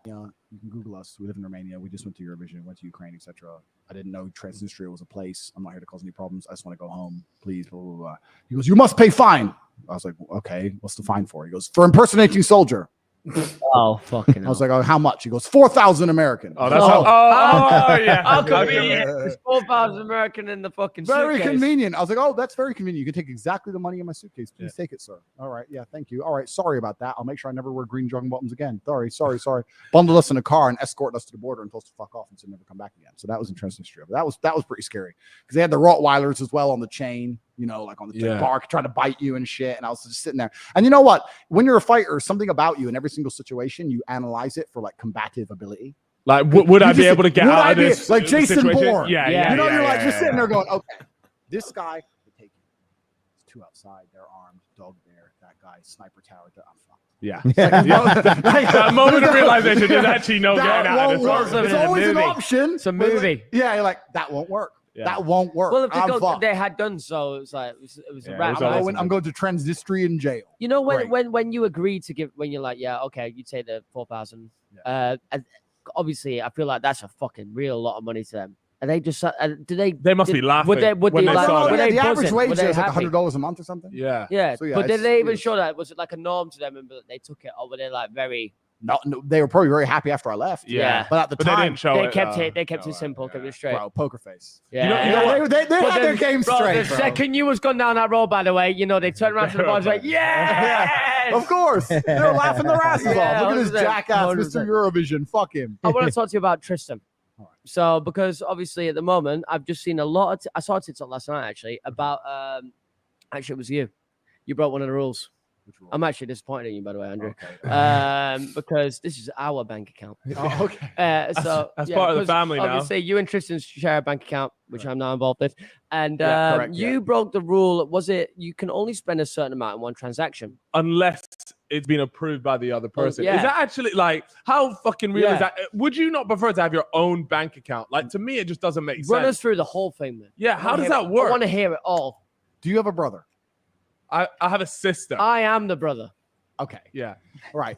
[SPEAKER 9] Yeah, you can Google us. We live in Romania. We just went to Eurovision, went to Ukraine, etc. I didn't know Transnistria was a place. I'm not here to cause any problems. I just want to go home, please. Blah, blah, blah. He goes, you must pay fine. I was like, okay, what's the fine for? He goes, for impersonating soldier.
[SPEAKER 4] Oh, fucking
[SPEAKER 9] I was like, oh, how much? He goes, 4,000 American.
[SPEAKER 5] Oh, that's yeah.
[SPEAKER 4] How convenient. It's 4,000 American in the fucking
[SPEAKER 9] Very
[SPEAKER 4] suitcase.
[SPEAKER 9] convenient. I was like, oh, that's very convenient. You can take exactly the money in my suitcase. Please take it, sir. All right. Yeah, thank you. All right. Sorry about that. I'll make sure I never wear green jogging bottoms again. Sorry. Bundled us in a car and escorted us to the border and told us to fuck off and said never come back again. So that was in Transnistria. But that was pretty scary because they had the Rottweilers as well on the chain, you know, like on the bark trying to bite you and shit. And I was just sitting there. And you know what? When you're a fighter, something about you in every single situation, you analyze it for like combative ability.
[SPEAKER 5] Like, would I be able to get out of this?
[SPEAKER 9] Like Jason Bourne.
[SPEAKER 5] Yeah.
[SPEAKER 9] You know, you're like just sitting there going, okay, this guy could take you. It's two outside. They're armed. Dog there. That guy, sniper tower. I'm fucked.
[SPEAKER 5] Yeah. That moment of realization, there's actually no getting out of this.
[SPEAKER 9] It's always an option.
[SPEAKER 4] It's a movie.
[SPEAKER 9] Yeah, you're like, that won't work.
[SPEAKER 5] Yeah.
[SPEAKER 9] That won't work.
[SPEAKER 4] Well, if they had done so, it was like it was a wrap.
[SPEAKER 9] I'm going to Transnistrian jail.
[SPEAKER 4] You know when you agree to give, when you're like, yeah, okay, you take the 4,000. Obviously, I feel like that's a fucking real lot of money to them. And they just do they?
[SPEAKER 5] They must be laughing.
[SPEAKER 4] Would they
[SPEAKER 5] saw
[SPEAKER 4] were they
[SPEAKER 9] the average
[SPEAKER 4] buzzing?
[SPEAKER 9] wage
[SPEAKER 4] Were they
[SPEAKER 9] is like
[SPEAKER 4] happy?
[SPEAKER 9] $100 a month or something.
[SPEAKER 5] Yeah.
[SPEAKER 9] So, yeah,
[SPEAKER 4] but did they even show that? Was it like a norm to them and that they took it, or were they like very?
[SPEAKER 9] No, they were probably very happy after I left.
[SPEAKER 4] Yeah.
[SPEAKER 9] But at the
[SPEAKER 5] They
[SPEAKER 9] time,
[SPEAKER 5] didn't show
[SPEAKER 4] They
[SPEAKER 5] it.
[SPEAKER 4] kept it simple, kept it straight.
[SPEAKER 9] bro, poker face.
[SPEAKER 4] Yeah.
[SPEAKER 9] You know, they had their game straight.
[SPEAKER 4] The
[SPEAKER 9] bro.
[SPEAKER 4] second you was gone down that road, by the way, you know, they turned around to the boys like, yeah.
[SPEAKER 9] Of course. They're laughing their asses off. Look at this
[SPEAKER 4] 100%,
[SPEAKER 9] jackass,
[SPEAKER 4] 100%.
[SPEAKER 9] Mr. Eurovision. Fuck him.
[SPEAKER 4] I want to talk to you about Tristan. So, because obviously at the moment, I've just seen a lot of, I saw a TikTok last night actually about, actually it was you. You broke one of the rules. I'm actually disappointed in you, by the way, Andrew.
[SPEAKER 9] Okay.
[SPEAKER 4] Because this is our bank account.
[SPEAKER 9] Oh, okay.
[SPEAKER 4] So
[SPEAKER 5] That's part of the family now.
[SPEAKER 4] Obviously, you and Tristan share a bank account, which I'm now involved with. And
[SPEAKER 9] correct,
[SPEAKER 4] you broke the rule. Was it you can only spend a certain amount in one transaction?
[SPEAKER 5] Unless it's been approved by the other person.
[SPEAKER 4] yeah.
[SPEAKER 5] Is that actually like how fucking real
[SPEAKER 4] Yeah.
[SPEAKER 5] is that? Would you not prefer to have your own bank account? Like to me, it just doesn't make
[SPEAKER 4] Run us
[SPEAKER 5] sense.
[SPEAKER 4] through the whole thing, man.
[SPEAKER 5] Yeah, how does that work?
[SPEAKER 4] I want to hear it all.
[SPEAKER 9] Do you have a brother?
[SPEAKER 5] I have a sister.
[SPEAKER 4] I am the brother.
[SPEAKER 9] Okay.
[SPEAKER 5] Yeah.
[SPEAKER 9] Right.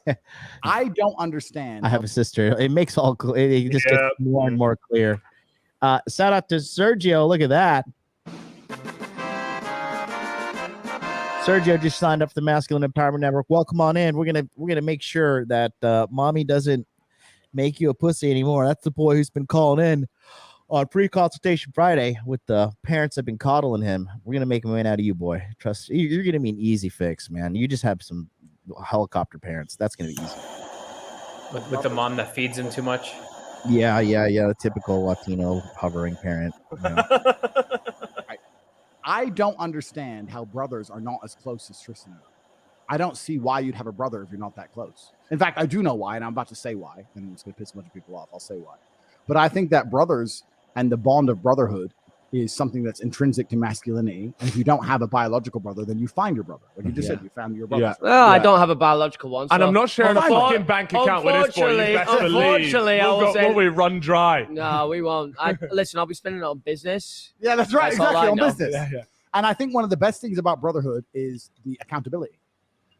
[SPEAKER 9] I don't understand.
[SPEAKER 1] I have a sister. It makes all it just gets more and more clear. Shout out to Sergio. Look at that. Sergio just signed up for the Masculine Empowerment Network. Welcome on in. We're gonna make sure that mommy doesn't make you a pussy anymore. That's the boy who's been calling in on pre-consultation Friday with the parents that have been coddling him. We're gonna make a man out of you, boy. Trust you're gonna be an easy fix, man. You just have some helicopter parents. That's gonna be easy.
[SPEAKER 11] With the mom that feeds him too much.
[SPEAKER 1] Yeah. The typical Latino hovering parent. You know.
[SPEAKER 9] I don't understand how brothers are not as close as Tristan. I don't see why you'd have a brother if you're not that close. In fact, I do know why, and I'm about to say why, and it's going to piss a bunch of people off. I'll say why. But I think that brothers and the bond of brotherhood is something that's intrinsic to masculinity. And if you don't have a biological brother, then you find your brother. Like you just said, you found your brother.
[SPEAKER 5] Yeah.
[SPEAKER 4] Well, I don't have a biological one.
[SPEAKER 5] And
[SPEAKER 4] so-
[SPEAKER 5] I'm not sharing a fucking bank account with this boy. You best believe.
[SPEAKER 4] Unfortunately, I will say.
[SPEAKER 5] Will we run dry?
[SPEAKER 4] No, we won't. Listen, I'll be spending it on business.
[SPEAKER 9] Yeah, that's right.
[SPEAKER 4] That's all
[SPEAKER 9] Exactly,
[SPEAKER 4] I
[SPEAKER 9] on
[SPEAKER 4] know.
[SPEAKER 9] business.
[SPEAKER 5] Yeah.
[SPEAKER 9] And I think one of the best things about brotherhood is the accountability.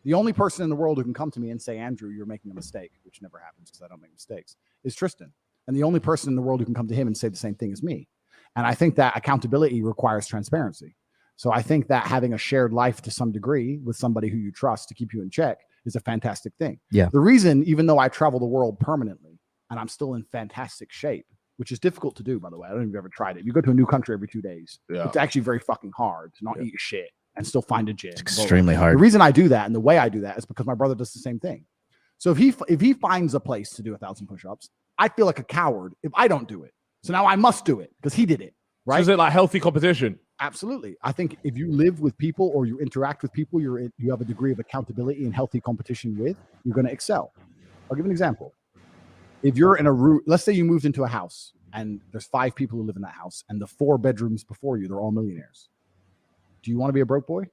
[SPEAKER 9] The only person in the world who can come to me and say, Andrew, you're making a mistake, which never happens because I don't make mistakes, is Tristan. And the only person in the world who can come to him and say the same thing is me. And I think that accountability requires transparency. So I think that having a shared life to some degree with somebody who you trust to keep you in check is a fantastic thing.
[SPEAKER 1] Yeah.
[SPEAKER 9] The reason, even though I travel the world permanently and I'm still in fantastic shape, which is difficult to do, by the way. I don't know if you've ever tried it. You go to a new country every 2 days.
[SPEAKER 5] Yeah.
[SPEAKER 9] It's actually very fucking hard to not eat shit and still find a gym.
[SPEAKER 1] It's extremely hard.
[SPEAKER 9] The reason I do that and the way I do that is because my brother does the same thing. So if he finds a place to do 1,000 push-ups, I feel like a coward if I don't do it. So now I must do it because he did it. Right?
[SPEAKER 5] So is it like healthy competition?
[SPEAKER 9] Absolutely. I think if you live with people or you interact with people you have a degree of accountability and healthy competition with, you're going to excel. I'll give an example. If you're in a room, let's say you moved into a house and there's 5 people who live in that house and the 4 bedrooms before you, they're all millionaires. Do you want to be a broke boy?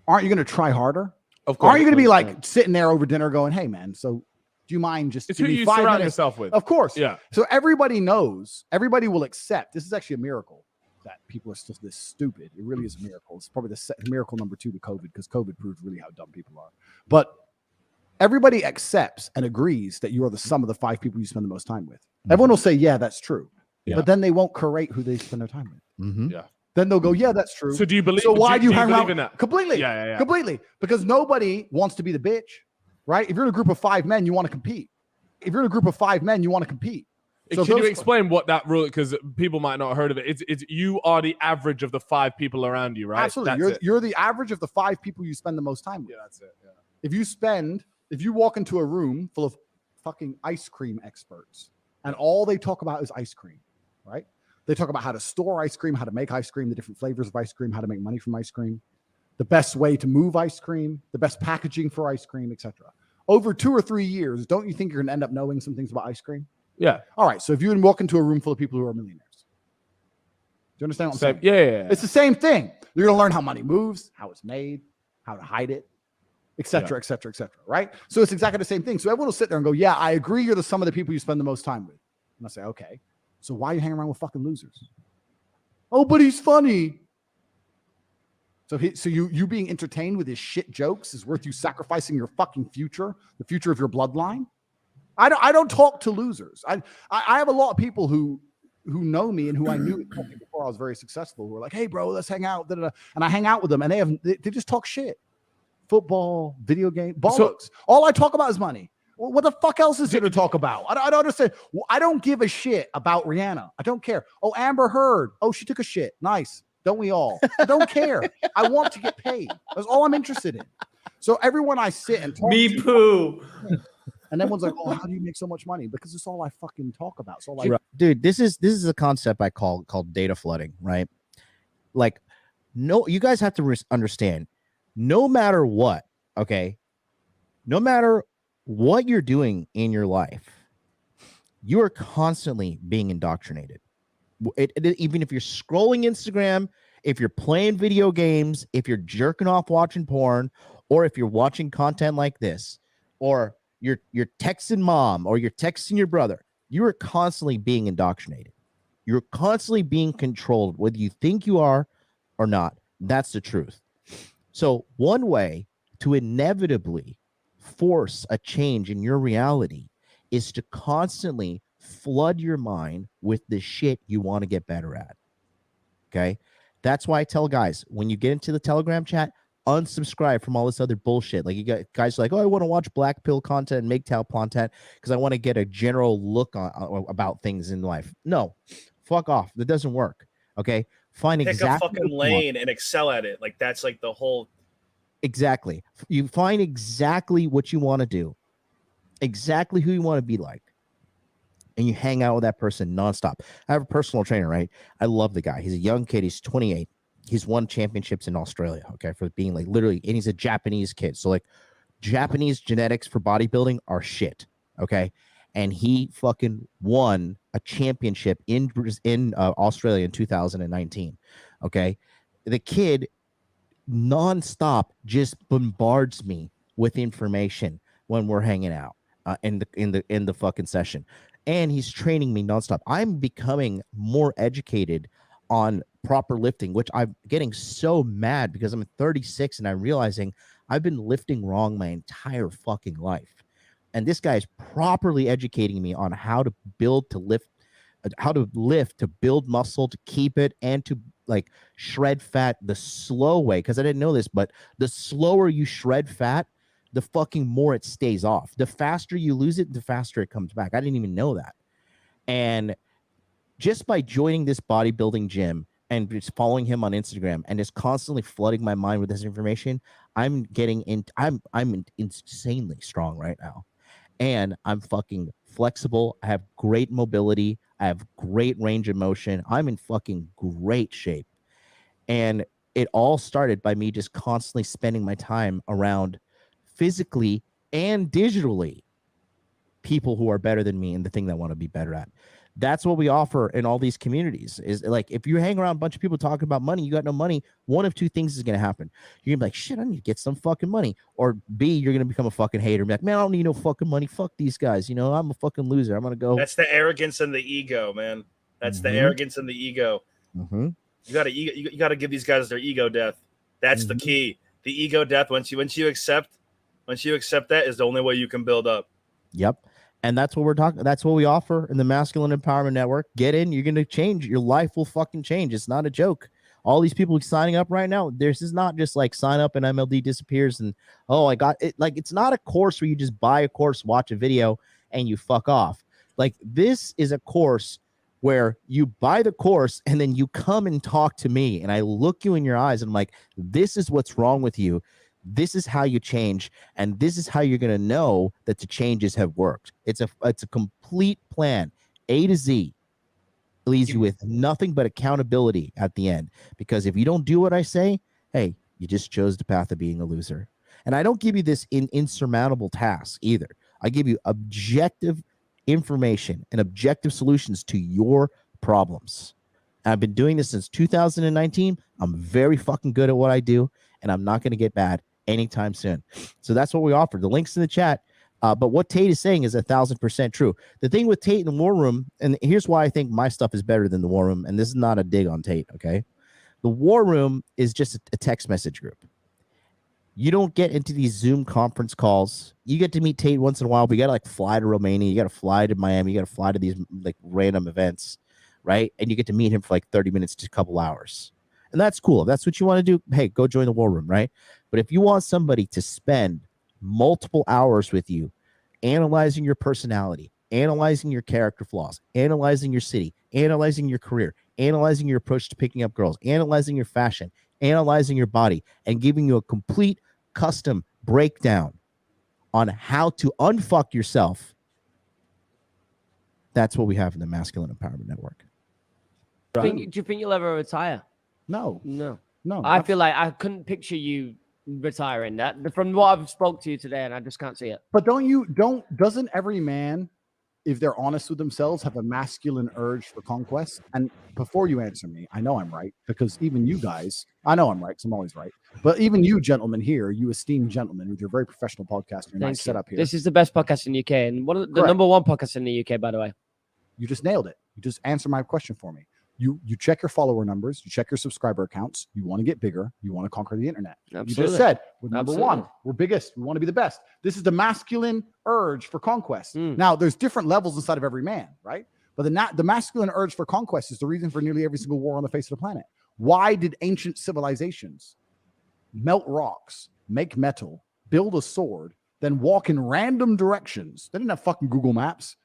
[SPEAKER 9] Aren't you going to try harder?
[SPEAKER 5] Of course.
[SPEAKER 9] Aren't you going to be like sitting there over dinner going, hey man, so do you mind just
[SPEAKER 5] It's
[SPEAKER 9] give
[SPEAKER 5] who
[SPEAKER 9] me
[SPEAKER 5] you
[SPEAKER 9] 5
[SPEAKER 5] surround
[SPEAKER 9] minutes?
[SPEAKER 5] yourself with.
[SPEAKER 9] Of course.
[SPEAKER 5] Yeah.
[SPEAKER 9] So everybody knows, everybody will accept. This is actually a miracle that people are still this stupid. It really is a miracle. It's probably the miracle number 2 to COVID because COVID proved really how dumb people are. But everybody accepts and agrees that you are the sum of the 5 people you spend the most time with. Everyone will say, yeah, that's true.
[SPEAKER 5] Yeah.
[SPEAKER 9] But then they won't curate who they spend their time with.
[SPEAKER 1] Mm-hmm.
[SPEAKER 5] Yeah.
[SPEAKER 9] Then they'll go, yeah, that's true.
[SPEAKER 5] So do you believe?
[SPEAKER 9] So why do you hang
[SPEAKER 5] believe
[SPEAKER 9] out
[SPEAKER 5] in that?
[SPEAKER 9] completely?
[SPEAKER 5] Yeah.
[SPEAKER 9] Completely. Because nobody wants to be the bitch. right? If you're in a group of 5 men, you want to compete. If you're in a group of 5 men, you want to compete. So
[SPEAKER 5] can you explain what that rule? Because people might not have heard of it. It's you are the average of the 5 people around you, right?
[SPEAKER 9] Absolutely. You're the average of the 5 people you spend the most time with.
[SPEAKER 5] Yeah, that's it. Yeah.
[SPEAKER 9] If you walk into a room full of fucking ice cream experts and all they talk about is ice cream, right? They talk about how to store ice cream, how to make ice cream, the different flavors of ice cream, how to make money from ice cream, the best way to move ice cream, the best packaging for ice cream, etc. Over 2 or 3 years, don't you think you're going to end up knowing some things about ice cream?
[SPEAKER 5] Yeah.
[SPEAKER 9] All right. So if you walk into a room full of people who are millionaires, do you understand what I'm saying?
[SPEAKER 5] Yeah.
[SPEAKER 9] It's the same thing. You're going to learn how money moves, how it's made, how to hide it, et cetera, et cetera, et cetera. Right? So it's exactly the same thing. So everyone will sit there and go, yeah, I agree you're the sum of the people you spend the most time with. And I say, okay. So why are you hanging around with fucking losers? Oh, but he's funny. So you being entertained with his shit jokes is worth you sacrificing your fucking future, the future of your bloodline? I don't talk to losers. I have a lot of people who know me and who I knew before I was very successful, who are like, hey bro, let's hang out. And I hang out with them and they just talk shit. Football, video game, bollocks. All I talk about is money. Well, what the fuck else is there to talk about? I don't understand. I don't give a shit about Rihanna. I don't care. Oh, Amber Heard. Oh, she took a shit. Nice. Don't we all? I don't care. I want to get paid. That's all I'm interested in. So everyone I sit and talk
[SPEAKER 11] Me
[SPEAKER 9] to,
[SPEAKER 11] poo.
[SPEAKER 9] and everyone's like, "Oh, how do you make so much money?" Because it's all I fucking talk about. So like,
[SPEAKER 1] dude, this is a concept I called data flooding, right? Like, no, you guys have to understand. No matter what, okay, no matter what you're doing in your life, you are constantly being indoctrinated. Even if you're scrolling Instagram, if you're playing video games, if you're jerking off watching porn, or if you're watching content like this, or you're texting mom or you're texting your brother, you are constantly being indoctrinated. You're constantly being controlled, whether you think you are or not. That's the truth. So one way to inevitably force a change in your reality is to constantly flood your mind with the shit you want to get better at. Okay? That's why I tell guys, when you get into the Telegram chat, unsubscribe from all this other bullshit. Like, you got guys like, oh, I want to watch black pill content and MGTOW content because I want to get a general look on about things in life. No, fuck off. That doesn't work. Okay? Find
[SPEAKER 10] Pick
[SPEAKER 1] exactly
[SPEAKER 10] a fucking lane and excel at it. Like, that's like the whole.
[SPEAKER 1] Exactly. You find exactly what you want to do, exactly who you want to be like, and you hang out with that person nonstop. I have a personal trainer, right? I love the guy. He's a young kid. He's 28. He's won championships in Australia, okay, for being like literally, and he's a Japanese kid. So like, Japanese genetics for bodybuilding are shit, okay? And he fucking won a championship in Australia in 2019, okay? The kid nonstop just bombards me with information when we're hanging out in the fucking session, and he's training me nonstop. I'm becoming more educated on proper lifting, which I'm getting so mad because I'm 36 and I'm realizing I've been lifting wrong my entire fucking life, and this guy is properly educating me on how to build to lift, how to lift to build muscle, to keep it, and to like shred fat the slow way, because I didn't know this, but the slower you shred fat, the fucking more it stays off. The faster you lose it, the faster it comes back. I didn't even know that. And just by joining this bodybuilding gym and just following him on Instagram and just constantly flooding my mind with this information, I'm getting in. I'm insanely strong right now, and I'm fucking flexible. I have great mobility. I have great range of motion. I'm in fucking great shape. And it all started by me just constantly spending my time around physically and digitally people who are better than me in the thing that I want to be better at. That's what we offer in all these communities. Is like, if you hang around a bunch of people talking about money, you got no money, one of two things is going to happen. You're going to be like, shit, I need to get some fucking money. Or B, you're going to become a fucking hater and be like, man, I don't need no fucking money. Fuck these guys. You know, I'm a fucking loser. I'm going to go.
[SPEAKER 10] That's the arrogance and the ego, man. That's the arrogance and the ego.
[SPEAKER 1] Mm-hmm.
[SPEAKER 10] You gotta give these guys their ego death. That's the key. The ego death. Once you accept that, is the only way you can build up.
[SPEAKER 1] Yep. And that's what we're talking. That's what we offer in the Masculine Empowerment Network. Get in. You're going to change. Your life will fucking change. It's not a joke. All these people signing up right now, this is not just like sign up and MLD disappears and I got it. Like, it's not a course where you just buy a course, watch a video, and you fuck off. Like, this is a course where you buy the course and then you come and talk to me and I look you in your eyes and I'm like, this is what's wrong with you. This is how you change, and this is how you're going to know that the changes have worked. It's a complete plan, A to Z. It leaves you with nothing but accountability at the end, because if you don't do what I say, hey, you just chose the path of being a loser. And I don't give you this insurmountable task either. I give you objective information and objective solutions to your problems. I've been doing this since 2019. I'm very fucking good at what I do, and I'm not going to get bad anytime soon. So that's what we offer. The link's in the chat. But what Tate is saying is 1,000% true. The thing with Tate in the War Room, and here's why I think my stuff is better than the War Room, and this is not a dig on Tate, okay? The War Room is just a text message group. You don't get into these Zoom conference calls. You get to meet Tate once in a while, but you got to like fly to Romania. You got to fly to Miami. You got to fly to these like random events, right? And you get to meet him for like 30 minutes to a couple hours. And that's cool. If that's what you want to do, hey, go join the War Room, right? But if you want somebody to spend multiple hours with you, analyzing your personality, analyzing your character flaws, analyzing your city, analyzing your career, analyzing your approach to picking up girls, analyzing your fashion, analyzing your body, and giving you a complete custom breakdown on how to unfuck yourself, that's what we have in the Masculine Empowerment Network.
[SPEAKER 4] Do you think you'll ever retire?
[SPEAKER 9] No.
[SPEAKER 4] I feel like I couldn't picture you retiring. That from what I've spoke to you today, and I just can't see it.
[SPEAKER 9] But doesn't every man, if they're honest with themselves, have a masculine urge for conquest? And before you answer me, I know I'm right, because even you guys, I know I'm right because I'm always right. But even you gentlemen here, you esteemed gentlemen with your very professional podcast, your nice setup here.
[SPEAKER 4] This is the best podcast in the UK, and what are the number one podcast in the UK, by the way.
[SPEAKER 9] You just nailed it. You just answered my question for me. You check your follower numbers, you check your subscriber accounts, you want to get bigger, you want to conquer the internet.
[SPEAKER 4] Absolutely.
[SPEAKER 9] You just said we're number one, we're biggest, we want to be the best. This is the masculine urge for conquest. Now, there's different levels inside of every man, right? But the masculine urge for conquest is the reason for nearly every single war on the face of the planet. Why did ancient civilizations melt rocks, make metal, build a sword, then walk in random directions? They didn't have fucking Google Maps.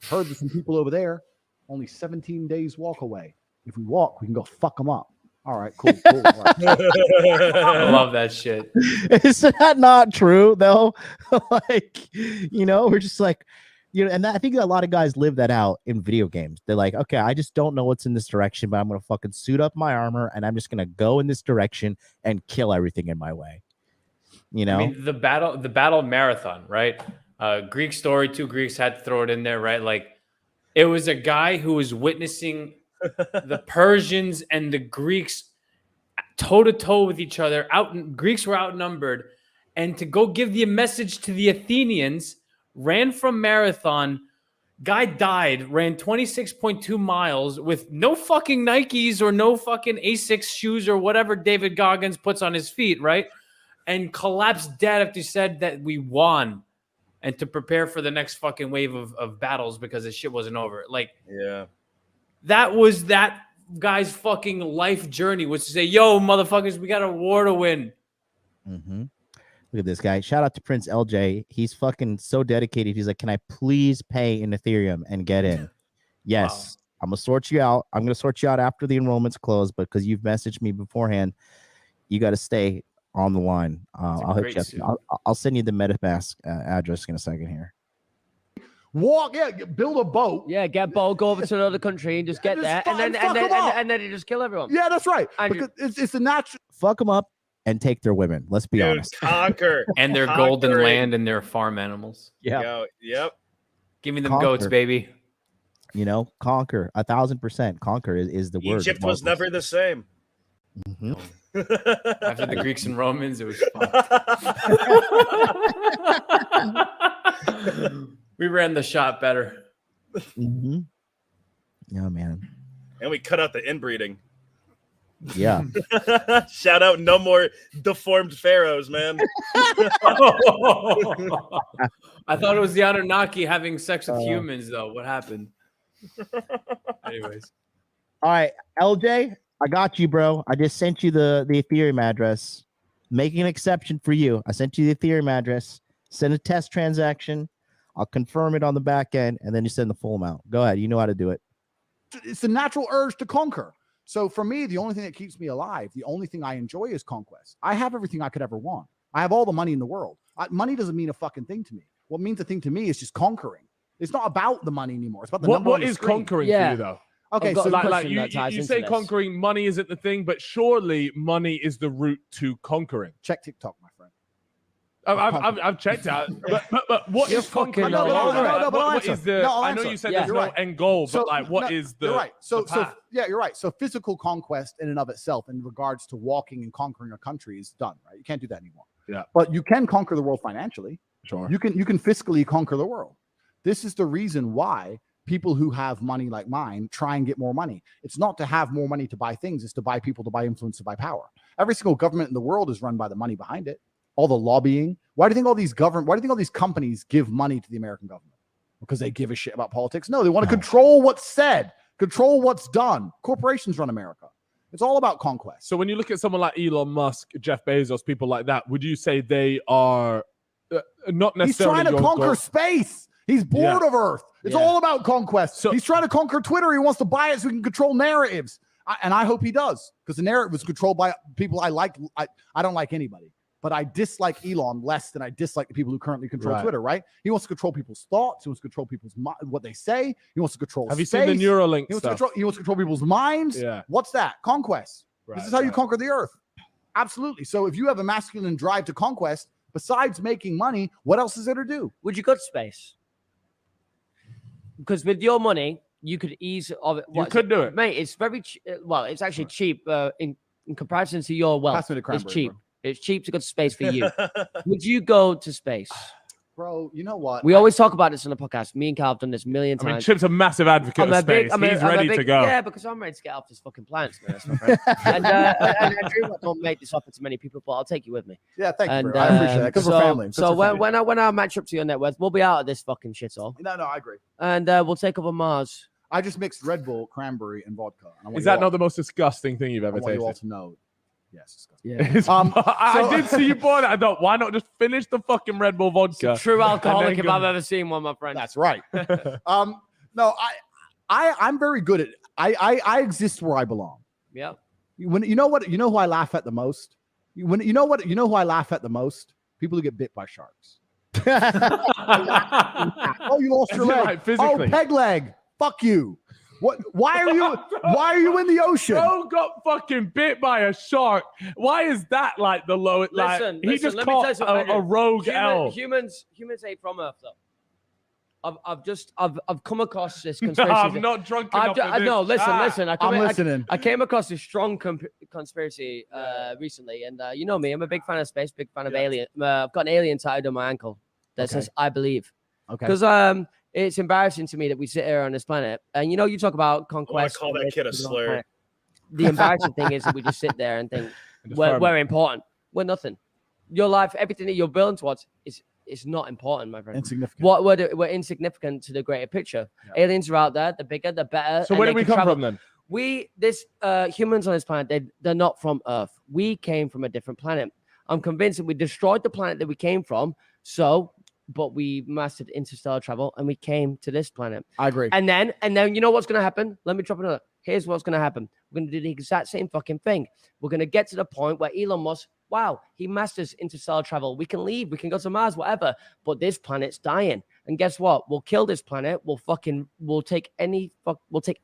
[SPEAKER 9] Heard that some people over there, only 17 days walk away. If we walk, we can go fuck them up. All right, cool. All right.
[SPEAKER 11] I love that shit.
[SPEAKER 1] Is that not true though? Like, we're just like, and I think a lot of guys live that out in video games. They're like, okay, I just don't know what's in this direction, but I'm gonna fucking suit up my armor and I'm just gonna go in this direction and kill everything in my way. I
[SPEAKER 11] mean, the battle marathon, right? Greek story, 2 Greeks had to throw it in there, right? Like, it was a guy who was witnessing the Persians and the Greeks toe to toe with each other. Greeks were outnumbered, and to go give the message to the Athenians, ran from marathon. Guy died, ran 26.2 miles with no fucking Nikes or no fucking Asics shoes or whatever David Goggins puts on his feet, right? And collapsed dead after he said that we won, and to prepare for the next fucking wave of battles because the shit wasn't over. Like,
[SPEAKER 10] yeah.
[SPEAKER 11] That was that guy's fucking life journey, was to say, yo, motherfuckers, we got a war to win.
[SPEAKER 1] Mm-hmm. Look at this guy. Shout out to Prince LJ. He's fucking so dedicated. He's like, can I please pay in Ethereum and get in? Yes. Wow. I'm going to sort you out. I'm going to sort you out after the enrollment's closed, but because you've messaged me beforehand, you got to stay on the line. I'll hit you up. I'll send you the MetaMask address in a second here.
[SPEAKER 9] Build a boat.
[SPEAKER 4] Yeah, get a boat, go over to another country and just get there, and then you just kill everyone.
[SPEAKER 9] Yeah, that's right. Because it's the natural.
[SPEAKER 1] Fuck them up and take their women. Let's be honest.
[SPEAKER 10] Conquer
[SPEAKER 11] and their golden land and their farm animals.
[SPEAKER 1] Yeah.
[SPEAKER 10] Yep.
[SPEAKER 11] Give me them goats, baby.
[SPEAKER 1] Conquer 1,000%. Conquer is the word.
[SPEAKER 10] Egypt was never the same.
[SPEAKER 1] Mm-hmm.
[SPEAKER 11] After the Greeks and Romans, it was fun. We ran the shot better.
[SPEAKER 1] Mm-hmm. Yeah, man.
[SPEAKER 10] And we cut out the inbreeding.
[SPEAKER 1] Yeah.
[SPEAKER 10] Shout out, no more deformed pharaohs, man.
[SPEAKER 11] I thought it was the Anunnaki having sex with humans, though. What happened? Anyways.
[SPEAKER 1] All right, LJ, I got you, bro. I just sent you the Ethereum address. Making an exception for you. I sent you the Ethereum address. Send a test transaction. I'll confirm it on the back end, and then you send the full amount. Go ahead. You know how to do it.
[SPEAKER 9] It's the natural urge to conquer. So for me, the only thing that keeps me alive, the only thing I enjoy is conquest. I have everything I could ever want. I have all the money in the world. Money doesn't mean a fucking thing to me. What means a thing to me is just conquering. It's not about the money anymore. It's about the number on
[SPEAKER 5] What
[SPEAKER 9] the
[SPEAKER 5] is
[SPEAKER 9] screen.
[SPEAKER 5] conquering for you though?
[SPEAKER 9] Okay,
[SPEAKER 4] got
[SPEAKER 9] so
[SPEAKER 4] a
[SPEAKER 5] like
[SPEAKER 4] question
[SPEAKER 5] you
[SPEAKER 4] that ties into
[SPEAKER 5] say
[SPEAKER 4] this.
[SPEAKER 5] conquering money isn't the thing, but surely money is the route to conquering.
[SPEAKER 9] Check TikTok, my friend.
[SPEAKER 5] I've checked out, but what
[SPEAKER 4] You're
[SPEAKER 5] is conquering?
[SPEAKER 4] fucking
[SPEAKER 9] but I'll
[SPEAKER 5] What
[SPEAKER 9] answer.
[SPEAKER 5] is the?
[SPEAKER 9] No, I'll
[SPEAKER 5] I know
[SPEAKER 9] answer.
[SPEAKER 5] you said
[SPEAKER 4] Yeah.
[SPEAKER 5] there's
[SPEAKER 9] You're
[SPEAKER 5] no
[SPEAKER 9] right.
[SPEAKER 5] end goal,
[SPEAKER 9] So,
[SPEAKER 5] but like, what is the?
[SPEAKER 9] You're right. So,
[SPEAKER 5] the path?
[SPEAKER 9] yeah, you're right. So physical conquest in and of itself, in regards to walking and conquering a country, is done. Right? You can't do that anymore.
[SPEAKER 5] Yeah.
[SPEAKER 9] But you can conquer the world financially.
[SPEAKER 5] Sure.
[SPEAKER 9] You can fiscally conquer the world. This is the reason why people who have money like mine try and get more money. It's not to have more money to buy things, it's to buy people, to buy influence, to buy power. Every single government in the world is run by the money behind it. All the lobbying. Why do you think all these companies give money to the American government? Because they give a shit about politics? No, they want to control what's said, control what's done. Corporations run America. It's all about conquest.
[SPEAKER 5] So when you look at someone like Elon Musk, Jeff Bezos, people like that, would you say they are not necessarily?
[SPEAKER 9] He's trying to conquer space. He's bored of Earth. It's all about conquest. So he's trying to conquer Twitter. He wants to buy it so he can control narratives. And I hope he does, because the narrative was controlled by people I like. I don't like anybody, but I dislike Elon less than I dislike the people who currently control Twitter, right? He wants to control people's thoughts. He wants to control people's what they say. He wants to control
[SPEAKER 5] Have you
[SPEAKER 9] space.
[SPEAKER 5] seen the Neuralink
[SPEAKER 9] he wants
[SPEAKER 5] stuff?
[SPEAKER 9] he wants to control people's minds.
[SPEAKER 5] Yeah.
[SPEAKER 9] What's that? Conquest. This is how you conquer the Earth. Absolutely. So if you have a masculine drive to conquest, besides making money, what else is there to do?
[SPEAKER 4] Would you go to space? Because with your money, you could ease of it.
[SPEAKER 5] You could do it,
[SPEAKER 4] mate. It's very well. It's actually cheap in comparison to your wealth.
[SPEAKER 9] Pass me the
[SPEAKER 4] It's
[SPEAKER 9] cranberry,
[SPEAKER 4] cheap.
[SPEAKER 9] bro.
[SPEAKER 4] It's cheap to go to space for you. Would you go to space?
[SPEAKER 9] Bro, you know what?
[SPEAKER 4] We always talk about this on the podcast. Me and Carl have done this a million
[SPEAKER 5] I mean,
[SPEAKER 4] times.
[SPEAKER 5] Chip's a massive advocate of space. He's ready to go.
[SPEAKER 4] Yeah, because I'm ready to get off this fucking planet. To be honest, my friend. and I don't make this offer to many people, but I'll take you with me.
[SPEAKER 9] Yeah, thank you, bro. I appreciate that, because we're family.
[SPEAKER 4] So when I match up to your net worth, we'll be out of this fucking shithole.
[SPEAKER 9] No, I agree.
[SPEAKER 4] And we'll take over Mars.
[SPEAKER 9] I just mixed Red Bull, cranberry, and vodka. And I want
[SPEAKER 5] Is
[SPEAKER 9] you
[SPEAKER 5] that
[SPEAKER 9] all-
[SPEAKER 5] not the most disgusting thing you've
[SPEAKER 9] I
[SPEAKER 5] ever
[SPEAKER 9] want you all
[SPEAKER 5] tasted?
[SPEAKER 9] to know. Yes.
[SPEAKER 4] Yeah.
[SPEAKER 5] I did see you pour that. I thought, why not just finish the fucking Red Bull vodka?
[SPEAKER 4] True alcoholic if
[SPEAKER 5] go-
[SPEAKER 4] I've ever seen one, my friend.
[SPEAKER 9] That's right. No, I'm very good at it. I exist where I belong.
[SPEAKER 4] Yeah.
[SPEAKER 9] When you know who I laugh at the most? You know who I laugh at the most? People who get bit by sharks. Oh, you lost your leg.
[SPEAKER 5] Right, physically.
[SPEAKER 9] Oh, peg leg. Fuck you. What? Why are you in the ocean?
[SPEAKER 5] Bro got fucking bit by a shark. Why is that like the lowest?
[SPEAKER 4] Listen,
[SPEAKER 5] He just
[SPEAKER 4] let me tell you
[SPEAKER 5] caught
[SPEAKER 4] something,
[SPEAKER 5] a
[SPEAKER 4] Andrew.
[SPEAKER 5] rogue L.
[SPEAKER 4] Humans ain't from Earth though. I've come across this
[SPEAKER 5] No,
[SPEAKER 4] conspiracy.
[SPEAKER 5] I'm not drunk enough for this.
[SPEAKER 4] No, listen.
[SPEAKER 9] I'm listening.
[SPEAKER 4] I came across this strong conspiracy recently, and you know me, I'm a big fan of space, big fan of alien. I've got an alien tattooed on my ankle that says "I believe."
[SPEAKER 9] Okay.
[SPEAKER 4] Because it's embarrassing to me that we sit here on this planet, and you talk about
[SPEAKER 10] I want
[SPEAKER 4] conquest.
[SPEAKER 10] to call that kid a slur.
[SPEAKER 4] The embarrassing thing is that we just sit there and think we're important. We're nothing. Your life, everything that you're building towards is not important, my friend.
[SPEAKER 9] Insignificant.
[SPEAKER 4] We're insignificant to the greater picture. Yeah. Aliens are out there. The bigger, the better.
[SPEAKER 5] So where did we come from then?
[SPEAKER 4] Humans on this planet, they're not from Earth. We came from a different planet. I'm convinced that we destroyed the planet that we came from. But we mastered interstellar travel and we came to this planet.
[SPEAKER 9] I agree.
[SPEAKER 4] And then you know what's going to happen? Let me drop another. Here's what's going to happen. We're going to do the exact same fucking thing. We're going to get to the point where Elon Musk, wow, he masters interstellar travel. We can leave. We can go to Mars, whatever. But this planet's dying. And guess what? We'll kill this planet. We'll take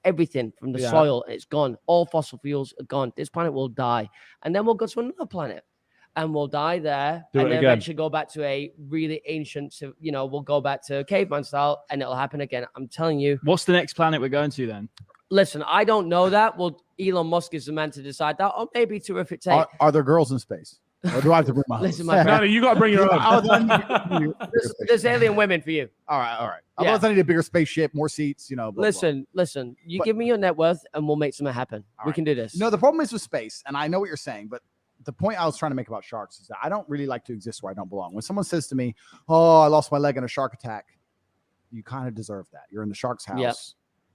[SPEAKER 4] everything from the soil. And it's gone. All fossil fuels are gone. This planet will die. And then we'll go to another planet. And we'll die there, and then eventually go back to a really ancient, we'll go back to caveman style, and it'll happen again. I'm telling you.
[SPEAKER 8] What's the next planet we're going to then?
[SPEAKER 4] Listen, I don't know that. Well, Elon Musk is the man to decide that, or maybe Terrific Tate.
[SPEAKER 9] Are there girls in space? Or do I have to bring my
[SPEAKER 4] Listen, my friend.
[SPEAKER 5] No, you got to bring your own.
[SPEAKER 4] There's alien women for you.
[SPEAKER 9] All right.
[SPEAKER 4] Yeah.
[SPEAKER 9] Otherwise, I need a bigger spaceship, more seats. Blah,
[SPEAKER 4] Listen. You give me your net worth, and we'll make something happen. We can do this.
[SPEAKER 9] No, the problem is with space, and I know what you're saying, but the point I was trying to make about sharks is that I don't really like to exist where I don't belong. When someone says to me, "Oh, I lost my leg in a shark attack," you kind of deserve that. You're in the shark's house.
[SPEAKER 4] Yep.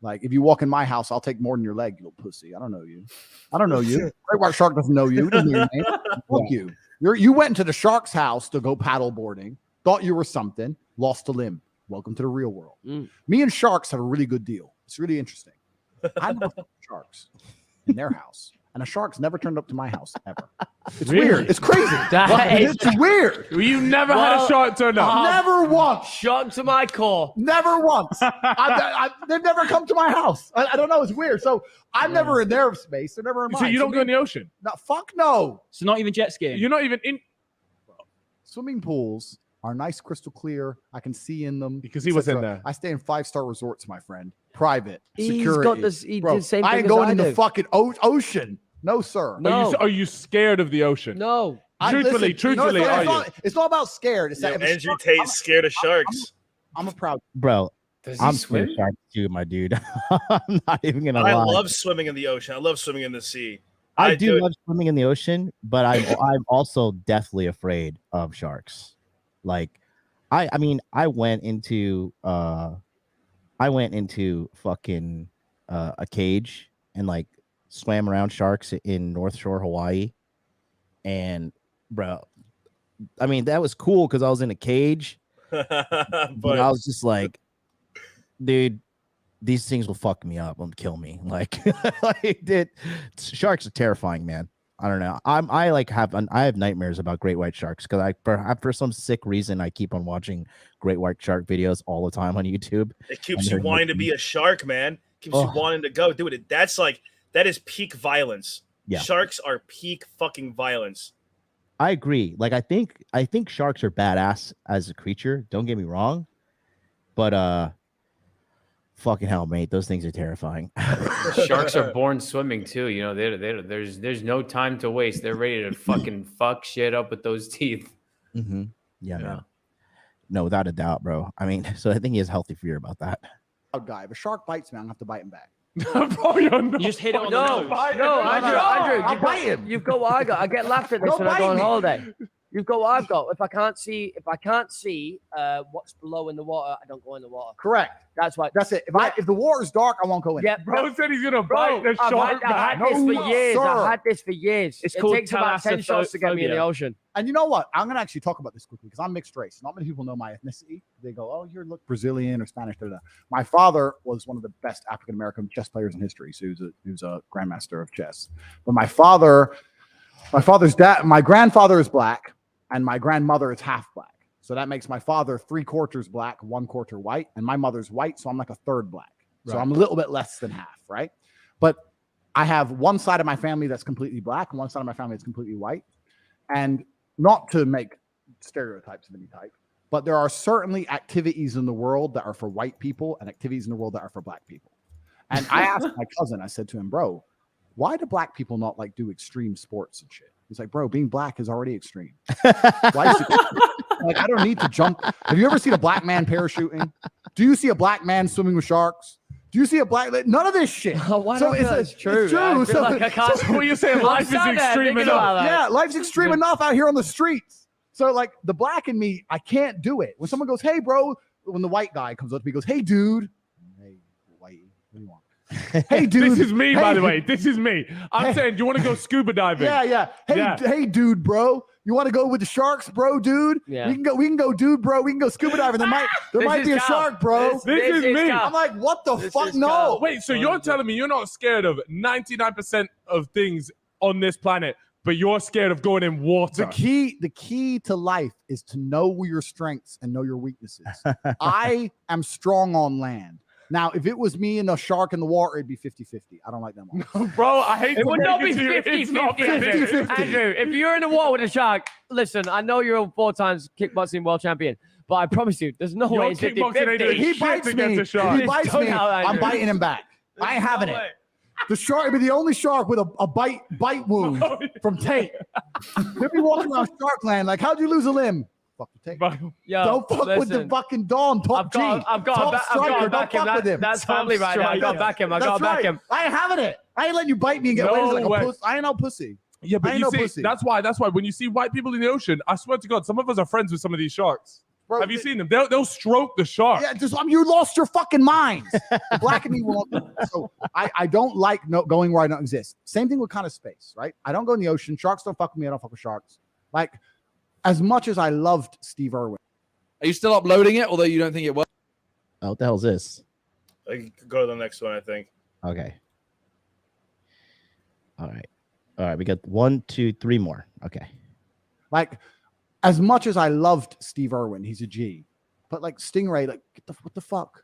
[SPEAKER 9] Like if you walk in my house, I'll take more than your leg, you little pussy. I don't know you. I don't know you. Great white shark doesn't know you. Doesn't know your name. Fuck you. You went into the shark's house to go paddle boarding, thought you were something, lost a limb. Welcome to the real world. Me and sharks have a really good deal. It's really interesting. I never fucked sharks in their house. And a shark's never turned up to my house ever. It's weird. It's crazy. It's weird.
[SPEAKER 5] You never had a shark turn up.
[SPEAKER 9] Never once.
[SPEAKER 4] Shocked to my core.
[SPEAKER 9] Never once. They've never come to my house. I don't know. It's weird. So I'm never in their space. They're never in mine.
[SPEAKER 5] So you don't go in the ocean?
[SPEAKER 9] No, fuck no.
[SPEAKER 8] So not even jet skiing?
[SPEAKER 5] You're not even in.
[SPEAKER 9] Swimming pools are nice, crystal clear. I can see in them.
[SPEAKER 5] Because he was in there.
[SPEAKER 9] I stay in 5-star resorts, my friend. Private,
[SPEAKER 4] He's
[SPEAKER 9] security.
[SPEAKER 4] got this. He did the same
[SPEAKER 9] I
[SPEAKER 4] thing
[SPEAKER 9] ain't
[SPEAKER 4] as
[SPEAKER 9] going
[SPEAKER 4] I
[SPEAKER 9] in the
[SPEAKER 4] do.
[SPEAKER 9] fucking ocean. No, sir.
[SPEAKER 4] No.
[SPEAKER 5] Are you scared of the ocean?
[SPEAKER 4] No.
[SPEAKER 5] Truthfully, are you?
[SPEAKER 9] It's not about scared. It's
[SPEAKER 10] Yo,
[SPEAKER 9] that
[SPEAKER 10] Andrew Tate's scared of sharks.
[SPEAKER 9] I'm a proud
[SPEAKER 1] Bro,
[SPEAKER 11] Does he
[SPEAKER 1] I'm
[SPEAKER 11] swim?
[SPEAKER 1] scared of sharks too, my dude. I'm not even gonna
[SPEAKER 10] I
[SPEAKER 1] lie.
[SPEAKER 10] love swimming in the ocean. I love swimming in the sea.
[SPEAKER 1] I do
[SPEAKER 10] dude,
[SPEAKER 1] love swimming in the ocean, but I'm also deathly afraid of sharks. Like, I mean, I went into fucking a cage and like swam around sharks in North Shore, Hawaii, and bro, I mean that was cool because I was in a cage, but I was just like, dude, these things will fuck me up and kill me. Like, sharks are terrifying, man. I don't know. I have nightmares about great white sharks because for some sick reason I keep on watching great white shark videos all the time on YouTube.
[SPEAKER 10] It keeps you wanting to be a shark, man. Keeps you wanting to go do it. That is peak violence.
[SPEAKER 1] Yeah.
[SPEAKER 10] Sharks are peak fucking violence.
[SPEAKER 1] I agree. Like I think sharks are badass as a creature. Don't get me wrong, but fucking hell, mate, those things are terrifying.
[SPEAKER 11] Sharks are born swimming too. You know, there's no time to waste. They're ready to fucking fuck shit up with those teeth.
[SPEAKER 1] Mm-hmm. Yeah, man. No, without a doubt, bro. I mean, so I think he has healthy fear about that.
[SPEAKER 9] Guy. If a shark bites me, I'm gonna have to bite him back.
[SPEAKER 5] Bro,
[SPEAKER 8] You just hit it on the nose.
[SPEAKER 4] Andrew,
[SPEAKER 9] I'll bite him.
[SPEAKER 4] You've got what I got. I get laughed at this when I go on holiday. You've got what I've got. If I can't see what's below in the water, I don't go in the water.
[SPEAKER 9] Correct.
[SPEAKER 4] That's why.
[SPEAKER 9] That's it. If the water's dark, I won't go in.
[SPEAKER 4] Yeah,
[SPEAKER 5] Bro said he's gonna bite the
[SPEAKER 4] I've
[SPEAKER 5] shark.
[SPEAKER 4] had this for years. I've had this for years.
[SPEAKER 8] It's
[SPEAKER 4] it
[SPEAKER 8] called
[SPEAKER 4] takes about 10 shots to get me in the
[SPEAKER 8] thalassophobia.
[SPEAKER 4] ocean.
[SPEAKER 9] And you know what? I'm gonna actually talk about this quickly because I'm mixed race. Not many people know my ethnicity. They go, "Oh, you look Brazilian or Spanish." Da, da. My father was one of the best African American chess players in history. So he was a grandmaster of chess. But my father's dad, my grandfather is black, and my grandmother is half black. So that makes my father 3/4 black, 1/4 white, and my mother's white. So I'm like a third black. So I'm a little bit less than half, right? But I have one side of my family that's completely black and one side of my family that's completely white. And not to make stereotypes of any type, but there are certainly activities in the world that are for white people and activities in the world that are for black people. And I asked my cousin, I said to him, bro, why do black people not like do extreme sports and shit? He's like, bro, being black is already extreme. Why is it like, I don't need to jump. Have you ever seen a black man parachuting? Do you see a black man swimming with sharks? Do you see a black? None of this shit.
[SPEAKER 4] Why
[SPEAKER 9] so
[SPEAKER 4] not? It's true.
[SPEAKER 9] It's true.
[SPEAKER 4] I feel
[SPEAKER 9] So,
[SPEAKER 4] like I can't.
[SPEAKER 5] So what you're saying, life is extreme enough.
[SPEAKER 9] yeah, life's extreme enough out here on the streets. So like the black in me, I can't do it. When someone goes, hey, bro, when the white guy comes up to me, he goes, hey, dude. Hey, white, what do you want? Hey, dude.
[SPEAKER 5] This is me,
[SPEAKER 9] hey,
[SPEAKER 5] by the way. This is me. I'm saying, do you want to go scuba diving?
[SPEAKER 9] Yeah. Hey, dude, bro. You want to go with the sharks, bro, dude?
[SPEAKER 4] Yeah.
[SPEAKER 9] We can go, dude, bro. We can go scuba diving. There might be a shark, bro.
[SPEAKER 5] This is me.
[SPEAKER 9] I'm like, what the fuck? No.
[SPEAKER 5] Wait, so you're telling me you're not scared of 99% of things on this planet, but you're scared of going in water?
[SPEAKER 9] The key to life is to know your strengths and know your weaknesses. I am strong on land. Now, if it was me and a shark in the water, it'd be 50-50. I don't like them all.
[SPEAKER 5] Bro, I hate
[SPEAKER 4] It would not be
[SPEAKER 5] 50-50.
[SPEAKER 4] 50-50. Andrew, if you're in the water with a shark, listen, I know you're a 4 times kickboxing world champion, but I promise you, there's no way it's 50-50.
[SPEAKER 9] He bites me. He bites me. I'm biting him back. I ain't having it. The shark would be the only shark with a bite wound from Tate. He'll be walking around shark land like, how'd you lose a limb? Fuck the Tate.
[SPEAKER 4] Yo,
[SPEAKER 9] don't fuck with the fucking Don. Top G.
[SPEAKER 4] I've got to back him. That's family right now. I've got to back him.
[SPEAKER 9] I ain't having it. I ain't letting you bite me and get away like a pussy. I ain't no pussy.
[SPEAKER 5] Yeah, but you see, that's why when you see white people in the ocean, I swear to God, some of us are friends with some of these sharks.
[SPEAKER 9] Bro,
[SPEAKER 5] Have you seen them? They'll stroke the shark.
[SPEAKER 9] Yeah, you lost your fucking mind. The black and me will. So I don't like going where I don't exist. Same thing with kind of space, right? I don't go in the ocean. Sharks don't fuck with me. I don't fuck with sharks. Like, as much as I loved Steve Irwin.
[SPEAKER 13] Are you still uploading it, although you don't think it was?
[SPEAKER 1] Oh, what the hell is this?
[SPEAKER 10] I could go to the next one, I think.
[SPEAKER 1] Okay. All right. We got 1, 2, 3 more. Okay.
[SPEAKER 9] Like, as much as I loved Steve Irwin, he's a G. But like Stingray, like, what the fuck?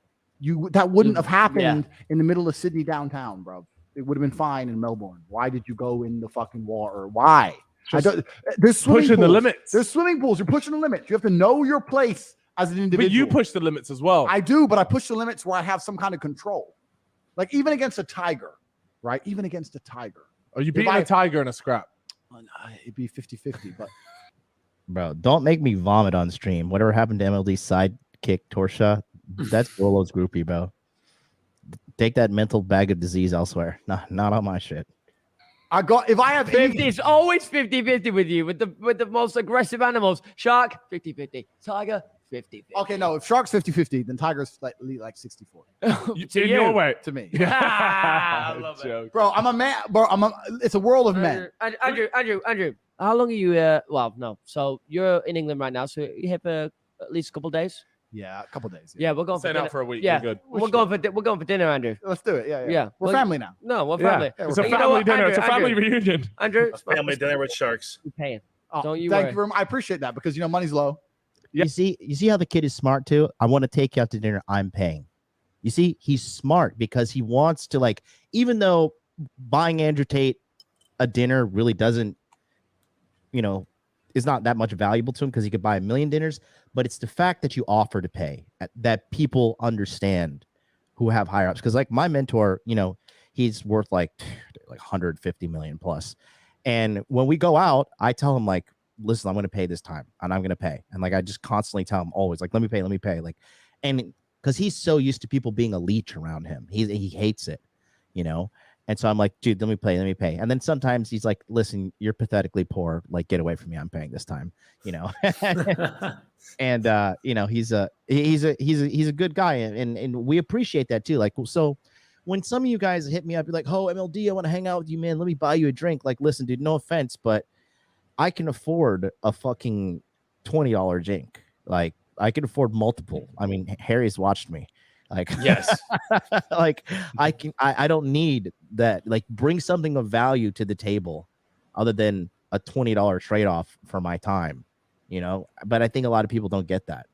[SPEAKER 9] That wouldn't have happened in the middle of Sydney downtown, bro. It would have been fine in Melbourne. Why did you go in the fucking water? Why? There's swimming
[SPEAKER 5] pushing
[SPEAKER 9] pools.
[SPEAKER 5] the limits.
[SPEAKER 9] There's swimming pools. You're pushing the limits. You have to know your place as an individual.
[SPEAKER 5] But you push the limits as well.
[SPEAKER 9] I do, but I push the limits where I have some kind of control. Like even against a tiger, right? Even against a tiger.
[SPEAKER 5] Are you beating a tiger in a scrap?
[SPEAKER 9] It'd be 50-50, but
[SPEAKER 1] Bro, don't make me vomit on stream. Whatever happened to MLD's sidekick Torsha, that's Rolo's groupie, bro. Take that mental bag of disease elsewhere. Not on my shit.
[SPEAKER 9] If I have
[SPEAKER 4] 50, it's always 50-50 with you with the most aggressive animals. Shark 50-50, tiger 50-50.
[SPEAKER 9] Okay, no, if shark's 50-50, then tiger's like 64.
[SPEAKER 4] To you.
[SPEAKER 5] Your way.
[SPEAKER 9] To me.
[SPEAKER 4] I love it.
[SPEAKER 9] Bro, I'm a man, bro. It's a world of men.
[SPEAKER 4] Andrew, how long are you well, no. So you're in England right now, so you have at least a couple of days?
[SPEAKER 9] Yeah, a couple days.
[SPEAKER 4] Yeah, we're going for
[SPEAKER 5] Staying
[SPEAKER 4] dinner.
[SPEAKER 5] out for a week.
[SPEAKER 4] Yeah,
[SPEAKER 5] We're good.
[SPEAKER 4] we're going for dinner, Andrew.
[SPEAKER 9] Let's do it. Yeah. We're
[SPEAKER 4] Well,
[SPEAKER 9] family now.
[SPEAKER 4] No, we're family.
[SPEAKER 5] It's a family dinner. It's a family reunion.
[SPEAKER 4] Andrew,
[SPEAKER 10] Family dinner with sharks.
[SPEAKER 4] you're paying.
[SPEAKER 9] Oh,
[SPEAKER 4] Don't you
[SPEAKER 9] thank
[SPEAKER 4] worry.
[SPEAKER 9] you very much. I appreciate that because money's low.
[SPEAKER 1] You see how the kid is smart too? I want to take you out to dinner. I'm paying. You see, he's smart because he wants to, like, even though buying Andrew Tate a dinner really doesn't, is not that much valuable to him because he could buy 1 million dinners, but it's the fact that you offer to pay that people understand who have higher ups. Because like my mentor, he's worth like 150 million plus. And when we go out, I tell him like, listen, I'm going to pay this time and I'm going to pay. And like, I just constantly tell him always like, let me pay. Like, and because he's so used to people being a leech around him, he hates it, And so I'm like, dude, let me pay. And then sometimes he's like, listen, you're pathetically poor. Like, get away from me. I'm paying this time, And he's a good guy, and we appreciate that too. Like, so when some of you guys hit me up, you're like, oh, MLD, I want to hang out with you, man. Let me buy you a drink. Like, listen, dude, no offense, but I can afford a fucking $20 drink. Like, I can afford multiple. I mean, Harry's watched me. Like,
[SPEAKER 11] yes,
[SPEAKER 1] like I don't need that. Like, bring something of value to the table other than a $20 trade-off for my time, but I think a lot of people don't get that,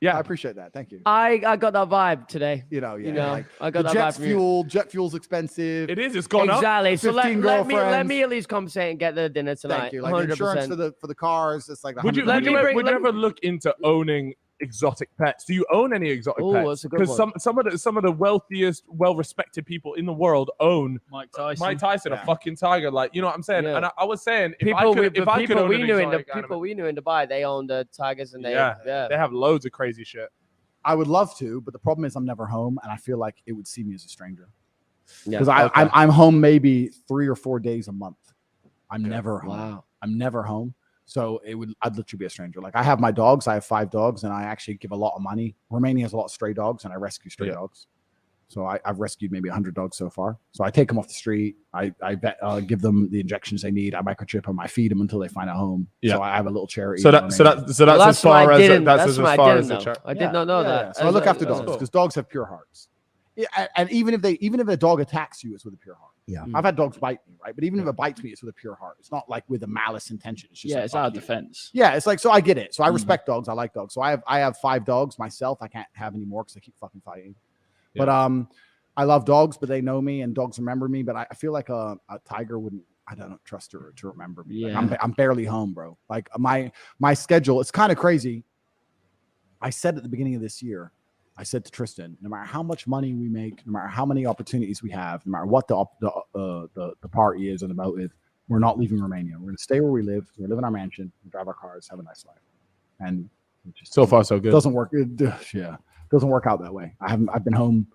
[SPEAKER 9] Yeah, I appreciate that. Thank you.
[SPEAKER 4] I got that vibe today.
[SPEAKER 9] Like,
[SPEAKER 4] I got that
[SPEAKER 9] jet's
[SPEAKER 4] vibe from you.
[SPEAKER 9] jet fuel's expensive.
[SPEAKER 5] It is. It's gone up.
[SPEAKER 4] Exactly. So let
[SPEAKER 9] 15
[SPEAKER 4] me
[SPEAKER 9] girlfriends.
[SPEAKER 4] at least compensate and get the dinner tonight.
[SPEAKER 9] Thank you. Like
[SPEAKER 4] 100%.
[SPEAKER 9] insurance for the cars. It's like
[SPEAKER 5] Would you ever look into owning exotic pets? Do you own any exotic
[SPEAKER 4] Oh,
[SPEAKER 5] pets?
[SPEAKER 4] that's a good
[SPEAKER 5] Because some of the wealthiest, well-respected people in the world own
[SPEAKER 8] Mike Tyson.
[SPEAKER 5] a fucking tiger. Like, you know what I'm saying?
[SPEAKER 4] Yeah.
[SPEAKER 5] And I was saying, if
[SPEAKER 4] People
[SPEAKER 5] I could own
[SPEAKER 4] we
[SPEAKER 5] an
[SPEAKER 4] knew
[SPEAKER 5] exotic animal,
[SPEAKER 4] people we knew in Dubai, they owned the tigers and they
[SPEAKER 5] they have loads of crazy shit.
[SPEAKER 9] I would love to, but the problem is I'm never home, and I feel like it would see me as a stranger.
[SPEAKER 4] Yeah.
[SPEAKER 9] Because I'm home maybe 3 or 4 days a month. I'm never home.
[SPEAKER 4] Wow.
[SPEAKER 9] I'm never home. So I'd literally be a stranger. Like I have my dogs. I have 5 dogs, and I actually give a lot of money. Romania has a lot of stray dogs, and I rescue stray dogs. So I've rescued maybe 100 dogs so far. So I take them off the street. I give them the injections they need. I microchip them. I feed them until they find a home.
[SPEAKER 5] Yeah.
[SPEAKER 9] So I have a little charity.
[SPEAKER 5] So that's as far as
[SPEAKER 4] I did not know that.
[SPEAKER 9] So I look after dogs because dogs have pure hearts. Yeah, and even if a dog attacks you, it's with a pure heart.
[SPEAKER 1] Yeah,
[SPEAKER 9] I've had dogs bite me, right? But even if it bites me, it's with a pure heart. It's not like with a malice intention. It's just
[SPEAKER 8] it's out of defense.
[SPEAKER 9] Yeah, it's like, so I get it. So I respect dogs. I like dogs. So I have 5 dogs myself. I can't have any more because I keep fucking fighting. Yeah. But I love dogs, but they know me and dogs remember me. But I feel like a tiger wouldn't. I don't trust her to remember me.
[SPEAKER 4] Yeah.
[SPEAKER 9] Like I'm barely home, bro. Like my schedule. It's kind of crazy. I said at the beginning of this year, I said to Tristan, no matter how much money we make, no matter how many opportunities we have, no matter what the party is and about it, we're not leaving Romania. We're going to stay where we live. We're live in our mansion, drive our cars, have a nice life. And it just
[SPEAKER 5] so far so good.
[SPEAKER 9] Doesn't work. Doesn't work out that way. I've been home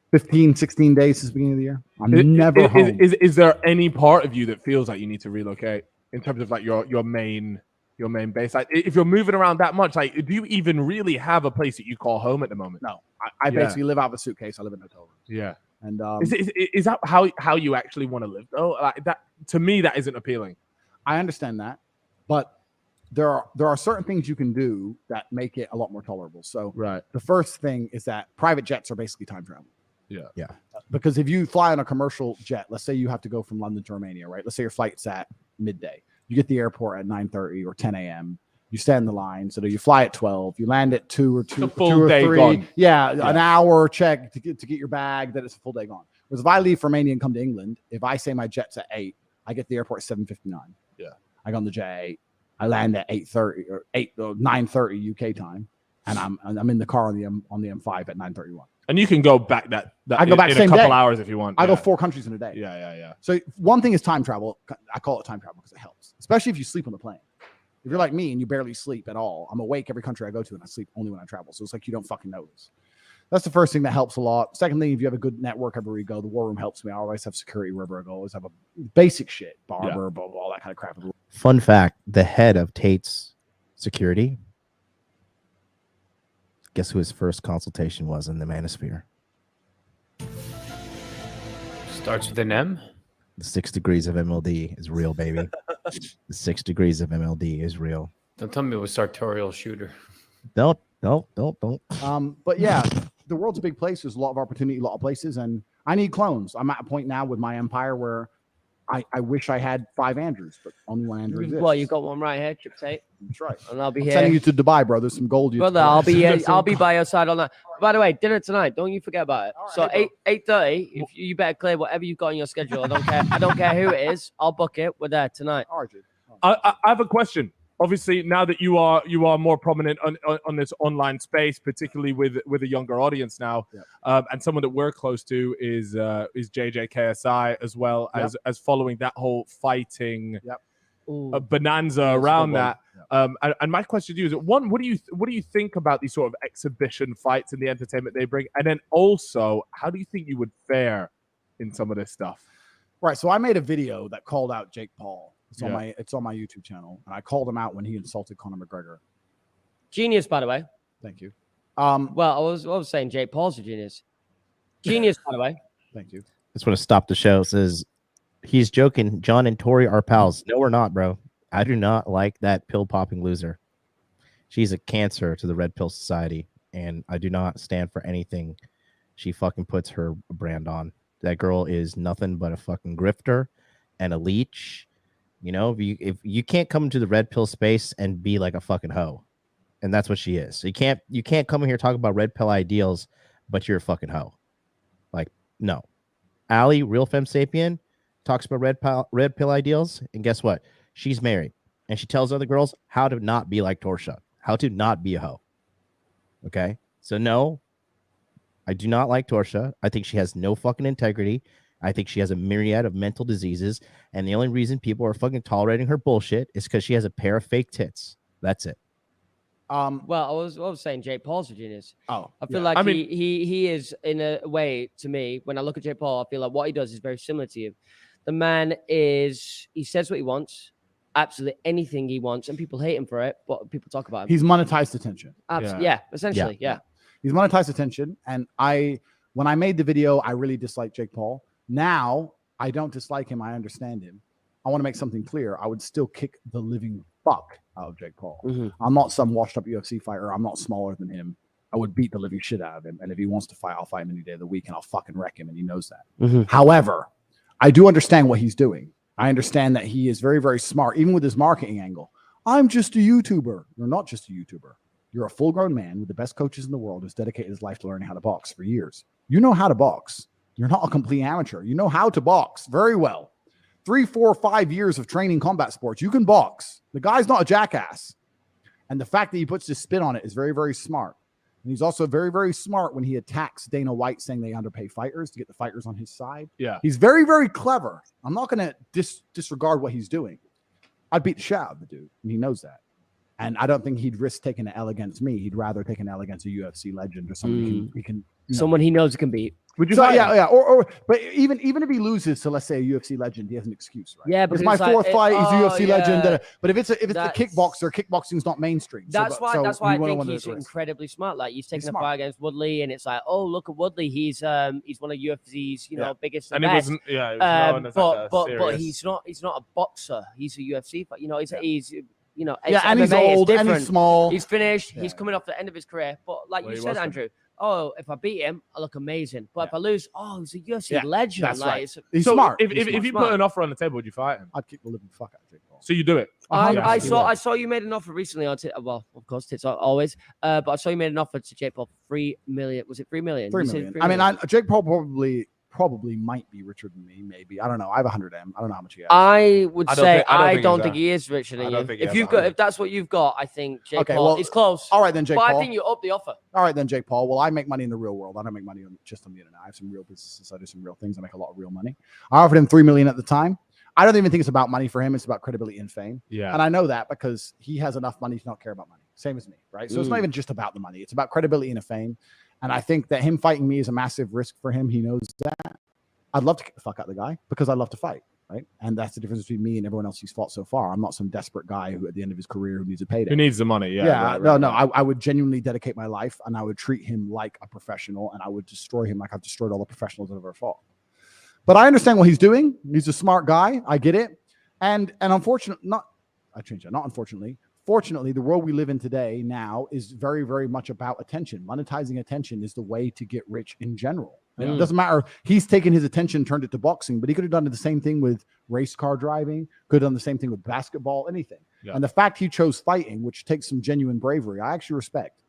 [SPEAKER 9] 15, 16 days since the beginning of the year. I'm never home.
[SPEAKER 5] Is there any part of you that feels like you need to relocate in terms of like your main your main base? Like, if you're moving around that much, like, do you even really have a place that you call home at the moment?
[SPEAKER 9] No, I basically live out of a suitcase. I live in a hotel room.
[SPEAKER 5] Yeah.
[SPEAKER 9] And
[SPEAKER 5] is that how you actually want to live? Oh, like that to me, that isn't appealing.
[SPEAKER 9] I understand that, but there are certain things you can do that make it a lot more tolerable. So the first thing is that private jets are basically time travel.
[SPEAKER 5] Yeah.
[SPEAKER 9] Because if you fly on a commercial jet, let's say you have to go from London to Romania, right? Let's say your flight's at midday. You get the airport at 9:30 or 10 a.m. You stand in the line. So you fly at 12. You land at 2 or 2
[SPEAKER 5] full
[SPEAKER 9] or
[SPEAKER 5] day
[SPEAKER 9] 3.
[SPEAKER 5] gone.
[SPEAKER 9] Yeah, an hour check to get your bag. That it's a full day gone. Whereas if I leave from Romania and come to England, if I say my jet's at 8, I get the airport at 7:59.
[SPEAKER 5] Yeah.
[SPEAKER 9] I go on the jet at 8. I land at 8:30 or 9:30 UK time, and I'm in the car on the M5 at 9:31.
[SPEAKER 5] And you can go back that
[SPEAKER 9] I go back
[SPEAKER 5] in
[SPEAKER 9] same
[SPEAKER 5] a couple
[SPEAKER 9] day.
[SPEAKER 5] hours if you want.
[SPEAKER 9] I go 4 countries in a day.
[SPEAKER 5] Yeah.
[SPEAKER 9] So one thing is time travel. I call it time travel because it helps, especially if you sleep on the plane. If you're like me and you barely sleep at all, I'm awake every country I go to, and I sleep only when I travel. So it's like you don't fucking notice. That's the first thing that helps a lot. Second thing, if you have a good network everywhere you go, the war room helps me. I always have security wherever I go. I always have a basic shit, barber, blah, blah, all that kind of crap.
[SPEAKER 1] Fun fact: the head of Tate's security. Guess who his first consultation was in the Manosphere?
[SPEAKER 11] Starts with an M.
[SPEAKER 1] The 6 degrees of MLD is real, baby. The 6 degrees of MLD is real.
[SPEAKER 11] Don't tell me it was sartorial shooter.
[SPEAKER 1] Don't.
[SPEAKER 9] But yeah, the world's a big place. There's a lot of opportunity, a lot of places, and I need clones. I'm at a point now with my empire where I wish I had 5 Andrews, but only one Andrew exists.
[SPEAKER 4] Well, you got one right here, Chip Tate.
[SPEAKER 9] That's right.
[SPEAKER 4] And I'll be
[SPEAKER 9] I'm
[SPEAKER 4] here.
[SPEAKER 9] sending you to Dubai, bro. There's some gold.
[SPEAKER 4] Brother, I'll be here. I'll be by your side on that. By the way, dinner tonight. Don't you forget about it. So 8:30. If you better clear whatever you've got on your schedule. I don't care. I don't care who it is. I'll book it. We're there tonight.
[SPEAKER 5] I have a question. Obviously, now that you are more prominent on this online space, particularly with a younger audience now, and someone that we're close to is JJKSI as well as following that whole fighting bonanza around that. And my question to you is: one, what do you think about these sort of exhibition fights and the entertainment they bring, and then also, how do you think you would fare in some of this stuff?
[SPEAKER 9] Right. So I made a video that called out Jake Paul. It's on my YouTube channel, and I called him out when he insulted Conor McGregor.
[SPEAKER 4] Genius, by the way.
[SPEAKER 9] Thank you.
[SPEAKER 4] Well, I was saying Jake Paul's a genius. Genius, by the way.
[SPEAKER 9] Thank you.
[SPEAKER 1] Just want to stop the show. It says he's joking. John and Tori are pals. No, we're not, bro. I do not like that pill popping loser. She's a cancer to the Red Pill Society, and I do not stand for anything she fucking puts her brand on. That girl is nothing but a fucking grifter and a leech. You know, if you can't come into the red pill space and be like a fucking hoe, and that's what she is. So you can't come in here talk about red pill ideals, but you're a fucking hoe. Like, no. Allie, real femme sapien, talks about red pill ideals, and guess what? She's married, and she tells other girls how to not be like Torsha, how to not be a hoe. Okay, so no, I do not like Torsha. I think she has no fucking integrity. I think she has a myriad of mental diseases, and the only reason people are fucking tolerating her bullshit is because she has a pair of fake tits. That's it.
[SPEAKER 4] Well, I was saying Jake Paul's a genius.
[SPEAKER 9] Oh,
[SPEAKER 4] I feel like he is, in a way, to me, when I look at Jake Paul, I feel like what he does is very similar to you. The man he says what he wants, absolutely anything he wants, and people hate him for it, but people talk about him.
[SPEAKER 9] He's monetized attention.
[SPEAKER 4] Essentially, yeah.
[SPEAKER 9] He's monetized attention, and when I made the video, I really disliked Jake Paul. Now I don't dislike him. I understand him. I want to make something clear. I would still kick the living fuck out of Jake Paul.
[SPEAKER 4] Mm-hmm.
[SPEAKER 9] I'm not some washed up UFC fighter. I'm not smaller than him. I would beat the living shit out of him. And if he wants to fight, I'll fight him any day of the week, and I'll fucking wreck him. And he knows that.
[SPEAKER 4] Mm-hmm.
[SPEAKER 9] However, I do understand what he's doing. I understand that he is very, very smart, even with his marketing angle. I'm just a YouTuber. You're not just a YouTuber. You're a full-grown man with the best coaches in the world who's dedicated his life to learning how to box for years. You know how to box. You're not a complete amateur. You know how to box very well. 3, 4, 5 years of training combat sports. You can box. The guy's not a jackass. And the fact that he puts his spin on it is very, very smart. And he's also very, very smart when he attacks Dana White, saying they underpay fighters to get the fighters on his side.
[SPEAKER 5] Yeah.
[SPEAKER 9] He's very, very clever. I'm not going to disregard what he's doing. I'd beat the shit out of the dude, and he knows that. And I don't think he'd risk taking an L against me. He'd rather take an L against a UFC legend or someone he can
[SPEAKER 4] someone he knows he can beat.
[SPEAKER 5] Would you
[SPEAKER 9] So
[SPEAKER 5] fight him?
[SPEAKER 9] yeah. But even if he loses to, let's say, a UFC legend, he has an excuse, right?
[SPEAKER 4] Yeah,
[SPEAKER 9] it's
[SPEAKER 4] because
[SPEAKER 9] my
[SPEAKER 4] it's like,
[SPEAKER 9] fourth fight. He's a UFC legend.
[SPEAKER 4] yeah.
[SPEAKER 9] But if it's the
[SPEAKER 4] That's-
[SPEAKER 9] kickboxer, kickboxing's not mainstream.
[SPEAKER 4] That's why I
[SPEAKER 9] we
[SPEAKER 4] think
[SPEAKER 9] wouldn't
[SPEAKER 4] he's
[SPEAKER 9] want to
[SPEAKER 4] incredibly smart. Like he's taking a
[SPEAKER 9] smart.
[SPEAKER 4] fight against Woodley, and it's like, oh, look at Woodley. He's one of UFC's biggest
[SPEAKER 5] And
[SPEAKER 4] and
[SPEAKER 5] he
[SPEAKER 4] best.
[SPEAKER 5] wasn't. Yeah, he was known as like a
[SPEAKER 4] but
[SPEAKER 5] serious-
[SPEAKER 4] he's not a boxer. He's a UFC fight. He's
[SPEAKER 9] Yeah,
[SPEAKER 4] it's
[SPEAKER 9] and he's
[SPEAKER 4] MMA, it's
[SPEAKER 9] old and he's
[SPEAKER 4] different.
[SPEAKER 9] small.
[SPEAKER 4] He's finished.
[SPEAKER 9] Yeah.
[SPEAKER 4] He's coming off the end of his career. But like
[SPEAKER 5] Well,
[SPEAKER 4] you
[SPEAKER 5] he
[SPEAKER 4] said,
[SPEAKER 5] wasn't.
[SPEAKER 4] Andrew, oh, if I beat him, I look amazing. But if I lose, oh, he's a UFC legend.
[SPEAKER 9] that's
[SPEAKER 4] like,
[SPEAKER 9] right.
[SPEAKER 4] it's-
[SPEAKER 9] He's
[SPEAKER 5] So
[SPEAKER 9] smart.
[SPEAKER 5] If
[SPEAKER 9] He's
[SPEAKER 5] you
[SPEAKER 9] smart.
[SPEAKER 5] put an offer on the table, would you fight him?
[SPEAKER 9] I'd kick the living fuck out of Jake Paul.
[SPEAKER 5] So you do it.
[SPEAKER 4] I
[SPEAKER 9] Yeah.
[SPEAKER 4] saw you made an offer recently on well, of course, Tits always. But I saw you made an offer to Jake Paul for $3 million. Was it $3 million?
[SPEAKER 9] 3
[SPEAKER 4] You said
[SPEAKER 9] million.
[SPEAKER 4] 3
[SPEAKER 9] I mean,
[SPEAKER 4] million.
[SPEAKER 9] Jake Paul probably might be richer than me. Maybe I don't know. I have 100M. I don't know how much he has.
[SPEAKER 4] I would
[SPEAKER 5] I don't
[SPEAKER 4] say
[SPEAKER 5] think- I don't
[SPEAKER 4] I
[SPEAKER 5] think
[SPEAKER 4] don't
[SPEAKER 5] he's
[SPEAKER 4] think
[SPEAKER 5] that.
[SPEAKER 4] he is richer
[SPEAKER 5] I
[SPEAKER 4] than
[SPEAKER 5] don't
[SPEAKER 4] you.
[SPEAKER 5] think he
[SPEAKER 4] If
[SPEAKER 5] has
[SPEAKER 4] you've
[SPEAKER 5] that
[SPEAKER 4] got,
[SPEAKER 5] either.
[SPEAKER 4] if that's what you've got, I think Jake
[SPEAKER 9] Okay,
[SPEAKER 4] Paul
[SPEAKER 9] well,
[SPEAKER 4] is close.
[SPEAKER 9] All right then, Jake
[SPEAKER 4] but
[SPEAKER 9] Paul.
[SPEAKER 4] I think you up the offer.
[SPEAKER 9] All right then, Jake Paul. Well, I make money in the real world. I don't make money just on the internet. I have some real businesses. I do some real things. I make a lot of real money. I offered him $3 million at the time. I don't even think it's about money for him. It's about credibility and fame.
[SPEAKER 5] Yeah.
[SPEAKER 9] And I know that because he has enough money to not care about money. Same as me, right? So it's not even just about the money. It's about credibility and a fame. And I think that him fighting me is a massive risk for him. He knows that. I'd love to kick the fuck out of the guy because I love to fight, right? And that's the difference between me and everyone else he's fought so far. I'm not some desperate guy who, at the end of his career, who needs a payday.
[SPEAKER 5] Who needs the money? Yeah. right,
[SPEAKER 9] no.
[SPEAKER 5] right.
[SPEAKER 9] I would genuinely dedicate my life, and I would treat him like a professional, and I would destroy him like I've destroyed all the professionals I've ever fought. But I understand what he's doing. He's a smart guy. I get it. And unfortunately, not unfortunately. Fortunately, the world we live in today now is very, very much about attention. Monetizing attention is the way to get rich in general. It doesn't matter. He's taken his attention, turned it to boxing, but he could have done the same thing with race car driving, could have done the same thing with basketball, anything.
[SPEAKER 5] Yeah.
[SPEAKER 9] And the fact he chose fighting, which takes some genuine bravery, I actually respect.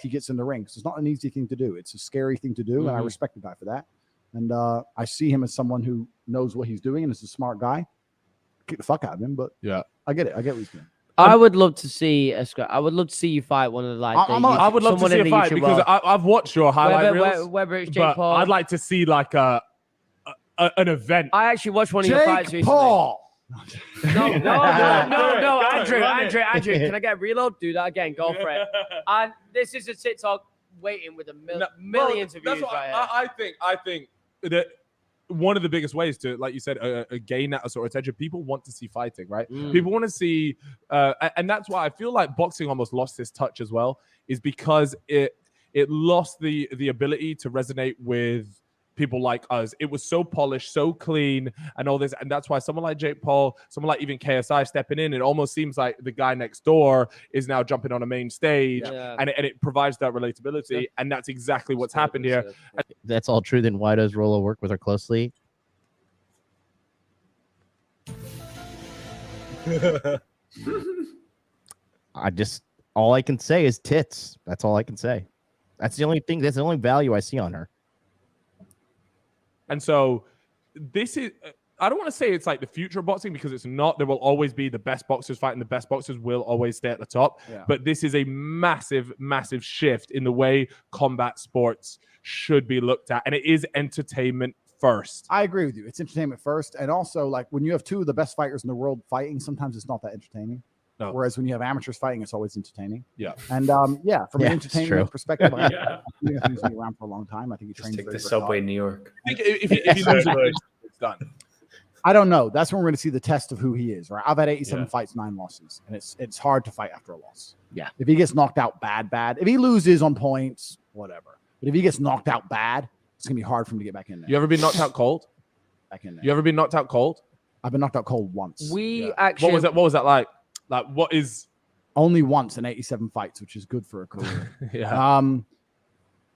[SPEAKER 9] He gets in the ring because it's not an easy thing to do. It's a scary thing to do, and I respect the guy for that. And I see him as someone who knows what he's doing and is a smart guy. Kick the fuck out of him, but
[SPEAKER 5] yeah,
[SPEAKER 9] I get it. I get what he's doing.
[SPEAKER 4] I would love to see I would love to see you fight one of the
[SPEAKER 5] I would love to see a fight because I've watched your highlight reels.
[SPEAKER 4] Whether it's Jake
[SPEAKER 5] but
[SPEAKER 4] Paul,
[SPEAKER 5] I'd like to see like an event.
[SPEAKER 4] I actually watched one of your fights recently.
[SPEAKER 9] Paul.
[SPEAKER 4] No, Andrew, can I get a reload? Do that again. Go for it. And this is a TikTok waiting with millions of views right here.
[SPEAKER 5] I think that one of the biggest ways to, like you said, gain that sort of attention. People want to see fighting, right? People want to see, and that's why I feel like boxing almost lost its touch as well, is because it lost the ability to resonate with people like us. It was so polished, so clean, and all this, and that's why someone like Jake Paul, someone like even KSI stepping in, it almost seems like the guy next door is now jumping on a main stage, and it provides that relatability, and that's exactly what's happened here.
[SPEAKER 1] That's all true. Then why does Rollo work with her closely? All I can say is tits. That's all I can say. That's the only thing. That's the only value I see on her.
[SPEAKER 5] And so this is, I don't want to say it's like the future of boxing because it's not. There will always be the best boxers fighting. The best boxers will always stay at the top.
[SPEAKER 9] Yeah.
[SPEAKER 5] But this is a massive, massive shift in the way combat sports should be looked at. And it is entertainment first.
[SPEAKER 9] I agree with you. It's entertainment first. And also, like, when you have two of the best fighters in the world fighting, sometimes it's not that entertaining.
[SPEAKER 5] No.
[SPEAKER 9] Whereas when you have amateurs fighting, it's always entertaining.
[SPEAKER 5] Yeah.
[SPEAKER 9] And from
[SPEAKER 1] Yeah,
[SPEAKER 9] an
[SPEAKER 1] it's
[SPEAKER 9] entertainment
[SPEAKER 1] true.
[SPEAKER 9] perspective, I think he's been around for a long time. I think he
[SPEAKER 11] Just
[SPEAKER 9] trains
[SPEAKER 11] take
[SPEAKER 9] very,
[SPEAKER 11] the
[SPEAKER 9] very
[SPEAKER 11] subway
[SPEAKER 9] hard.
[SPEAKER 11] in New York.
[SPEAKER 5] I think if you lose it, it's done.
[SPEAKER 9] I don't know. That's when we're going to see the test of who he is, right? I've had 87
[SPEAKER 5] Yeah.
[SPEAKER 9] fights, 9 losses, and it's hard to fight after a loss.
[SPEAKER 4] Yeah.
[SPEAKER 9] If he gets knocked out bad. If he loses on points, whatever. But if he gets knocked out bad, it's going to be hard for him to get back in there.
[SPEAKER 5] You ever been knocked out cold?
[SPEAKER 9] Back in there.
[SPEAKER 5] You ever been knocked out cold?
[SPEAKER 9] I've been knocked out cold once.
[SPEAKER 4] We actually.
[SPEAKER 5] What was that like? Like, what is?
[SPEAKER 9] Only once in 87 fights, which is good for a career.
[SPEAKER 5] Yeah.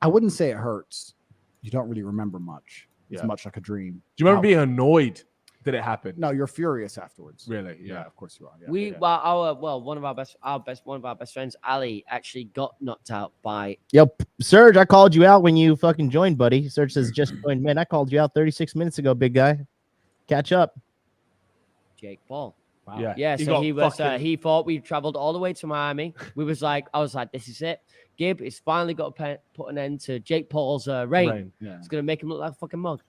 [SPEAKER 9] I wouldn't say it hurts. You don't really remember much. It's
[SPEAKER 5] Yeah.
[SPEAKER 9] much like a dream.
[SPEAKER 5] Do you remember being annoyed that it happened?
[SPEAKER 9] No, you're furious afterwards.
[SPEAKER 5] Really?
[SPEAKER 9] Yeah,
[SPEAKER 5] Yeah.
[SPEAKER 9] of course you are. Yeah.
[SPEAKER 4] One of our best friends, Ali, actually got knocked out by.
[SPEAKER 1] Yep, Serge, I called you out when you fucking joined, buddy. Serge says just joined. Man, I called you out 36 minutes ago, big guy. Catch up.
[SPEAKER 4] Jake Paul.
[SPEAKER 9] Wow.
[SPEAKER 5] Yeah.
[SPEAKER 4] Yeah,
[SPEAKER 5] He
[SPEAKER 4] so
[SPEAKER 5] got
[SPEAKER 4] he was.
[SPEAKER 5] fucking-
[SPEAKER 4] He thought we traveled all the way to Miami. I was like, this is it. Gib is finally got to put an end to Jake Paul's reign.
[SPEAKER 9] Yeah.
[SPEAKER 4] It's gonna make him look like a fucking mug.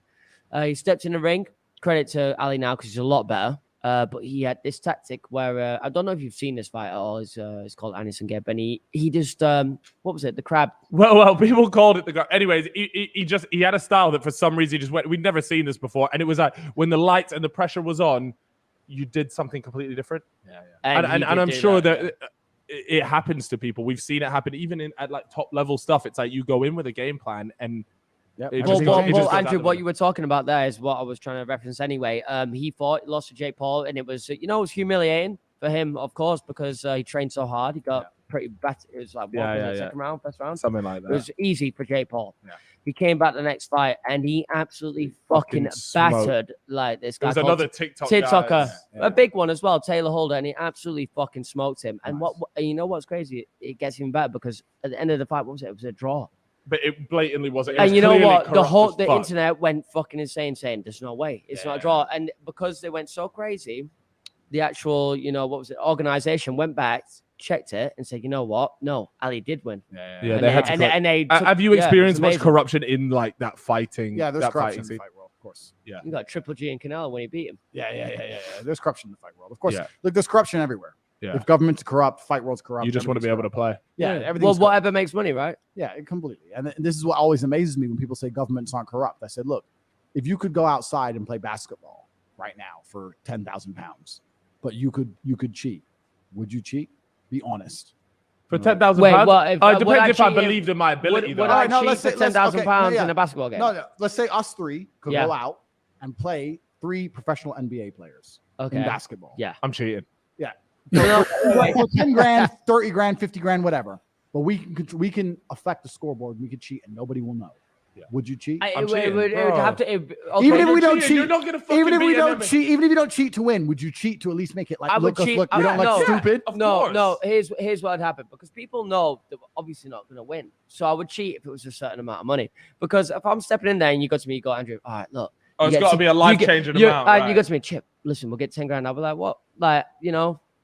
[SPEAKER 4] He stepped in the ring. Credit to Ali now because he's a lot better. But he had this tactic where I don't know if you've seen this fight at all. It's called Anderson Geb, and he just what was it? The crab.
[SPEAKER 5] Well, people called it the crab. Anyways, he had a style that for some reason he just went. We'd never seen this before, and it was like when the lights and the pressure was on, you did something completely different.
[SPEAKER 8] Yeah.
[SPEAKER 5] And I'm sure that it happens to people. We've seen it happen even at like top level stuff. It's like you go in with a game plan and.
[SPEAKER 4] Well, Andrew, what you were talking about there is what I was trying to reference anyway. He lost to Jake Paul, and it was, it was humiliating for him, of course, because he trained so hard. He got pretty battered. It was like, second round, first round?
[SPEAKER 5] Something like that.
[SPEAKER 4] It was easy for Jake Paul.
[SPEAKER 5] Yeah.
[SPEAKER 4] He came back the next fight, and he absolutely fucking battered like this guy.
[SPEAKER 5] There's another
[SPEAKER 4] TikToker,
[SPEAKER 5] guy.
[SPEAKER 4] a big one as well, Taylor Holder, and he absolutely fucking smoked him. And you know what's crazy? It gets even better because at the end of the fight, what was it? It was a draw.
[SPEAKER 5] But it blatantly wasn't.
[SPEAKER 4] And you know what? The internet went fucking insane, saying there's no way it's not a draw. And because they went so crazy, the actual, what was it? Organization went back, checked it, and said, you know what? No, Ali did win.
[SPEAKER 5] Yeah, they had to. Have you experienced much corruption in like that fighting?
[SPEAKER 9] Yeah, there's
[SPEAKER 5] that
[SPEAKER 9] corruption
[SPEAKER 5] fighting
[SPEAKER 9] in the fight world, of course.
[SPEAKER 5] Yeah,
[SPEAKER 4] you got Triple G and Canelo when he beat him.
[SPEAKER 9] Yeah. There's corruption in the fight world, of course.
[SPEAKER 5] Yeah.
[SPEAKER 9] Look, there's corruption everywhere.
[SPEAKER 5] Yeah.
[SPEAKER 9] If government's corrupt, fight world's corrupt.
[SPEAKER 5] You just want to be able to play.
[SPEAKER 9] Yeah,
[SPEAKER 4] Well,
[SPEAKER 9] everything's
[SPEAKER 4] whatever makes money, right?
[SPEAKER 9] Yeah, completely. And this is what always amazes me when people say governments aren't corrupt. I said, look, if you could go outside and play basketball right now for 10,000 pounds, but you could cheat, would you cheat? Be honest.
[SPEAKER 5] For 10,000
[SPEAKER 4] Wait,
[SPEAKER 5] pounds?
[SPEAKER 4] well,
[SPEAKER 5] It depends if I believed in my ability.
[SPEAKER 4] Would I cheat
[SPEAKER 9] let's
[SPEAKER 4] for
[SPEAKER 9] say-
[SPEAKER 4] 10,000
[SPEAKER 9] okay,
[SPEAKER 4] pounds
[SPEAKER 9] yeah.
[SPEAKER 4] in a basketball game?
[SPEAKER 9] No, let's say us three could
[SPEAKER 4] Yeah.
[SPEAKER 9] go out and play 3 professional NBA players in
[SPEAKER 4] Okay.
[SPEAKER 9] basketball.
[SPEAKER 4] Yeah.
[SPEAKER 5] I'm cheating.
[SPEAKER 9] Yeah. For 10 grand, 30 grand, 50 grand, whatever. But we can affect the scoreboard. We could cheat and nobody will know.
[SPEAKER 5] Yeah.
[SPEAKER 9] Would you cheat?
[SPEAKER 4] It would have to.
[SPEAKER 9] Even if we don't cheat,
[SPEAKER 5] you're not gonna fucking
[SPEAKER 9] even if we
[SPEAKER 5] beat
[SPEAKER 9] don't
[SPEAKER 5] them.
[SPEAKER 9] cheat, even if you don't cheat to win, would you cheat to at least make it like
[SPEAKER 4] I would
[SPEAKER 9] look?
[SPEAKER 4] cheat.
[SPEAKER 9] We don't
[SPEAKER 4] no,
[SPEAKER 9] look stupid.
[SPEAKER 5] Of
[SPEAKER 4] No.
[SPEAKER 5] course.
[SPEAKER 4] Here's what would happen because people know that we're obviously not going to win. So I would cheat if it was a certain amount of money. Because if I'm stepping in there and you go to me, you go, Andrew, all right, look.
[SPEAKER 5] Oh, it's got to be a life-changing amount.
[SPEAKER 4] You
[SPEAKER 5] right.
[SPEAKER 4] go to me, Chip. Listen, we'll get 10 grand. I'll be like, what? Like,
[SPEAKER 5] It's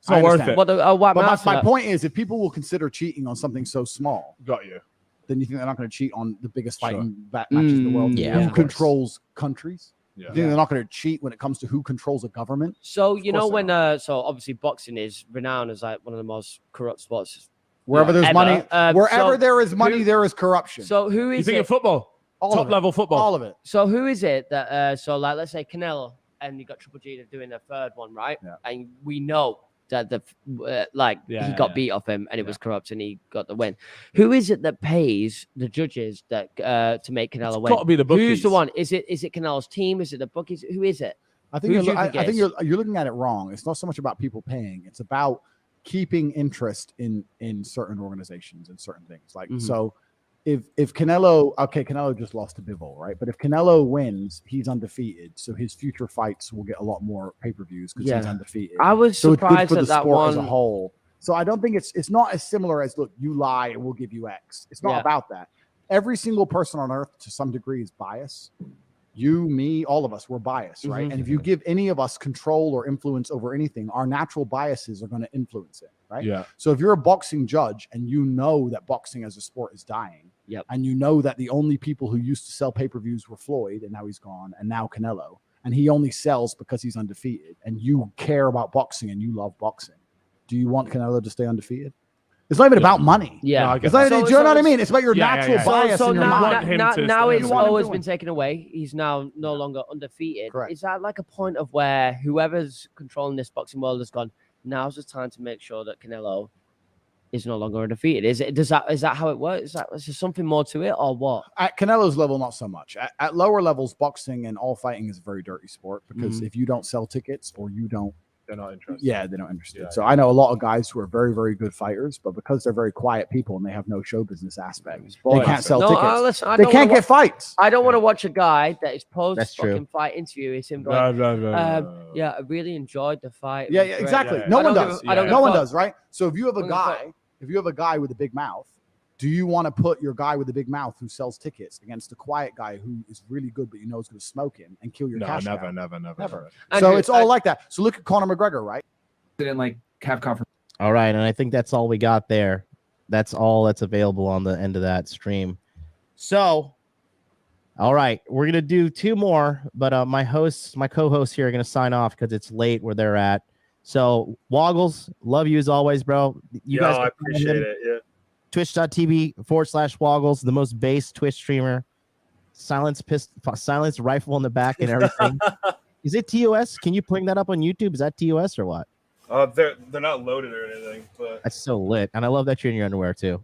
[SPEAKER 5] not worth it.
[SPEAKER 4] I'll wipe my
[SPEAKER 9] But
[SPEAKER 4] ass for
[SPEAKER 9] my
[SPEAKER 4] that.
[SPEAKER 9] point is, if people will consider cheating on something so small,
[SPEAKER 5] Got you.
[SPEAKER 9] then you think they're not going to cheat on the biggest fighting matches in the world?
[SPEAKER 1] Yeah,
[SPEAKER 9] Who
[SPEAKER 1] of course.
[SPEAKER 9] controls countries?
[SPEAKER 5] Yeah.
[SPEAKER 9] You think they're not going to cheat when it comes to who controls a government?
[SPEAKER 4] So you know
[SPEAKER 9] course
[SPEAKER 4] when so obviously boxing is renowned as like one of the most corrupt sports.
[SPEAKER 9] Wherever there's
[SPEAKER 4] ever.
[SPEAKER 9] money, wherever
[SPEAKER 4] So
[SPEAKER 9] there is money,
[SPEAKER 4] who-
[SPEAKER 9] there is corruption.
[SPEAKER 4] So who
[SPEAKER 5] You
[SPEAKER 4] is
[SPEAKER 5] think
[SPEAKER 4] it?
[SPEAKER 5] of football?
[SPEAKER 9] All
[SPEAKER 5] Top
[SPEAKER 9] of it.
[SPEAKER 5] level football.
[SPEAKER 9] All of it.
[SPEAKER 4] So who is it that so like let's say Canelo and you got Triple G doing a third one, right?
[SPEAKER 9] Yeah.
[SPEAKER 4] And we know that he got beat off him and it was corrupt and he got the win. Who is it that pays the judges that to make Canelo win?
[SPEAKER 5] Got to be the bookies.
[SPEAKER 4] Who's the one? Is it Canelo's team? Is it the bookies? Who is it?
[SPEAKER 9] I think
[SPEAKER 4] Who do
[SPEAKER 9] you're,
[SPEAKER 4] you
[SPEAKER 9] I,
[SPEAKER 4] think
[SPEAKER 9] I
[SPEAKER 4] it
[SPEAKER 9] think
[SPEAKER 4] is?
[SPEAKER 9] you're looking at it wrong. It's not so much about people paying; it's about keeping interest in certain organizations and certain things. Like so, if Canelo just lost to Bivol, right? But if Canelo wins, he's undefeated, so his future fights will get a lot more pay-per-views because he's undefeated.
[SPEAKER 4] I was
[SPEAKER 9] So it's good
[SPEAKER 4] surprised
[SPEAKER 9] for the
[SPEAKER 4] at that
[SPEAKER 9] sport
[SPEAKER 4] one.
[SPEAKER 9] as a whole. So I don't think it's not as similar as look, you lie and we'll give you X. It's not
[SPEAKER 4] Yeah.
[SPEAKER 9] about that. Every single person on earth to some degree is biased. You, me, all of us, we're biased, right?
[SPEAKER 4] Mhm.
[SPEAKER 9] And if you give any of us control or influence over anything, our natural biases are going to influence it, right?
[SPEAKER 5] Yeah.
[SPEAKER 9] So if you're a boxing judge and you know that boxing as a sport is dying,
[SPEAKER 4] Yep.
[SPEAKER 9] and you know that the only people who used to sell pay-per-views were Floyd and now he's gone, and now Canelo, and he only sells because he's undefeated, and you care about boxing and you love boxing, do you want Canelo to stay undefeated? It's not even about money.
[SPEAKER 4] Yeah.
[SPEAKER 5] No, I get
[SPEAKER 9] It's not,
[SPEAKER 5] that.
[SPEAKER 9] do you know what I mean? It's about your
[SPEAKER 5] Yeah,
[SPEAKER 9] natural
[SPEAKER 5] yeah.
[SPEAKER 9] bias
[SPEAKER 4] So
[SPEAKER 9] in your
[SPEAKER 4] now,
[SPEAKER 9] mind.
[SPEAKER 5] him
[SPEAKER 4] now,
[SPEAKER 5] to
[SPEAKER 4] now
[SPEAKER 5] stay
[SPEAKER 4] it's
[SPEAKER 9] undefeated.
[SPEAKER 4] always been taken away. He's now no longer undefeated.
[SPEAKER 9] Correct.
[SPEAKER 4] Is that like a point of where whoever's controlling this boxing world has gone, now's the time to make sure that Canelo is no longer undefeated? Is that how it works? Is there something more to it or what?
[SPEAKER 9] At Canelo's level, not so much. At lower levels, boxing and all fighting is a very dirty sport because if you don't sell tickets or you don't,
[SPEAKER 5] They're not interested.
[SPEAKER 9] yeah, they're not interested.
[SPEAKER 5] Yeah,
[SPEAKER 9] So I know a lot of guys who are very, very good fighters, but because they're very quiet people and they have no show business aspect, they
[SPEAKER 5] Boys.
[SPEAKER 9] can't sell
[SPEAKER 4] No,
[SPEAKER 9] tickets.
[SPEAKER 4] listen, I
[SPEAKER 9] They
[SPEAKER 4] don't
[SPEAKER 9] can't
[SPEAKER 4] wanna
[SPEAKER 9] get fights.
[SPEAKER 4] I don't want to watch a guy that is post
[SPEAKER 1] That's true.
[SPEAKER 4] fucking fight interview. It's him going,
[SPEAKER 5] No.
[SPEAKER 4] yeah, I really enjoyed the fight. It
[SPEAKER 9] Yeah,
[SPEAKER 4] was
[SPEAKER 9] yeah,
[SPEAKER 4] great."
[SPEAKER 9] exactly.
[SPEAKER 5] Yeah,
[SPEAKER 9] No
[SPEAKER 4] I
[SPEAKER 9] one
[SPEAKER 4] don't
[SPEAKER 9] does.
[SPEAKER 4] give a- I don't
[SPEAKER 9] No
[SPEAKER 4] give a
[SPEAKER 9] one
[SPEAKER 4] fuck.
[SPEAKER 9] does, right? So if you have a
[SPEAKER 4] I don't give a
[SPEAKER 9] guy with a big mouth, do you want to put your guy with the big mouth who sells tickets against a quiet guy who is really good but you know is going to smoke him and kill your
[SPEAKER 5] No,
[SPEAKER 9] cash
[SPEAKER 5] never,
[SPEAKER 9] cow?
[SPEAKER 5] never.
[SPEAKER 9] Never.
[SPEAKER 4] Andrew,
[SPEAKER 9] So it's all like that. So look at Conor McGregor, right?
[SPEAKER 13] Didn't like have confirmation.
[SPEAKER 1] All right, and I think that's all we got there. That's all that's available on the end of that stream. So All right, we're gonna do 2 more, but my co-hosts here are gonna sign off because it's late where they're at. So Woggles, love you as always, bro. You guys
[SPEAKER 10] I
[SPEAKER 1] can follow
[SPEAKER 10] appreciate
[SPEAKER 1] him,
[SPEAKER 10] it. Yeah.
[SPEAKER 1] twitch.tv/Woggles, the most based Twitch streamer. Silence rifle in the back and everything. Is it TOS? Can you bring that up on YouTube? Is that TOS or what?
[SPEAKER 10] They're not loaded or anything, but
[SPEAKER 1] That's so lit, and I love that you're in your underwear too.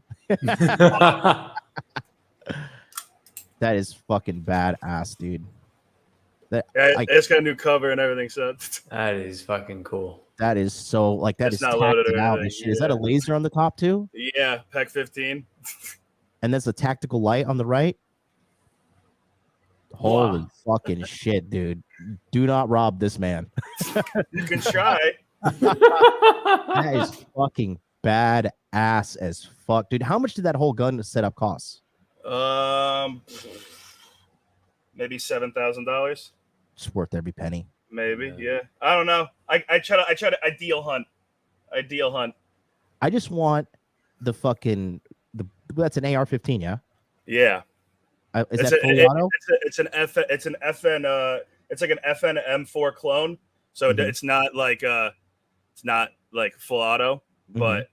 [SPEAKER 1] That is fucking badass, dude.
[SPEAKER 10] It's got a new cover and everything. So
[SPEAKER 11] that is fucking cool.
[SPEAKER 1] That is so like that
[SPEAKER 10] it's
[SPEAKER 1] is
[SPEAKER 10] not loaded
[SPEAKER 1] tacted
[SPEAKER 10] or
[SPEAKER 1] out
[SPEAKER 10] anything.
[SPEAKER 1] and shit. Is that a laser on the top too?
[SPEAKER 10] Yeah, PEC 15.
[SPEAKER 1] And that's a tactical light on the right. Holy fucking shit, dude! Do not rob this man.
[SPEAKER 10] You can try.
[SPEAKER 1] That is fucking badass as fuck, dude. How much did that whole gun setup cost?
[SPEAKER 10] Maybe $7,000.
[SPEAKER 1] It's worth every penny.
[SPEAKER 10] Maybe, yeah. I don't know. I try to ideal hunt.
[SPEAKER 1] I just want the fucking that's an AR-15, yeah.
[SPEAKER 10] Yeah.
[SPEAKER 1] Is that full auto?
[SPEAKER 10] It's an FN. It's like an FN M4 clone. So it's not like full auto, but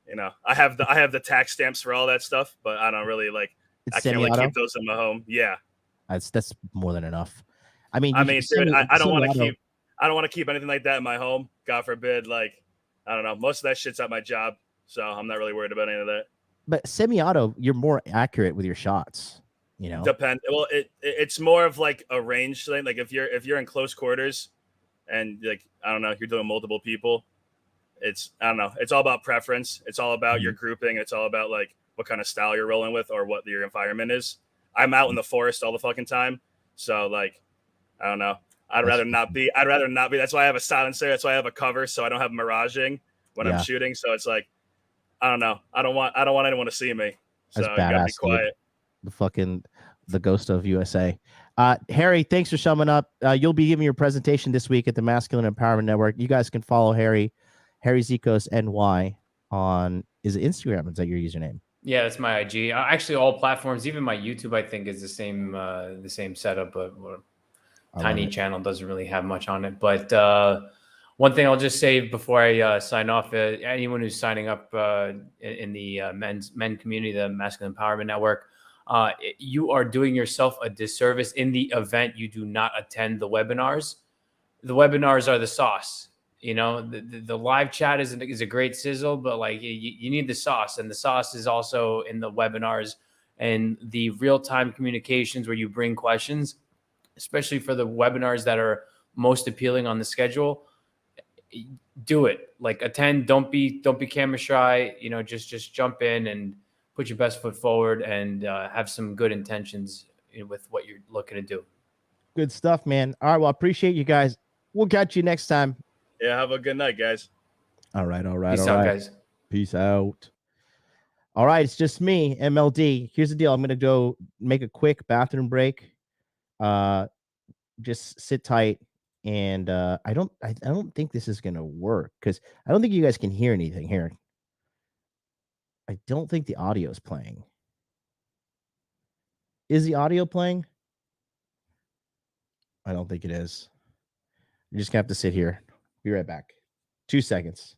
[SPEAKER 10] you know, I have the tax stamps for all that stuff, but I don't really like. I can't really keep those in my home. Yeah.
[SPEAKER 1] That's more than enough. I mean,
[SPEAKER 10] dude, I don't want to keep anything like that in my home. God forbid. Like, I don't know. Most of that shit's at my job, so I'm not really worried about any of that.
[SPEAKER 1] But semi-auto, you're more accurate with your shots. You know,
[SPEAKER 10] Well, it's more of like a range thing. Like if you're in close quarters, and like I don't know, you're doing multiple people. I don't know. It's all about preference. It's all about your grouping. It's all about like what kind of style you're rolling with or what your environment is. I'm out in the forest all the fucking time, so like I don't know. I'd rather not be. That's why I have a silencer. That's why I have a cover, so I don't have miraging when I'm shooting. So it's like, I don't know. I don't want anyone to see me. So
[SPEAKER 1] that's
[SPEAKER 10] you gotta be
[SPEAKER 1] badass,
[SPEAKER 10] quiet.
[SPEAKER 1] Dude. The ghost of USA. Harry, thanks for showing up. You'll be giving your presentation this week at the Masculine Empowerment Network. You guys can follow Harry Zikos NY on is it Instagram? Is that your username?
[SPEAKER 11] Yeah, that's my IG. Actually, all platforms, even my YouTube, I think is the same setup, but tiny channel doesn't really have much on it. But one thing I'll just say before I sign off, anyone who's signing up in the men community, the Masculine Empowerment Network, you are doing yourself a disservice in the event you do not attend the webinars. The webinars are the sauce. You know, the live chat is a great sizzle, but like you need the sauce, and the sauce is also in the webinars and the real-time communications where you bring questions, especially for the webinars that are most appealing on the schedule. Do it. Like attend. Don't be camera shy. You know, just jump in and put your best foot forward and have some good intentions with what you're looking to do.
[SPEAKER 1] Good stuff, man. All right, well, appreciate you guys. We'll catch you next time.
[SPEAKER 10] Yeah, have a good night, guys.
[SPEAKER 1] All right.
[SPEAKER 11] Peace out, guys.
[SPEAKER 1] Peace out. All right, it's just me, MLD. Here's the deal. I'm gonna go make a quick bathroom break. Just sit tight, and I don't think this is gonna work because I don't think you guys can hear anything here. I don't think the audio is playing. Is the audio playing? I don't think it is. You're just gonna have to sit here. Be right back. 2 seconds.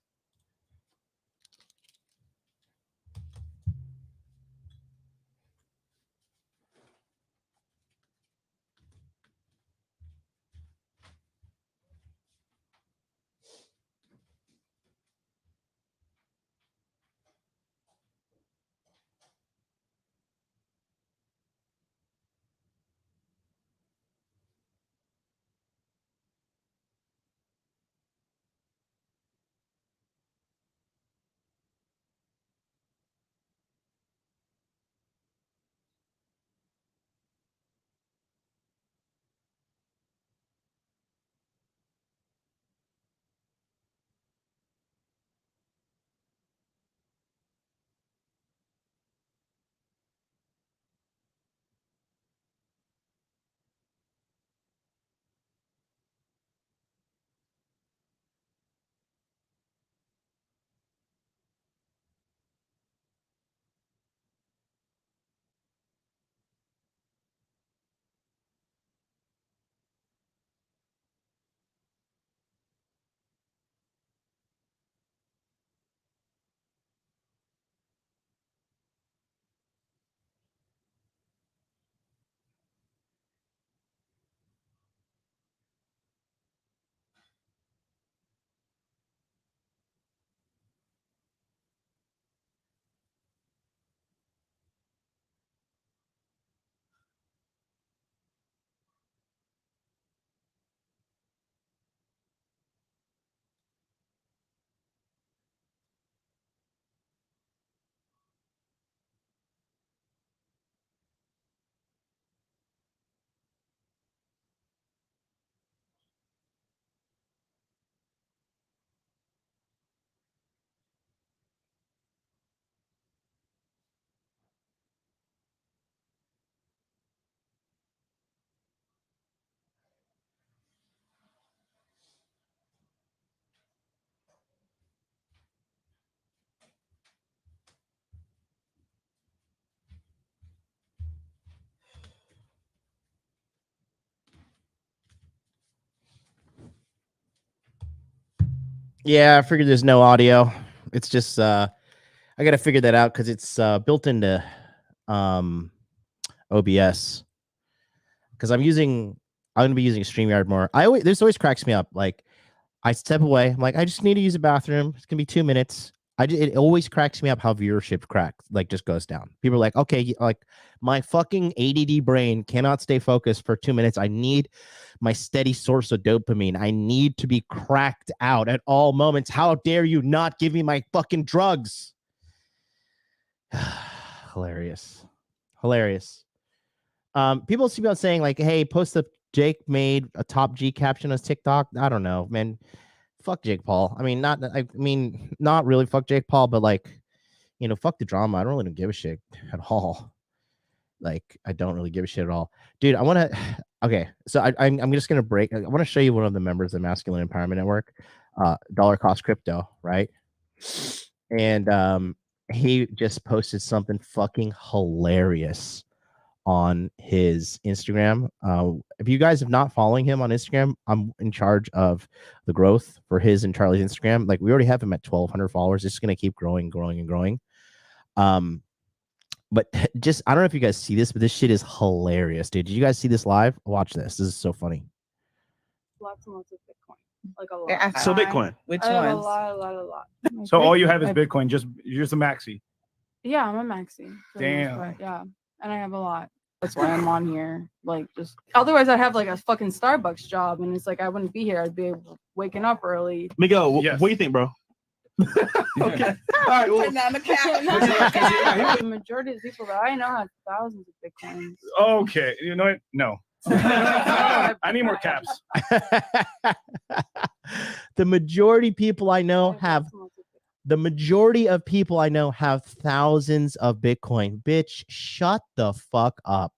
[SPEAKER 1] Yeah, I figured there's no audio. It's just I got to figure that out because it's built into OBS. Because I'm going to be using StreamYard more. This always cracks me up. Like I step away. I'm like, I just need to use a bathroom. It's gonna be 2 minutes. It always cracks me up how viewership just goes down. People are like, okay, like my fucking ADD brain cannot stay focused for 2 minutes. I need my steady source of dopamine. I need to be cracked out at all moments. How dare you not give me my fucking drugs? Hilarious. People seem to be saying like, hey, post the Jake made a top G caption on TikTok. I don't know, man. Fuck Jake Paul. I mean, not really fuck Jake Paul, but like, fuck the drama. I don't really give a shit at all. Like, I don't really give a shit at all. Dude, I want to okay, so I'm just gonna break. I want to show you one of the members of the Masculine Empowerment Network, Dollar Cost Crypto, right? And he just posted something fucking hilarious on his Instagram. If you guys have not following him on Instagram, I'm in charge of the growth for his and Charlie's Instagram. Like we already have him at 1,200 followers. It's going to keep growing. But just, I don't know if you guys see this, but this shit is hilarious, dude. Did you guys see this live? Watch this. This is so funny.
[SPEAKER 14] Lots and lots of Bitcoin. Like a lot.
[SPEAKER 15] So Bitcoin.
[SPEAKER 14] Which ones? A lot.
[SPEAKER 15] So all you have is Bitcoin. You're just a maxi.
[SPEAKER 14] Yeah, I'm a maxi.
[SPEAKER 15] Damn.
[SPEAKER 14] Yeah. And I have a lot. That's why I'm on here. Like, just otherwise, I'd have like a fucking Starbucks job, and it's like I wouldn't be here. I'd be waking up early.
[SPEAKER 15] Miguel, what do you think, bro? Okay. All right. Well,
[SPEAKER 14] the majority of people that I know have thousands of Bitcoins.
[SPEAKER 15] Okay. You know what? No. I need more caps.
[SPEAKER 1] The majority of people I know have thousands of Bitcoin. Bitch, shut the fuck up.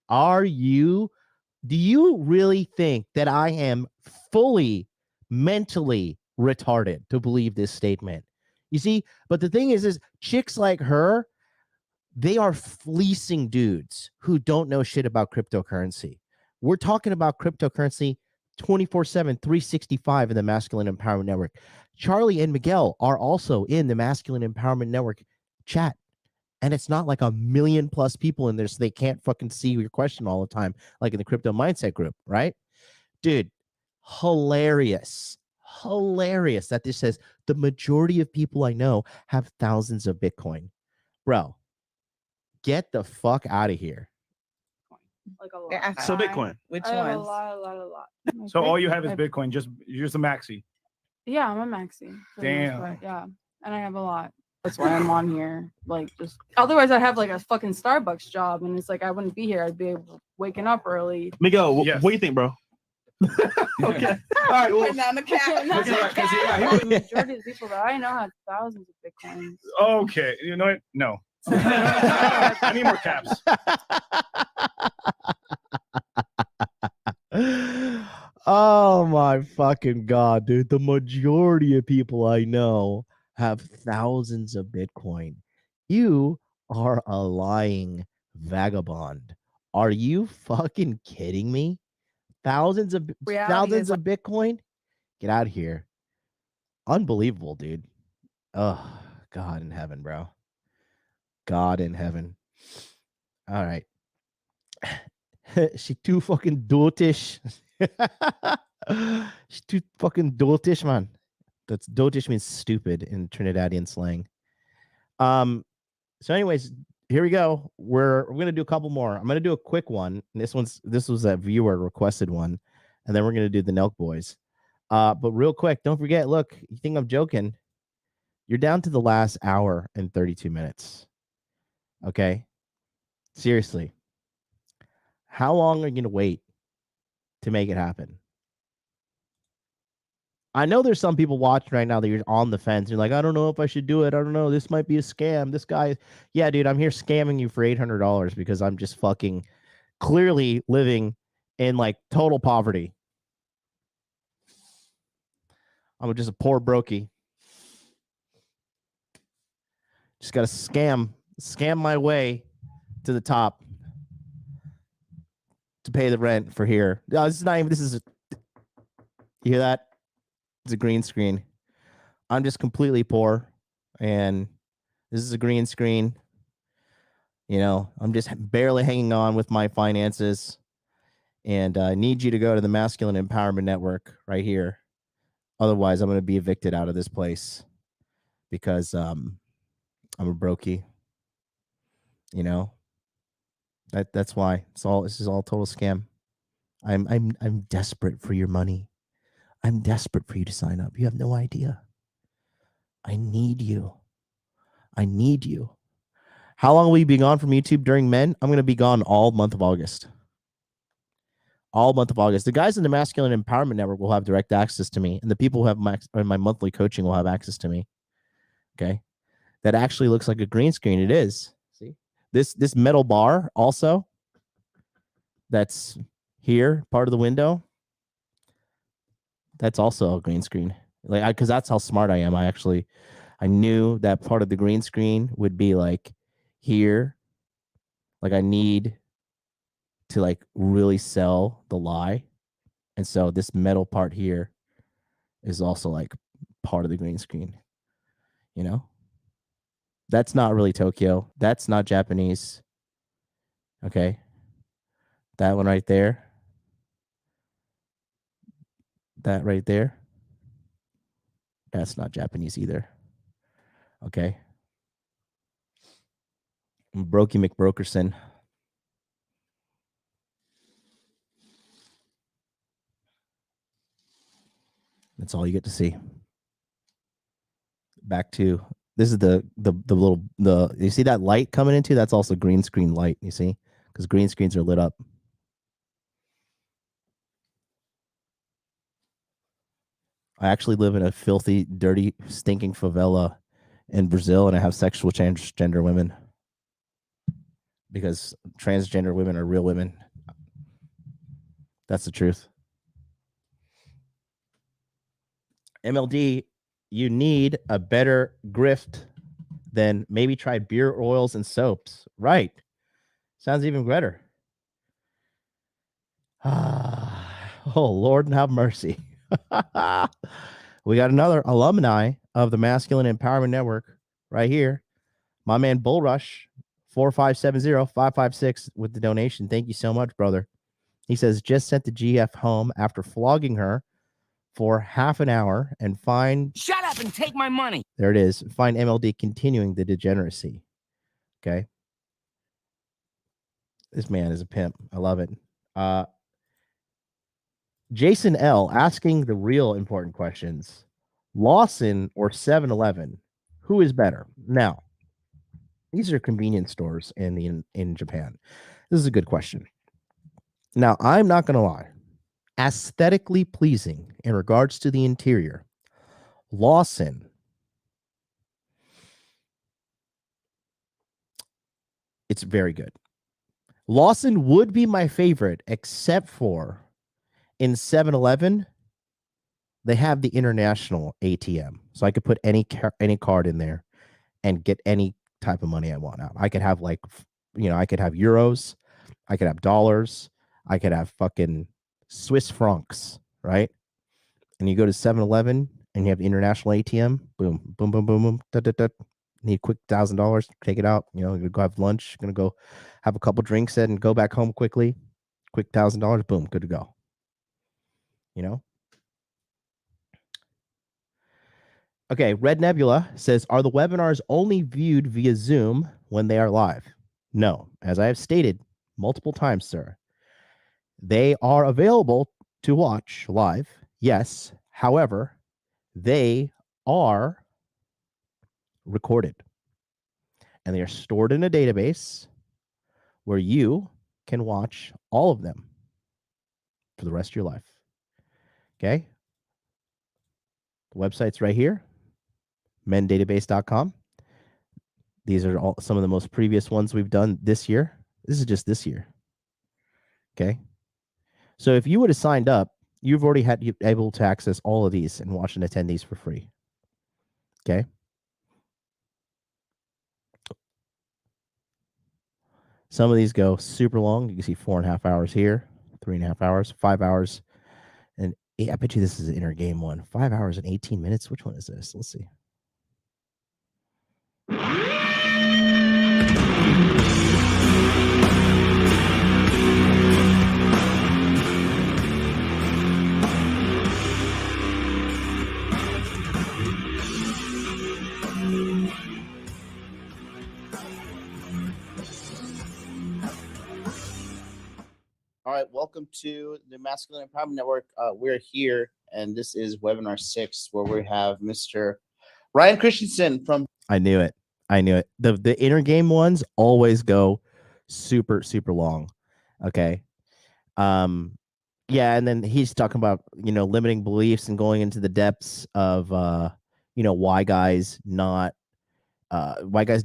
[SPEAKER 1] Do you really think that I am fully mentally retarded to believe this statement? You see, but the thing is chicks like her, they are fleecing dudes who don't know shit about cryptocurrency. We're talking about cryptocurrency 24/7, 365 in the Masculine Empowerment Network. Charlie and Miguel are also in the Masculine Empowerment Network chat. And it's not like 1 million plus people in there, so they can't fucking see your question all the time, like in the Crypto Mindset group, right? Dude, hilarious that this says the majority of people I know have thousands of Bitcoin. Bro, get the fuck out of here.
[SPEAKER 14] Like a lot.
[SPEAKER 15] So Bitcoin.
[SPEAKER 14] Which ones? A lot.
[SPEAKER 15] So all you have is Bitcoin. You're just a maxi.
[SPEAKER 14] Yeah, I'm a maxi.
[SPEAKER 15] Damn.
[SPEAKER 14] Yeah, and I have a lot. That's why I'm on here. Like, just otherwise, I'd have like a fucking Starbucks job, and it's like I wouldn't be here. I'd be waking up early.
[SPEAKER 15] Miguel, what do you think, bro? Okay. All right. Well,
[SPEAKER 14] the majority of people that I know have thousands of Bitcoins.
[SPEAKER 15] Okay. You know what? No. I need more caps.
[SPEAKER 1] Oh my fucking god, dude. The majority of people I know have thousands of Bitcoin. You are a lying vagabond. Are you fucking kidding me? Thousands of Bitcoin? Get out of here. Unbelievable, dude. Oh, God in heaven, bro. God in heaven. All right. She too fucking dotish. She's too fucking dotish, man. That's dotish means stupid in Trinidadian slang. So anyways, here we go. We're gonna do a couple more. I'm gonna do a quick one. This was a viewer requested one, and then we're gonna do the Nelk Boys. But real quick, don't forget. Look, you think I'm joking? You're down to the last hour and 32 minutes. Okay, seriously. How long are you gonna wait to make it happen? I know there's some people watching right now that you're on the fence. You're like, I don't know if I should do it. I don't know. This might be a scam. This guy, yeah, dude, I'm here scamming you for $800 because I'm just fucking clearly living in like total poverty. I'm just a poor brokey. Just got to scam my way to the top to pay the rent for here. No, this is not even, you hear that? It's a green screen. I'm just completely poor, and this is a green screen. You know, I'm just barely hanging on with my finances, and I need you to go to the Masculine Empowerment Network right here. Otherwise, I'm going to be evicted out of this place because I'm a brokey. You know, that's why this is all a total scam. I'm desperate for your money. I'm desperate for you to sign up. You have no idea. I need you. I need you. How long will you be gone from YouTube during men? I'm going to be gone all month of August. All month of August. The guys in the Masculine Empowerment Network will have direct access to me, and the people who have my monthly coaching will have access to me. Okay. That actually looks like a green screen. It is. See? This metal bar also that's here, part of the window. That's also a green screen. Because that's how smart I am. I knew that part of the green screen would be like here. Like I need to like really sell the lie. And so this metal part here is also like part of the green screen. You know? That's not really Tokyo. That's not Japanese. Okay. That one right there. That right there. That's not Japanese either. Okay. Brokey McBrokerson. That's all you get to see. Back to this is the little you see that light coming into? That's also green screen light, you see? Because green screens are lit up. I actually live in a filthy, dirty, stinking favela in Brazil, and I have sexual transgender women. Because transgender women are real women. That's the truth. MLD, you need a better grift than maybe try beer oils and soaps. Right. Sounds even better. Oh, Lord, have mercy. We got another alumni of the Masculine Empowerment Network right here. My man Bullrush, 4570-556 with the donation. Thank you so much, brother. He says, just sent the GF home after flogging her for half an hour and find...
[SPEAKER 6] Shut up and take my money.
[SPEAKER 1] There it is. Find MLD continuing the degeneracy. Okay. This man is a pimp. I love it. Jason L. asking the real important questions. Lawson or 7-Eleven? Who is better? Now, these are convenience stores in Japan. This is a good question. Now, I'm not going to lie. Aesthetically pleasing in regards to the interior. Lawson. It's very good. Lawson would be my favorite, except for in 7-Eleven, they have the international ATM. So I could put any card in there and get any type of money I want out. I could have I could have euros. I could have dollars. I could have fucking Swiss francs, right? And you go to 7-Eleven and you have the international ATM. Boom, boom, boom, boom, boom. Da, da, da. Need a quick $1,000. Take it out. You're gonna go have lunch. Gonna go have a couple drinks and go back home quickly. Quick $1,000. Boom, good to go. Okay, Red Nebula says, are the webinars only viewed via Zoom when they are live? No. As I have stated multiple times, sir, they are available to watch live. Yes. However, they are recorded and they are stored in a database where you can watch all of them for the rest of your life. Okay. The website's right here, mendatabase.com. These are some of the most previous ones we've done this year. This is just this year. Okay. So if you would have signed up, you've already you able to access all of these and watch and attend these for free. Okay. Some of these go super long. You can see 4.5 hours here, 3.5 hours, 5 hours, and I bet you this is an inner game one. 5 hours and 18 minutes. Which one is this? Let's see. All right, welcome to the Masculine Empowerment Network. We're here, and this is webinar 6, where we have Mr. Ryan Christensen from. I knew it. The inner game ones always go super long. Okay. Yeah, and then he's talking about limiting beliefs and going into the depths of why guys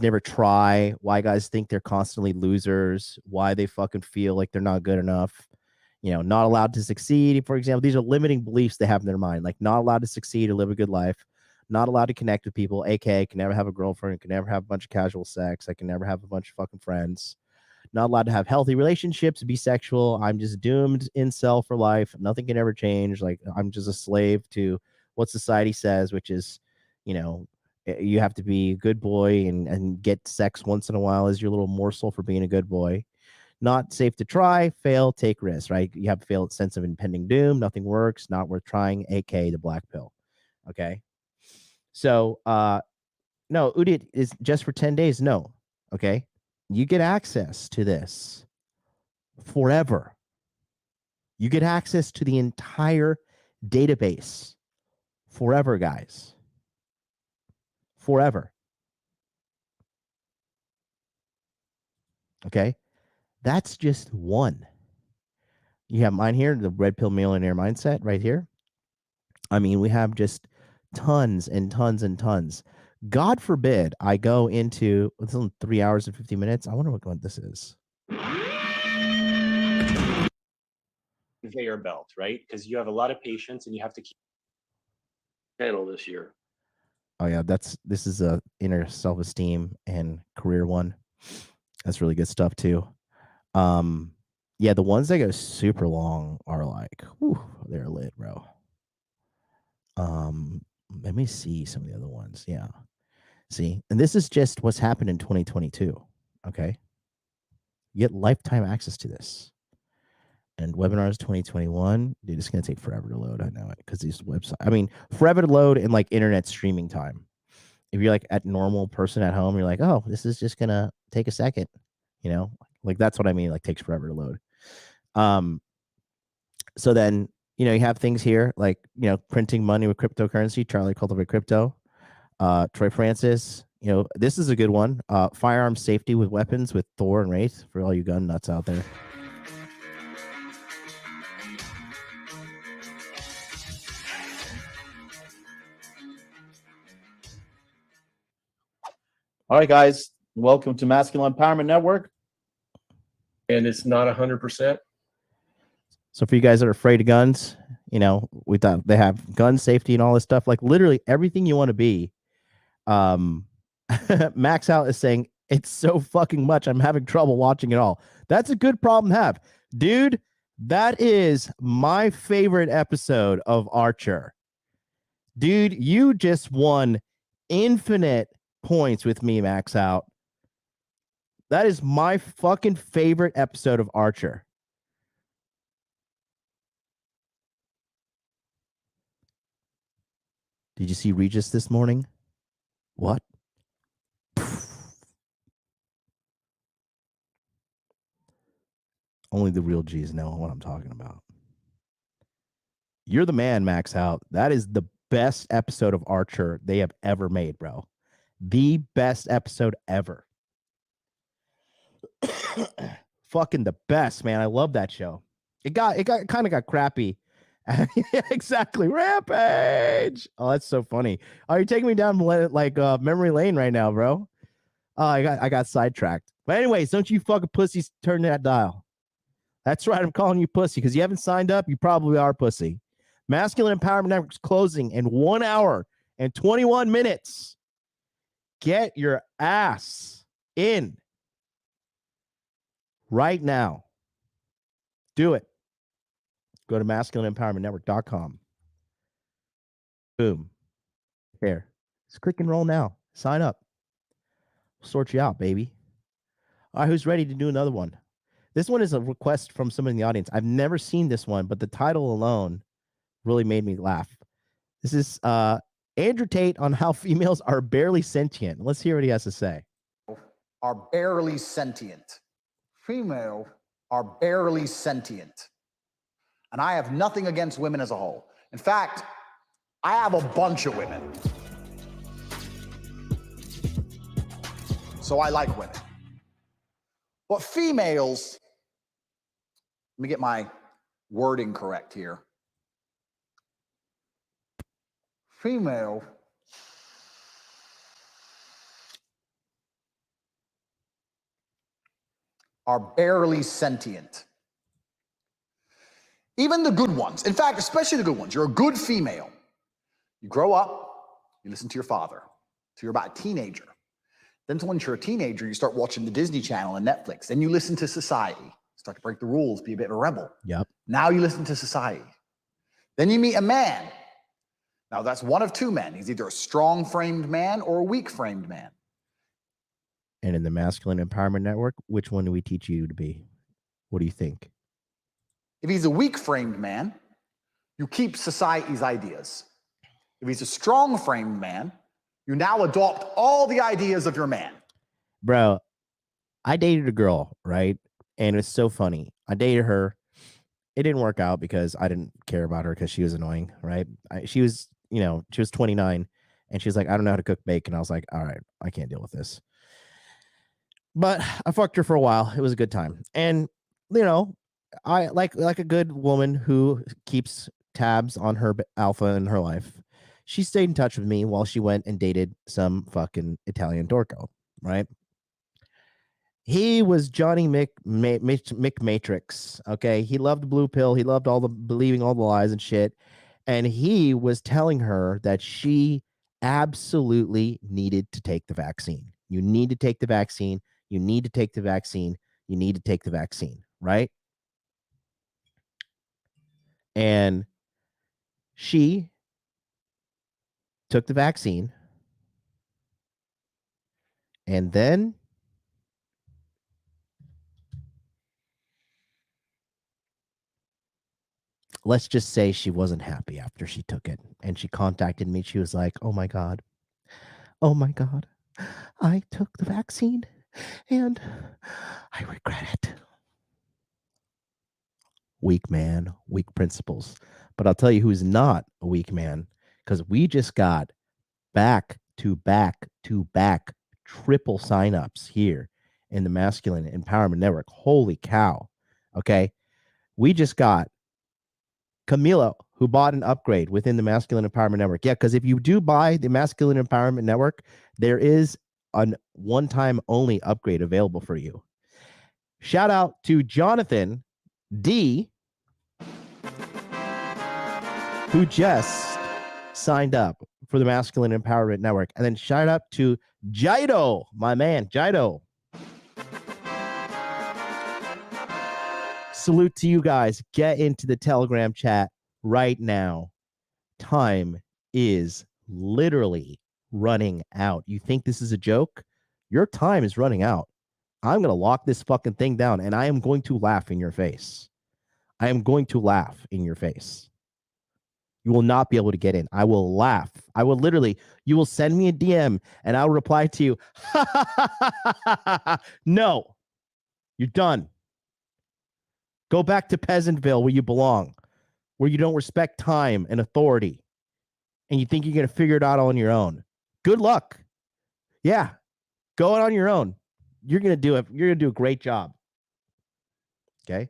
[SPEAKER 1] never try, why guys think they're constantly losers, why they fucking feel like they're not good enough, not allowed to succeed. For example, these are limiting beliefs they have in their mind, like not allowed to succeed or live a good life, not allowed to connect with people, aka can never have a girlfriend, can never have a bunch of casual sex, I can never have a bunch of fucking friends, not allowed to have healthy relationships, be sexual, I'm just doomed incel for life, nothing can ever change, like I'm just a slave to what society says, which is, you have to be a good boy and get sex once in a while as your little morsel for being a good boy. Not safe to try, fail, take risks, right? You have to feel a sense of impending doom, nothing works, not worth trying, aka the black pill. Okay. So no, Udit is just for 10 days. No. Okay. You get access to this forever. You get access to the entire database forever, guys. Forever. Okay. That's just one. You have mine here, the Red Pill Millionaire Mindset right here. I mean, we have just tons and tons and tons. God forbid I go into, it's only 3 hours and 50 minutes. I wonder what this is.
[SPEAKER 16] Conveyor belt, right? Because you have a lot of patients and you have to keep channel this year.
[SPEAKER 1] Oh yeah, this is a inner self-esteem and career one. That's really good stuff too. Yeah, the ones that go super long are like, whew, they're lit, bro. Let me see some of the other ones. Yeah. See, and this is just what's happened in 2022. Okay. You get lifetime access to this. And webinars 2021, dude, it's gonna take forever to load. I know it, because these websites, I mean, forever to load in like internet streaming time. If you're like at normal person at home, you're like, oh, this is just gonna take a second, like that's what I mean, like takes forever to load. So then, you have things here like, printing money with cryptocurrency, Charlie Cultivate Crypto, Troy Francis, this is a good one. Firearm safety with weapons with Thor and Wraith for all you gun nuts out there. All right, guys, welcome to Masculine Empowerment Network.
[SPEAKER 16] And it's not 100%.
[SPEAKER 1] So for you guys that are afraid of guns, we thought they have gun safety and all this stuff, like literally everything you want to be. Max Out is saying it's so fucking much, I'm having trouble watching it all. That's a good problem to have, dude. That is my favorite episode of Archer. Dude, you just won infinite points with me, Max Out. That is my fucking favorite episode of Archer. Did you see Regis this morning? What? Only the real G's know what I'm talking about. You're the man, Max Out. That is the best episode of Archer they have ever made, bro. The best episode ever. Fucking the best, man. I love that show. It kind of got crappy. Yeah, exactly. Rampage. Oh, that's so funny. Oh, you're taking me down like memory lane right now, bro. Oh, I got sidetracked. But anyways, don't you fucking pussies turn that dial. That's right. I'm calling you pussy because you haven't signed up. You probably are pussy. Masculine Empowerment Network is closing in 1 hour and 21 minutes. Get your ass in right now. Do it. Go to masculineempowermentnetwork.com. Boom. There. Just click and roll now. Sign up. We'll sort you out, baby. All right, who's ready to do another one? This one is a request from someone in the audience. I've never seen this one, but the title alone really made me laugh. This is Andrew Tate on how females are barely sentient. Let's hear what he has to say.
[SPEAKER 9] Are barely sentient. Female are barely sentient. And I have nothing against women as a whole. In fact, I have a bunch of women. So I like women. But females, let me get my wording correct here. Female are barely sentient. Even the good ones, in fact, especially the good ones. You're a good female. You grow up, you listen to your father, till you're about a teenager. Then once you're a teenager, you start watching the Disney Channel and Netflix. Then you listen to society, start to break the rules, be a bit of a rebel.
[SPEAKER 1] Yep.
[SPEAKER 9] Now you listen to society. Then you meet a man. Now that's one of two men. He's either a strong-framed man or a weak-framed man.
[SPEAKER 1] And in the Masculine Empowerment Network, which one do we teach you to be? What do you think?
[SPEAKER 9] If he's a weak-framed man, you keep society's ideas. If he's a strong-framed man, you now adopt all the ideas of your man.
[SPEAKER 1] Bro, I dated a girl, right? And it's so funny. I dated her. It didn't work out because I didn't care about her because she was annoying, right? She was 29, and she was like, I don't know how to cook bacon. I was like, all right, I can't deal with this. But I fucked her for a while. It was a good time. And, I like a good woman who keeps tabs on her alpha in her life. She stayed in touch with me while she went and dated some fucking Italian dorco, right? He was Johnny Matrix, okay? He loved blue pill. He loved believing all the lies and shit. And he was telling her that she absolutely needed to take the vaccine. You need to take the vaccine. You need to take the vaccine. You need to take the vaccine, right? And she took the vaccine. And then let's just say she wasn't happy after she took it. And she contacted me. She was like, oh my God, I took the vaccine and I regret it. Weak man, weak principles. But I'll tell you who's not a weak man, because we just got back to back triple signups here in the Masculine Empowerment Network. Holy cow. Okay. We just got Camilo, who bought an upgrade within the Masculine Empowerment Network. Yeah, because if you do buy the Masculine Empowerment Network, there is a one-time only upgrade available for you. Shout out to Jonathan D, who just signed up for the Masculine Empowerment Network. And then shout out to Jaido, my man, Jaido. Salute to you guys. Get into the Telegram chat right now. Time is literally running out. You think this is a joke? Your time is running out. I'm going to lock this fucking thing down, and I am going to laugh in your face. I am going to laugh in your face. You will not be able to get in. I will laugh. I will literally, you will send me a DM, and I'll reply to you, no, you're done. Go back to Peasantville where you belong, where you don't respect time and authority, and you think you're going to figure it out on your own. Good luck. Yeah, go on your own. You're going to do it. You're going to do a great job. Okay.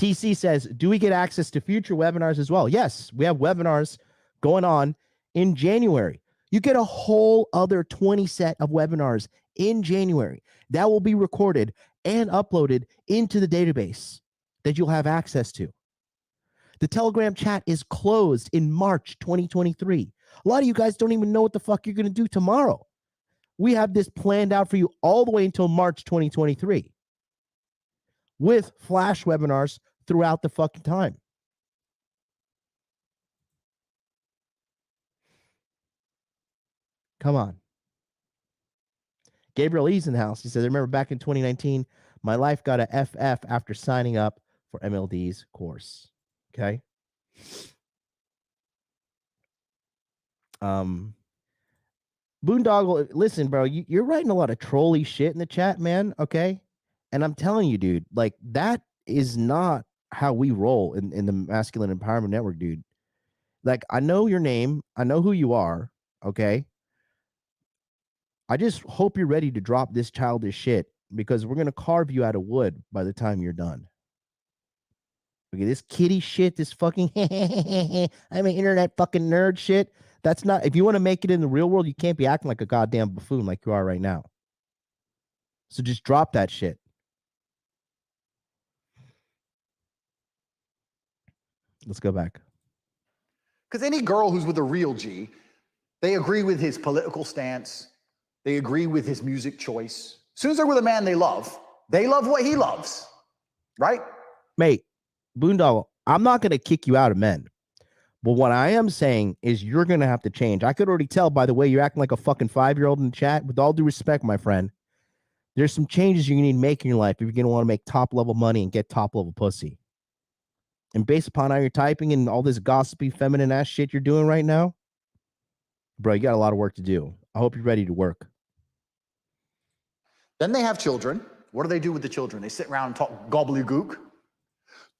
[SPEAKER 1] TC says, do we get access to future webinars as well? Yes, we have webinars going on in January. You get a whole other 20 set of webinars in January that will be recorded and uploaded into the database that you'll have access to. The Telegram chat is closed in March 2023. A lot of you guys don't even know what the fuck you're going to do tomorrow. We have this planned out for you all the way until March 2023 with flash webinars throughout the fucking time. Come on. Gabriel E's in the house. He says, I remember back in 2019, my life got a FF after signing up for MLD's course. Okay. Boondoggle, listen, bro, you're writing a lot of trolly shit in the chat, man. Okay. And I'm telling you, dude, like that is not how we roll in the Masculine Empowerment Network, dude. Like, I know your name, I know who you are. Okay. I just hope you're ready to drop this childish shit because we're going to carve you out of wood by the time you're done. Okay, this kitty shit, this fucking I'm an internet fucking nerd shit. That's not, if you want to make it in the real world, you can't be acting like a goddamn buffoon like you are right now. So just drop that shit. Let's go back.
[SPEAKER 9] Because any girl who's with a real G, they agree with his political stance. They agree with his music choice. As soon as they're with a man they love what he loves, right?
[SPEAKER 1] Mate, Boondoggle, I'm not going to kick you out of men. But what I am saying is you're going to have to change. I could already tell by the way you're acting like a fucking 5-year-old in the chat. With all due respect, my friend, there's some changes you need to make in your life if you're going to want to make top-level money and get top-level pussy. And based upon how you're typing and all this gossipy, feminine-ass shit you're doing right now, bro, you got a lot of work to do. I hope you're ready to work.
[SPEAKER 9] Then they have children. What do they do with the children? They sit around and talk gobbledygook.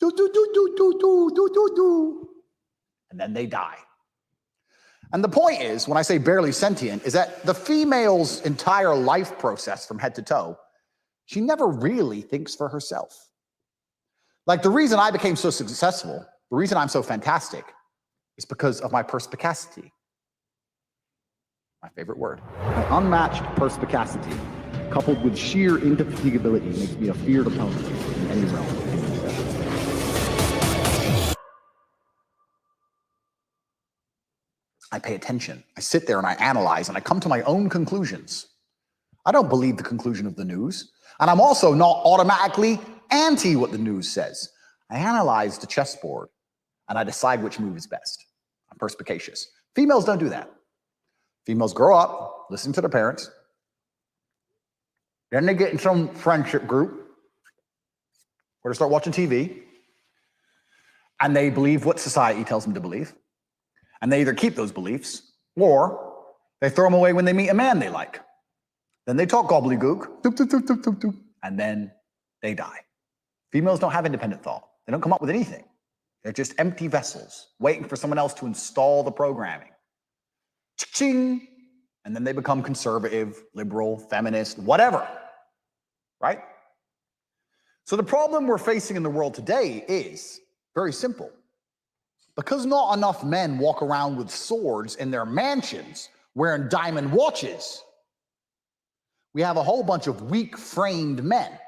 [SPEAKER 9] Do, do, do, do, do, do, do, do, do. And then they die. And the point is, when I say barely sentient, is that the female's entire life process from head to toe, she never really thinks for herself. Like the reason I became so successful, the reason I'm so fantastic, is because of my perspicacity. My favorite word. My unmatched perspicacity, coupled with sheer indefatigability, makes me a feared opponent in any realm. I pay attention. I sit there and I analyze and I come to my own conclusions. I don't believe the conclusion of the news. And I'm also not automatically anti what the news says. I analyze the chessboard and I decide which move is best. I'm perspicacious. Females don't do that. Females grow up, listen to their parents. Then they get in some friendship group where they start watching TV and they believe what society tells them to believe. And they either keep those beliefs or they throw them away when they meet a man they like. Then they talk gobbledygook, doop, doop, doop, doop, doop, doop, and then they die. Females don't have independent thought. They don't come up with anything. They're just empty vessels waiting for someone else to install the programming. Ching! And then they become conservative, liberal, feminist, whatever, right? So the problem we're facing in the world today is very simple. Because not enough men walk around with swords in their mansions wearing diamond watches, we have a whole bunch of weak-framed men.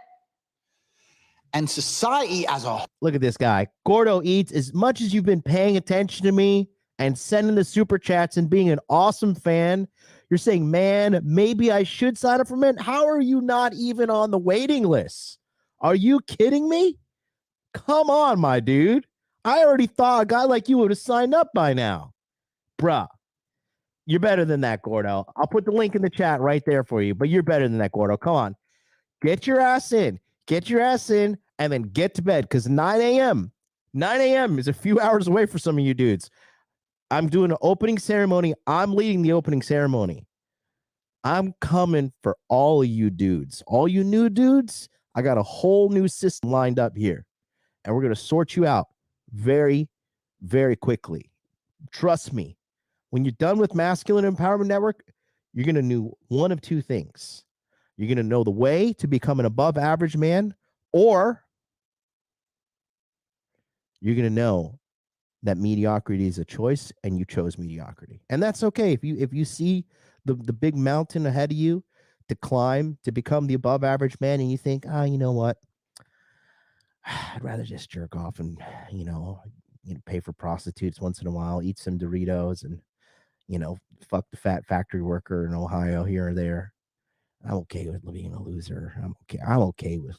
[SPEAKER 9] And society as a whole.
[SPEAKER 1] Look at this guy. Gordo Eats, as much as you've been paying attention to me and sending the super chats and being an awesome fan, you're saying, man, maybe I should sign up for men. How are you not even on the waiting list? Are you kidding me? Come on, my dude. I already thought a guy like you would have signed up by now. Bruh, you're better than that, Gordo. I'll put the link in the chat right there for you, but you're better than that, Gordo. Come on. Get your ass in. Get your ass in and then get to bed because 9 a.m. is a few hours away for some of you dudes. I'm doing an opening ceremony. I'm leading the opening ceremony. I'm coming for all of you dudes. All you new dudes, I got a whole new system lined up here. And we're going to sort you out very, very quickly. Trust me. When you're done with Masculine Empowerment Network, you're going to know one of two things. You're going to know the way to become an above average man, or you're going to know that mediocrity is a choice and you chose mediocrity. And that's okay. If you see the big mountain ahead of you to climb to become the above average man and you think, you know what? I'd rather just jerk off and, pay for prostitutes once in a while, eat some Doritos and, fuck the fat factory worker in Ohio here or there. I'm okay with being a loser. I'm okay with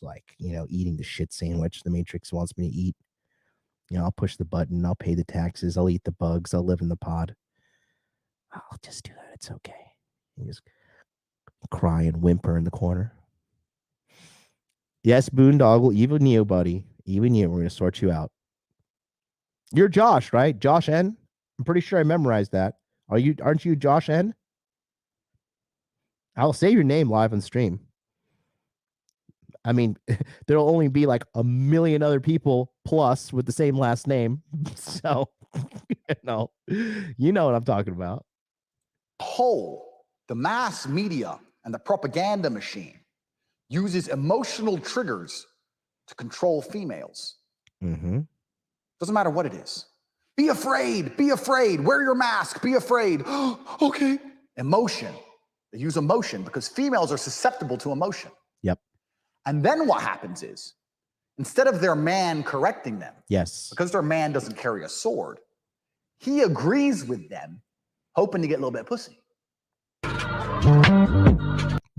[SPEAKER 1] eating the shit sandwich the Matrix wants me to eat. I'll push the button. I'll pay the taxes. I'll eat the bugs. I'll live in the pod. I'll just do that. It's okay. You just cry and whimper in the corner. Yes, Boondoggle, even you, buddy. Even you. We're going to sort you out. You're Josh, right? Josh N? I'm pretty sure I memorized that. Aren't you Josh N? I'll say your name live on stream. I mean, there'll only be like a million other people plus with the same last name. So, you know what I'm talking about.
[SPEAKER 17] Whole, the mass media and the propaganda machine uses emotional triggers to control females.
[SPEAKER 1] Mm-hmm.
[SPEAKER 17] Doesn't matter what it is. Be afraid, wear your mask, be afraid. Okay. Emotion. They use emotion because females are susceptible to emotion.
[SPEAKER 1] Yep.
[SPEAKER 17] And then what happens is, instead of their man correcting them,
[SPEAKER 1] yes,
[SPEAKER 17] because their man doesn't carry a sword, he agrees with them, hoping to get a little bit of pussy.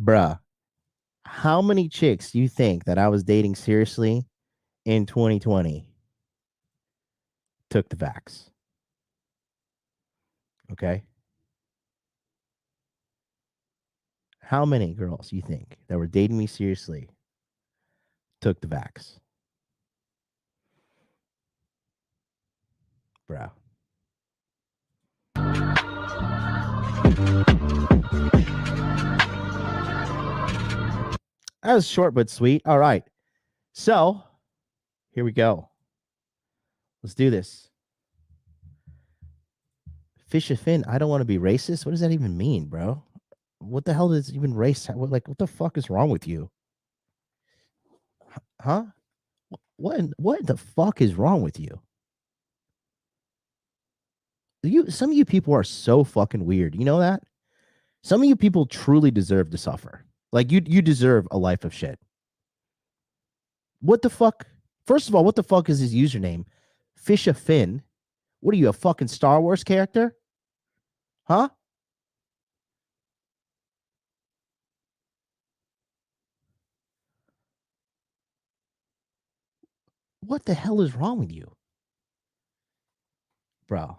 [SPEAKER 1] Bruh, how many chicks do you think that I was dating seriously in 2020 took the vax? Okay. How many girls you think that were dating me seriously took the vax? Bruh. That was short but sweet. All right. So, here we go. Let's do this. Fish a fin. I don't want to be racist. What does that even mean, bro? What the hell does even race? What the fuck is wrong with you? Huh? What the fuck is wrong with you? Some of you people are so fucking weird. You know that? Some of you people truly deserve to suffer. Like you deserve a life of shit. What the fuck? First of all, what the fuck is his username? Fish a fin. What are you, a fucking Star Wars character? Huh? What the hell is wrong with you? Bro.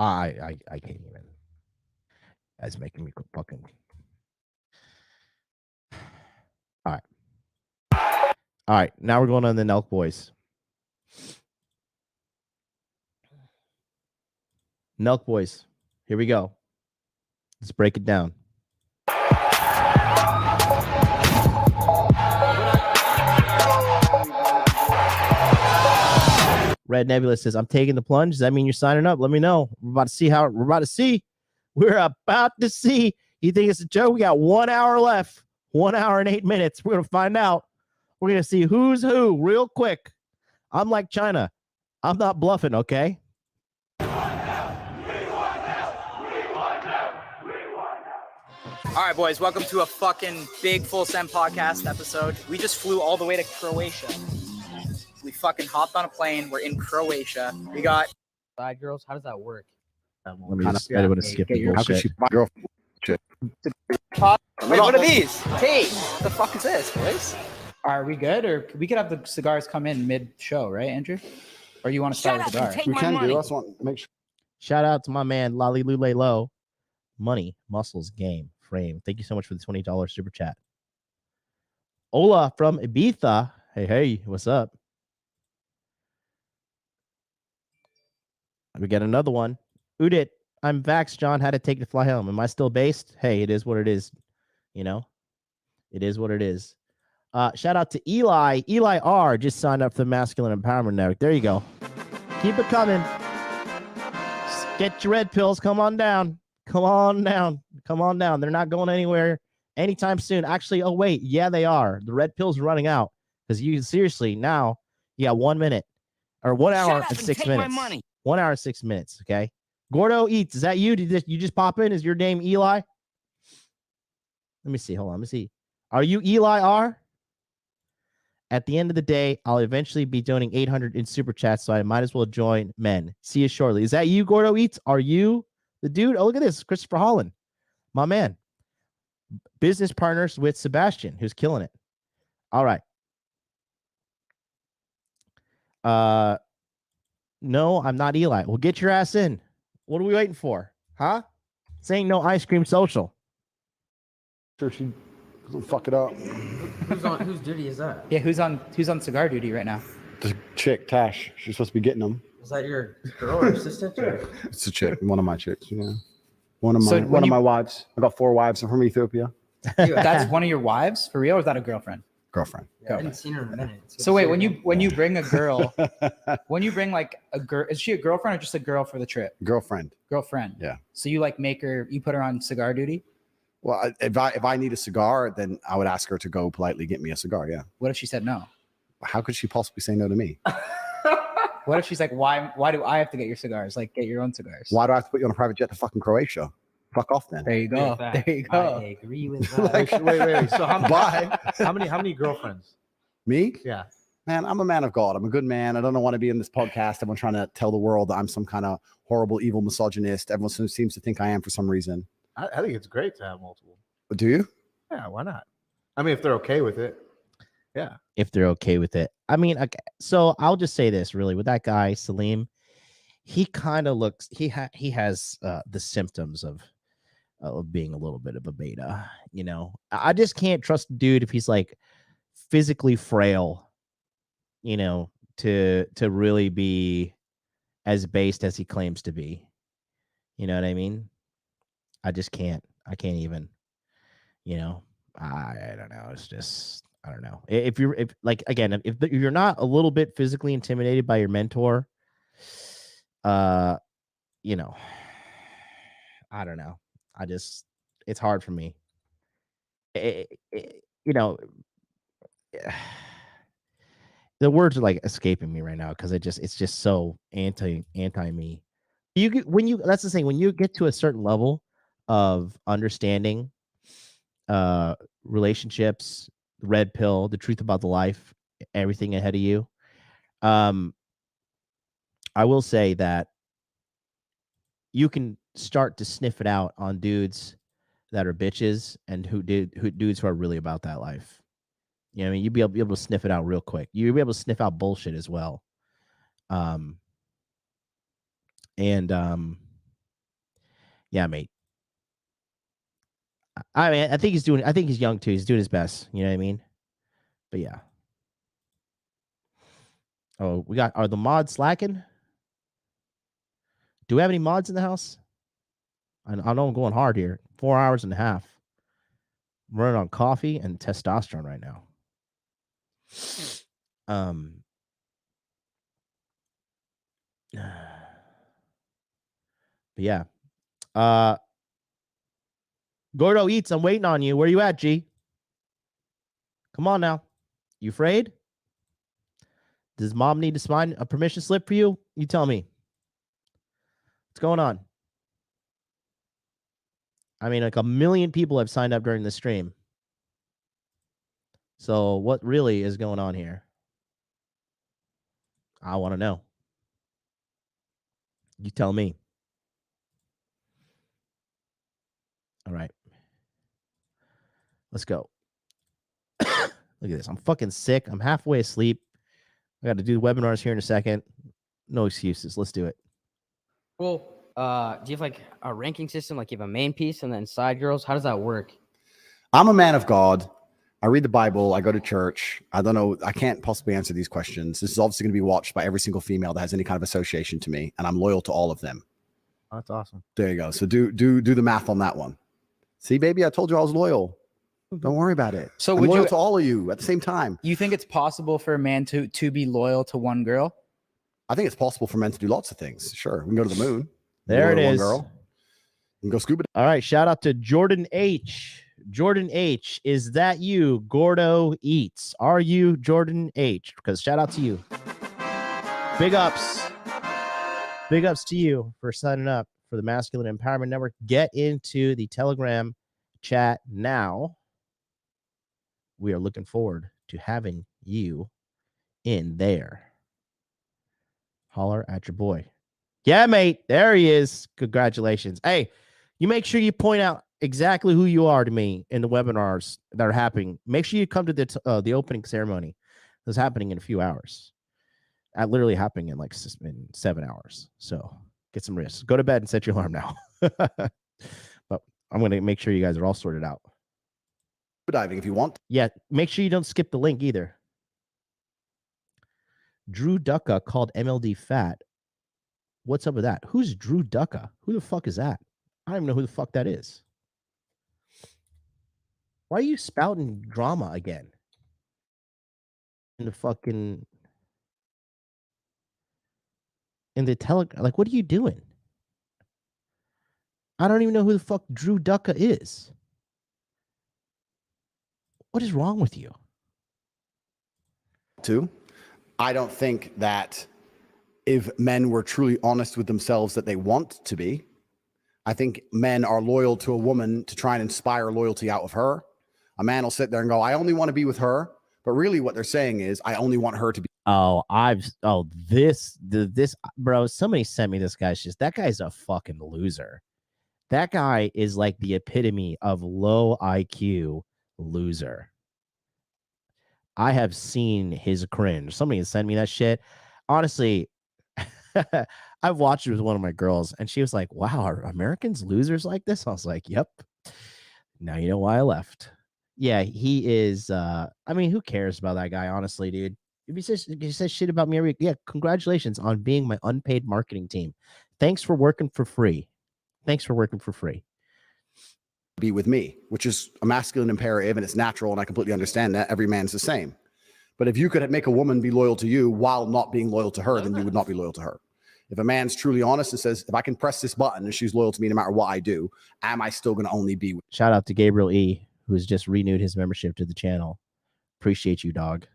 [SPEAKER 1] I can't even. That's making me fucking. All right. All right. Now we're going on the Nelk Boys. Nelk Boys. Here we go. Let's break it down. Red Nebula says, I'm taking the plunge. Does that mean you're signing up? Let me know. We're about to see. We're about to see. You think it's a joke? We got 1 hour left. 1 hour and 8 minutes. We're going to find out. We're going to see who's who real quick. I'm like China. I'm not bluffing, okay?
[SPEAKER 3] All right, boys, welcome to a fucking big Full Send podcast episode. We just flew all the way to Croatia. We fucking hopped on a plane. We're in Croatia. We got
[SPEAKER 4] side girls. How does that work?
[SPEAKER 1] Let me just skip the bullshit.
[SPEAKER 3] Wait, what are these? Tate, what the fuck is this, boys?
[SPEAKER 18] Are we good, or we could have the cigars come in mid-show, right, Andrew? Or you want to start with the cigar?
[SPEAKER 2] We can do. I just want to make sure.
[SPEAKER 1] Shout out to my man Lolly Lule Low. Money, muscles, game, frame. Thank you so much for the $20 super chat. Ola from Ibiza. Hey, what's up? We got another one. Udit, I'm vaxxed, John. Had to take the fly home. Am I still based? Hey, it is what it is. You know, it is what it is. Shout out to Eli. Eli R just signed up for the Masculine Empowerment Network. There you go. Keep it coming. Get your red pills. Come on down. Come on down. Come on down. They're not going anywhere anytime soon. Actually, oh, wait. Yeah, they are. The red pills are running out because you seriously now you got 1 minute or 1 hour and 6 minutes. 1 hour and 6 minutes. Okay. Gordo Eats. Is that you? Did you just pop in? Is your name Eli? Let me see. Hold on. Let me see. Are you Eli R? At the end of the day, I'll eventually be donating 800 in super chats, so I might as well join men. See you shortly. Is that you, Gordo Eats? Are you the dude? Oh, look at this. Christopher Holland. My man. Business partners with Sebastian, who's killing it. All right. No, I'm not Eli. Well, get your ass in. What are we waiting for? Huh? Saying no ice cream social.
[SPEAKER 2] Sure, she doesn't fuck it up.
[SPEAKER 18] Whose duty is that?
[SPEAKER 8] Yeah, who's on cigar duty right now?
[SPEAKER 2] The chick, Tash. She's supposed to be getting them.
[SPEAKER 18] Is that your girl or assistant? Or?
[SPEAKER 2] It's a chick. One of my chicks. Yeah. One of
[SPEAKER 8] So
[SPEAKER 2] my
[SPEAKER 8] when you-
[SPEAKER 2] my wives. I got 4 wives. I'm from Ethiopia.
[SPEAKER 8] That's one of your wives for real, or is that a girlfriend?
[SPEAKER 2] Girlfriend.
[SPEAKER 18] I haven't seen her in a minute.
[SPEAKER 8] So wait, when you bring a girl, when you bring like a girl, is she a girlfriend or just a girl for the trip?
[SPEAKER 2] Girlfriend.
[SPEAKER 8] Girlfriend.
[SPEAKER 2] Yeah.
[SPEAKER 8] So you like you put her on cigar duty?
[SPEAKER 2] Well, if I need a cigar, then I would ask her to go politely get me a cigar. Yeah.
[SPEAKER 8] What if she said no?
[SPEAKER 2] How could she possibly say no to me?
[SPEAKER 8] What if she's like, why do I have to get your cigars? Like, get your own cigars.
[SPEAKER 2] Why do I have to put you on a private jet to fucking Croatia? Fuck off then.
[SPEAKER 8] There you go. There you go.
[SPEAKER 18] I agree with that.
[SPEAKER 2] Like,
[SPEAKER 19] wait. So
[SPEAKER 2] Bye.
[SPEAKER 19] how many girlfriends?
[SPEAKER 2] Me?
[SPEAKER 19] Yeah.
[SPEAKER 2] Man, I'm a man of God. I'm a good man. I don't want to be in this podcast. Everyone trying to tell the world that I'm some kind of horrible, evil misogynist. Everyone seems to think I am for some reason.
[SPEAKER 19] I think it's great to have multiple.
[SPEAKER 2] Do you?
[SPEAKER 19] Yeah, why not? I mean, if they're okay with it. Yeah.
[SPEAKER 1] If they're okay with it. I mean, okay, so I'll just say this really with that guy, Salim, he kind of looks, he has the symptoms of being a little bit of a beta, you know. I just can't trust the dude if he's like physically frail, you know, to really be as based as he claims to be. You know what I mean? I just can't. I can't even, you know. I don't know. It's just, I don't know. If you're not a little bit physically intimidated by your mentor, you know, I don't know. It's hard for me. You know, the words are like escaping me right now because it's just so anti me. That's the thing, when you get to a certain level of understanding relationships, the red pill, the truth about the life, everything ahead of you. I will say that you can start to sniff it out on dudes that are bitches and who dudes who are really about that life. You know what I mean? You'll be able to sniff it out real quick. You'll be able to sniff out bullshit as well. Yeah, mate. I mean, I think he's young too. He's doing his best. You know what I mean? But yeah. Oh, are the mods slacking? Do we have any mods in the house? I know I'm going hard here. 4 hours and a half. I'm running on coffee and testosterone right now. But yeah. Gordo Eats, I'm waiting on you. Where you at, G? Come on now. You afraid? Does mom need to sign a permission slip for you? You tell me. What's going on? I mean, like 1 million people have signed up during the stream. So what really is going on here? I want to know. You tell me. All right. Let's go. Look at this. I'm fucking sick. I'm halfway asleep. I got to do webinars here in a second. No excuses. Let's do it.
[SPEAKER 4] Well, do you have like a ranking system? Like you have a main piece and then side girls? How does that work?
[SPEAKER 2] I'm a man of God. I read the Bible. I go to church. I don't know. I can't possibly answer these questions. This is obviously going to be watched by every single female that has any kind of association to me, and I'm loyal to all of them.
[SPEAKER 19] That's awesome.
[SPEAKER 2] There you go. So do the math on that one. See, baby, I told you I was loyal. Don't worry about it.
[SPEAKER 8] So
[SPEAKER 2] I'm
[SPEAKER 8] would
[SPEAKER 2] loyal
[SPEAKER 8] you-
[SPEAKER 2] to all of you at the same time.
[SPEAKER 8] You think it's possible for a man to be loyal to one girl?
[SPEAKER 2] I think it's possible for men to do lots of things. Sure, we can go to the moon.
[SPEAKER 1] There it
[SPEAKER 2] Loyal to one
[SPEAKER 1] is.
[SPEAKER 2] Girl. We can go scuba.
[SPEAKER 1] All right. Shout out to Jordan H. Jordan H. Is that you? Gordo Eats. Are you Jordan H? Because shout out to you. Big ups. Big ups to you for signing up for the Masculine Empowerment Network. Get into the Telegram chat now. We are looking forward to having you in there. Holler at your boy. Yeah, mate. There he is. Congratulations. Hey, you make sure you point out exactly who you are to me in the webinars that are happening. Make sure you come to the opening ceremony that's happening in a few hours. literally happening in like in 7 hours. So get some rest. Go to bed and set your alarm now. But I'm going to make sure you guys are all sorted out.
[SPEAKER 2] Diving if you want.
[SPEAKER 1] Yeah, make sure you don't skip the link either. Drew Ducka called MLD fat. What's up with that? Who's Drew Ducka? Who the fuck is that? I don't even know who the fuck that is. Why are you spouting drama again? In the fucking like, what are you doing? I don't even know who the fuck Drew Ducka is. What is wrong with you?
[SPEAKER 2] I don't think that if men were truly honest with themselves that they want to be, I think men are loyal to a woman to try and inspire loyalty out of her. A man will sit there and go, I only want to be with her. But really what they're saying is, I only want her to be.
[SPEAKER 1] This bro, somebody sent me this guy's just, that guy's a fucking loser. That guy is like the epitome of low IQ loser. I have seen his cringe. Somebody sent me that shit. Honestly, I've watched it with one of my girls, and she was like, wow, are Americans losers like this? I was like, yep. Now you know why I left. Yeah, he is. I mean, who cares about that guy, honestly, dude? If he says shit about me every week, yeah, congratulations on being my unpaid marketing team. Thanks for working for free.
[SPEAKER 2] Be with me, which is a masculine imperative, and it's natural, and I completely understand that. Every man's the same. But if you could make a woman be loyal to you while not being loyal to her, then you would not be loyal to her. If a man's truly honest and says, if I can press this button and she's loyal to me no matter what I do, am I still going to only be with?
[SPEAKER 1] Shout out to Gabriel E., who has just renewed his membership to the channel. Appreciate you, dog.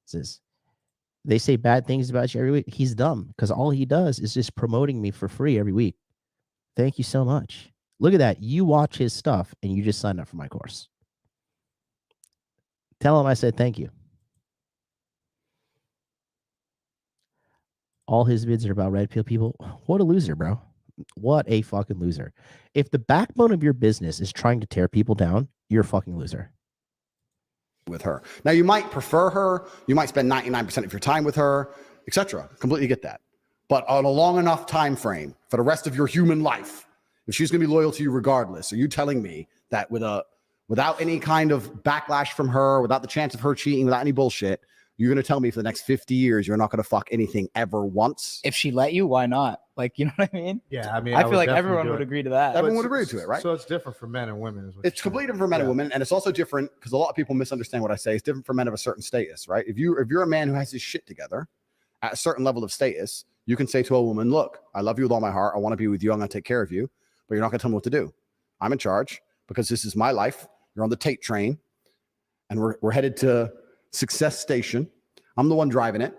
[SPEAKER 1] Says, they say bad things about you every week. He's dumb because all he does is just promoting me for free every week. Thank you so much. Look at that. You watch his stuff and you just signed up for my course. Tell him I said thank you. All his vids are about red pill people. What a loser, bro. What a fucking loser. If the backbone of your business is trying to tear people down, you're a fucking loser.
[SPEAKER 2] With her. Now, you might prefer her. You might spend 99% of your time with her, etc. Completely get that. But on a long enough time frame for the rest of your human life, if she's going to be loyal to you regardless, are you telling me that without any kind of backlash from her, without the chance of her cheating, without any bullshit, you're going to tell me for the next 50 years you're not going to fuck anything ever once?
[SPEAKER 18] If she let you, why not? Like, you know what I mean?
[SPEAKER 19] Yeah, I mean,
[SPEAKER 18] I feel like everyone would agree to that.
[SPEAKER 2] Everyone would agree to it, right?
[SPEAKER 19] So it's different for men and women.
[SPEAKER 2] It's completely different for men and women, and it's also different because a lot of people misunderstand what I say. It's different for men of a certain status, right? If you're a man who has his shit together at a certain level of status, you can say to a woman, look, I love you with all my heart. I want to be with you. I'm going to take care of you, but you're not going to tell me what to do. I'm in charge because this is my life. You're on the Tate train, and we're headed to Success Station. I'm the one driving it,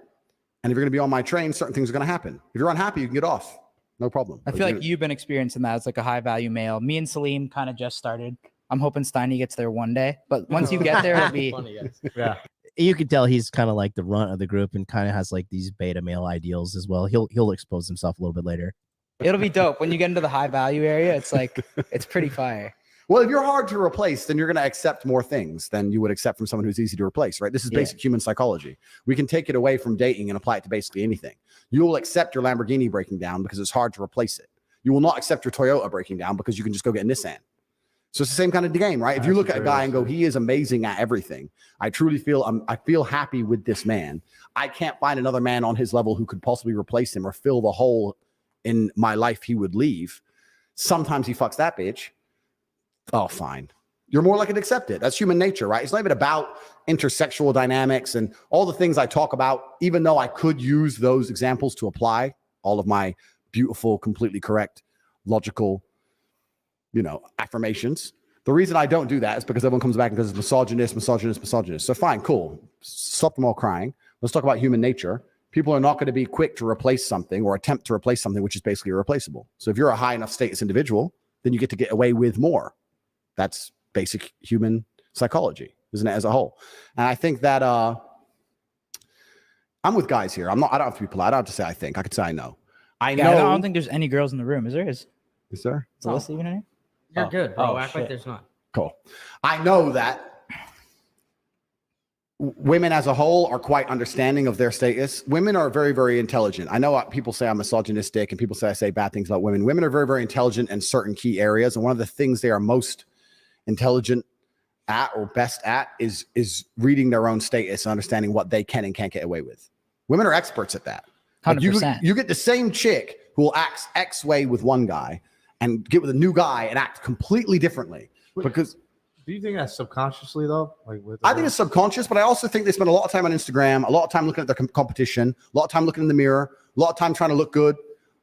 [SPEAKER 2] and if you're going to be on my train, certain things are going to happen. If you're unhappy, you can get off. No problem.
[SPEAKER 18] I feel like you've been experiencing that as like a high value male. Me and Salim kind of just started. I'm hoping Steiny gets there one day, but once you get there, it'll be
[SPEAKER 19] funny, yeah.
[SPEAKER 1] You can tell he's kind of like the runt of the group and kind of has like these beta male ideals as well. He'll expose himself a little bit later.
[SPEAKER 18] It'll be dope when you get into the high value area. It's like it's pretty fire.
[SPEAKER 2] Well, if you're hard to replace, then you're going to accept more things than you would accept from someone who's easy to replace, right? This is basic human psychology. We can take it away from dating and apply it to basically anything. You will accept your Lamborghini breaking down because it's hard to replace it. You will not accept your Toyota breaking down because you can just go get a Nissan. So it's the same kind of game, right? If you look at a guy and go, he is amazing at everything. I truly feel I feel happy with this man. I can't find another man on his level who could possibly replace him or fill the hole in my life he would leave. Sometimes he fucks that bitch. Oh, fine. You're more likely to accept it. That's human nature, right? It's not even about intersexual dynamics and all the things I talk about, even though I could use those examples to apply all of my beautiful, completely correct, logical, affirmations. The reason I don't do that is because everyone comes back and goes, misogynist. So fine, cool. Stop them all crying. Let's talk about human nature. People are not going to be quick to replace something or attempt to replace something which is basically irreplaceable. So if you're a high enough status individual, then you get to get away with more. That's basic human psychology, isn't it, as a whole? And I think that I'm with guys here. I don't have to be polite. I don't have to say I think. I could say I know. I know.
[SPEAKER 18] I don't think there's any girls in the room. Is there? Is
[SPEAKER 2] there?
[SPEAKER 18] Is Alyssa even in here?
[SPEAKER 4] You're good, bro. Act
[SPEAKER 18] shit.
[SPEAKER 4] like there's not.
[SPEAKER 2] Cool. I know that women as a whole are quite understanding of their status. Women are very, very intelligent. I know people say I'm misogynistic and people say I say bad things about women. Women are very, very intelligent in certain key areas. And one of the things they are most intelligent at or best at is reading their own status and understanding what they can and can't get away with. Women are experts at that. Like
[SPEAKER 18] 100%.
[SPEAKER 2] you get the same chick who will act X way with one guy and get with a new guy and act completely differently. Because
[SPEAKER 19] do you think that's subconsciously though? Like
[SPEAKER 2] I think it's subconscious, but I also think they spend a lot of time on Instagram, a lot of time looking at their competition, a lot of time looking in the mirror, a lot of time trying to look good.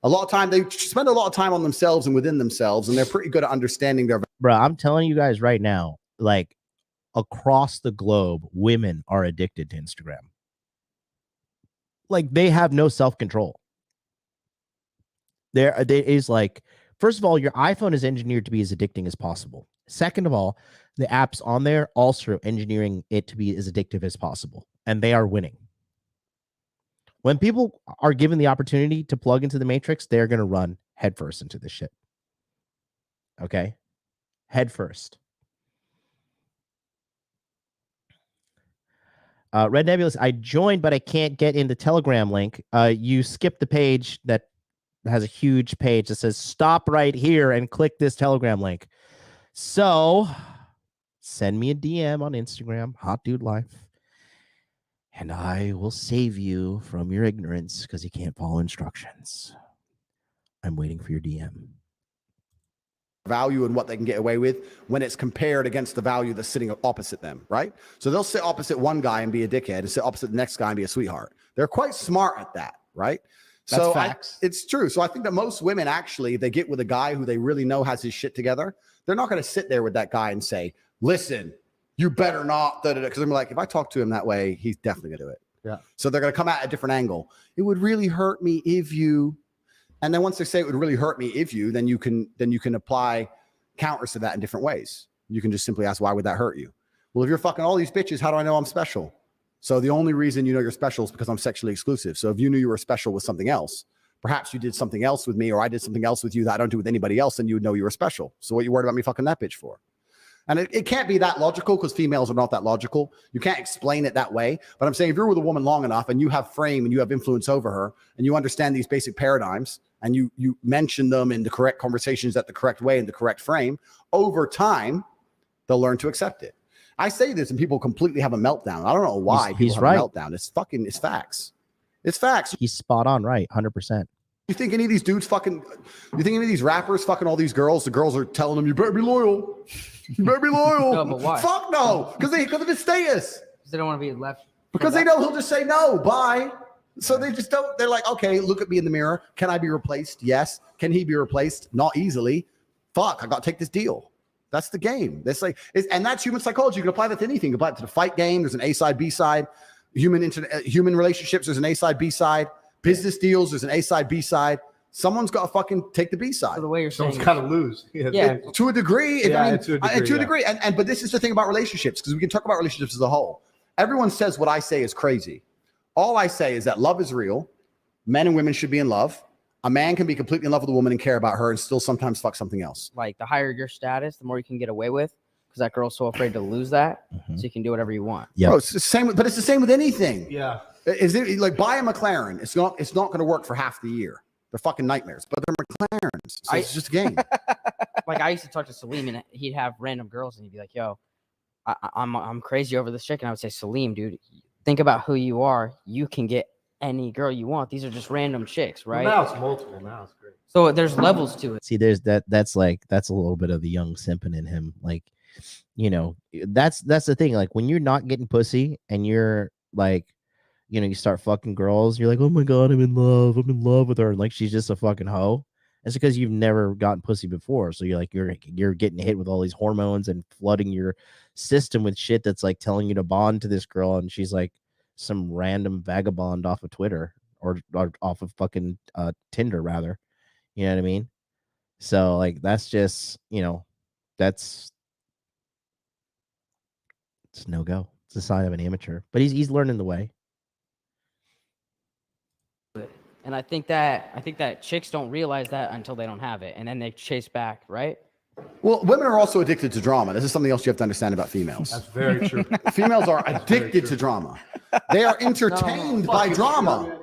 [SPEAKER 2] A lot of time they spend a lot of time on themselves and within themselves, and they're pretty good at understanding their.
[SPEAKER 1] Bro, I'm telling you guys right now, like across the globe, women are addicted to Instagram. Like they have no self-control. There is like, first of all, your iPhone is engineered to be as addicting as possible. Second of all, the apps on there also engineering it to be as addictive as possible, and they are winning. When people are given the opportunity to plug into the matrix, they're going to run headfirst into this shit. Okay? Headfirst. Red Nebulous, I joined, but I can't get in the Telegram link. You skip the page that has a huge page that says stop right here and click this Telegram link. So send me a DM on Instagram, Hot Dude Life, and I will save you from your ignorance because you can't follow instructions. I'm waiting for your DM.
[SPEAKER 2] Value and what they can get away with when it's compared against the value that's sitting opposite them, right? So they'll sit opposite one guy and be a dickhead and sit opposite the next guy and be a sweetheart. They're quite smart at that, right?
[SPEAKER 18] That's
[SPEAKER 2] So
[SPEAKER 18] facts.
[SPEAKER 2] it's true. So I think that most women actually, they get with a guy who they really know has his shit together. They're not going to sit there with that guy and say, listen, you better not, because they're like, if I talk to him that way, he's definitely going to do it.
[SPEAKER 19] Yeah.
[SPEAKER 2] So they're going to come at a different angle. It would really hurt me if you, and then once they say it would really hurt me if you, then you can apply counters to that in different ways. You can just simply ask, why would that hurt you? Well, if you're fucking all these bitches, how do I know I'm special? So the only reason you know you're special is because I'm sexually exclusive. So if you knew you were special with something else, perhaps you did something else with me, or I did something else with you that I don't do with anybody else, then you would know you were special. So what you worried about me fucking that bitch for? And it can't be that logical because females are not that logical. You can't explain it that way. But I'm saying if you're with a woman long enough and you have frame and you have influence over her and you understand these basic paradigms and you mention them in the correct conversations at the correct way in the correct frame, over time, they'll learn to accept it. I say this and people completely have a meltdown. I don't know why
[SPEAKER 1] He's
[SPEAKER 2] people
[SPEAKER 1] right.
[SPEAKER 2] have a meltdown. It's facts. It's facts.
[SPEAKER 1] He's spot on right, 100%.
[SPEAKER 2] You think any of these dudes you think any of these rappers fucking all these girls, the girls are telling them, you better be loyal. You better be loyal.
[SPEAKER 4] No, but why?
[SPEAKER 2] Fuck no. Because of his status.
[SPEAKER 4] They don't want to be left.
[SPEAKER 2] Because they know he'll just say no, bye. So they just don't, they're like, okay, look at me in the mirror. Can I be replaced? Yes. Can he be replaced? Not easily. Fuck, I got to take this deal. That's the game. That's like, and that's human psychology. You can apply that to anything. You can apply it to the fight game. There's an A side, B side. Human relationships, there's an A side, B side. Business deals, there's an A side, B side. Someone's got to fucking take the B side.
[SPEAKER 4] So the way you're saying,
[SPEAKER 19] Someone's got to lose.
[SPEAKER 2] To a degree. To a
[SPEAKER 19] degree.
[SPEAKER 2] degree. And but this is the thing about relationships, because we can talk about relationships as a whole. Everyone says what I say is crazy. All I say is that love is real. Men and women should be in love. A man can be completely in love with a woman and care about her and still sometimes fuck something else.
[SPEAKER 4] like the higher your status, the more you can get away with, because that girl's so afraid to lose that, so you can do whatever you want.
[SPEAKER 1] Yeah,
[SPEAKER 2] Bro, it's the same. But it's the same with anything.
[SPEAKER 19] Yeah.
[SPEAKER 2] Is it like buy a McLaren? It's not going to work for half the year. They're fucking nightmares, but they're McLarens. So it's just a game.
[SPEAKER 4] Like I used to talk to Salim, and he'd have random girls, and he'd be like, "Yo, I'm crazy over this chick," and I would say, "Salim, dude, think about who you are. You can get any girl you want. These are just random chicks, right?"
[SPEAKER 19] Well, now it's multiple. Now it's great.
[SPEAKER 4] So there's levels to it.
[SPEAKER 1] See, there's that's a little bit of the young simping in him. Like, you know, that's the thing. Like when you're not getting pussy and you're like, you know, you start fucking girls, you're like, oh my God, I'm in love with her. And like, she's just a fucking hoe. It's because you've never gotten pussy before. So you're like, you're getting hit with all these hormones and flooding your system with shit that's like telling you to bond to this girl. And she's like some random vagabond off of Twitter or off of fucking Tinder rather. You know what I mean? So like, that's just, you know, it's no go. It's a sign of an amateur, but he's learning the way.
[SPEAKER 4] And I think that chicks don't realize that until they don't have it, and then they chase back, right?
[SPEAKER 2] Well, women are also addicted to drama. This is something else you have to understand about females.
[SPEAKER 19] That's very true.
[SPEAKER 2] Females are addicted to drama. They are entertained by drama.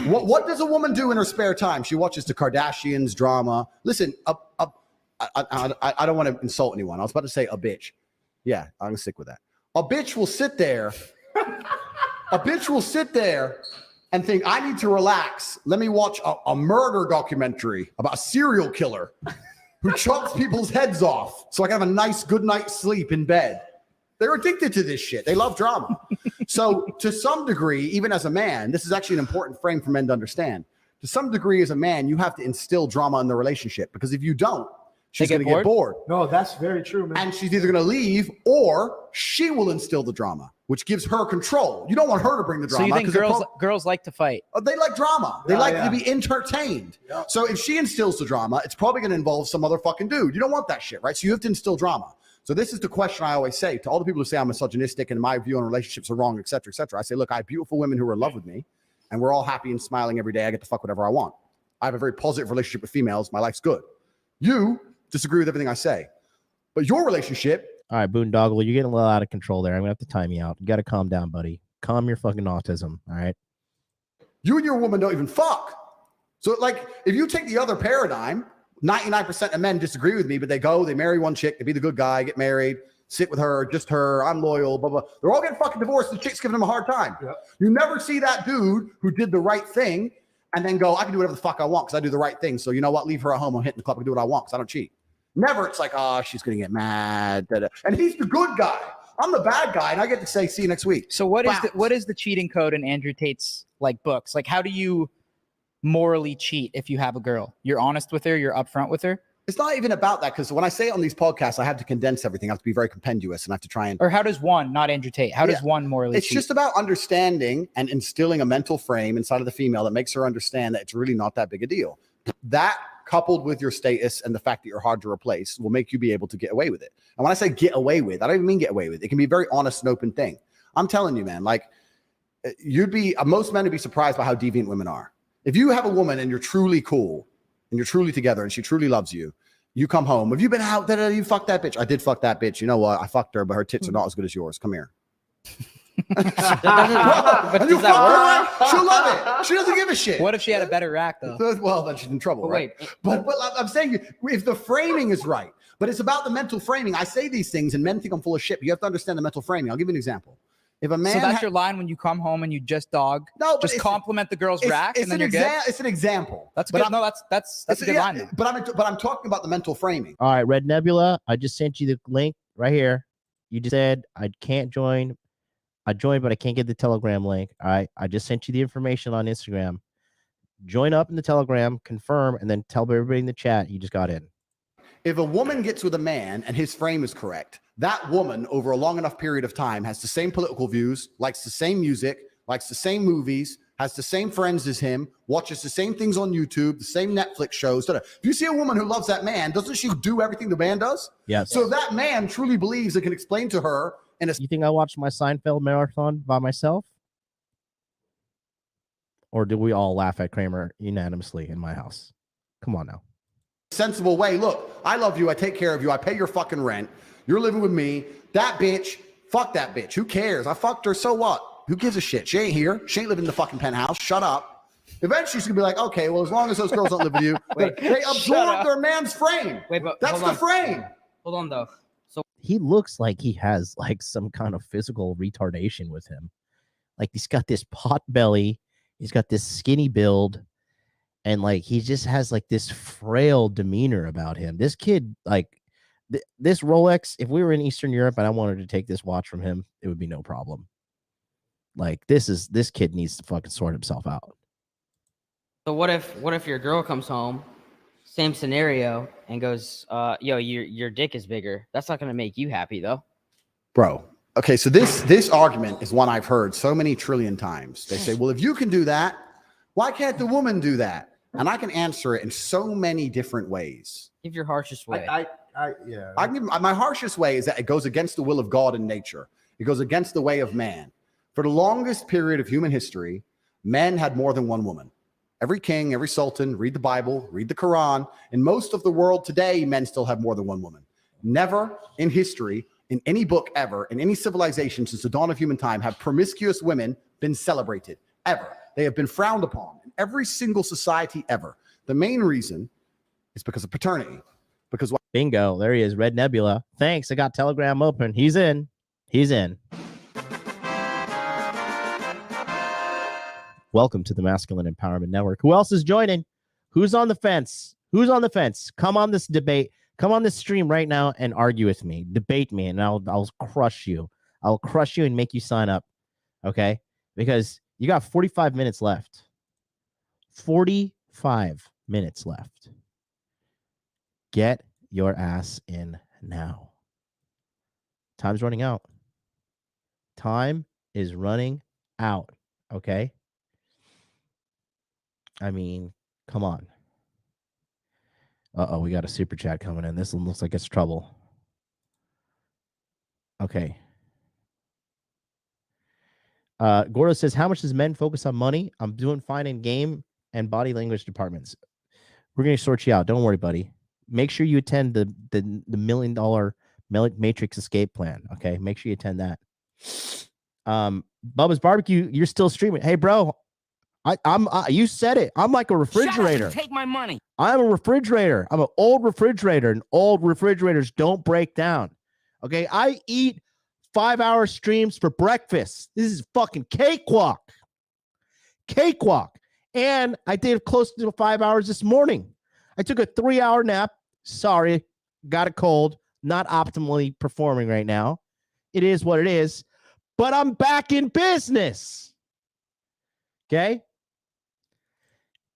[SPEAKER 2] What does a woman do in her spare time? She watches the Kardashians drama. Listen, I don't want to insult anyone. I was about to say a bitch. Yeah, I'm gonna stick with that. A bitch will sit there. A bitch will sit there and think, I need to relax. Let me watch a murder documentary about a serial killer who chops people's heads off so I can have a nice good night's sleep in bed. They're addicted to this shit. They love drama. So to some degree, even as a man, this is actually an important frame for men to understand. To some degree, as a man, you have to instill drama in the relationship, because if you don't, she's going to get bored.
[SPEAKER 19] No, that's very true, man.
[SPEAKER 2] And she's either going to leave or she will instill the drama, which gives her control. You don't want her to bring the drama.
[SPEAKER 18] So you think girls like to fight?
[SPEAKER 2] They like drama. They like to be entertained. Yeah. So if she instills the drama, it's probably going to involve some other fucking dude. You don't want that shit, right? So you have to instill drama. So this is the question I always say to all the people who say I'm misogynistic and my view on relationships are wrong, et cetera, et cetera. I say, look, I have beautiful women who are in love with me, and we're all happy and smiling every day. I get to fuck whatever I want. I have a very positive relationship with females. My life's good. You disagree with everything I say, but your relationship.
[SPEAKER 1] All right, Boondoggle, you're getting a little out of control there. I'm gonna have to time you out. You got to calm down, buddy. Calm your fucking autism. All right.
[SPEAKER 2] You and your woman don't even fuck. So, like, if you take the other paradigm, 99% of men disagree with me, but they marry one chick, they be the good guy, get married, sit with her, just her, I'm loyal, blah, blah. They're all getting fucking divorced. The chick's giving them a hard time. Yep. You never see that dude who did the right thing and then go, I can do whatever the fuck I want because I do the right thing. So you know what? Leave her at home. I'm hitting the club. I can do what I want because I don't cheat. Never. It's like, oh, she's going to get mad. Da, da. And he's the good guy. I'm the bad guy. And I get to say, see you next week.
[SPEAKER 18] So what is the cheating code in Andrew Tate's like books? Like, how do you morally cheat if you have a girl? You're honest with her. You're upfront with her.
[SPEAKER 2] It's not even about that, because when I say it on these podcasts, I have to condense everything. I have to be very compendious, and I have to try and.
[SPEAKER 18] Or how does one, not Andrew Tate, how does one morally
[SPEAKER 2] It's
[SPEAKER 18] cheat?
[SPEAKER 2] just about understanding and instilling a mental frame inside of the female that makes her understand that it's really not that big a deal. That, coupled with your status and the fact that you're hard to replace, will make you be able to get away with it. And when I say get away with, I don't even mean get away with. It can be a very honest and open thing. I'm telling you, man, like, most men would be surprised by how deviant women are. If you have a woman and you're truly cool and you're truly together and she truly loves you, you come home. Have you been out? You fucked that bitch. I did fuck that bitch. You know what? I fucked her, but her tits are not as good as yours. Come here.
[SPEAKER 18] But does that work?
[SPEAKER 2] She'll love it. She doesn't give a shit.
[SPEAKER 18] What if she had a better rack though?
[SPEAKER 2] Well, then she's in trouble, right? But I'm saying, if the framing is right, but it's about the mental framing. I say these things and men think I'm full of shit, but you have to understand the mental framing. I'll give you an example. If a man,
[SPEAKER 18] so that's your line when you come home and you just just compliment the girl's rack and then you're good.
[SPEAKER 2] It's an example.
[SPEAKER 18] That's good. No, that's a good line.
[SPEAKER 2] But I'm talking about the mental framing.
[SPEAKER 1] All right, Red Nebula, I just sent you the link right here. You just said I can't join. I joined, but I can't get the Telegram link. All right, I just sent you the information on Instagram. Join up in the Telegram, confirm, and then tell everybody in the chat you just got in.
[SPEAKER 2] If a woman gets with a man and his frame is correct, that woman over a long enough period of time has the same political views, likes the same music, likes the same movies, has the same friends as him, watches the same things on YouTube, the same Netflix shows. If you see a woman who loves that man, doesn't she do everything the man does?
[SPEAKER 1] Yes.
[SPEAKER 2] So that man truly believes and can explain to her.
[SPEAKER 1] You think I watched my Seinfeld marathon by myself? Or do we all laugh at Kramer unanimously in my house? Come on now.
[SPEAKER 2] Sensible way. Look, I love you. I take care of you. I pay your fucking rent. You're living with me. That bitch, fuck that bitch. Who cares? I fucked her. So what? Who gives a shit? She ain't here. She ain't living in the fucking penthouse. Shut up. Eventually, she's gonna be like, okay, well, as long as those girls don't live with you, they absorb their man's frame.
[SPEAKER 4] Wait, but
[SPEAKER 2] that's the frame.
[SPEAKER 4] Hold on, though. So
[SPEAKER 1] he looks like he has like some kind of physical retardation with him. Like he's got this pot belly. He's got this skinny build. And like he just has like this frail demeanor about him. This kid, like this Rolex, if we were in Eastern Europe and I wanted to take this watch from him, it would be no problem. Like this kid needs to fucking sort himself out.
[SPEAKER 4] So what if your girl comes home, same scenario, and goes, yo, your dick is bigger. That's not gonna make you happy though.
[SPEAKER 2] Bro. Okay, so this argument is one I've heard so many trillion times. They say, well, if you can do that, why can't the woman do that? And I can answer it in so many different ways.
[SPEAKER 4] Give your harshest way.
[SPEAKER 2] My harshest way is that it goes against the will of God and nature. It goes against the way of man. For the longest period of human history, men had more than one woman. Every king, every sultan, read the Bible, read the Quran. In most of the world today, men still have more than one woman. Never in history, in any book ever, in any civilization since the dawn of human time, have promiscuous women been celebrated, ever. They have been frowned upon in every single society ever. The main reason is because of paternity. Because
[SPEAKER 1] bingo, there he is, Red Nebula. Thanks, I got Telegram open. He's in. He's in. Welcome to the Masculine Empowerment Network. Who else is joining? Who's on the fence? Who's on the fence? Come on this debate. Come on this stream right now and argue with me. Debate me, and I'll crush you. I'll crush you and make you sign up. Okay? Because you got 45 minutes left. 45 minutes left. Get your ass in now. Time's running out. Time is running out. Okay? I mean, come on. Uh-oh, we got a super chat coming in. This one looks like it's trouble. Okay. Gordo says, how much does men focus on money? I'm doing fine in game and body language departments. We're going to sort you out. Don't worry, buddy. Make sure you attend the $1 million Matrix escape plan. Okay, make sure you attend that. Bubba's Barbecue, you're still streaming. Hey, bro, I'm you said it. I'm like a refrigerator.
[SPEAKER 6] Shut up and take my money.
[SPEAKER 1] I'm a refrigerator. I'm an old refrigerator, and old refrigerators don't break down. Okay, I eat 5-hour streams for breakfast. This is fucking cakewalk. Cakewalk. And I did close to 5 hours this morning. I took a 3-hour nap. Sorry, got a cold. Not optimally performing right now. It is what it is. But I'm back in business. Okay?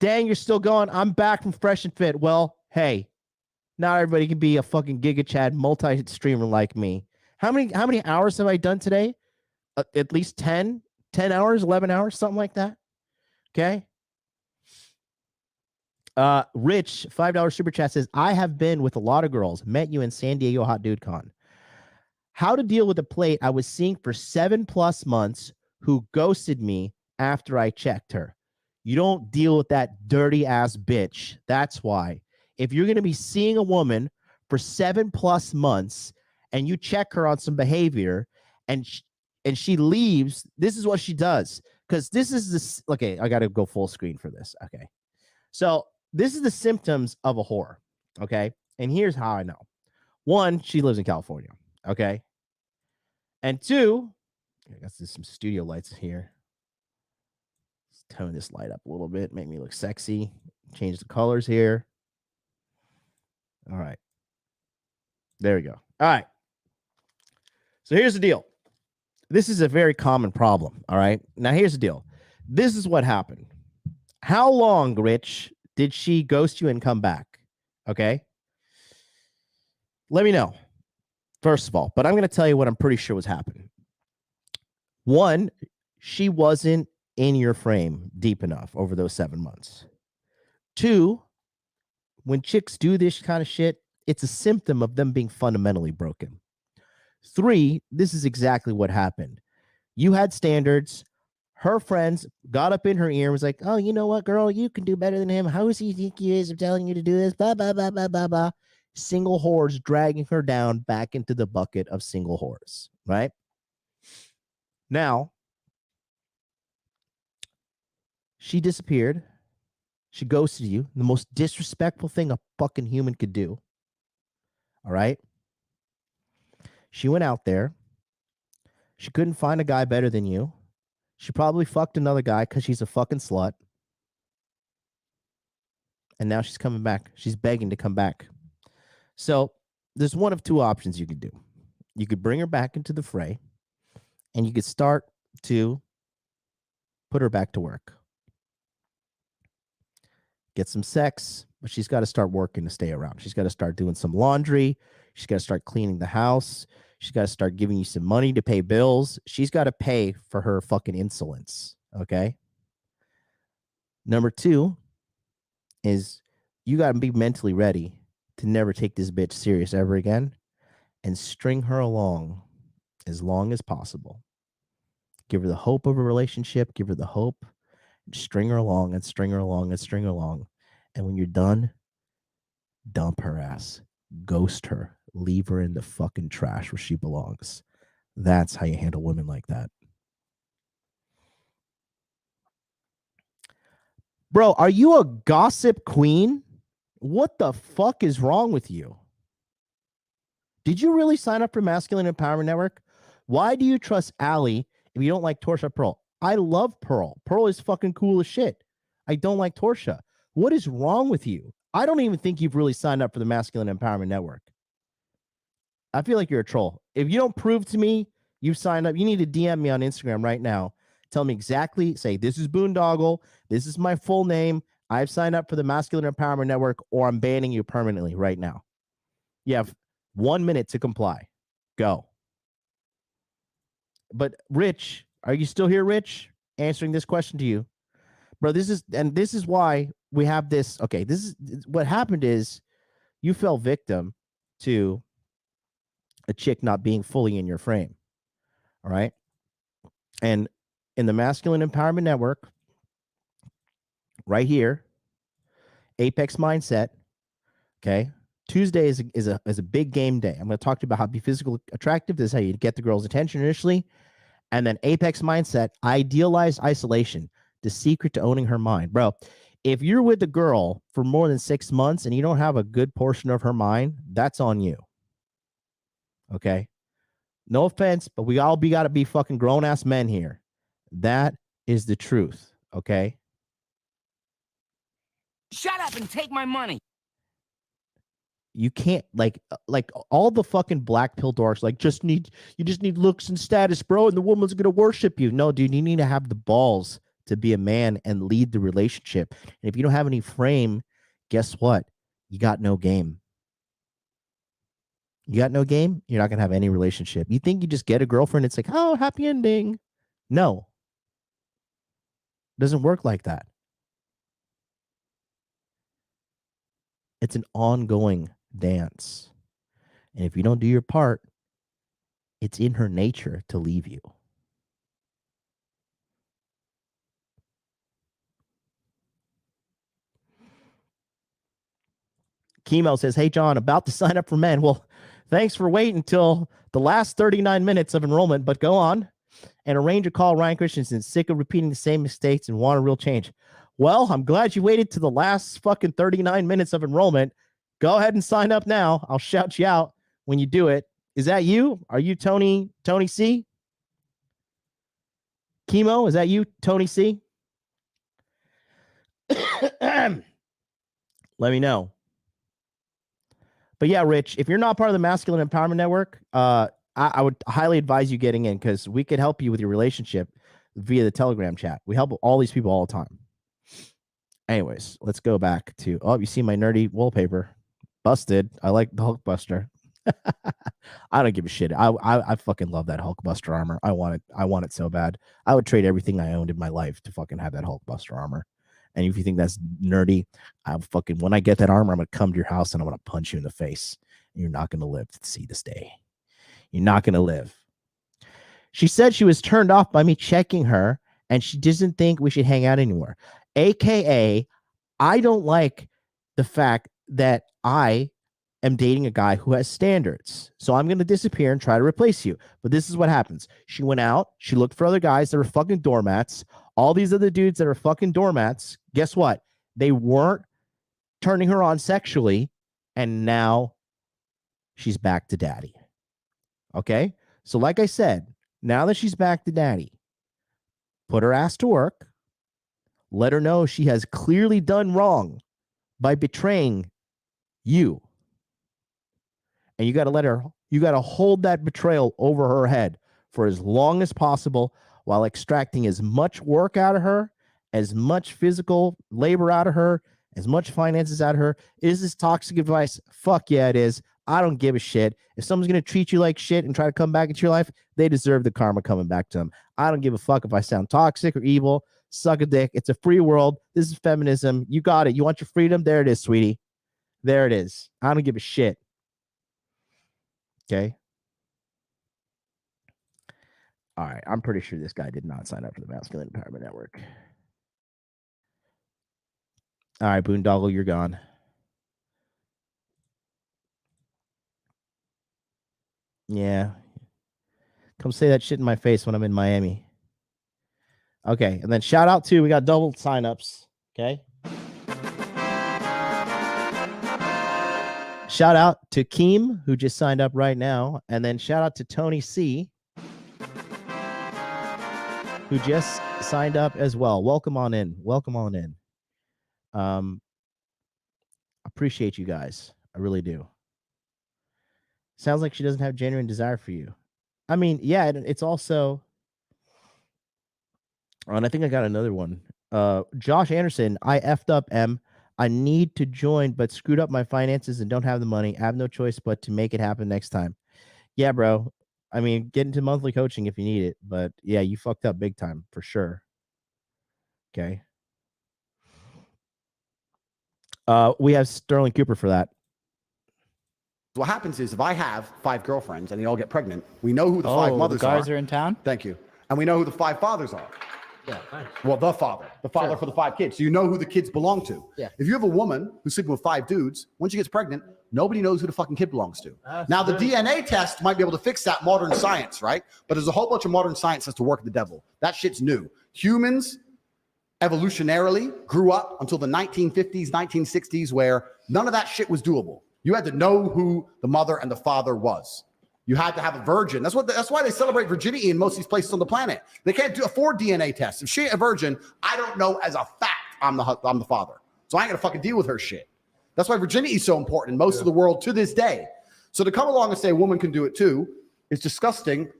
[SPEAKER 1] Dang, you're still going. I'm back from Fresh and Fit. Well, hey, not everybody can be a fucking Giga Chad multi-streamer like me. How many hours have I done today? At least 10 hours, 11 hours, something like that. Okay? Rich, $5 super chat says, I have been with a lot of girls, met you in San Diego Hot Dude Con. How to deal with a plate I was seeing for 7+ months who ghosted me after I checked her. You don't deal with that dirty ass bitch. That's why. If you're going to be seeing a woman for 7+ months and you check her on some behavior and she leaves, this is what she does. Because this is this. Okay, I got to go full screen for this. Okay. So this is the symptoms of a whore. Okay. And here's how I know. 1, she lives in California. Okay. And 2, I got some studio lights here. Let's tone this light up a little bit, make me look sexy. Change the colors here. All right. There we go. All right. So here's the deal. This is a very common problem. All right. Now here's the deal. This is what happened. How long, Rich, did she ghost you and come back? Okay. Let me know. First of all, but I'm going to tell you what I'm pretty sure was happening. 1, she wasn't in your frame deep enough over those 7 months. 2, when chicks do this kind of shit, it's a symptom of them being fundamentally broken. 3, this is exactly what happened. You had standards. Her friends got up in her ear and was like, oh, you know what, girl? You can do better than him. How does he think he is? I'm telling you to do this. Blah, blah, blah, blah, blah, blah. Single whores dragging her down back into the bucket of single whores, right? Now, she disappeared. She ghosted you. The most disrespectful thing a fucking human could do. All right? She went out there. She couldn't find a guy better than you. She probably fucked another guy because she's a fucking slut. And now she's coming back. She's begging to come back. So there's one of 2 options you could do. You could bring her back into the fray, and you could start to put her back to work. Get some sex, but she's got to start working to stay around. She's got to start doing some laundry. She's got to start cleaning the house. She's got to start giving you some money to pay bills. She's got to pay for her fucking insolence, okay? Number 2 is you got to be mentally ready to never take this bitch serious ever again and string her along as long as possible. Give her the hope of a relationship. Give her the hope. String her along and string her along and string her along. And when you're done, dump her ass. Ghost her. Leave her in the fucking trash where she belongs. That's how you handle women like that. Bro, are you a gossip queen? What the fuck is wrong with you? Did you really sign up for Masculine Empowerment Network? Why do you trust Allie if you don't like Torsha Pearl? I love Pearl. Pearl is fucking cool as shit. I don't like Torsha. What is wrong with you? I don't even think you've really signed up for the Masculine Empowerment Network. I feel like you're a troll. If you don't prove to me you've signed up, you need to DM me on Instagram right now. Tell me exactly, say, this is Boondoggle. This is my full name. I've signed up for the Masculine Empowerment Network, or I'm banning you permanently right now. You have 1 minute to comply. Go. But Rich, are you still here, Rich? Answering this question to you. Bro, this is why we have this. Okay, this is what happened is you fell victim to a chick not being fully in your frame. All right. And in the Masculine Empowerment Network, right here, Apex Mindset. Okay. Tuesday is a big game day. I'm going to talk to you about how to be physically attractive. This is how you get the girl's attention initially. And then Apex Mindset, idealized isolation, the secret to owning her mind. Bro, if you're with a girl for more than 6 months and you don't have a good portion of her mind, that's on you. Okay. No offense, but we got to be fucking grown ass men here. That is the truth. Okay.
[SPEAKER 6] Shut up and take my money.
[SPEAKER 1] You can't like all the fucking black pill dorks like you just need looks and status, bro, and the woman's gonna worship you. No, dude, you need to have the balls to be a man and lead the relationship. And if you don't have any frame, guess what? You got no game. You got no game, you're not gonna have any relationship. You think you just get a girlfriend, it's like, oh, happy ending. No. It doesn't work like that. It's an ongoing dance. And if you don't do your part, it's in her nature to leave you. Chemo says, hey, John, about to sign up for men. Well, thanks for waiting until the last 39 minutes of enrollment, but go on and arrange a call. Ryan Christensen, sick of repeating the same mistakes and want a real change. Well, I'm glad you waited to the last fucking 39 minutes of enrollment. Go ahead and sign up now. I'll shout you out when you do it. Is that you? Are you Tony C? Chemo, is that you, Tony C? Let me know. But yeah, Rich, if you're not part of the Masculine Empowerment Network, I would highly advise you getting in because we could help you with your relationship via the Telegram chat. We help all these people all the time. Anyways, let's go back to, oh, you see my nerdy wallpaper. Busted. I like the Hulkbuster. I don't give a shit. I fucking love that Hulkbuster armor. I want it so bad. I would trade everything I owned in my life to fucking have that Hulkbuster armor. And if you think that's nerdy, when I get that armor, I'm gonna come to your house and I'm gonna punch you in the face. And you're not gonna live to see this day. You're not gonna live. She said she was turned off by me checking her, and she doesn't think we should hang out anymore. AKA, I don't like the fact that I am dating a guy who has standards. So I'm gonna disappear and try to replace you. But this is what happens. She went out, she looked for other guys that were fucking doormats. All these other dudes that are fucking doormats, guess what? They weren't turning her on sexually, and now she's back to daddy. Okay? So like I said, now that she's back to daddy, put her ass to work. Let her know she has clearly done wrong by betraying you. And you got to hold that betrayal over her head for as long as possible while extracting as much work out of her, as much physical labor out of her, as much finances out of her. Is this toxic advice? Fuck yeah, it is. I don't give a shit. If someone's going to treat you like shit and try to come back into your life, they deserve the karma coming back to them. I don't give a fuck if I sound toxic or evil. Suck a dick. It's a free world. This is feminism. You got it. You want your freedom? There it is, sweetie. There it is. I don't give a shit. Okay. All right. I'm pretty sure this guy did not sign up for the Masculine Empowerment Network. All right, Boondoggle, you're gone. Yeah. Come say that shit in my face when I'm in Miami. Okay, and then shout out to, we got double signups. Okay. Shout out to Keem, who just signed up right now. And then shout out to Tony C, who just signed up as well. Welcome on in. Welcome on in. Appreciate you guys. I really do. Sounds like she doesn't have genuine desire for you. I mean, yeah, it's also, and I think I got another one. Josh Anderson, I effed up, M. I need to join, but screwed up my finances and don't have the money. I have no choice but to make it happen next time. Yeah, bro. I mean, get into monthly coaching if you need it. But yeah, you fucked up big time for sure. Okay. We have Sterling Cooper for that.
[SPEAKER 2] What happens is if I have 5 girlfriends and they all get pregnant, we know who the 5 mothers
[SPEAKER 18] the guys are in town.
[SPEAKER 2] Thank you. And we know who the 5 fathers are.
[SPEAKER 18] Yeah, thanks.
[SPEAKER 2] Well, the father for the 5 kids. So you know who the kids belong to.
[SPEAKER 18] Yeah.
[SPEAKER 2] If you have a woman who's sleeping with 5 dudes, when she gets pregnant, nobody knows who the fucking kid belongs to. Now, the DNA test might be able to fix that, modern science, right? But there's a whole bunch of modern science that's to work the devil. That shit's new. Humans evolutionarily grew up until the 1950s, 1960s, where none of that shit was doable. You had to know who the mother and the father was. You had to have a virgin. That's why they celebrate virginity in most of these places on the planet. They can't afford DNA tests. If she ain't a virgin, I don't know as a fact I'm the father. So I ain't gonna fucking deal with her shit. That's why virginity is so important in most of the world to this day. So to come along and say a woman can do it too is disgusting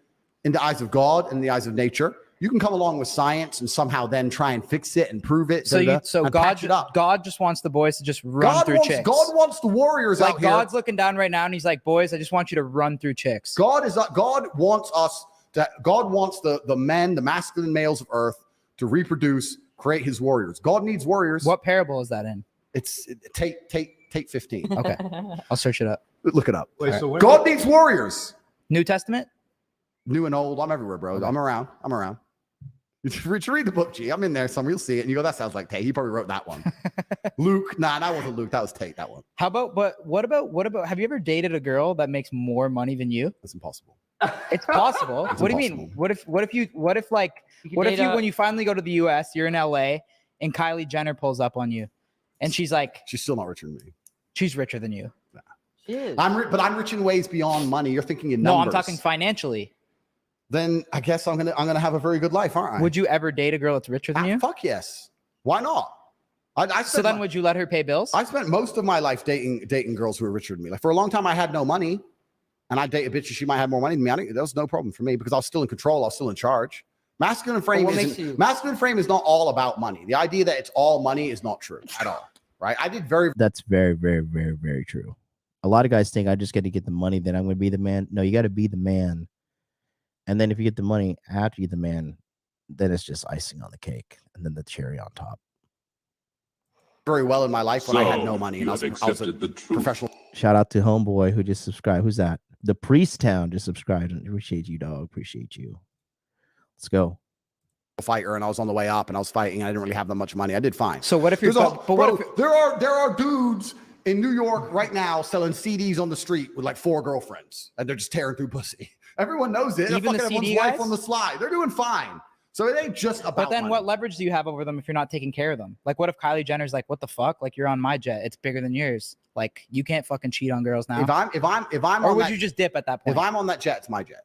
[SPEAKER 2] in the eyes of God and in the eyes of nature. You can come along with science and somehow then try and fix it and prove it.
[SPEAKER 18] So
[SPEAKER 2] and patch it up.
[SPEAKER 18] God just wants the boys to just run through chicks.
[SPEAKER 2] God wants the warriors
[SPEAKER 18] like
[SPEAKER 2] out here.
[SPEAKER 18] God's looking down right now and he's like, boys, I just want you to run through chicks.
[SPEAKER 2] God wants us to. God wants the men, the masculine males of Earth, to reproduce, create his warriors. God needs warriors.
[SPEAKER 18] What parable is that in?
[SPEAKER 2] It's Tate 15.
[SPEAKER 18] Okay, I'll search it up.
[SPEAKER 2] Look it up.
[SPEAKER 19] Wait,
[SPEAKER 2] All
[SPEAKER 19] so
[SPEAKER 2] right. God needs warriors.
[SPEAKER 18] New Testament,
[SPEAKER 2] new and old. I'm everywhere, bro. Okay. I'm around. You should read the book, G. I'm in there somewhere. You'll see it. And you go, that sounds like Tate. He probably wrote that one. Luke. Nah, that wasn't Luke. That was Tate, that one.
[SPEAKER 18] How about, but what about, have you ever dated a girl that makes more money than you?
[SPEAKER 2] It's impossible.
[SPEAKER 18] It's possible. What do you mean? What if when you finally go to the US, you're in LA and Kylie Jenner pulls up on you and she's like,
[SPEAKER 2] she's still not richer than me.
[SPEAKER 18] She's richer than you.
[SPEAKER 2] Nah.
[SPEAKER 18] She is.
[SPEAKER 2] But I'm rich in ways beyond money. You're thinking in numbers.
[SPEAKER 18] No, I'm talking financially.
[SPEAKER 2] Then I guess I'm gonna have a very good life, aren't I?
[SPEAKER 18] Would you ever date a girl that's richer than you?
[SPEAKER 2] Fuck yes. Why not?
[SPEAKER 18] So then would you let her pay bills?
[SPEAKER 2] I spent most of my life dating girls who were richer than me. Like for a long time, I had no money, and I'd date a bitch and she might have more money than me. That was no problem for me because I was still in control. I was still in charge. Masculine frame is not all about money. The idea that it's all money is not true at all. Right? That's
[SPEAKER 1] very, very, very, very true. A lot of guys think I just got to get the money, then I'm going to be the man. No, you got to be the man. And then if you get the money after you're the man, then it's just icing on the cake and then the cherry on top.
[SPEAKER 2] Very well in my life when I had no money and I was a professional.
[SPEAKER 1] Shout out to Homeboy who just subscribed. Who's that? The Priest Town just subscribed. Appreciate you, dog. Appreciate you. Let's go.
[SPEAKER 2] Fighter and I was on the way up and I was fighting. And I didn't really have that much money. I did fine.
[SPEAKER 18] So what if you're
[SPEAKER 2] there are dudes in New York right now selling CDs on the street with like 4 girlfriends and they're just tearing through pussy. Everyone knows it.
[SPEAKER 18] Even the CD
[SPEAKER 2] wife
[SPEAKER 18] guys?
[SPEAKER 2] on the slide. They're doing fine. So it ain't just about
[SPEAKER 18] But then
[SPEAKER 2] money.
[SPEAKER 18] what leverage do you have over them if you're not taking care of them? Like what if Kylie Jenner's like, what the fuck? Like you're on my jet. It's bigger than yours. Like you can't fucking cheat on girls now.
[SPEAKER 2] If I'm
[SPEAKER 18] or
[SPEAKER 2] on
[SPEAKER 18] would
[SPEAKER 2] that,
[SPEAKER 18] you just dip at that point?
[SPEAKER 2] If I'm on that jet, it's my jet.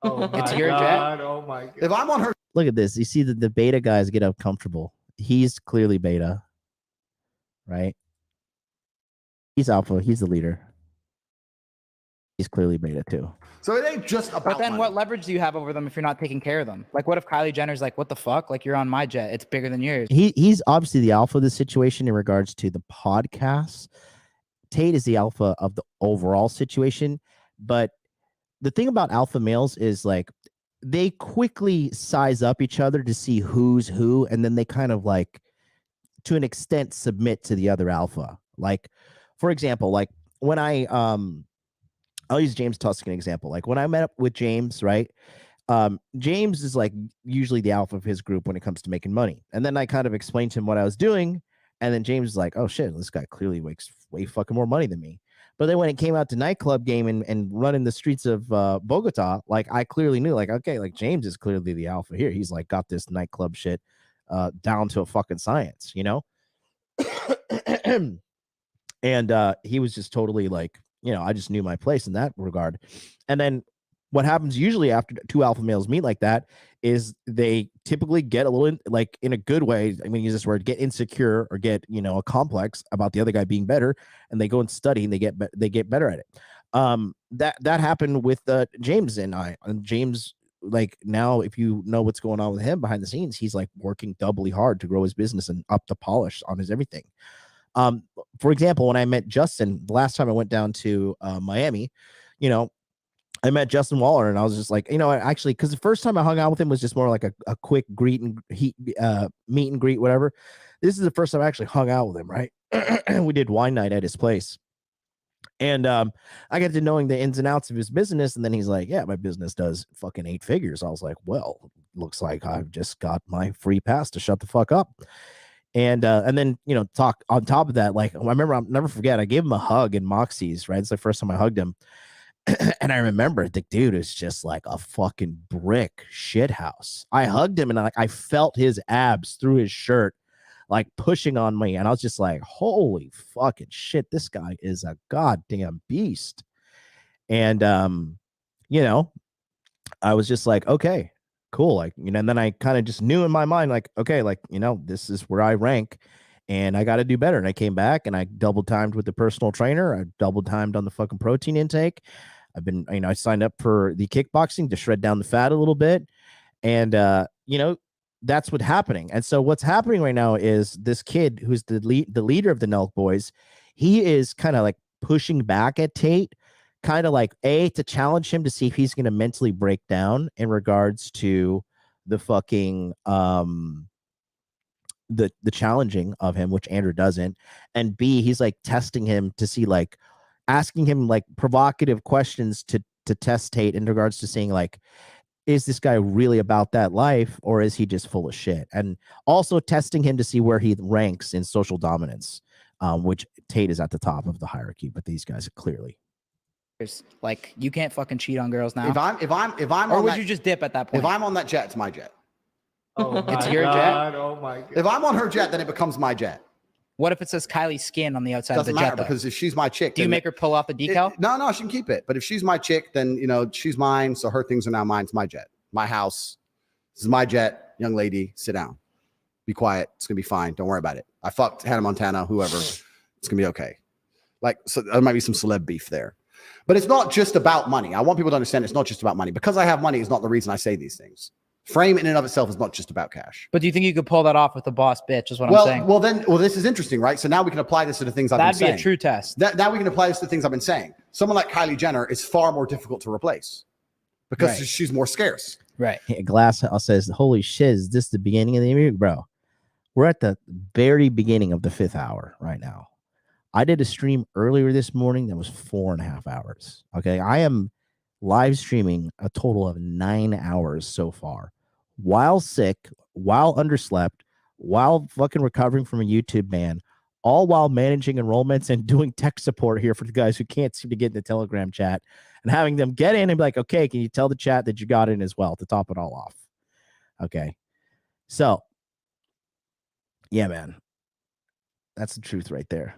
[SPEAKER 19] Oh
[SPEAKER 18] It's
[SPEAKER 19] my
[SPEAKER 18] your
[SPEAKER 19] God.
[SPEAKER 18] jet?
[SPEAKER 19] Oh my God.
[SPEAKER 2] If I'm on her,
[SPEAKER 1] Look at this. You see the beta guys get uncomfortable. He's clearly beta, right? He's alpha. He's the leader. He's clearly beta too.
[SPEAKER 2] So it ain't just about
[SPEAKER 18] But then
[SPEAKER 2] money.
[SPEAKER 18] what leverage do you have over them if you're not taking care of them? Like what if Kylie Jenner's like, what the fuck? Like you're on my jet. It's bigger than yours.
[SPEAKER 1] He's obviously the alpha of the situation in regards to the podcast. Tate is the alpha of the overall situation. But the thing about alpha males is like they quickly size up each other to see who's who, and then they kind of like to an extent submit to the other alpha. Like, for example, like when I'll use James Tuscan example. Like when I met up with James, right? James is like usually the alpha of his group when it comes to making money. And then I kind of explained to him what I was doing. And then James was like, oh shit, this guy clearly makes way fucking more money than me. But then when it came out to nightclub game and running the streets of Bogota, like I clearly knew, like, okay, like James is clearly the alpha here. He's like got this nightclub shit down to a fucking science, you know? And he was just totally like, you know, I just knew my place in that regard. And then what happens usually after two alpha males meet like that is they typically get a little like in a good way. I mean, use this word, get insecure or get, you know, a complex about the other guy being better, and they go and study and they get better at it. That happened with James and I. And James, like now, if you know what's going on with him behind the scenes, he's like working doubly hard to grow his business and up the polish on his everything. For example, when I met Justin the last time I went down to Miami, you know, I met Justin Waller and I was just like, you know, actually, because the first time I hung out with him was just more like a quick meet and greet, whatever. This is the first time I actually hung out with him, right? We did wine night at his place. And I got to knowing the ins and outs of his business. And then he's like, yeah, my business does fucking 8 figures. I was like, well, looks like I've just got my free pass to shut the fuck up. And then, you know, talk on top of that, like I remember, I'll never forget, I gave him a hug in Moxie's, right? It's the first time I hugged him. And I remember the dude is just like a fucking brick shit house. I hugged him and I felt his abs through his shirt, like pushing on me. And I was just like, holy fucking shit, this guy is a goddamn beast. And, you know, I was just like, okay, cool. Like, you know, and then I kind of just knew in my mind, like, okay, like, you know, this is where I rank and I got to do better. And I came back and I double timed with the personal trainer. I double timed on the fucking protein intake. I've been, you know, I signed up for the kickboxing to shred down the fat a little bit. And, you know, that's what's happening. And so what's happening right now is this kid who's the leader of the Nelk boys, he is kind of like pushing back at Tate, kind of like to challenge him to see if he's going to mentally break down in regards to the fucking, the challenging of him, which Andrew doesn't. And B, he's like testing him to see, like, asking him like provocative questions to test Tate in regards to seeing like, is this guy really about that life or is he just full of shit? And also testing him to see where he ranks in social dominance, which Tate is at the top of the hierarchy, but these guys are clearly.
[SPEAKER 18] Like, you can't fucking cheat on girls now.
[SPEAKER 2] If I'm
[SPEAKER 18] or
[SPEAKER 2] on
[SPEAKER 18] would
[SPEAKER 2] that,
[SPEAKER 18] you just dip at that point?
[SPEAKER 2] If I'm on that jet, it's my jet.
[SPEAKER 19] Oh my
[SPEAKER 18] It's your
[SPEAKER 19] God,
[SPEAKER 18] jet?
[SPEAKER 19] Oh my God.
[SPEAKER 2] If I'm on her jet, then it becomes my jet.
[SPEAKER 18] What if it says Kylie Skin on the outside
[SPEAKER 2] Doesn't
[SPEAKER 18] of the
[SPEAKER 2] matter
[SPEAKER 18] jet?
[SPEAKER 2] because if she's my chick,
[SPEAKER 18] Do you
[SPEAKER 2] then
[SPEAKER 18] make her pull off the decal?
[SPEAKER 2] No, she can keep it. But if she's my chick, then, you know, she's mine. So her things are now mine. It's my jet, my house. This is my jet. Young lady, sit down. Be quiet. It's going to be fine. Don't worry about it. I fucked Hannah Montana, whoever. It's going to be okay. Like, so there might be some celeb beef there. But it's not just about money. I want people to understand it's not just about money. Because I have money is not the reason I say these things. Frame in and of itself is not just about cash.
[SPEAKER 18] But do you think you could pull that off with the boss bitch is what I'm saying?
[SPEAKER 2] Well, this is interesting, right? So now we can apply this to the things I've been saying.
[SPEAKER 18] That'd be a true test.
[SPEAKER 2] Now we can apply this to things I've been saying. Someone like Kylie Jenner is far more difficult to replace because she's more scarce.
[SPEAKER 18] Right.
[SPEAKER 1] Glasshouse says, holy shit, is this the beginning of the interview? Bro, we're at the very beginning of the 5th hour right now. I did a stream earlier this morning that was 4.5 hours. Okay. I am live streaming a total of 9 hours so far. While sick, while underslept, while fucking recovering from a YouTube ban, all while managing enrollments and doing tech support here for the guys who can't seem to get in the Telegram chat and having them get in and be like, okay, can you tell the chat that you got in as well to top it all off? Okay. So, yeah, man, that's the truth right there.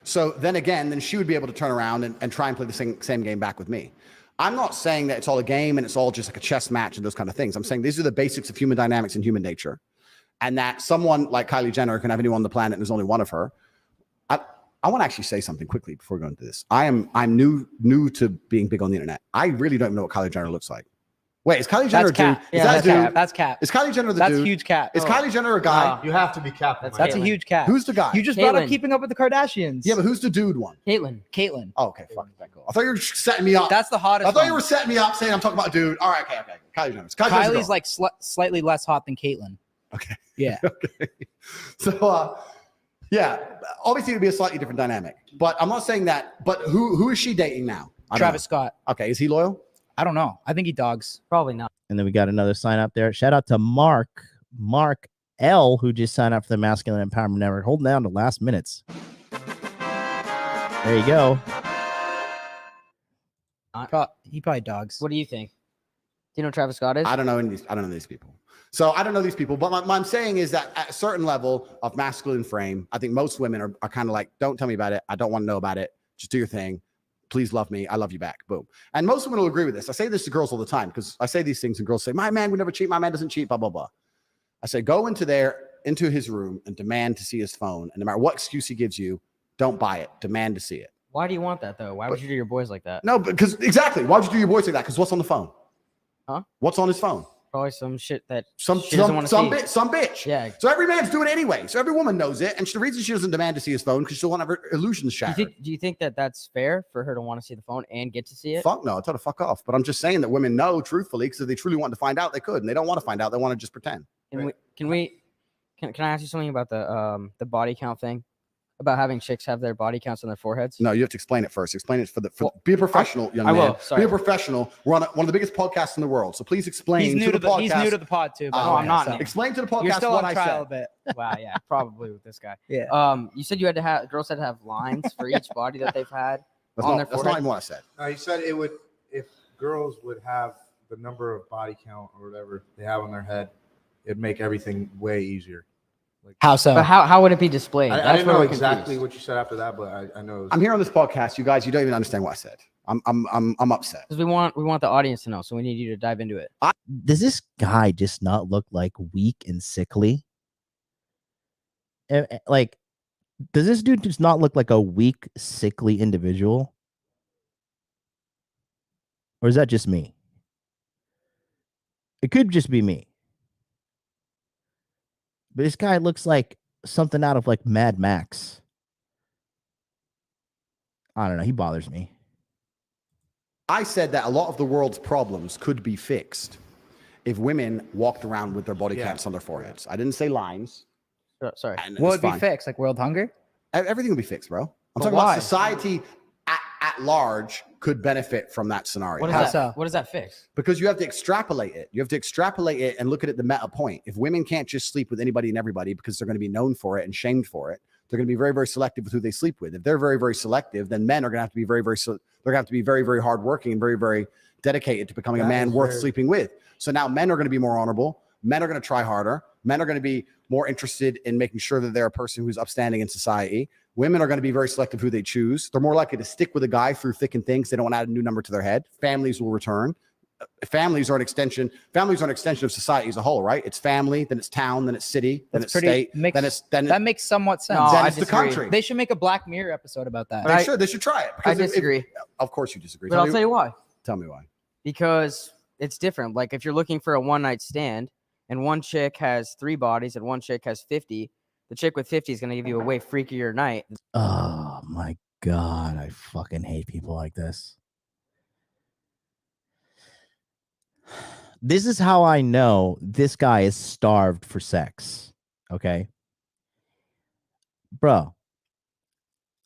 [SPEAKER 2] So then she would be able to turn around and try and play the same game back with me. I'm not saying that it's all a game and it's all just like a chess match and those kind of things. I'm saying these are the basics of human dynamics and human nature. And that someone like Kylie Jenner can have anyone on the planet and there's only one of her. I want to actually say something quickly before we go into this. I'm new to being big on the internet. I really don't know what Kylie Jenner looks like. Wait, is Kylie Jenner a dude?
[SPEAKER 18] That's Cap.
[SPEAKER 2] Is Kylie Jenner the dude?
[SPEAKER 18] That's huge Cap.
[SPEAKER 2] Is Kylie Jenner a guy?
[SPEAKER 19] You have to be Cap.
[SPEAKER 18] That's a huge Cap.
[SPEAKER 2] Who's the guy?
[SPEAKER 18] You just brought up Keeping Up with the Kardashians.
[SPEAKER 2] Yeah, but who's the dude one?
[SPEAKER 18] Caitlyn.
[SPEAKER 2] Oh, okay, fuck that girl. I thought you were setting me up.
[SPEAKER 18] That's the hottest.
[SPEAKER 2] I thought you were setting me up saying I'm talking about a dude. All right, okay. Kylie Jenner.
[SPEAKER 18] Kylie's like slightly less hot than Caitlyn.
[SPEAKER 2] Okay.
[SPEAKER 18] Yeah.
[SPEAKER 2] Okay. So, yeah, obviously it would be a slightly different dynamic, but I'm not saying that. But who is she dating now?
[SPEAKER 18] Travis Scott.
[SPEAKER 2] Okay, is he loyal?
[SPEAKER 18] I don't know. I think he dogs.
[SPEAKER 4] Probably not.
[SPEAKER 1] And then we got another sign up there. Shout out to Mark L, who just signed up for the Masculine Empowerment Network, holding down the last minutes. There you go.
[SPEAKER 18] He probably dogs.
[SPEAKER 4] What do you think? Do you know who Travis Scott is?
[SPEAKER 2] I don't know any of these. I don't know these people. So I don't know these people. But what I'm saying is that at a certain level of masculine frame, I think most women are kind of like, don't tell me about it. I don't want to know about it. Just do your thing. Please love me. I love you back. Boom. And most women will agree with this. I say this to girls all the time because I say these things and girls say, my man would never cheat. My man doesn't cheat, blah, blah, blah. I say, go into his room and demand to see his phone. And no matter what excuse he gives you, don't buy it. Demand to see it.
[SPEAKER 4] Why do you want that though? Why would you do your boys like that?
[SPEAKER 2] No, because exactly. Why would you do your boys like that? Because what's on the phone?
[SPEAKER 4] Huh?
[SPEAKER 2] What's on his phone?
[SPEAKER 4] Probably some shit that
[SPEAKER 2] Some
[SPEAKER 4] she doesn't want to see.
[SPEAKER 2] Some bitch.
[SPEAKER 4] Yeah.
[SPEAKER 2] So every man's doing it anyway. So every woman knows it, and the reason she doesn't demand to see his phone because she'll want to have her illusions shattered.
[SPEAKER 4] Do you think that that's fair for her to want to see the phone and get to see it?
[SPEAKER 2] Fuck no, I tell her to fuck off. But I'm just saying that women know truthfully because if they truly want to find out, they could, and they don't want to find out. They want to just pretend.
[SPEAKER 4] Can I ask you something about the body count thing? About having chicks have their body counts on their foreheads?
[SPEAKER 2] No, you have to explain it first. Explain it be a professional, young man. Be a professional. We're on one of the biggest podcasts in the world. So please explain.
[SPEAKER 18] He's new to the pod too.
[SPEAKER 2] No, I'm not. Explain to the podcast
[SPEAKER 18] You're still
[SPEAKER 2] what
[SPEAKER 18] on
[SPEAKER 2] I
[SPEAKER 18] trial
[SPEAKER 2] said.
[SPEAKER 18] a bit.
[SPEAKER 4] Wow, yeah, probably with this guy.
[SPEAKER 18] Yeah.
[SPEAKER 4] You said you had to have girls had to have lines for each body that they've had on their
[SPEAKER 2] That's
[SPEAKER 4] forehead.
[SPEAKER 2] not even what I said.
[SPEAKER 19] No, you said it would if girls would have the number of body count or whatever they have on their head, it'd make everything way easier. Like,
[SPEAKER 18] how so?
[SPEAKER 4] But how would it be displayed?
[SPEAKER 19] I didn't know exactly what you said after that, but I know.
[SPEAKER 2] I'm here on this podcast, you guys. You don't even understand what I said. I'm upset.
[SPEAKER 4] Because we want the audience to know, so we need you to dive into it.
[SPEAKER 1] Does this guy just not look like weak and sickly? Like, does this dude just not look like a weak, sickly individual? Or is that just me? It could just be me. But this guy looks like something out of like Mad Max. I don't know. He bothers me.
[SPEAKER 2] I said that a lot of the world's problems could be fixed if women walked around with their body counts on their foreheads. I didn't say lines.
[SPEAKER 4] Sorry.
[SPEAKER 18] What would be fixed? Like world hunger?
[SPEAKER 2] Everything would be fixed, bro. I'm
[SPEAKER 18] But
[SPEAKER 2] talking
[SPEAKER 18] why?
[SPEAKER 2] about society at large could benefit from that scenario.
[SPEAKER 4] What does that fix?
[SPEAKER 2] Because you have to extrapolate it. You have to extrapolate it and look at it the meta point. If women can't just sleep with anybody and everybody because they're going to be known for it and shamed for it, they're going to be very, very selective with who they sleep with. If they're very, very selective, then men are going to have to be very, very, they're going to have to be very, very hardworking and very, very dedicated to becoming a man worth sleeping with. So now men are going to be more honorable. Men are going to try harder. Men are going to be more interested in making sure that they're a person who's upstanding in society. Women are going to be very selective who they choose. They're more likely to stick with a guy through thick and thin because they don't want to add a new number to their head. Families will return. Families are an extension of society as a whole, right? It's family, then it's town, then it's city, then it's state,
[SPEAKER 18] that makes somewhat sense.
[SPEAKER 2] No, then it's the country.
[SPEAKER 18] They should make a Black Mirror episode about that.
[SPEAKER 2] They should try it.
[SPEAKER 4] I disagree.
[SPEAKER 2] Of course you disagree.
[SPEAKER 4] But I'll tell you why.
[SPEAKER 2] Tell me why.
[SPEAKER 4] Because it's different. Like if you're looking for a one-night stand and one chick has 3 bodies and one chick has 50, the chick with 50 is going to give you a way freakier night.
[SPEAKER 1] Oh my God. I fucking hate people like this. This is how I know this guy is starved for sex. Okay. Bro,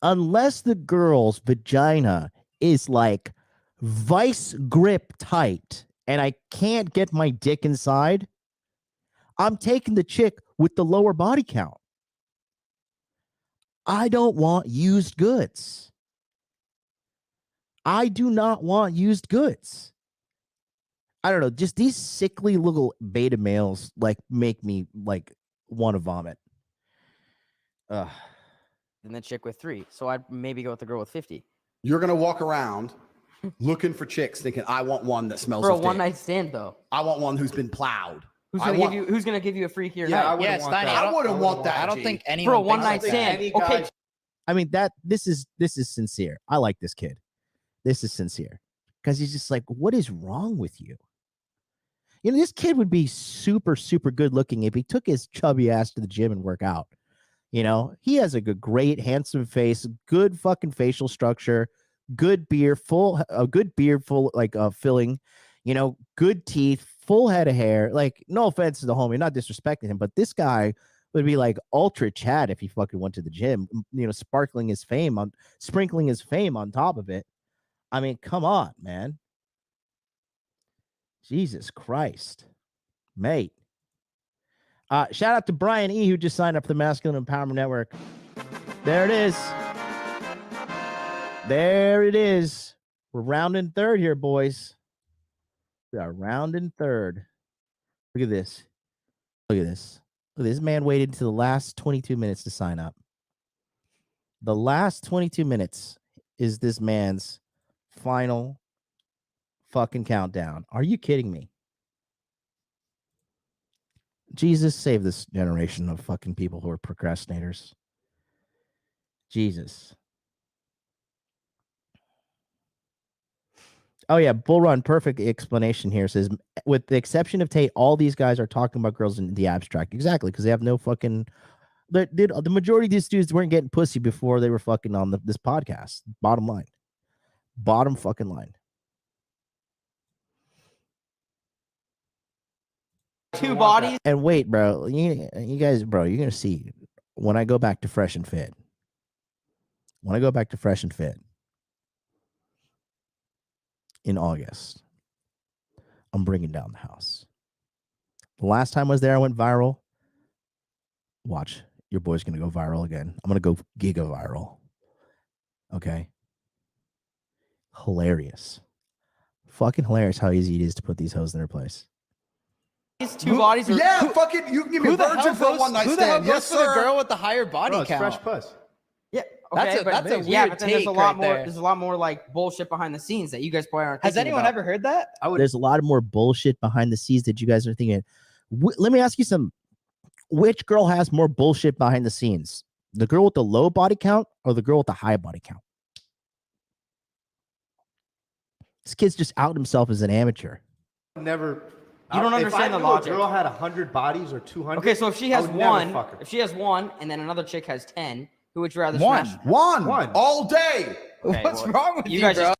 [SPEAKER 1] unless the girl's vagina is like vice grip tight and I can't get my dick inside, I'm taking the chick with the lower body count. I don't want used goods. I do not want used goods. I don't know. Just these sickly little beta males like make me like want to vomit.
[SPEAKER 4] And the chick with 3. So I'd maybe go with the girl with 50.
[SPEAKER 2] You're going to walk around looking for chicks thinking, I want one that smells
[SPEAKER 4] for a
[SPEAKER 2] of dick.
[SPEAKER 4] one-night stand, though.
[SPEAKER 2] I want one who's been plowed.
[SPEAKER 4] Who's gonna give you a freakier night?
[SPEAKER 2] I wouldn't want that.
[SPEAKER 18] I don't think anyone
[SPEAKER 4] for a one-night
[SPEAKER 18] thinks like
[SPEAKER 4] stand.
[SPEAKER 18] that.
[SPEAKER 4] Okay.
[SPEAKER 1] I mean, this is sincere. I like this kid. This is sincere because he's just like, what is wrong with you? You know, this kid would be super, super good looking if he took his chubby ass to the gym and work out. You know, he has a great, handsome face, good fucking facial structure, good beard, a good beard full, like filling, you know, good teeth, full head of hair. Like, no offense to the homie, not disrespecting him, but this guy would be like ultra Chad if he fucking went to the gym, you know, sprinkling his fame on top of it. I mean, come on, man. Jesus Christ, mate. Shout out to Brian E, who just signed up for the Masculine Empowerment Network. There it is. There it is. We're rounding third here, boys. We are rounding third. Look at this. Look at this. Look, this man waited to the last 22 minutes to sign up. The last 22 minutes is this man's final fucking countdown. Are you kidding me? Jesus, save this generation of fucking people who are procrastinators. Jesus. Oh, yeah. Bull Run, perfect explanation here. Says, with the exception of Tate, all these guys are talking about girls in the abstract. Exactly, because they have no fucking... The majority of these dudes weren't getting pussy before they were fucking on this podcast. Bottom line. Bottom fucking line.
[SPEAKER 4] Two bodies.
[SPEAKER 1] And wait, bro. You guys, bro, you're going to see when I go back to Fresh and Fit. When I go back to Fresh and Fit in August, I'm bringing down the house. The last time I was there, I went viral. Watch. Your boy's going to go viral again. I'm going to go giga viral. Okay. Hilarious. Fucking hilarious how easy it is to put these hoes in their place.
[SPEAKER 4] These two bodies are...
[SPEAKER 2] Yeah, fucking, you can give me a virgin for a one-night
[SPEAKER 18] Who the hell
[SPEAKER 2] stand.
[SPEAKER 18] goes
[SPEAKER 2] Yes,
[SPEAKER 18] for the
[SPEAKER 2] sir.
[SPEAKER 18] girl with the higher body
[SPEAKER 19] Bro, it's
[SPEAKER 18] count?
[SPEAKER 19] fresh puss.
[SPEAKER 4] Yeah,
[SPEAKER 18] That's
[SPEAKER 4] okay,
[SPEAKER 18] a- that's a
[SPEAKER 4] but
[SPEAKER 18] weird
[SPEAKER 4] but then there's
[SPEAKER 18] take
[SPEAKER 4] a lot
[SPEAKER 18] right
[SPEAKER 4] more.
[SPEAKER 18] there.
[SPEAKER 4] There's a lot more like bullshit behind the scenes that you guys probably aren't.
[SPEAKER 18] Has
[SPEAKER 4] thinking
[SPEAKER 18] anyone
[SPEAKER 4] about.
[SPEAKER 18] ever heard that?
[SPEAKER 1] There's a lot more bullshit behind the scenes that you guys are thinking. Let me ask you some. Which girl has more bullshit behind the scenes? The girl with the low body count or the girl with the high body count? This kid's just out himself as an amateur.
[SPEAKER 19] Never.
[SPEAKER 4] You don't understand the logic.
[SPEAKER 19] If a girl had 100 bodies or 200.
[SPEAKER 4] Okay, so if she
[SPEAKER 19] I
[SPEAKER 4] has
[SPEAKER 19] would never
[SPEAKER 4] one,
[SPEAKER 19] fuck her.
[SPEAKER 4] if she has one, and then another chick has 10, who would you rather
[SPEAKER 2] One.
[SPEAKER 4] smash?
[SPEAKER 2] One. All day.
[SPEAKER 4] Okay,
[SPEAKER 18] What's
[SPEAKER 4] well,
[SPEAKER 18] wrong with you,
[SPEAKER 4] guys
[SPEAKER 18] bro?
[SPEAKER 4] just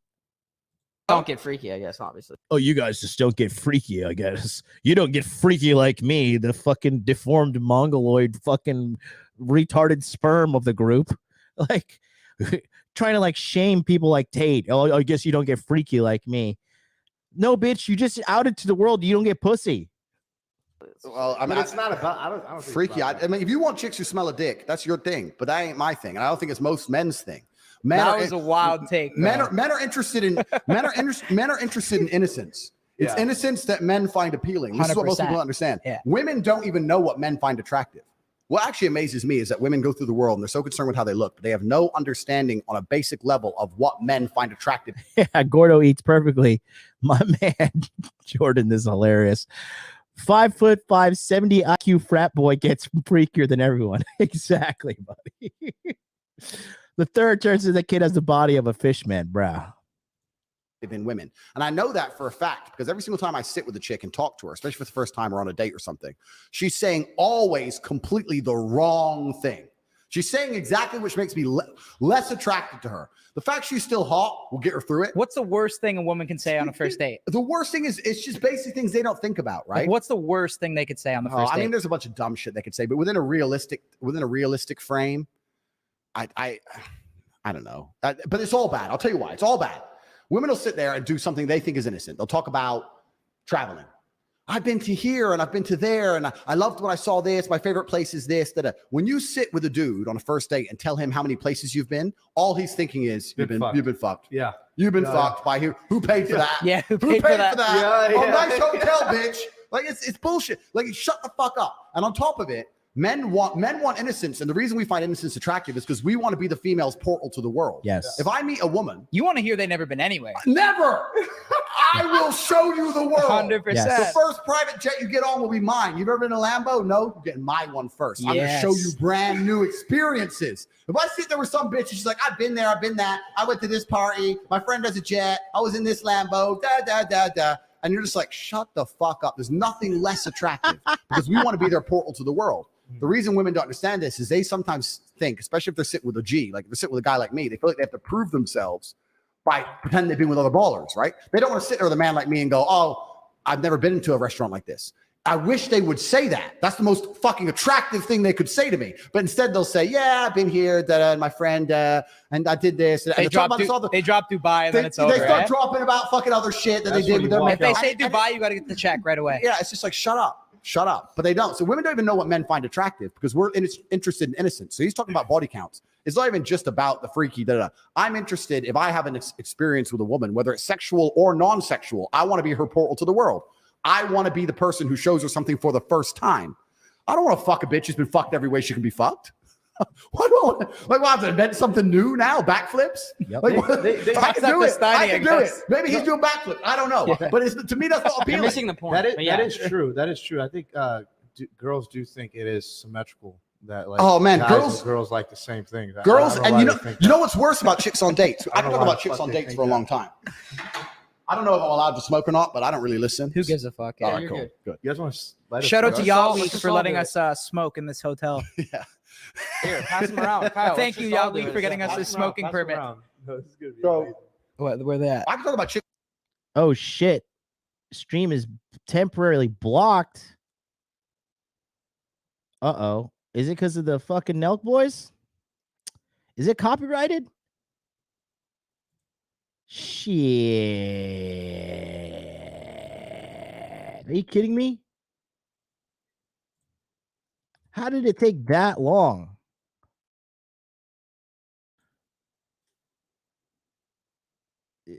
[SPEAKER 4] don't get freaky, I guess. Obviously.
[SPEAKER 1] Oh, you guys just don't get freaky, I guess. You don't get freaky like me, the fucking deformed mongoloid fucking retarded sperm of the group. Like, trying to like shame people like Tate. Oh, I guess you don't get freaky like me. No, bitch, you just outed to the world you don't get pussy.
[SPEAKER 2] Well, I mean,
[SPEAKER 19] But it's not about. I don't think it's
[SPEAKER 2] freaky.
[SPEAKER 19] about
[SPEAKER 2] I mean, if you want chicks who smell a dick, that's your thing. But that ain't my thing, and I don't think it's most men's thing. Men
[SPEAKER 18] That
[SPEAKER 2] are,
[SPEAKER 18] was a wild take.
[SPEAKER 2] men
[SPEAKER 18] bro.
[SPEAKER 2] are interested in men are interested in innocence. It's
[SPEAKER 19] Yeah.
[SPEAKER 2] innocence that men find appealing. This is what most
[SPEAKER 18] 100%.
[SPEAKER 2] people don't understand.
[SPEAKER 18] Yeah.
[SPEAKER 2] Women don't even know what men find attractive. What actually amazes me is that women go through the world and they're so concerned with how they look, but they have no understanding on a basic level of what men find attractive.
[SPEAKER 1] Yeah, Gordo eats perfectly. My man, Jordan, this is hilarious. 5'5", 70 IQ frat boy gets freakier than everyone. Exactly, buddy. The third turns to the kid has the body of a fish man, bruh.
[SPEAKER 2] Than women. And I know that for a fact because every single time I sit with a chick and talk to her, especially for the first time or on a date or something, she's saying always completely the wrong thing. She's saying exactly which makes me less attracted to her. The fact she's still hot will get her through it.
[SPEAKER 18] What's the worst thing a woman can say on a first date?
[SPEAKER 2] The worst thing is it's just basic things they don't think about, right?
[SPEAKER 18] Like, what's the worst thing they could say on the first
[SPEAKER 2] I
[SPEAKER 18] date?
[SPEAKER 2] mean, there's a bunch of dumb shit they could say, but within a realistic frame, I don't know. But it's all bad. I'll tell you why. It's all bad. Women will sit there and do something they think is innocent. They'll talk about traveling. I've been to here and I've been to there and I loved when I saw this. My favorite place is this. When you sit with a dude on a first date and tell him how many places you've been, all he's thinking is you've been fucked.
[SPEAKER 19] Yeah.
[SPEAKER 2] You've been fucked by who paid for that?
[SPEAKER 18] Yeah,
[SPEAKER 2] who paid for that?
[SPEAKER 19] Yeah,
[SPEAKER 2] Oh,
[SPEAKER 19] yeah.
[SPEAKER 2] nice hotel, bitch. Like it's bullshit. Like shut the fuck up. And on top of it, men want innocence, and the reason we find innocence attractive is because we want to be the female's portal to the world.
[SPEAKER 1] Yes.
[SPEAKER 2] If I meet a woman,
[SPEAKER 18] You want to hear they've never been anywhere.
[SPEAKER 2] never, I will show you the world.
[SPEAKER 18] 100%.
[SPEAKER 2] The first private jet you get on will be mine. You've ever been in a Lambo? No, you're getting my one first. I'm going to show you brand new experiences. If I sit there with some bitch and she's like, I've been there, I've been that. I went to this party. My friend has a jet. I was in this Lambo. And you're just like, shut the fuck up. There's nothing less attractive because we want to be their portal to the world. The reason women don't understand this is they sometimes think, especially if they're sitting with a G, like if they're sitting with a guy like me, they feel like they have to prove themselves by pretending they've been with other ballers, right? They don't want to sit there with a man like me and go, oh, I've never been into a restaurant like this. I wish they would say that. That's the most fucking attractive thing they could say to me. But instead they'll say, yeah, I've been here, and my friend, and I did this. And
[SPEAKER 18] They drop Dubai and then it's over.
[SPEAKER 2] They start
[SPEAKER 18] right?
[SPEAKER 2] dropping about fucking other shit that they did with their
[SPEAKER 18] If they
[SPEAKER 2] makeup.
[SPEAKER 18] say Dubai, you got to get the check right away.
[SPEAKER 2] Yeah, it's just like, shut up. Shut up. But they don't. So women don't even know what men find attractive because we're interested in innocence. So he's talking about body counts. It's not even just about the freaky. I'm interested if I have an experience with a woman, whether it's sexual or non-sexual. I want to be her portal to the world. I want to be the person who shows her something for the first time. I don't want to fuck a bitch who's been fucked every way she can be fucked. Why do I have to invent something new now? Backflips?
[SPEAKER 1] Yep.
[SPEAKER 2] Like, I can do it. I can do it.
[SPEAKER 18] guess.
[SPEAKER 2] Maybe he's doing backflips. I don't know.
[SPEAKER 18] Yeah.
[SPEAKER 2] But to me, that's not appealing.
[SPEAKER 3] You're missing the point.
[SPEAKER 19] That is true. That is true. I think girls do think it is symmetrical. That like
[SPEAKER 2] oh man,
[SPEAKER 19] guys girls like the same thing.
[SPEAKER 2] Girls, and you know what's worse about chicks on dates? I can talk about chicks on dates for a long time. I don't know if I'm allowed to smoke or not, but I don't really listen.
[SPEAKER 18] Who gives a fuck?
[SPEAKER 2] Yeah,
[SPEAKER 18] Yeah,
[SPEAKER 2] All right,
[SPEAKER 18] you're
[SPEAKER 2] cool.
[SPEAKER 18] good.
[SPEAKER 19] You guys want to
[SPEAKER 18] Shout out to Yacht Week for letting us smoke in this hotel.
[SPEAKER 2] Yeah.
[SPEAKER 3] Here, pass them around. Kyle,
[SPEAKER 18] Thank you, Yacht Week, for getting us a smoking permit. Where they at?
[SPEAKER 2] I can talk about chicks.
[SPEAKER 1] Oh shit. Stream is temporarily blocked. Uh-oh. Is it because of the fucking Nelk boys? Is it copyrighted? Shit. Are you kidding me? How did it take that long?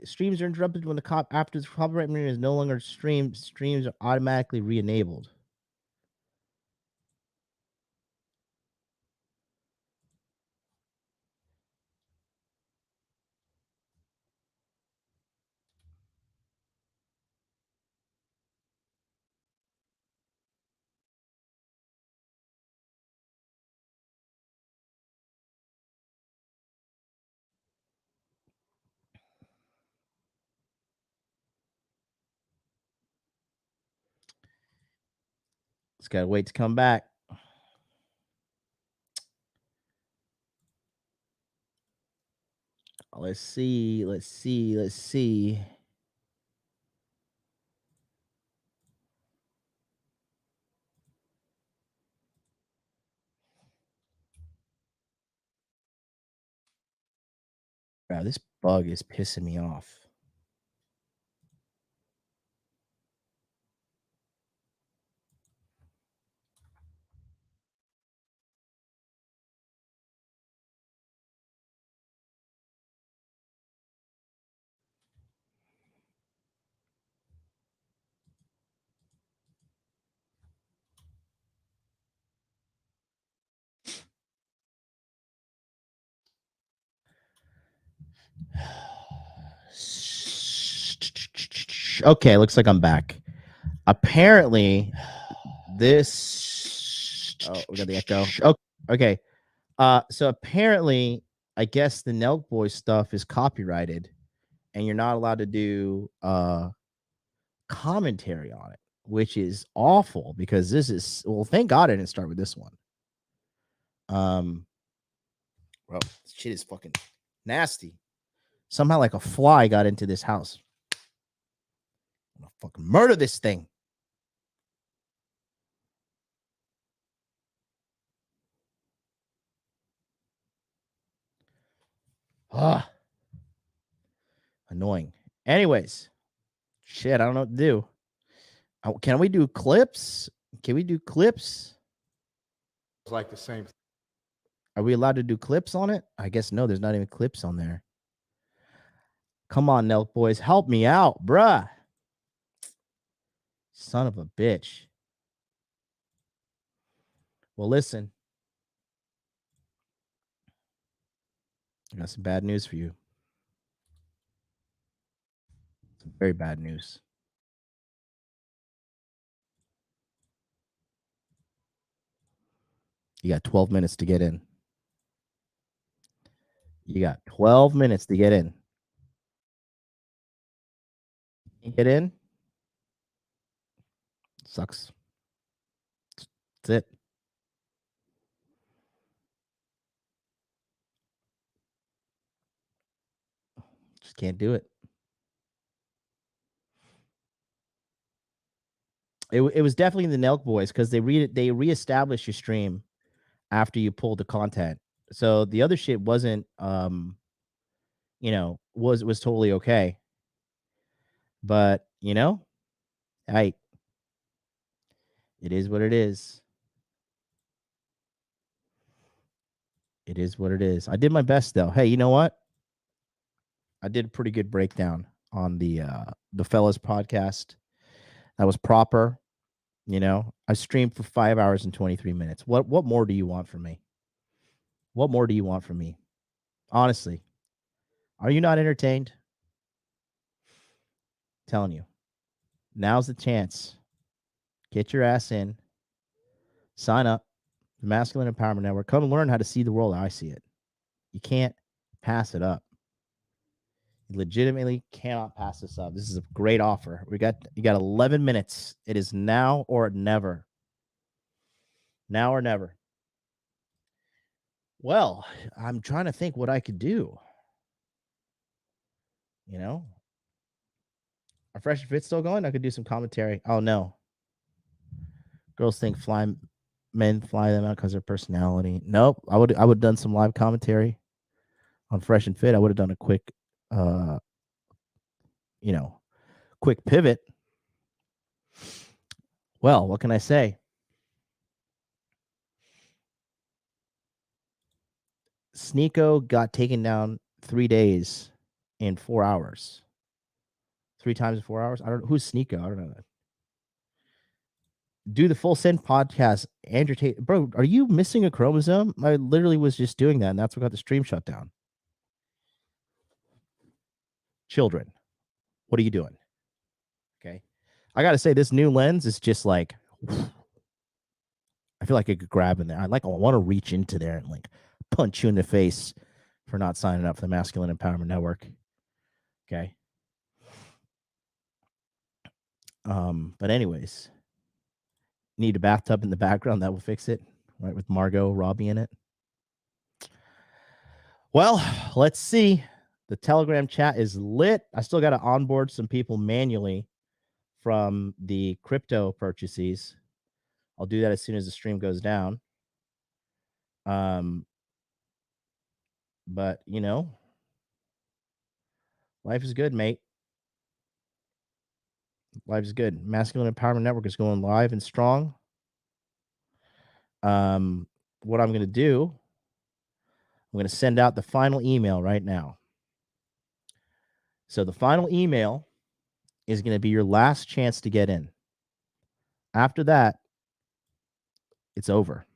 [SPEAKER 1] Streams are interrupted when after the copyright meter is no longer streamed. Streams are automatically re-enabled. Just gotta wait to come back. Let's see. Wow, this bug is pissing me off. Okay, looks like I'm back. Apparently, this. Oh, we got the echo. Oh, okay. So apparently, I guess the Nelk Boys stuff is copyrighted, and you're not allowed to do commentary on it, which is awful because this is thank God I didn't start with this one. Bro, this shit is fucking nasty. Somehow, like a fly got into this house. I'm gonna fucking murder this thing. Ah, annoying. Anyways, shit, I don't know what to do. Can we do clips? Can we do clips?
[SPEAKER 19] It's like the same.
[SPEAKER 1] Are we allowed to do clips on it? I guess no, there's not even clips on there. Come on, Nelk Boys, help me out, bruh. Son of a bitch. Well, listen. I got some bad news for you. Some very bad news. You got 12 minutes to get in. You got 12 minutes to get in. Get in. Sucks. That's it. Just can't do it. It was definitely the Nelk Boys because they reestablished your stream after you pulled the content. So the other shit wasn't was totally okay. But It is what it is. It is what it is. I did my best though. Hey, you know what? I did a pretty good breakdown on the Fellas podcast. That was proper. You know, I streamed for 5 hours and 23 minutes. What more do you want from me? What more do you want from me? Honestly, are you not entertained? I'm telling you, now's the chance. Get your ass in. Sign up. The Masculine Empowerment Network. Come and learn how to see the world how I see it. You can't pass it up. You legitimately cannot pass this up. This is a great offer. You got 11 minutes. It is now or never. Now or never. Well, I'm trying to think what I could do. You know, are Fresh and Fit still going? I could do some commentary. Oh no. Girls think men fly them out because of their personality. Nope. I would have done some live commentary on Fresh and Fit. I would have done a quick quick pivot. Well, what can I say? Sneeko got taken down 3 days in 4 hours. 3 times in 4 hours. I don't know who's Sneeko. I don't know that. Do the Full Send podcast. Andrew Tate, bro, are you missing a chromosome? I literally was just doing that, and that's what got the stream shut down. Children, what are you doing? Okay, I gotta say, this new lens is just like, I feel like I could grab in there. I want to reach into there and like punch you in the face for not signing up for the Masculine Empowerment Network. Okay. But anyways, need a bathtub in the background that will fix it, right? With Margot Robbie in it. Well, let's see. The Telegram chat is lit. I still got to onboard some people manually from the crypto purchases. I'll do that as soon as the stream goes down. But you know, life is good, mate. Life is good. Masculine Empowerment Network is going live and strong. What I'm going to do, I'm going to send out the final email right now. So the final email is going to be your last chance to get in. After that, it's over.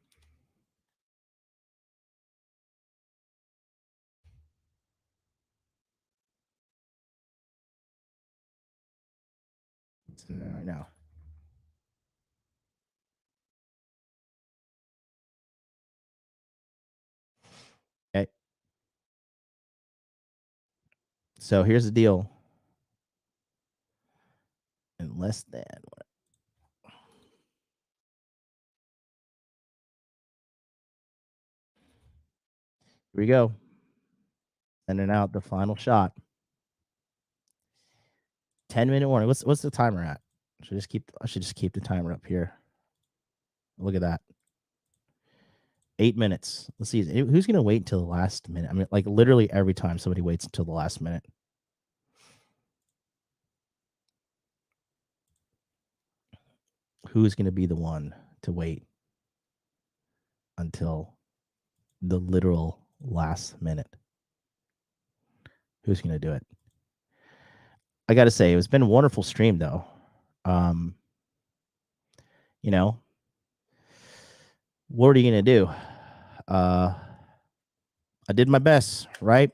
[SPEAKER 1] Right now. Okay. So here's the deal. In less than what? Here we go. Sending out the final shot. 10-minute warning. What's the timer at? I should just keep the timer up here. Look at that. 8 minutes. Let's see. Who's going to wait until the last minute? I mean, like literally every time somebody waits until the last minute. Who's going to be the one to wait until the literal last minute? Who's going to do it? I got to say, it's been a wonderful stream, though. You know, what are you going to do? I did my best, right?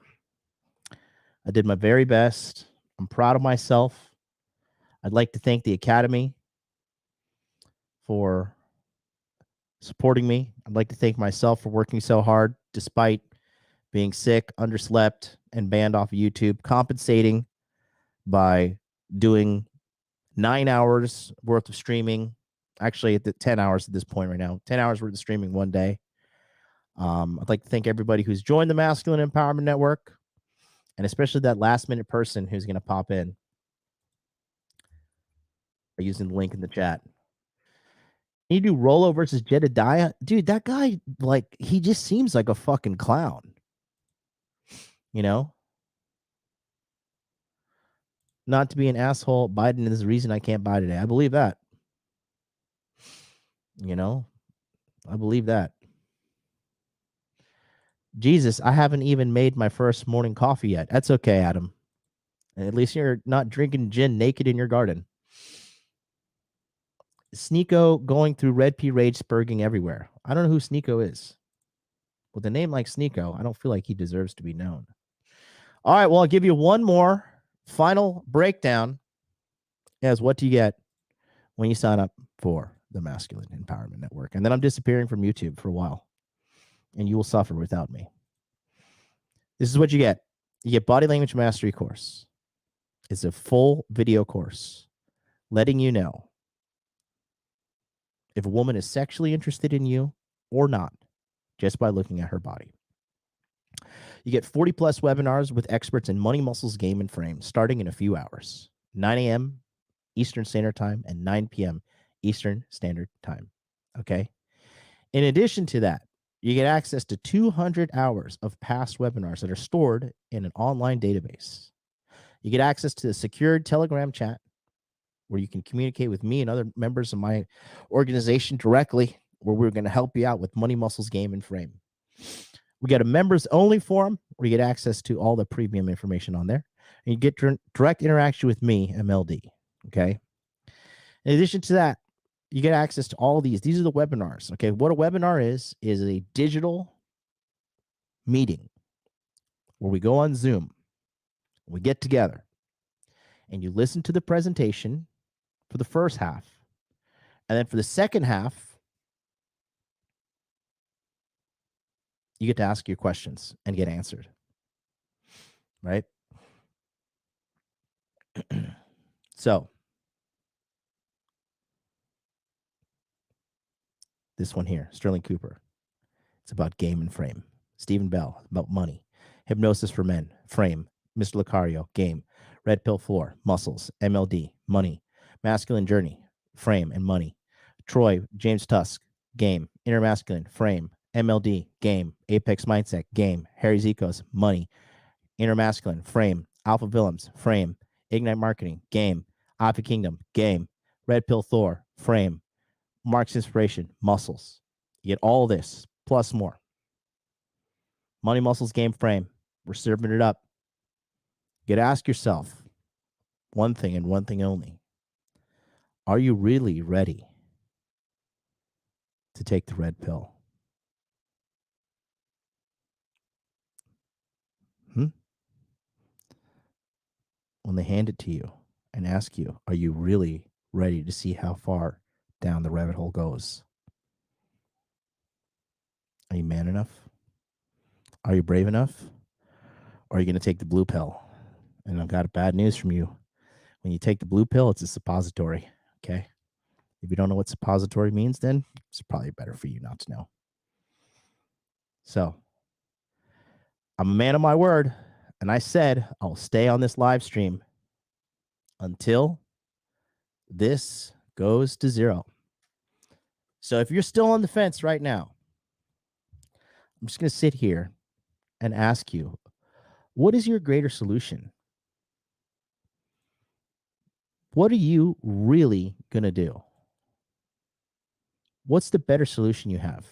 [SPEAKER 1] I did my very best. I'm proud of myself. I'd like to thank the Academy for supporting me. I'd like to thank myself for working so hard despite being sick, underslept, and banned off of YouTube, compensating by doing 9 hours worth of streaming. Actually, at the 10 hours at this point right now, 10 hours worth of streaming one day. I'd like to thank everybody who's joined the Masculine Empowerment Network, and especially that last minute person who's going to pop in by using the link in the chat. You do Rolo versus Jedediah. Dude, that guy, like, he just seems like a fucking clown. You know? Not to be an asshole, Biden is the reason I can't buy today. I believe that. You know, I believe that. Jesus, I haven't even made my first morning coffee yet. That's okay, Adam. At least you're not drinking gin naked in your garden. Sneeko going through Red P Rage spurging everywhere. I don't know who Sneeko is. With a name like Sneeko, I don't feel like he deserves to be known. All right, well, I'll give you one more final breakdown as what do you get when you sign up for the Masculine Empowerment Network. And then I'm disappearing from YouTube for a while, and you will suffer without me. This is what you get. You get Body Language Mastery course. It's a full video course letting you know if a woman is sexually interested in you or not just by looking at her body. You get 40 plus webinars with experts in money, muscles, game, and frame starting in a few hours, 9 a.m. Eastern Standard Time and 9 p.m. Eastern Standard Time. Okay. In addition to that, you get access to 200 hours of past webinars that are stored in an online database. You get access to the secured Telegram chat where you can communicate with me and other members of my organization directly, where we're going to help you out with money, muscles, game, and frame. We got a members only forum where you get access to all the premium information on there. And you get direct interaction with me, MLD. Okay. In addition to that, you get access to all these. These are the webinars. Okay. What a webinar is a digital meeting where we go on Zoom. We get together and you listen to the presentation for the first half. And then for the second half, you get to ask your questions and get answered. Right? So, this one here, Sterling Cooper. It's about game and frame. Stephen Bell, about money. Hypnosis for Men, frame. Mr. Lucario, game. Red Pill 4, muscles. MLD, money. Masculine Journey, frame and money. Troy, James Tusk, game. Inner Masculine, frame. MLD, game. Apex Mindset, game. Harry Zikos, money. Inner Masculine, frame. Alpha Willems, frame. Ignite Marketing, game. Alpha Kingdom, game. Red Pill Thor, frame. Mark's Inspiration, muscles. You get all this, plus more. Money, muscles, game, frame. We're serving it up. You got to ask yourself one thing and one thing only. Are you really ready to take the red pill? When they hand it to you and ask you, are you really ready to see how far down the rabbit hole goes? Are you man enough? Are you brave enough? Or are you going to take the blue pill? And I've got bad news from you. When you take the blue pill, it's a suppository. Okay. If you don't know what suppository means, then it's probably better for you not to know. So I'm a man of my word. And I said, I'll stay on this live stream until this goes to 0. So if you're still on the fence right now, I'm just going to sit here and ask you, what is your greater solution? What are you really going to do? What's the better solution you have?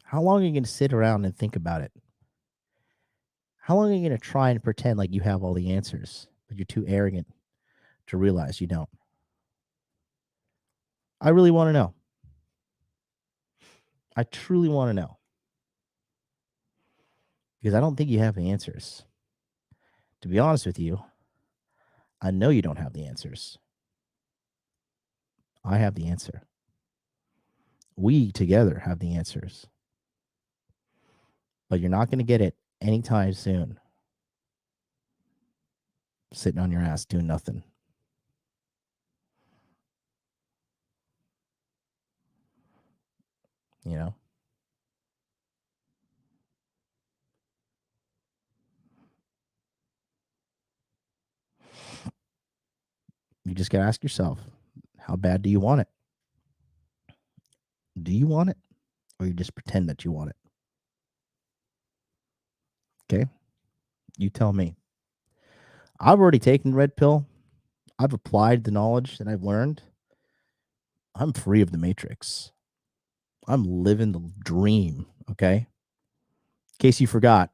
[SPEAKER 1] How long are you going to sit around and think about it? How long are you going to try and pretend like you have all the answers, but you're too arrogant to realize you don't? I really want to know. I truly want to know. Because I don't think you have the answers. To be honest with you, I know you don't have the answers. I have the answer. We together have the answers. But you're not going to get it anytime soon. Sitting on your ass doing nothing. You know? You just got to ask yourself, how bad do you want it? Do you want it? Or you just pretend that you want it? Okay? You tell me. I've already taken the red pill. I've applied the knowledge that I've learned. I'm free of the matrix. I'm living the dream, okay? In case you forgot,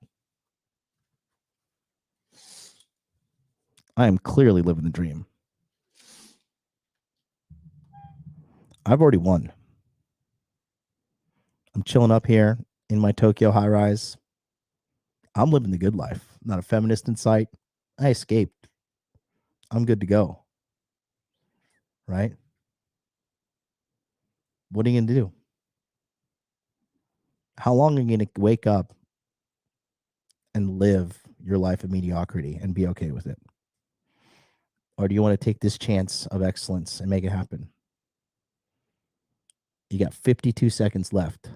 [SPEAKER 1] I am clearly living the dream. I've already won. I'm chilling up here in my Tokyo high rise. I'm living the good life. Not a feminist in sight. I escaped. I'm good to go. Right? What are you going to do? How long are you going to wake up and live your life of mediocrity and be okay with it? Or do you want to take this chance of excellence and make it happen? You got 52 seconds left.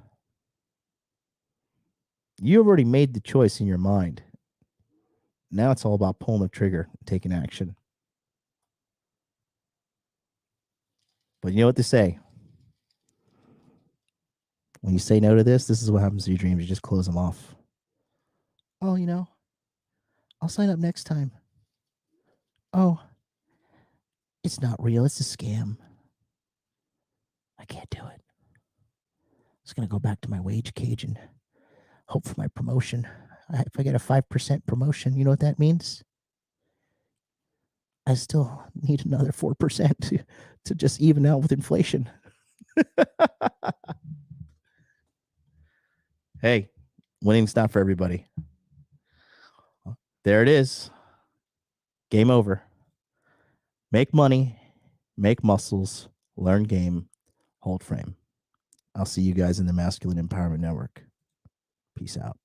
[SPEAKER 1] You already made the choice in your mind. Now it's all about pulling the trigger and taking action. But you know what they say. When you say no to this is what happens to your dreams. You just close them off. Oh, I'll sign up next time. Oh, it's not real. It's a scam. I can't do it. I'm just going to go back to my wage cage and hope for my promotion. If I get a 5% promotion, you know what that means? I still need another 4% to just even out with inflation. Hey, winning's not for everybody. There it is. Game over. Make money, make muscles, learn game, hold frame. I'll see you guys in the Masculine Empowerment Network. Peace out.